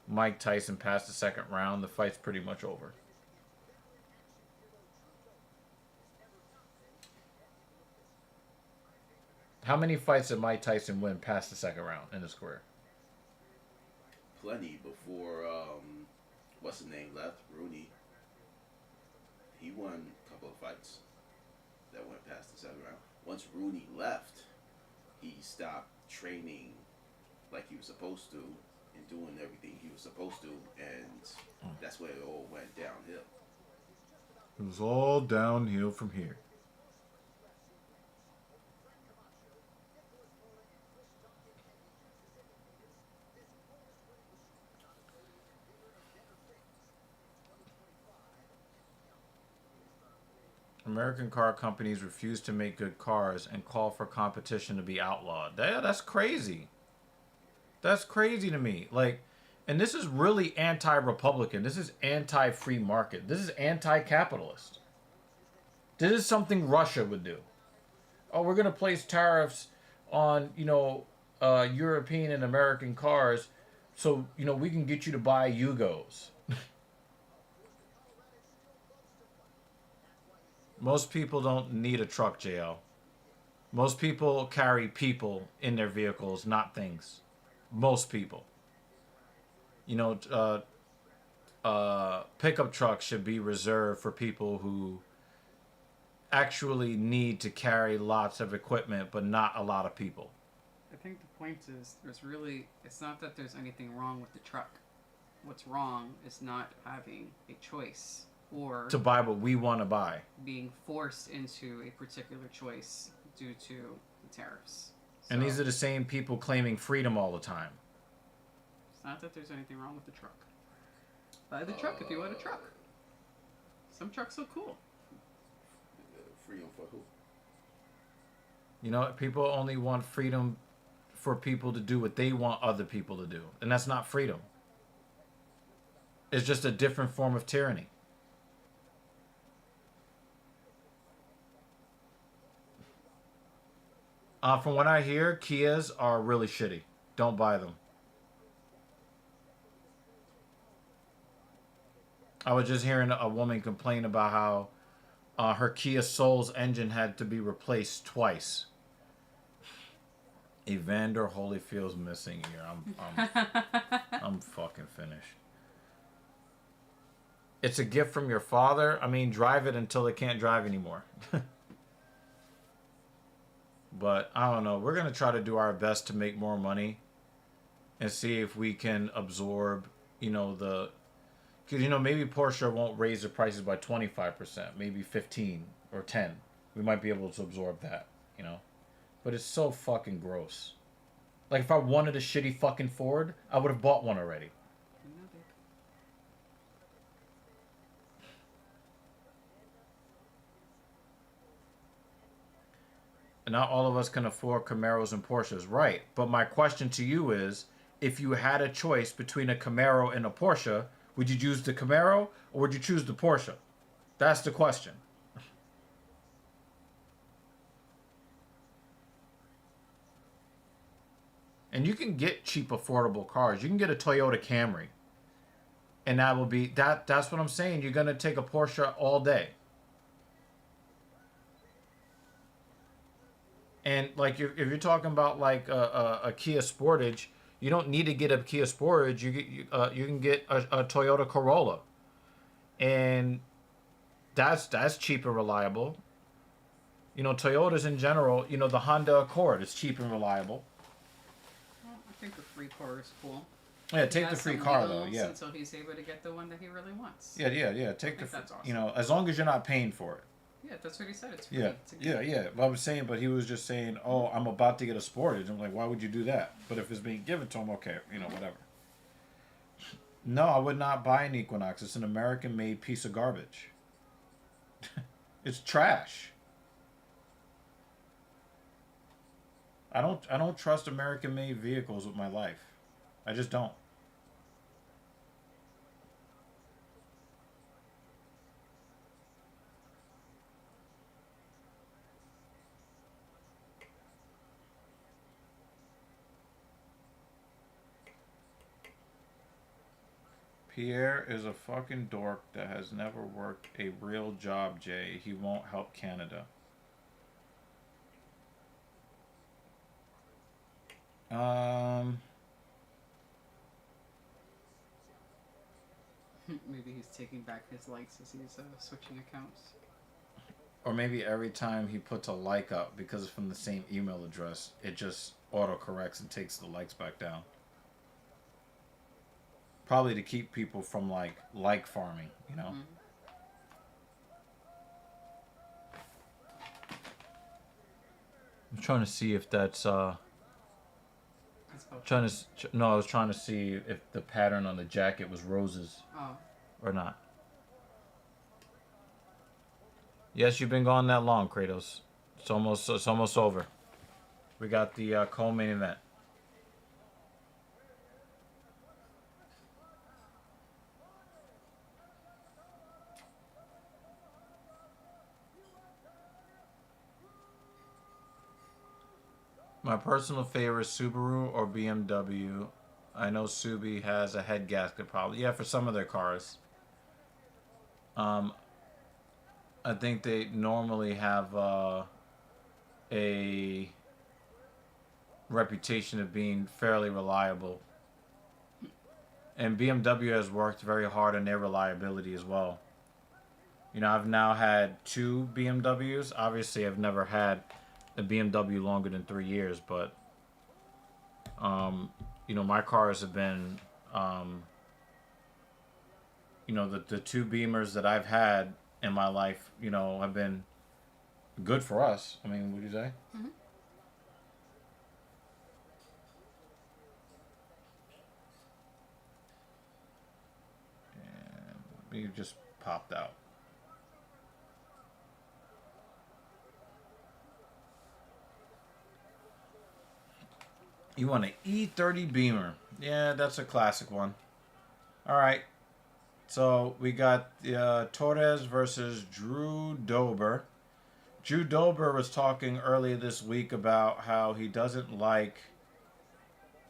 Mike Tyson past the second round, the fight's pretty much over. How many fights did Mike Tyson win past the second round in his career? Plenty before, what's his name left? Rooney. He won a couple of fights that went past the second round. Once Rooney left, he stopped training like he was supposed to and doing everything he was supposed to, and that's where it all went downhill. It was all downhill from here. American car companies refuse to make good cars and call for competition to be outlawed. That's crazy. That's crazy to me. Like, and this is really anti-Republican. This is anti-free market. This is anti-capitalist. This is something Russia would do. Oh, we're going to place tariffs on, European and American cars so, we can get you to buy Yugos. Most people don't need a truck, JL. Most people carry people in their vehicles, not things. Most people. Pickup trucks should be reserved for people who actually need to carry lots of equipment, but not a lot of people. I think the point is, it's not that there's anything wrong with the truck. What's wrong is not having a choice. Or to buy what we want to buy. Being forced into a particular choice due to the tariffs. So, and these are the same people claiming freedom all the time. It's not that there's anything wrong with the truck. Buy the truck if you want a truck. Some trucks look cool. Freedom for who? People only want freedom for people to do what they want other people to do. And that's not freedom. It's just a different form of tyranny. From what I hear, Kias are really shitty. Don't buy them. I was just hearing a woman complain about how her Kia Soul's engine had to be replaced twice. Evander Holyfield's missing here. I'm fucking finished. It's a gift from your father. I mean, drive it until it can't drive anymore. But I don't know. We're going to try to do our best to make more money and see if we can absorb, the... Because, maybe Porsche won't raise the prices by 25%, maybe 15 or 10. We might be able to absorb that. But it's so fucking gross. Like, if I wanted a shitty fucking Ford, I would have bought one already. And not all of us can afford Camaros and Porsches. Right. But my question to you is, if you had a choice between a Camaro and a Porsche, would you choose the Camaro or would you choose the Porsche? That's the question. And you can get cheap, affordable cars. You can get a Toyota Camry. And that will be, that's what I'm saying. You're going to take a Porsche all day. And like if you're talking about like a Kia Sportage, you don't need to get a Kia Sportage. You can get a Toyota Corolla, and that's cheap and reliable. Toyotas in general. The Honda Accord is cheap and reliable. Well, I think the free car is cool. Yeah, take the free car though. Yeah. Until he's able to get the one that he really wants. Yeah. Take the. That's awesome. As long as you're not paying for it. Yeah, that's what he said. It's free. Yeah. But I was saying, but he was just saying, "Oh, I'm about to get a Sportage." I'm like, "Why would you do that?" But if it's being given to him, okay, whatever. No, I would not buy an Equinox. It's an American-made piece of garbage. It's trash. I don't trust American-made vehicles with my life. I just don't. Pierre is a fucking dork that has never worked a real job, Jay. He won't help Canada. Maybe he's taking back his likes as he's switching accounts. Or maybe every time he puts a like up, because it's from the same email address, it just autocorrects and takes the likes back down. Probably to keep people from like farming, Mm-hmm. I'm trying to see if that's I was trying to see if the pattern on the jacket was roses or not. Yes, you've been gone that long, Kratos. It's almost over. We got the co-main event. My personal favorite, Subaru or BMW. I know Subi has a head gasket problem. Yeah, for some of their cars. I think they normally have a reputation of being fairly reliable. And BMW has worked very hard on their reliability as well. I've now had 2 BMWs. Obviously, I've never had a BMW longer than 3 years, but my cars have been the 2 Beamers that I've had in my life, have been good for us. I mean, what do you say? Mm-hmm. And you just popped out. You want an E30 Beamer. Yeah, that's a classic one. All right. So we got Torres versus Drew Dober. Drew Dober was talking earlier this week about how he doesn't like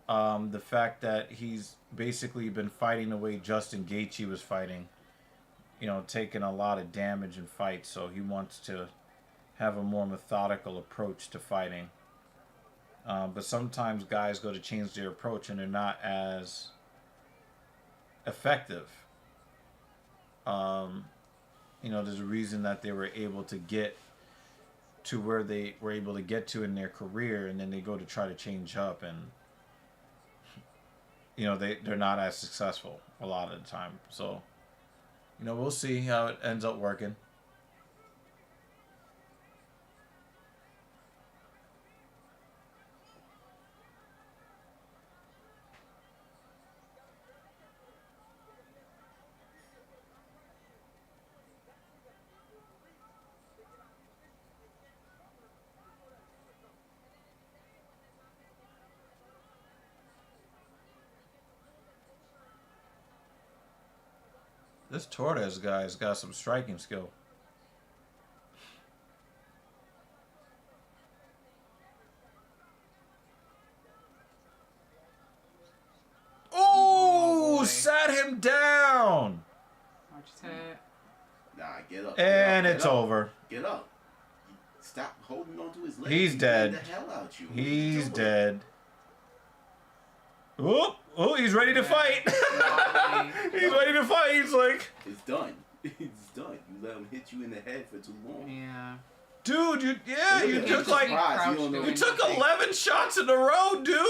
the fact that he's basically been fighting the way Justin Gaethje was fighting. Taking a lot of damage in fights. So he wants to have a more methodical approach to fighting. But sometimes guys go to change their approach and they're not as effective. You know, there's a reason that they were able to get to where they were able to get to in their career, and then they go to try to change up, and you know they're not as successful a lot of the time. So, you know, we'll see how it ends up working. This Torres guy's got some striking skill. Oh, sat him down. Watch his head. Nah, get up. And get it's up. over. Get up. Stop holding on to his leg. He's dead. The hell out you. He's dead. Oh, he's ready to fight. He's ready to fight. He's like, it's done. It's done. You let him hit you in the head for too long. Yeah. dude, you took like you took 11 shots in a row, dude.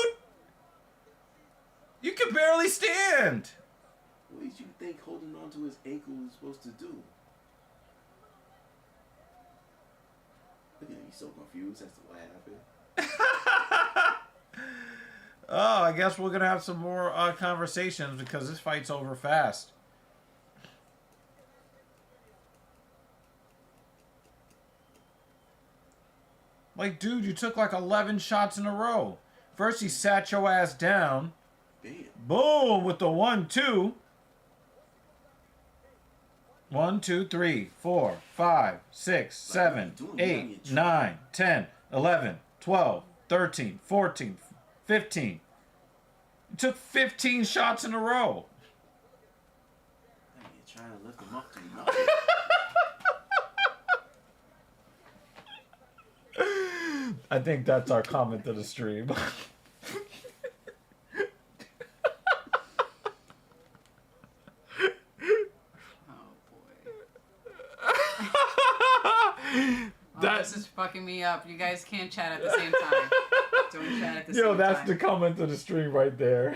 You can barely stand. What did you think holding on to his ankle was supposed to do? Look at him, he's so confused as to what happened. Oh, I guess we're gonna have some more conversations because this fight's over fast. Like, dude, you took like 11 shots in a row. First, he sat your ass down. Damn. Boom, with the 1-2. 1, 2, 3, 4, 5, 6, 7, 8, 9, 10, 11, 12, 13, 14, 15. You took 15 shots in a row. You're trying to lift him up too much. I think that's our comment to the stream. This is fucking me up. You guys can't chat at the same time. Don't chat at the same time. Yo, that's the comment to the stream right there.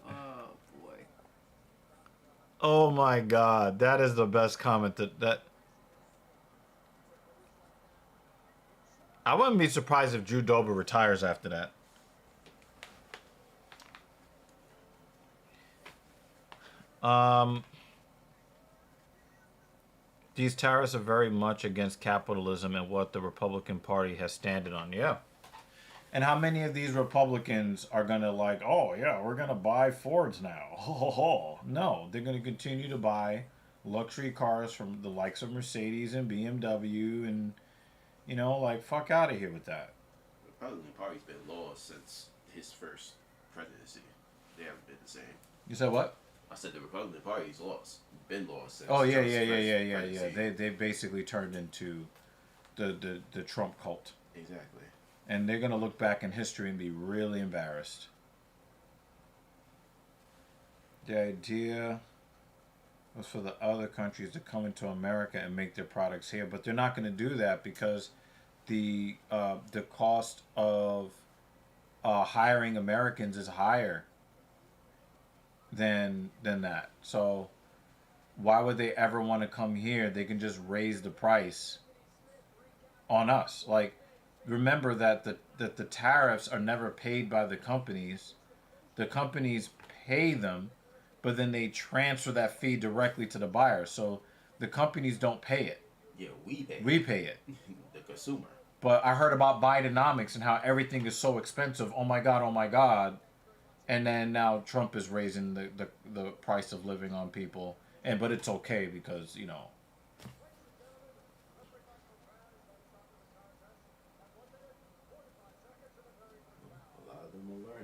Oh, boy. Oh my god, that is the best comment that I wouldn't be surprised if Drew Dober retires after that. These tariffs are very much against capitalism and what the Republican Party has standed on. Yeah. And how many of these Republicans are going to like, oh, yeah, we're going to buy Fords now. No, they're going to continue to buy luxury cars from the likes of Mercedes and BMW and, you know, like, fuck out of here with that. The Republican Party's been lost since his first presidency. They haven't been the same. You said what? I said the Republican Party's lost. Been lost since. Oh yeah. They basically turned into the Trump cult. Exactly. And they're gonna look back in history and be really embarrassed. The idea was for the other countries to come into America and make their products here, but they're not gonna do that because the cost of hiring Americans is higher than that. So why would they ever want to come here? They can just raise the price on us. Like, remember that the tariffs are never paid by the companies. The companies pay them, but then they transfer that fee directly to the buyer. So the companies don't pay it. Yeah, we pay. We pay it. The consumer. But I heard about Bidenomics and how everything is so expensive. Oh my God. And then now Trump is raising the price of living on people. But it's okay because, you know. A lot of them will learn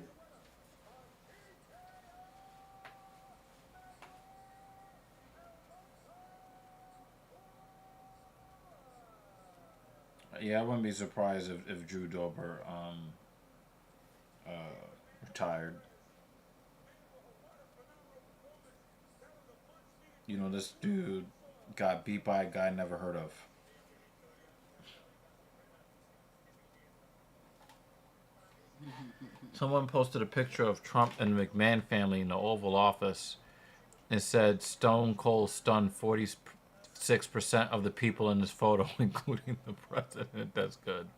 it. Yeah, I wouldn't be surprised if Drew Dober retired. You know, this dude got beat by a guy never heard of. Someone posted a picture of Trump and the McMahon family in the Oval Office and said Stone Cold stunned 46% of the people in this photo, including the president. That's good.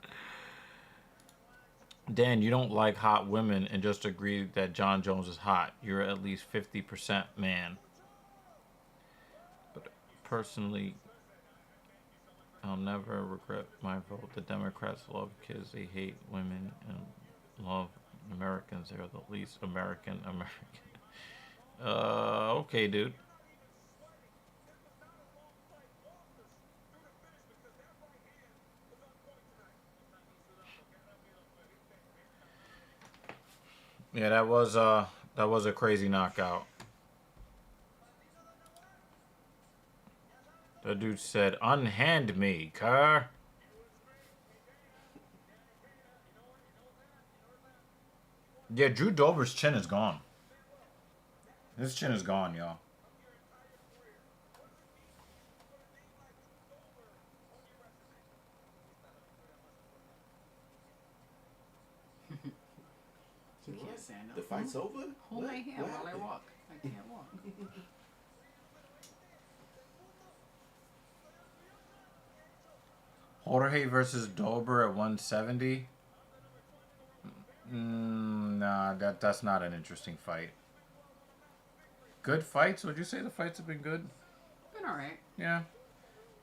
Dan, you don't like hot women and just agree that John Jones is hot. You're at least 50% man. But personally, I'll never regret my vote. The Democrats love kids. They hate women and love Americans. They're the least American. Okay, dude. Yeah, that was a crazy knockout. The dude said, "Unhand me, Kerr." Yeah, Drew Dober's chin is gone. His chin is gone, y'all. You can't stand up. The fight's over? Hold my hand while I happened? walk. I can't walk. Jorge versus Dober at 170. Nah, that's not an interesting fight. Good fights? Would you say the fights have been good? Been alright. Yeah.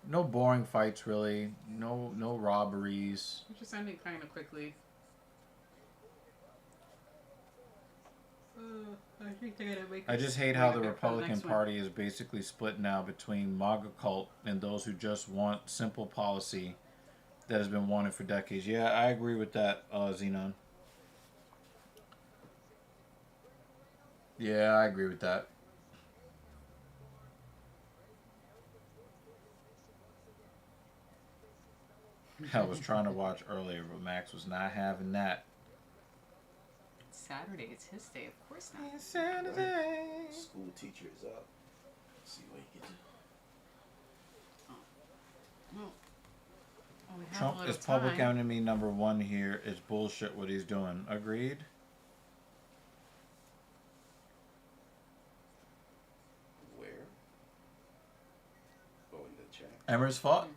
No boring fights, really. No robberies. It just ended kind of quickly. I think they're gonna make. I just hate how the Republican Party is basically split now between MAGA cult and those who just want simple policy that has been wanted for decades. Yeah, I agree with that, Xenon. Yeah, I agree with that. I was trying to watch earlier, but Max was not having that. Saturday, it's his day, of course not. It's Saturday. School teacher is up. Let's see what he can do. Well, we have a Trump little is public time. enemy number one here. It's bullshit what he's doing. Agreed? Where? Oh, in the chat. Emmer's fought?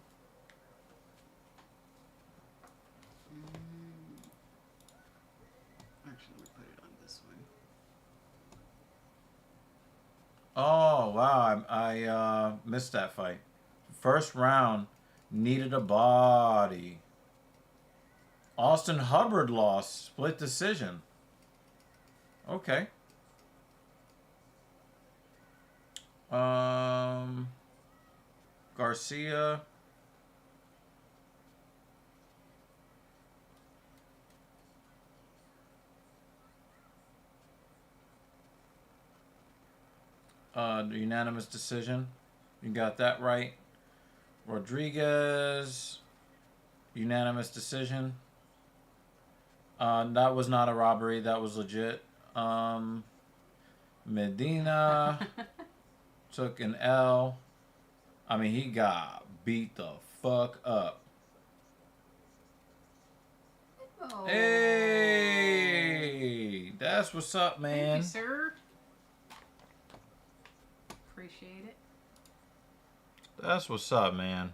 Actually, let me put it on this one. Oh, wow. I missed that fight. First round, needed a body. Austin Hubbard lost. Split decision. Okay. Garcia. Unanimous decision. You got that right. Rodriguez. Unanimous decision. That was not a robbery. That was legit. Medina took an L. I mean, he got beat the fuck up. Oh. Hey, that's what's up, man. Thank you, sir. Appreciate it. That's what's up, man.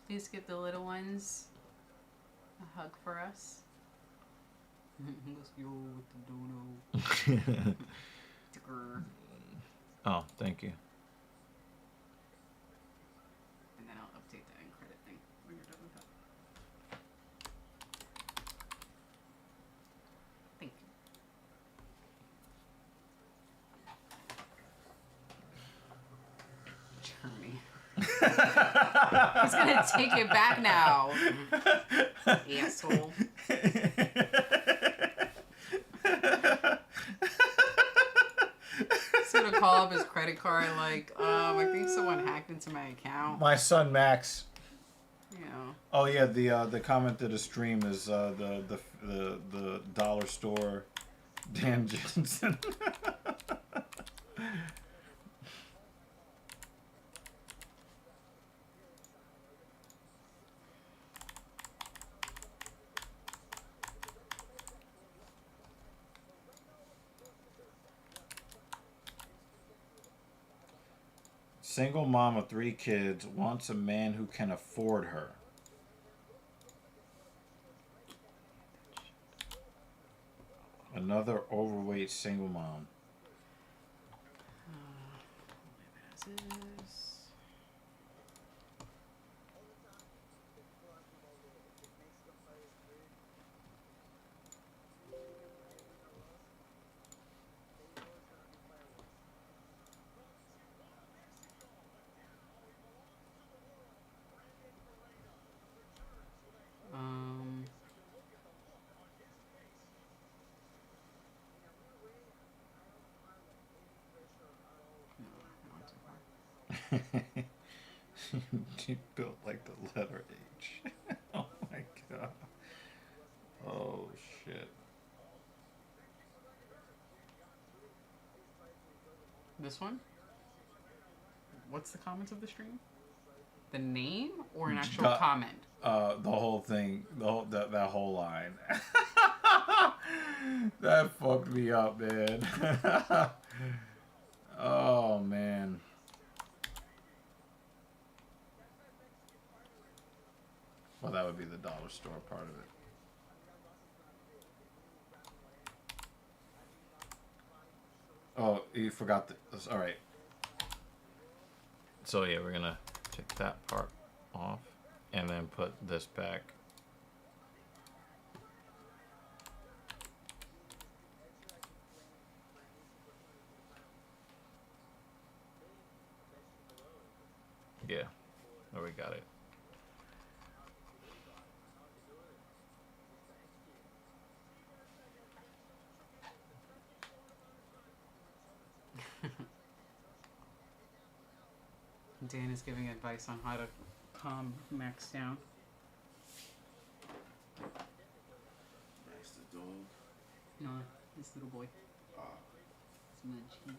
Please give the little ones a hug for us. Let's go with the dono. Oh, thank you. And then I'll update the end credit thing when you're done with that. Thank you. Charming. He's gonna take it back now. Asshole. He's gonna call up his credit card like, I think someone hacked into my account. My son Max. You know. Oh yeah, the comment to the stream is the dollar store Dan Jensen. Single mom of 3 kids wants a man who can afford her. Another overweight single mom. Leave it as is. No, not too far. She built like the letter H. Oh my god. Oh shit. This one? What's the comments of the stream? The name or an actual comment? The whole thing, that whole line. That fucked me up, man. Oh man. Well, that would be the dollar store part of it. Oh, you forgot this. All right. So yeah, we're gonna take that part off and then put this back. Yeah, there we got it. Dan is giving advice on how to calm Max down. Max the dog. No, this little boy. It's Munchie.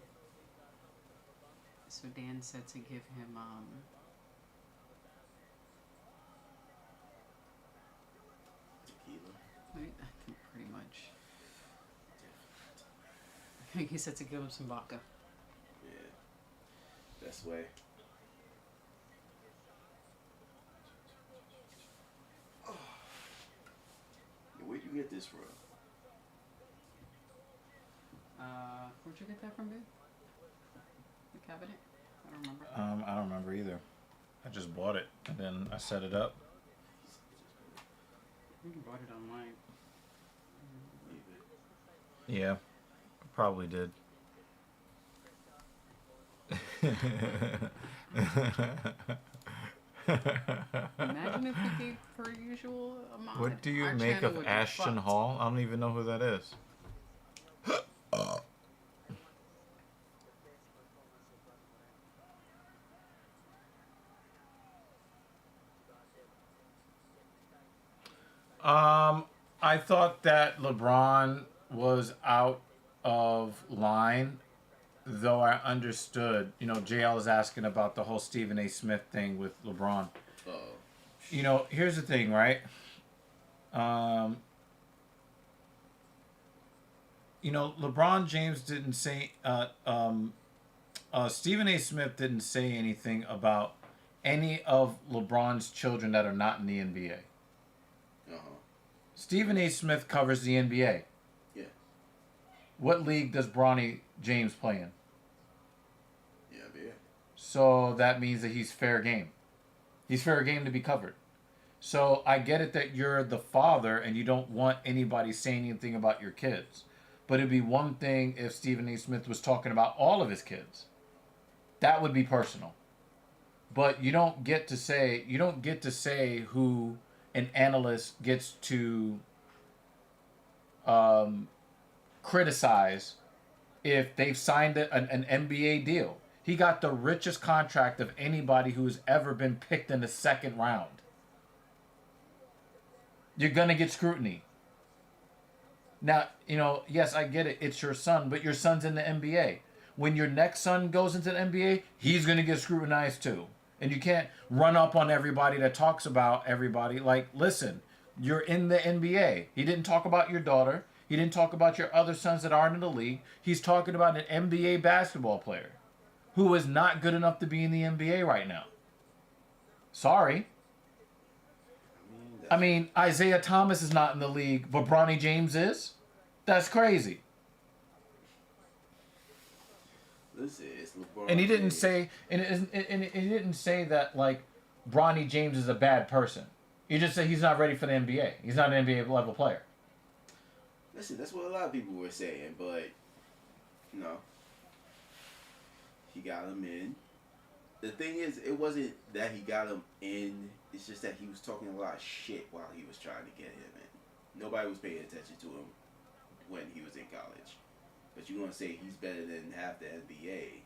So Dan said to give him Tequila. I think pretty much. I think he said to give him some vodka. Yeah. Best way. Where'd you get this from? Where'd you get that from, babe? The cabinet? I don't remember. I don't remember either. I just bought it and then I set it up. I think you bought it online. Yeah, I probably did. Imagine if we gave per usual amount. What do you Our make channel of would be Ashton fucked. Hall? I don't even know who that is. I thought that LeBron was out of line, though I understood. You know, JL is asking about the whole Stephen A. Smith thing with LeBron. You know, here's the thing, right? You know, LeBron James didn't say, Stephen A. Smith didn't say anything about any of LeBron's children that are not in the NBA. Stephen A. Smith covers the NBA. Yeah. What league does Bronny James play in? Yeah. So that means that he's fair game. He's fair game to be covered. So I get it that you're the father and you don't want anybody saying anything about your kids. But it'd be one thing if Stephen A. Smith was talking about all of his kids. That would be personal. But you don't get to say who an analyst gets to criticize if they've signed an NBA deal. He got the richest contract of anybody who's ever been picked in the second round. You're going to get scrutiny. Now, you know, yes, I get it. It's your son, but your son's in the NBA. When your next son goes into the NBA, he's going to get scrutinized too. And you can't run up on everybody that talks about everybody. Like, listen, you're in the NBA. He didn't talk about your daughter. He didn't talk about your other sons that aren't in the league. He's talking about an NBA basketball player. who is not good enough to be in the NBA right now. Sorry. I mean, Isaiah Thomas is not in the league, but Bronny James is? That's crazy. Listen, it's LeBron And he didn't James. say, and he didn't say that like Bronny James is a bad person. He just said he's not ready for the NBA. He's not an NBA level player. Listen, that's what a lot of people were saying, but no, he got him in. The thing is, it wasn't that he got him in. It's just that he was talking a lot of shit while he was trying to get him in. Nobody was paying attention to him when he was in college. But you're gonna say he's better than half the NBA.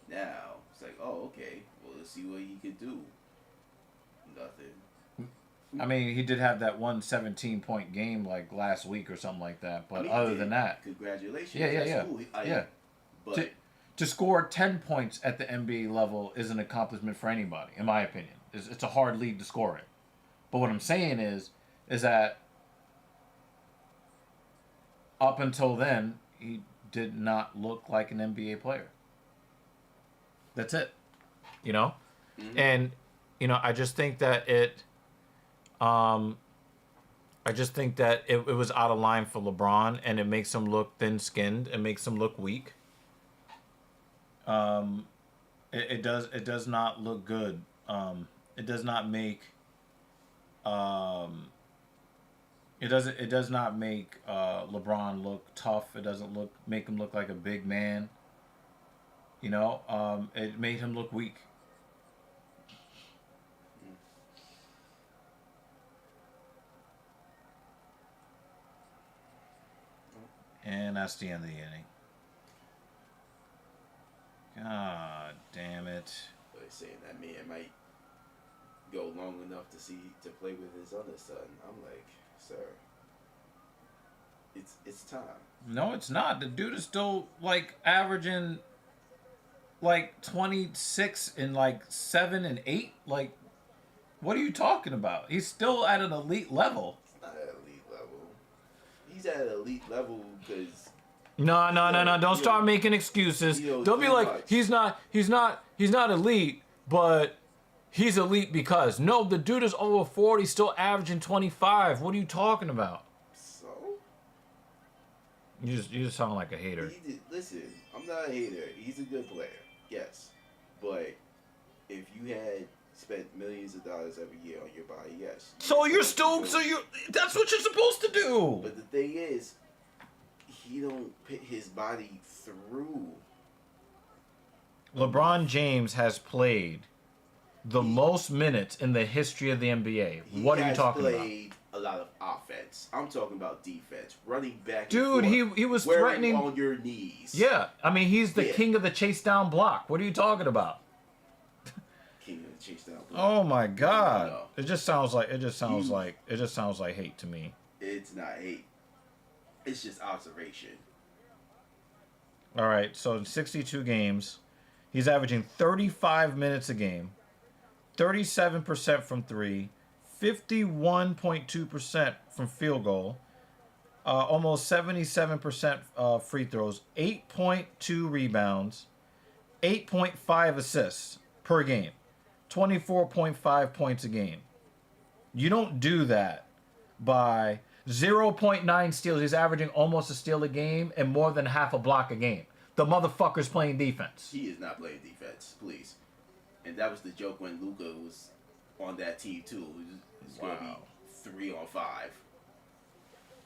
Now it's like, oh, okay. Well, let's see what he could do. Nothing. I mean, he did have that one 17-point game like last week or something like that. But I mean, other than that, congratulations. Yeah. That's cool. Yeah. But to score 10 points at the NBA level is an accomplishment for anybody, in my opinion. It's a hard league to score in. But what I'm saying is that up until then, he did not look like an NBA player. That's it. You know? Mm-hmm. And, you know, I just think that it was out of line for LeBron, and it makes him look thin-skinned. It makes him look weak. It does not look good. It does not make it does not make LeBron look tough. It doesn't make him look like a big man. You know, it made him look weak. And that's the end of the inning. God damn it. But they're saying that man might go long enough to play with his other son. I'm like, sir, it's time. No, it's not. The dude is still like averaging like 26 and like 7 and 8. Like, what are you talking about? He's still at an elite level. It's not at elite level. He's at an elite level because No. Don't start making excuses. Don't be like, he's not elite, but he's elite because. No, the dude is over 40, still averaging 25. What are you talking about? So? You just sound like a hater. Listen, I'm not a hater. He's a good player, yes. But if you had spent millions of dollars every year on your body, yes. That's what you're supposed to do. But the thing is, he don't put his body through. LeBron James has played the most minutes in the history of the NBA. What are you talking about? He has played a lot of offense. I'm talking about defense, running back. Dude, and forth, he was wearing threatening on your knees. Yeah, I mean he's the king of the chase down block. What are you talking about? King of the chase down block. Oh my God! No. It just sounds like hate to me. It's not hate. It's just observation. All right, so in 62 games, he's averaging 35 minutes a game, 37% from three, 51.2% from field goal, almost 77% free throws, 8.2 rebounds, 8.5 assists per game, 24.5 points a game. You don't do that by 0.9 steals. He's averaging almost a steal a game and more than half a block a game. The motherfucker's playing defense. He is not playing defense, please. And that was the joke when Luka was on that team too. It's going to be 3 on 5.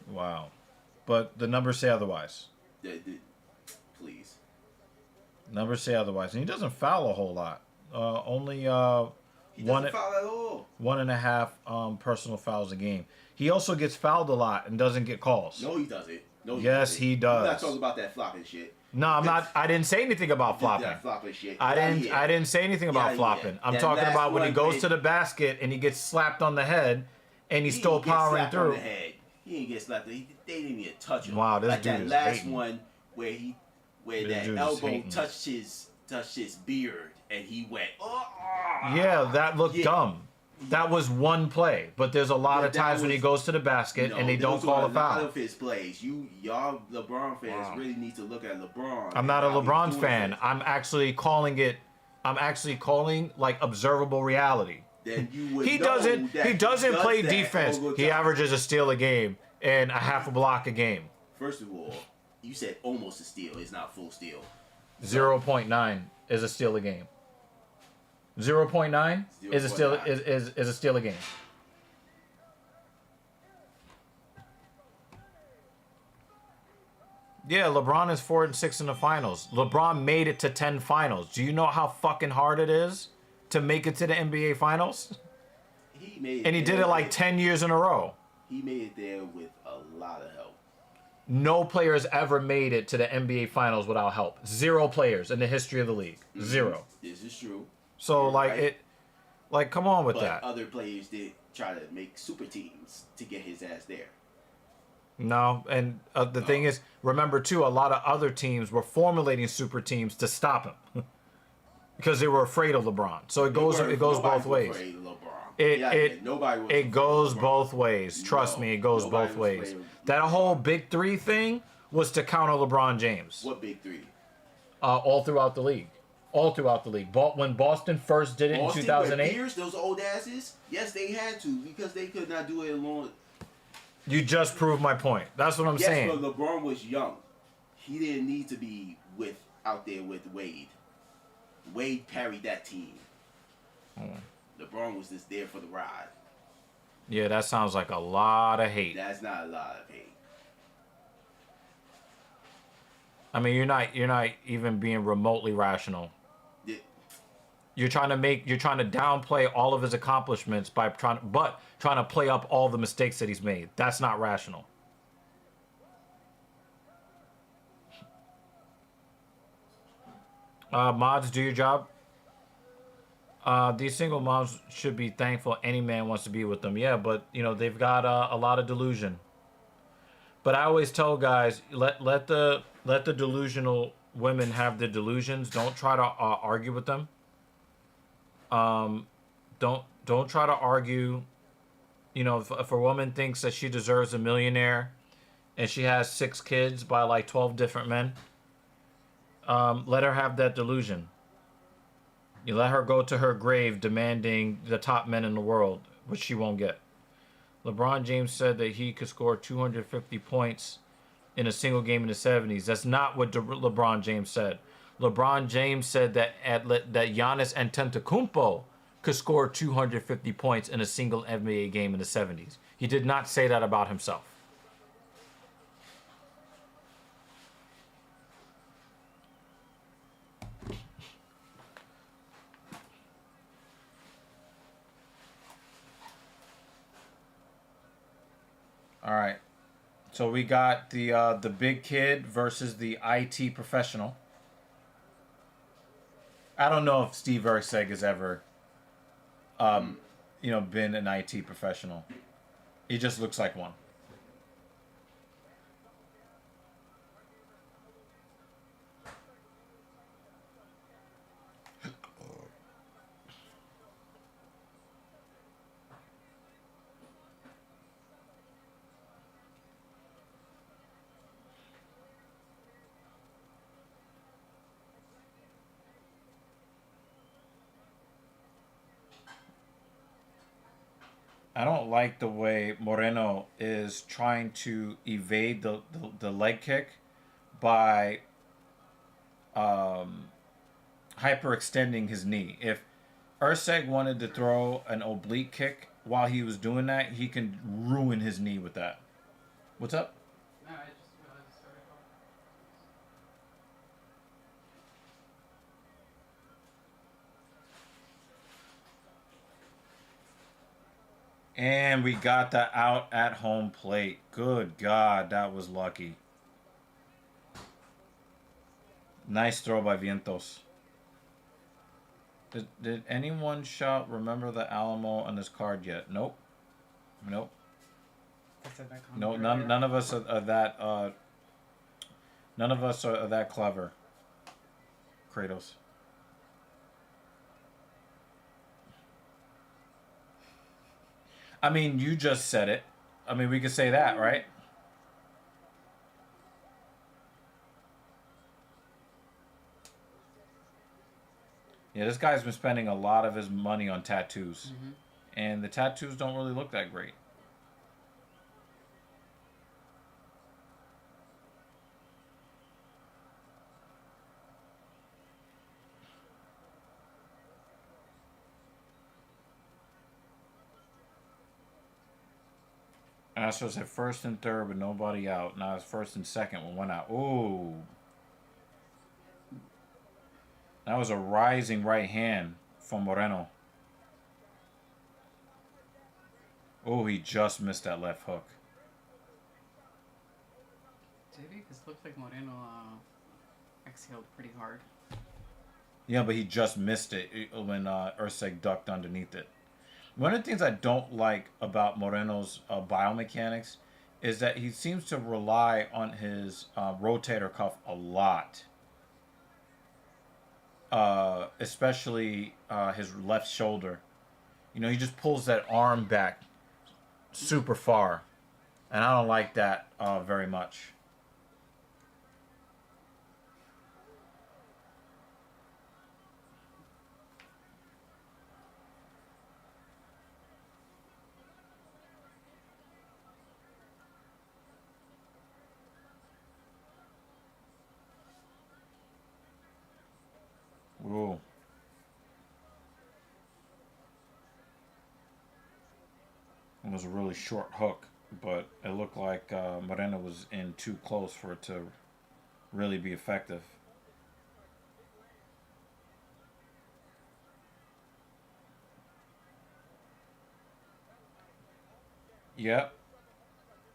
Wow. But the numbers say otherwise. Please. Numbers say otherwise. And he doesn't foul a whole lot. Only He doesn't foul at all. 1.5 personal fouls a game. He also gets fouled a lot and doesn't get calls. No, he doesn't. No, Yes, he does. I'm not talking about that flopping shit. No, I'm not. I didn't say anything about flopping. That flopping shit. I didn't say anything about flopping. I'm talking about when he goes to the basket and he gets slapped on the head and he's still powering through. On the head. He didn't get slapped. They didn't even touch him. Wow, this like dude that is last hating. one where that elbow touched his beard and he went. Oh! Yeah, that looked dumb. That was one play, but there's a lot of times when he goes to the basket and they don't call a foul. A lot of his plays. Y'all LeBron fans really need to look at LeBron. I'm not a LeBron fan. I'm actually calling like observable reality. Then you would He doesn't play defense. He averages a steal a game and a half a block a game. First of all, you said almost a steal. It's not full steal. 0.9 is a steal a game. 0.9 is a steal a game. Yeah, LeBron is 4-6 in the finals. LeBron made it to 10 finals. Do you know how fucking hard it is to make it to the NBA finals? He did it like 10 years in a row. He made it there with a lot of help. No player has ever made it to the NBA finals without help. 0 players in the history of the league. 0. This is true. So come on with that. Other players did try to make super teams to get his ass there. No, and the thing is, remember too, a lot of other teams were formulating super teams to stop him because they were afraid of LeBron. So it goes both ways. It goes both ways. Trust me, it goes both ways. That whole Big Three thing was to counter LeBron James. What Big Three? All throughout the league. All throughout the league. When Boston first did it in 2008. Pierce, those old asses, yes, they had to because they could not do it alone. You just proved my point. That's what I'm saying. Yes, but LeBron was young. He didn't need to be out there with Wade. Wade carried that team. LeBron was just there for the ride. Yeah, that sounds like a lot of hate. That's not a lot of hate. I mean, you're not even being remotely rational. You're trying to downplay all of his accomplishments by trying to play up all the mistakes that he's made. That's not rational. Mods, do your job. These single moms should be thankful any man wants to be with them. Yeah, but they've got a lot of delusion. But I always tell guys, let the delusional women have the delusions. Don't try to argue with them. Don't try to argue. If a woman thinks that she deserves a millionaire and she has 6 kids by like 12 different men, let her have that delusion. You let her go to her grave demanding the top men in the world, which she won't get. LeBron James said that he could score 250 points in a single game in the 70s. That's not what LeBron James said. LeBron James said that that Giannis Antetokounmpo could score 250 points in a single NBA game in the 70s. He did not say that about himself. All right. So we got the big kid versus the IT professional. I don't know if Steve Erceg has ever, been an IT professional. He just looks like one. I don't like the way Moreno is trying to evade the leg kick by hyperextending his knee. If Erceg wanted to throw an oblique kick while he was doing that, he can ruin his knee with that. What's up? No, I just realized it started calling. And we got the out at home plate. Good God, that was lucky. Nice throw by Vientos. Did anyone shout remember the Alamo on this card yet? Nope. Nope. No, none of us are that none of us are that clever. Kratos. I mean, you just said it. I mean, we could say that, right? Yeah, this guy's been spending a lot of his money on tattoos. Mm-hmm. And the tattoos don't really look that great. Astros at first and third with nobody out. Now it's first and second with one out. Ooh. That was a rising right hand from Moreno. Oh, he just missed that left hook. Did he? Because it looked like Moreno exhaled pretty hard. Yeah, but he just missed it when Erceg ducked underneath it. One of the things I don't like about Moreno's biomechanics is that he seems to rely on his rotator cuff a lot. Especially his left shoulder. You know, he just pulls that arm back super far. And I don't like that very much. Ooh. It was a really short hook, but it looked like Moreno was in too close for it to really be effective. Yep.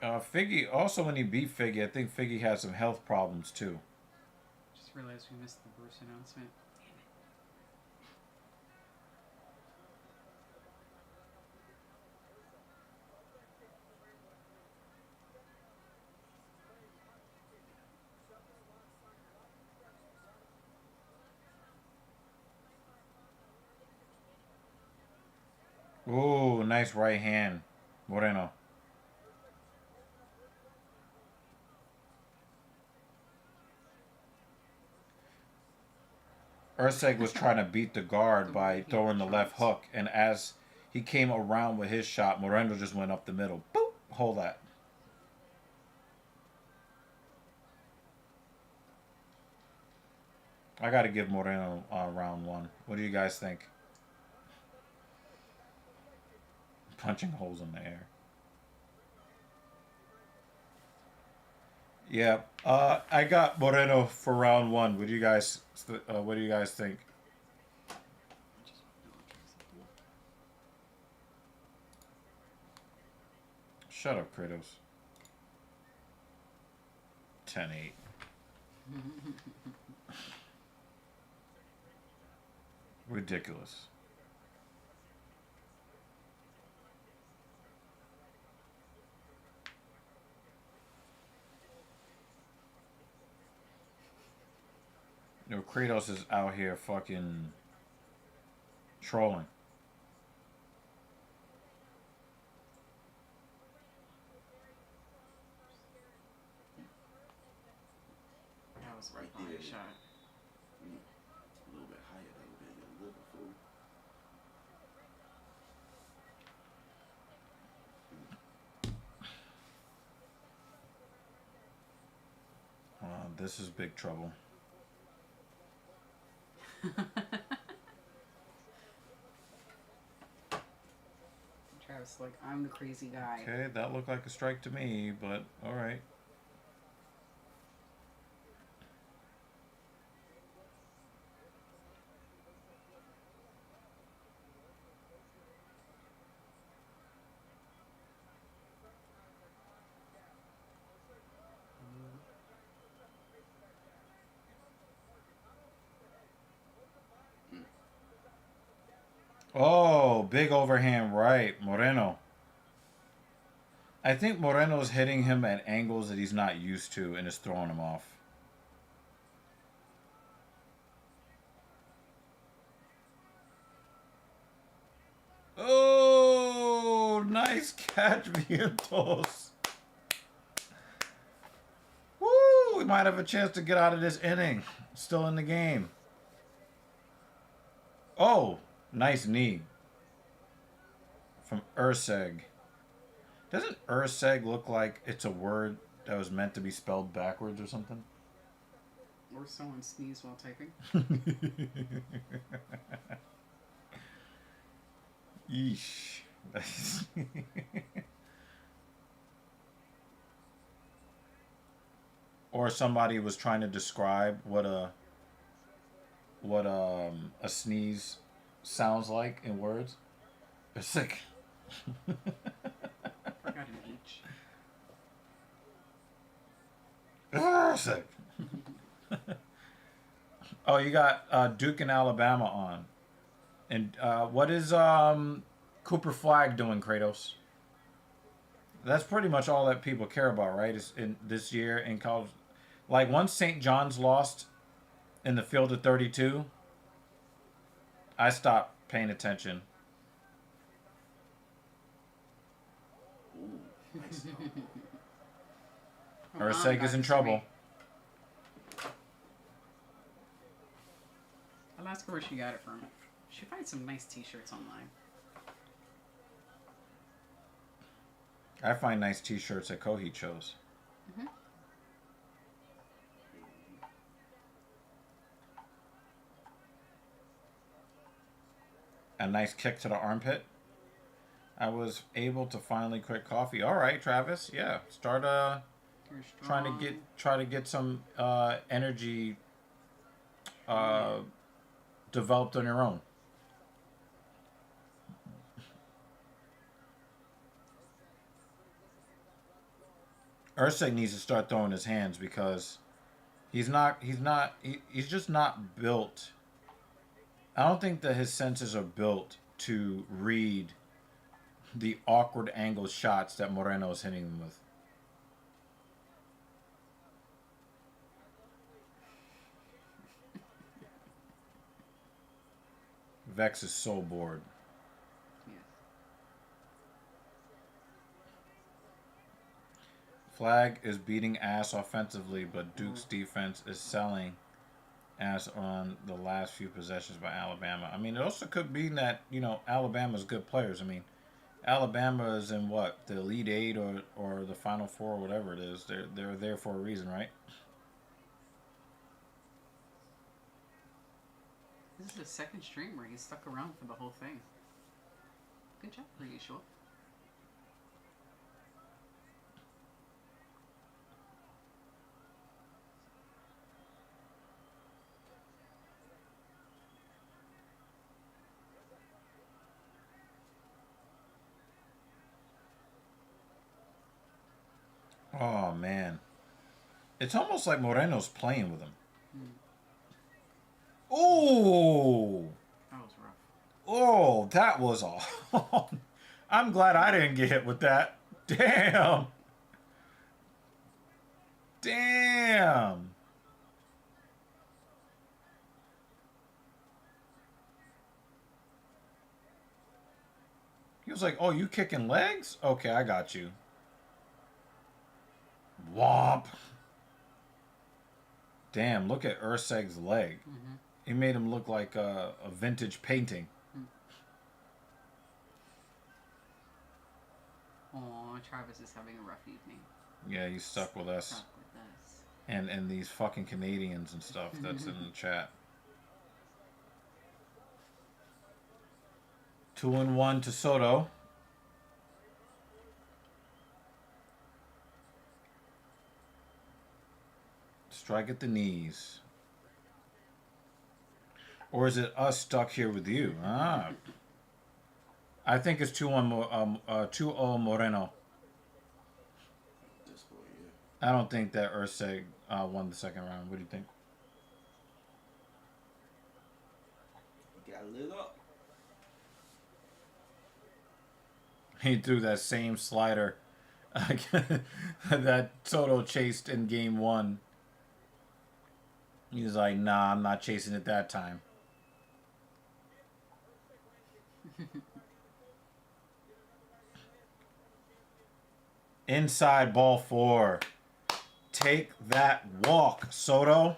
Figgy, also when he beat Figgy, I think Figgy had some health problems too. Just realized we missed the Bruce announcement. Ooh, nice right hand, Moreno. Erceg was trying to beat the guard by throwing the left hook, and as he came around with his shot, Moreno just went up the middle. Boop! Hold that. I got to give Moreno round one. What do you guys think? Punching holes in the air. Yeah, I got Moreno for round one. What do you guys think? Shut up, Kratos. 10-8. Ridiculous. You know, Kratos is out here fucking trolling. That was a Right fire there. shot. A little bit higher, that would have been a little fool. This is big trouble. Travis, like, I'm the crazy guy. Okay, that looked like a strike to me, but all right. Oh, big overhand right, Moreno. I think Moreno's hitting him at angles that he's not used to and is throwing him off. Oh, nice Nice catch, Vientos. Woo! We might have a chance to get out of this inning. Still in the game. Oh, nice knee. From Erceg. Doesn't Erceg look like it's a word that was meant to be spelled backwards or something? Or someone sneezed while typing. Yeesh. Or somebody was trying to describe what a sneeze sounds like in words. It's like I got an H. Erceg. Oh, you got Duke and Alabama on. And what is Cooper Flag doing, Kratos? That's pretty much all that people care about, right? Is in this year in college. Like once St. John's lost in the field of 32, I stopped paying attention. Ooh, nice. Erceg is in trouble. I'll ask her where she got it from. She finds some nice t-shirts online. I find nice t-shirts at Coheed shows. Mm-hmm. A nice kick to the armpit. I was able to finally quit coffee. All right, Travis. Yeah, start try to get some energy developed on your own. Erceg needs to start throwing his hands because he's just not built. I don't think that his senses are built to read the awkward angle shots that Moreno is hitting him with. Vex is so bored. Yes. Flag is beating ass offensively, but Duke's defense is selling ass on the last few possessions by Alabama. I mean, it also could be that, Alabama's good players. I mean, Alabama is in what? The Elite Eight or the Final Four or whatever it is. They're there for a reason, right? This is the second stream where he's stuck around for the whole thing. Good job, pretty sure. Oh, man. It's almost like Moreno's playing with him. Oh! That was rough. Oh, that was all. I'm glad I didn't get hit with that. Damn. Damn. He was like, oh, you kicking legs? Okay, I got you. Womp. Damn, look at Erceg's leg. Mm-hmm. He made him look like a vintage painting. Oh, Travis is having a rough evening. Yeah, he's stuck with us. Stuck with us. And these fucking Canadians and stuff that's in the chat. 2-1 to Soto. Strike at the knees. Or is it us stuck here with you? Ah. I think it's 2-0 Moreno. This boy, yeah. I don't think that Erceg won the second round. What do you think? He got lit up. He threw that same slider that Soto chased in game 1. He was like, nah, I'm not chasing it that time. Inside ball 4. Take that walk, Soto.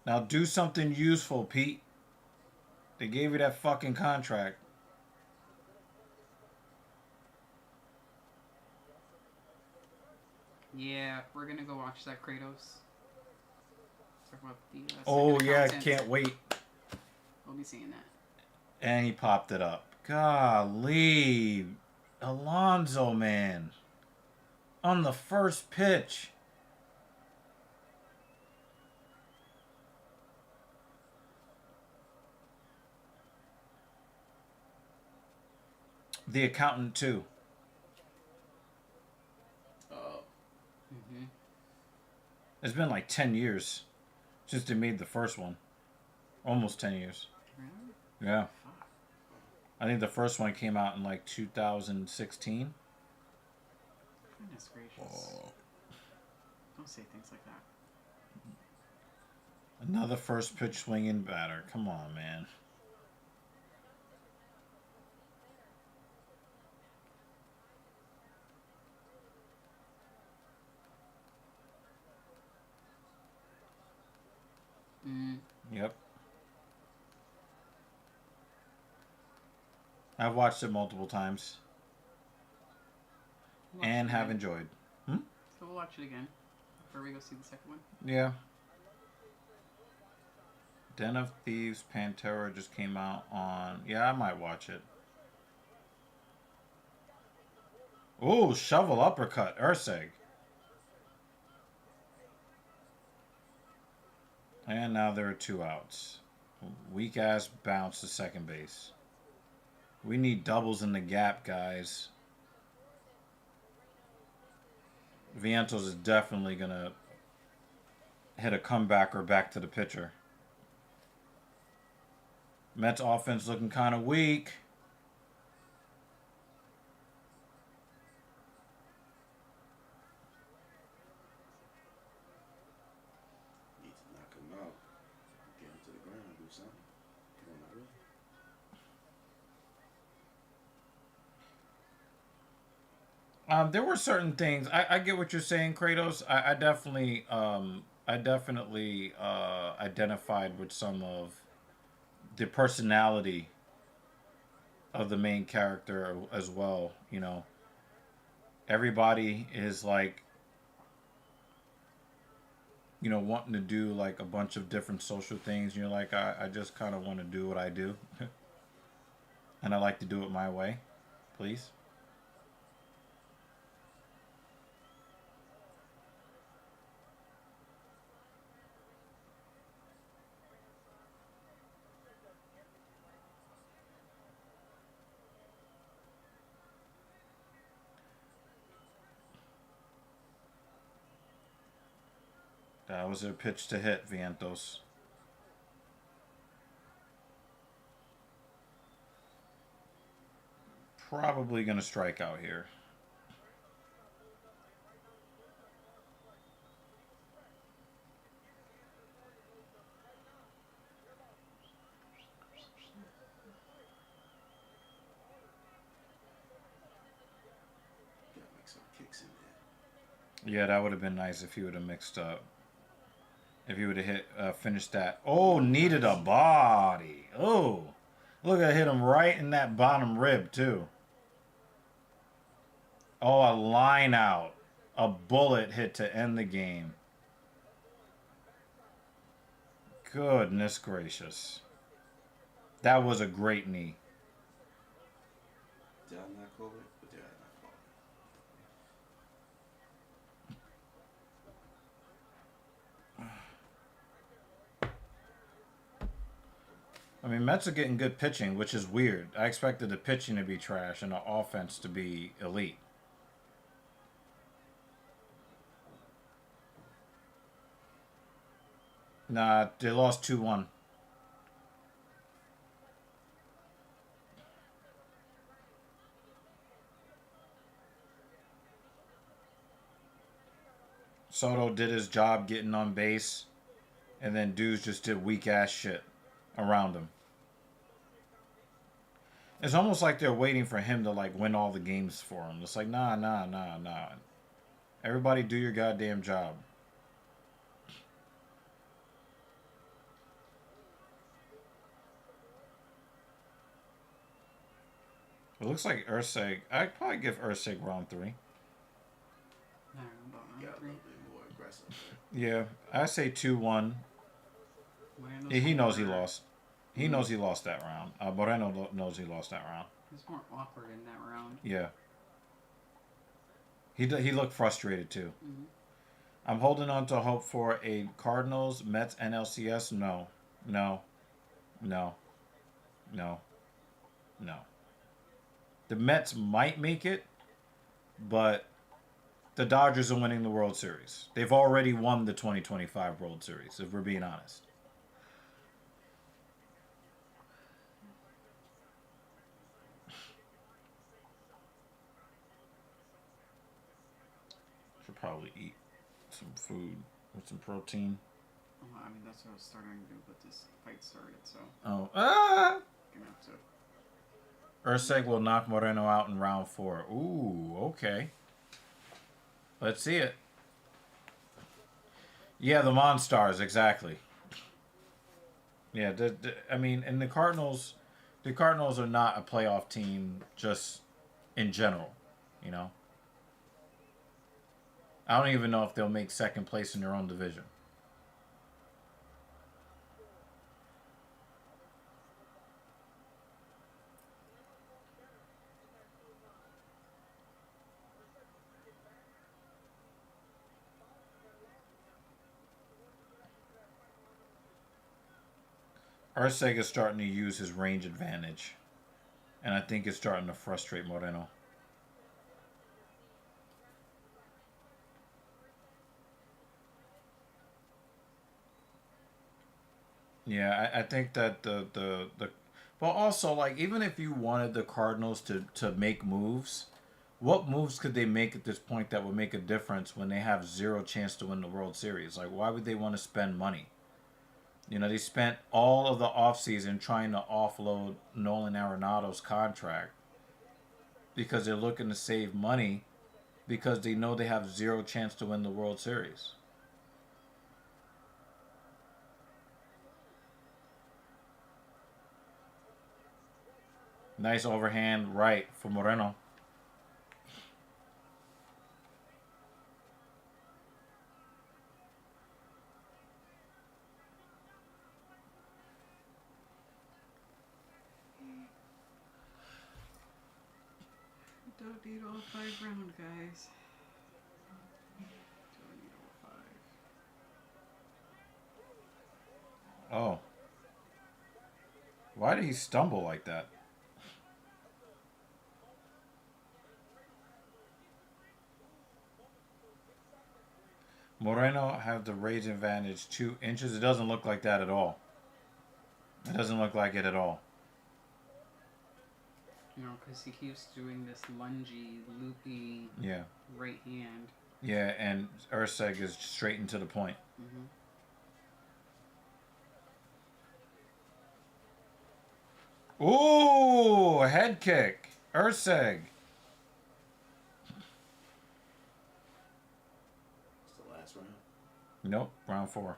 Now do something useful, Pete. They gave you that fucking contract. Yeah, we're gonna go watch that Kratos. Talk about the Oh yeah, content. can't wait. We'll be seeing that. And he popped it up. Golly. Alonzo, man. On the first pitch. The accountant, too. Oh. Mm-hmm. It's been like 10 years since they made the first one. Almost 10 years. Really? Yeah. I think the first one came out in like 2016. Goodness gracious. Oh. Don't say things like that. Another first pitch swinging batter. Come on, man. Yep. I've watched it multiple times and have enjoyed. So we'll watch it again before we go see the second one. Yeah. Den of Thieves Pantera just came out on... Yeah, I might watch it. Ooh, shovel uppercut. Erceg. And now there are 2 outs. Weak ass bounce to second base. We need doubles in the gap, guys. Vientos is definitely going to hit a comeback or back to the pitcher. Mets offense looking kind of weak. Need to knock him out. Get him to the ground. Do something. Come on, not really. There were certain things. I get what you're saying, Kratos. I definitely identified with some of the personality of the main character as well. You know, everybody is like, you know, wanting to do like a bunch of different social things. And you're like, I just kind of want to do what I do. And I like to do it my way, please. That was their pitch to hit, Vientos. Probably going to strike out here. Gotta make some kicks in there. Yeah, that would have been nice if he would have mixed up. If he would have hit, finished that. Oh, needed a body. Oh, look, I hit him right in that bottom rib, too. Oh, a line out. A bullet hit to end the game. Goodness gracious. That was a great knee. Did I not call it? Or did I not call it? I mean, Mets are getting good pitching, which is weird. I expected the pitching to be trash and the offense to be elite. Nah, they lost 2-1. Soto did his job getting on base, and then dudes just did weak ass shit around him. It's almost like they're waiting for him to like win all the games for him. It's like nah. Everybody do your goddamn job. It looks like Erceg. I'd probably give Erceg round 3. I don't know about Got round a 3. little bit more aggressive. Yeah, I say 2-1. Moreno's Yeah, he knows he more- lost. He knows he lost that round. Moreno knows he lost that round. He's more awkward in that round. Yeah. He looked frustrated too. Mm-hmm. I'm holding on to hope for a Cardinals Mets NLCS. No. The Mets might make it, but the Dodgers are winning the World Series. They've already won the 2025 World Series, if we're being honest. Should probably eat some food with some protein. Well, I mean, that's what I was starting to do, but this fight started, so Oh, I'm gonna have to. Erceg will knock Moreno out in round 4. Ooh, okay. Let's see it. Yeah, the Monstars, exactly. Yeah, I mean, and the Cardinals are not a playoff team just in general, you know? I don't even know if they'll make second place in their own division. Erceg is starting to use his range advantage. And I think it's starting to frustrate Moreno. Yeah, I think that the but also like even if you wanted the Cardinals to make moves, what moves could they make at this point that would make a difference when they have zero chance to win the World Series? Like why would they want to spend money? You know, they spent all of the offseason trying to offload Nolan Arenado's contract because they're looking to save money because they know they have zero chance to win the World Series. Nice overhand right for Moreno. Don't need all 5 round, guys. Don't need all 5. Oh. Why did he stumble like that? Moreno have the rage advantage 2 inches. It doesn't look like that at all. It doesn't look like it at all. You know, because he keeps doing this lungy, loopy Yeah. right hand. Yeah, and Erceg is straight and to the point. Mm-hmm. Ooh, a head kick. Erceg. It's the last round. Nope, round 4.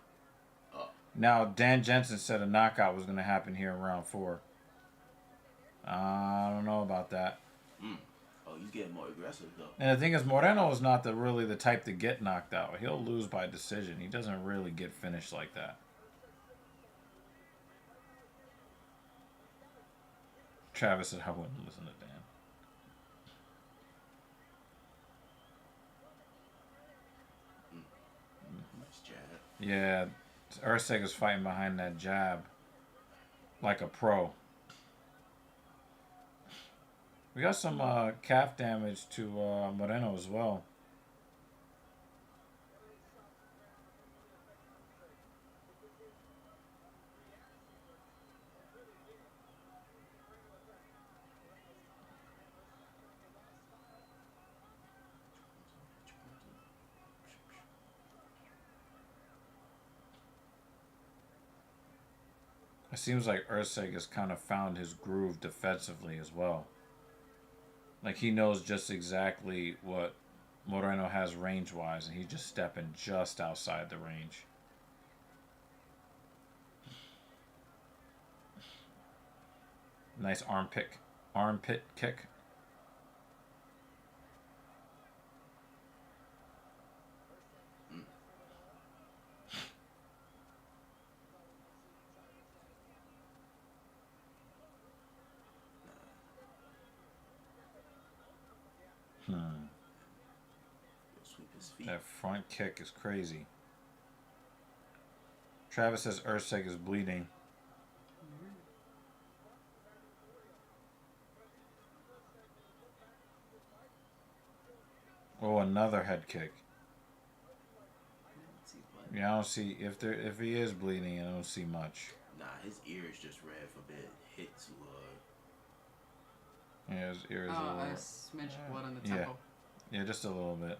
Oh. Now, Dan Jensen said a knockout was going to happen here in round 4. I don't know about that. Oh, he's getting more aggressive though. And the thing is, Moreno is not really the type to get knocked out. He'll lose by decision. He doesn't really get finished like that. Travis said I wouldn't listen to Dan. Nice jab. Yeah, Erceg is fighting behind that jab like a pro. We got some calf damage to Moreno as well. I It seems like Erceg has kind of found his groove defensively as well. Like he knows just exactly what Moreno has range-wise, and he's just stepping just outside the range. Nice armpit kick. Sweep his feet. That front kick is crazy. Travis says Erceg is bleeding. Oh, another head kick. Yeah, I don't see if he is bleeding. I don't see much. Nah, his ears just red for a bit. Hit too hard. Yeah, his ears. A smidge of blood on the temple. Yeah, just a little bit.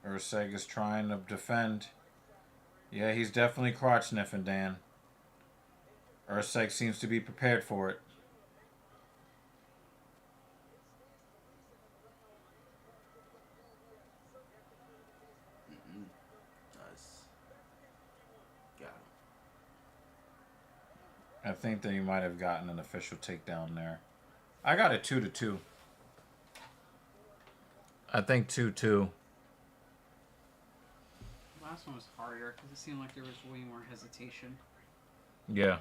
Erceg is trying to defend. Yeah, he's definitely crotch sniffing, Dan. Erceg seems to be prepared for it. Nice. Got him. I think that he might have gotten an official takedown there. I got it 2-2. I think 2-2. Last one was harder because it seemed like there was way more hesitation. Yeah.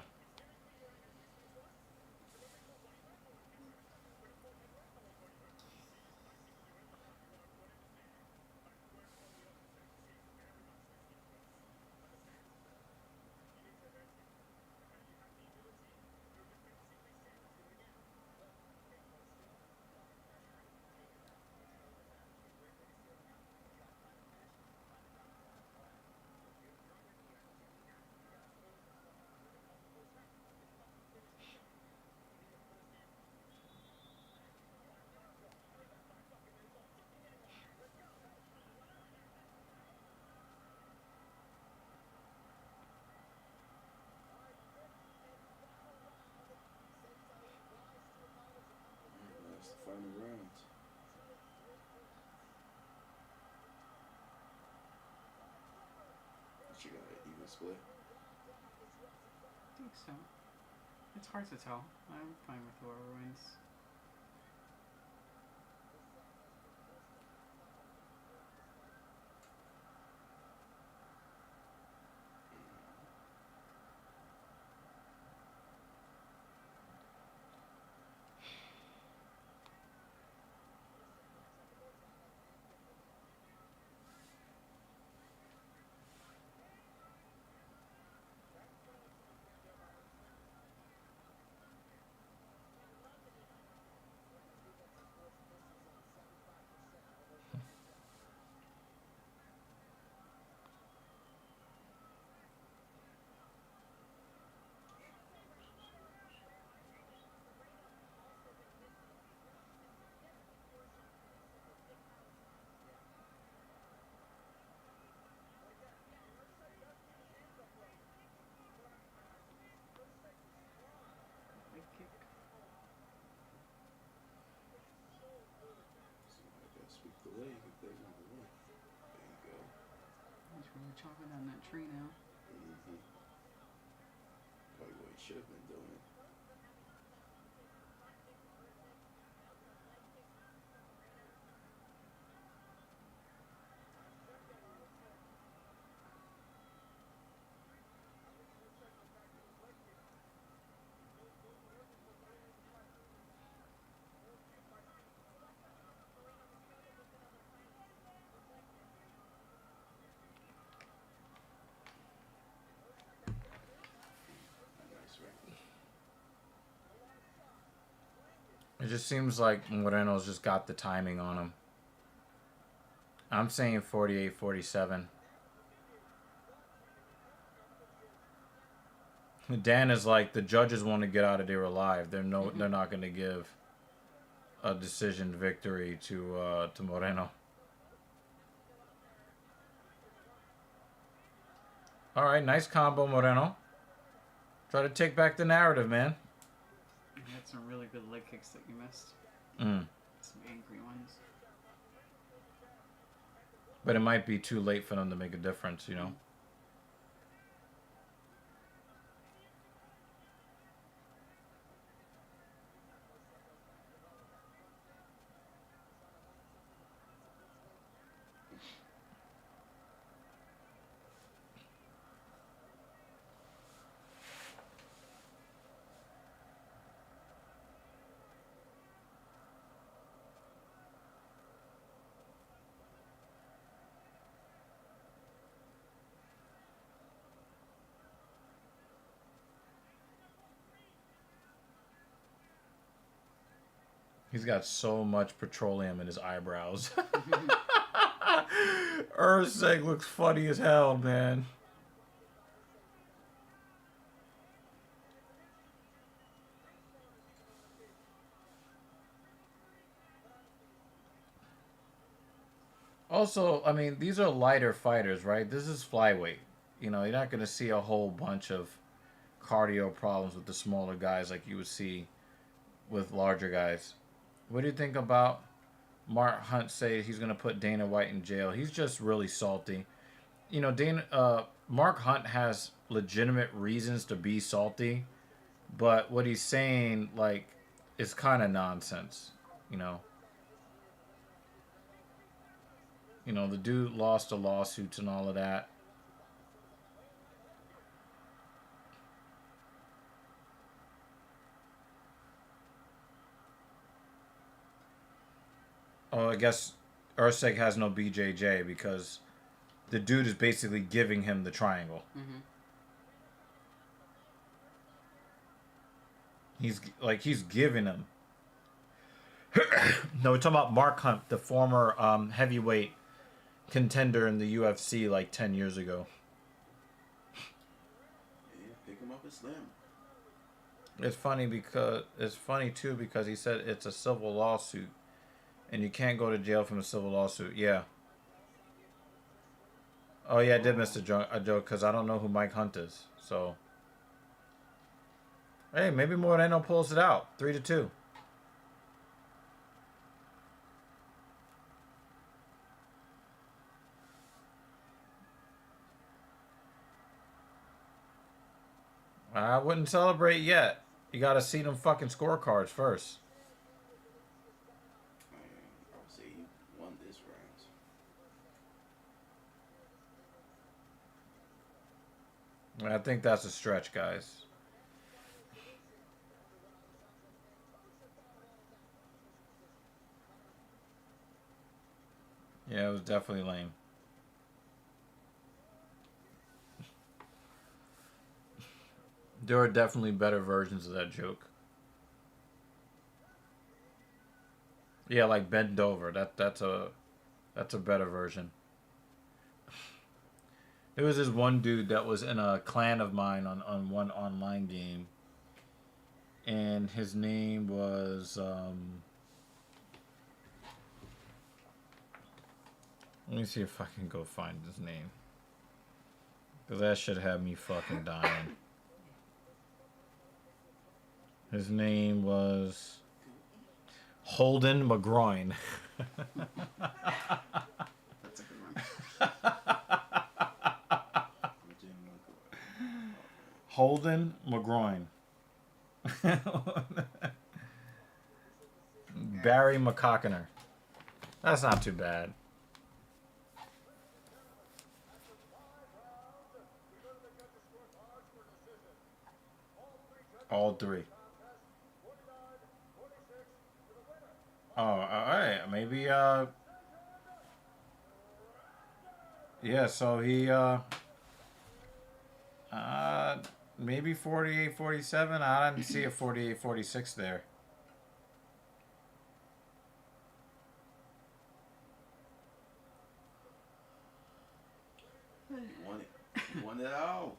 That's the final round. What you got? Even split? I think so. It's hard to tell. I'm fine with whoever wins. Leg kick. So I gotta sweep the leg if they want to win. There you go. He's really chopping down that tree now. Probably what he should have been doing. Nice right. It just seems like Moreno's just got the timing on him. I'm saying 48-47. Dan is like, the judges want to get out of there alive. They're not going to give a decision victory to Moreno. All right, nice combo, Moreno. Try to take back the narrative, man. You had some really good leg kicks that you missed. Mm. Some angry ones. But it might be too late for them to make a difference, you know? He's got so much petroleum in his eyebrows. Erceg looks funny as hell, man. Also, I mean, these are lighter fighters, right? This is flyweight. You know, you're not going to see a whole bunch of cardio problems with the smaller guys like you would see with larger guys. What do you think about Mark Hunt say he's going to put Dana White in jail? He's just really salty. You know, Mark Hunt has legitimate reasons to be salty, but what he's saying, like, is kind of nonsense, you know? You know, the dude lost the lawsuits and all of that. Oh, I guess Erceg has no BJJ because the dude is basically giving him the triangle. Mm-hmm. He's giving him. No, we're talking about Mark Hunt, the former heavyweight contender in the UFC like 10 years ago. Yeah, pick him up and slam. It's funny too because he said it's a civil lawsuit and you can't go to jail from a civil lawsuit. Yeah. Oh yeah, I did miss a joke because I don't know who Mike Hunt is. So hey, maybe Moreno pulls it out 3-2. I wouldn't celebrate yet. You gotta see them fucking scorecards first. I would say he won this round. I think that's a stretch, guys. Yeah, it was definitely lame. There are definitely better versions of that joke. Yeah, like bend over. That's a better version. There was this one dude that was in a clan of mine on one online game. And his name was let me see if I can go find his name. Because that should have me fucking dying. His name was Holden McGroin. That's a good one. Holden McGroin. Barry McCockiner. That's not too bad. All three. Oh, alright. Maybe, yeah, so he, maybe 48-47. I didn't see a 48-46 there. He won it. He won it all.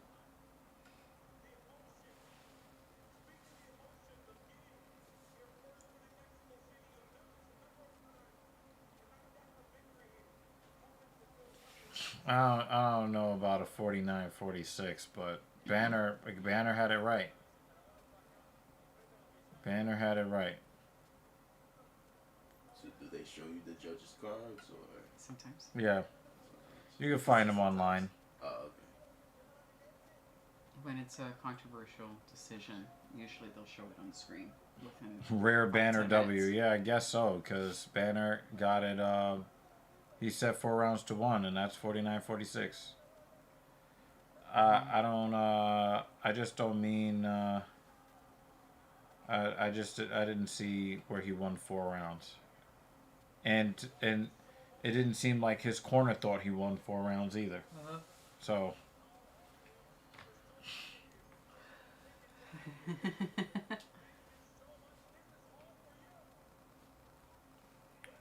I don't know about a 49-46, but Banner had it right. Banner had it right. So do they show you the judges' cards or? Sometimes. Yeah, you can find them online. Oh, okay. When it's a controversial decision, usually they'll show it on the screen. Rare Banner 10 W. minutes. Yeah, I guess so, because Banner got it. He set 4 rounds to 1, and that's 49-46. I don't. I just don't mean. I didn't see where he won 4 rounds, and it didn't seem like his corner thought he won 4 rounds either. So.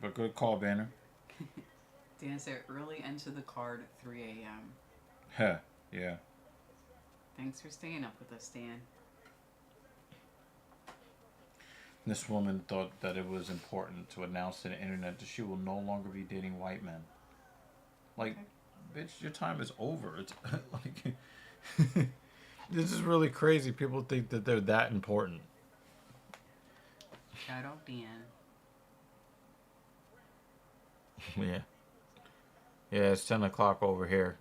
But good call, Banner. Dan said early into the card at 3 a.m. Heh, yeah. Thanks for staying up with us, Dan. This woman thought that it was important to announce to the internet that she will no longer be dating white men. Like, bitch, your time is over. It's like, this is really crazy. People think that they're that important. Shout out Dan. Yeah. Yeah, it's 10 o'clock over here.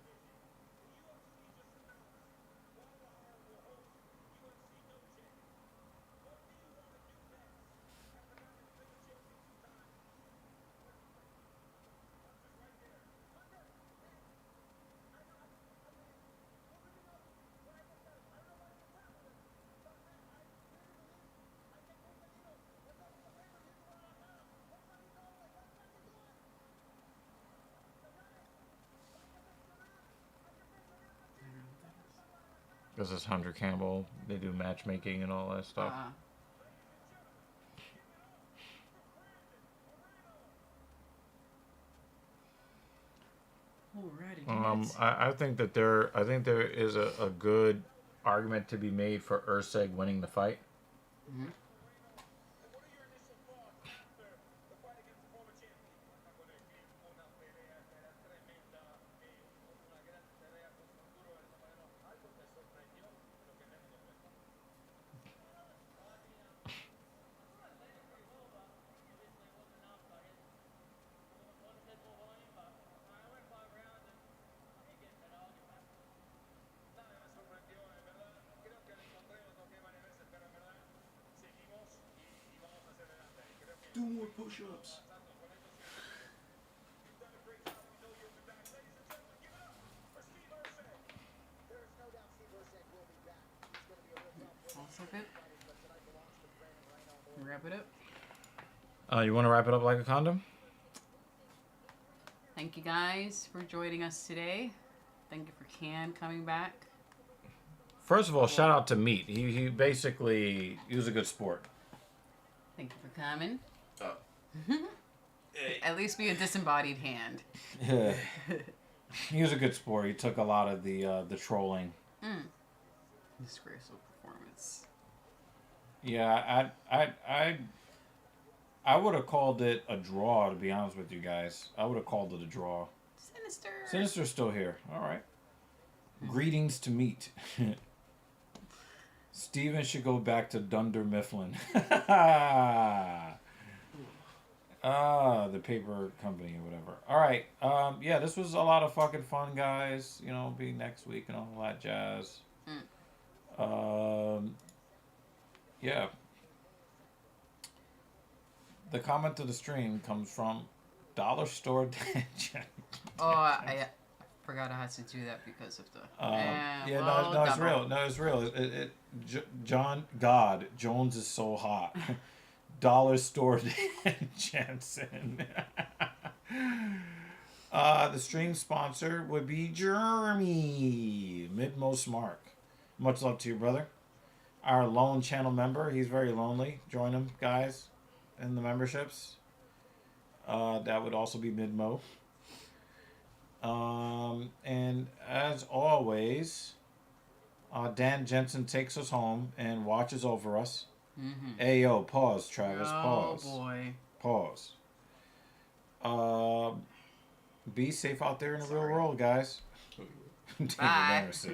This is Hunter Campbell. They do matchmaking and all that stuff. Alrighty. I think that there is a good argument to be made for Erceg winning the fight. Mm-hmm. Do more push-ups. Also good. Wrap it up. You want to wrap it up like a condom? Thank you guys for joining us today. Thank you for Can coming back. First of all, shout out to Meat. He basically, he was a good sport. Thank you for coming. Hey. At least be a disembodied hand. Yeah. He was a good sport. He took a lot of the trolling. Disgraceful performance. Yeah, I would have called it a draw, to be honest with you guys. I would have called it a draw. Sinister. Sinister's still here. All right. Greetings to Meat. Steven should go back to Dunder Mifflin. The paper company or whatever. All right. Yeah, this was a lot of fucking fun, guys. You know, be next week and all that jazz. Yeah. The comment to the stream comes from Dollar Store Dan Jack. Oh, I forgot I had to do that because of the. No, it's real. No, it's real. John God Jones is so hot. Dollar Store Dan Jensen. The stream sponsor would be Jeremy Midmost Mark. Much love to you, brother. Our lone channel member. He's very lonely. Join him, guys, in the memberships. That would also be Midmo. And as always, Dan Jensen takes us home and watches over us. Mm-hmm. Ayo, pause, Travis, pause. Oh boy. Pause. Be safe out there in the real world, guys. Take Bye. advantage.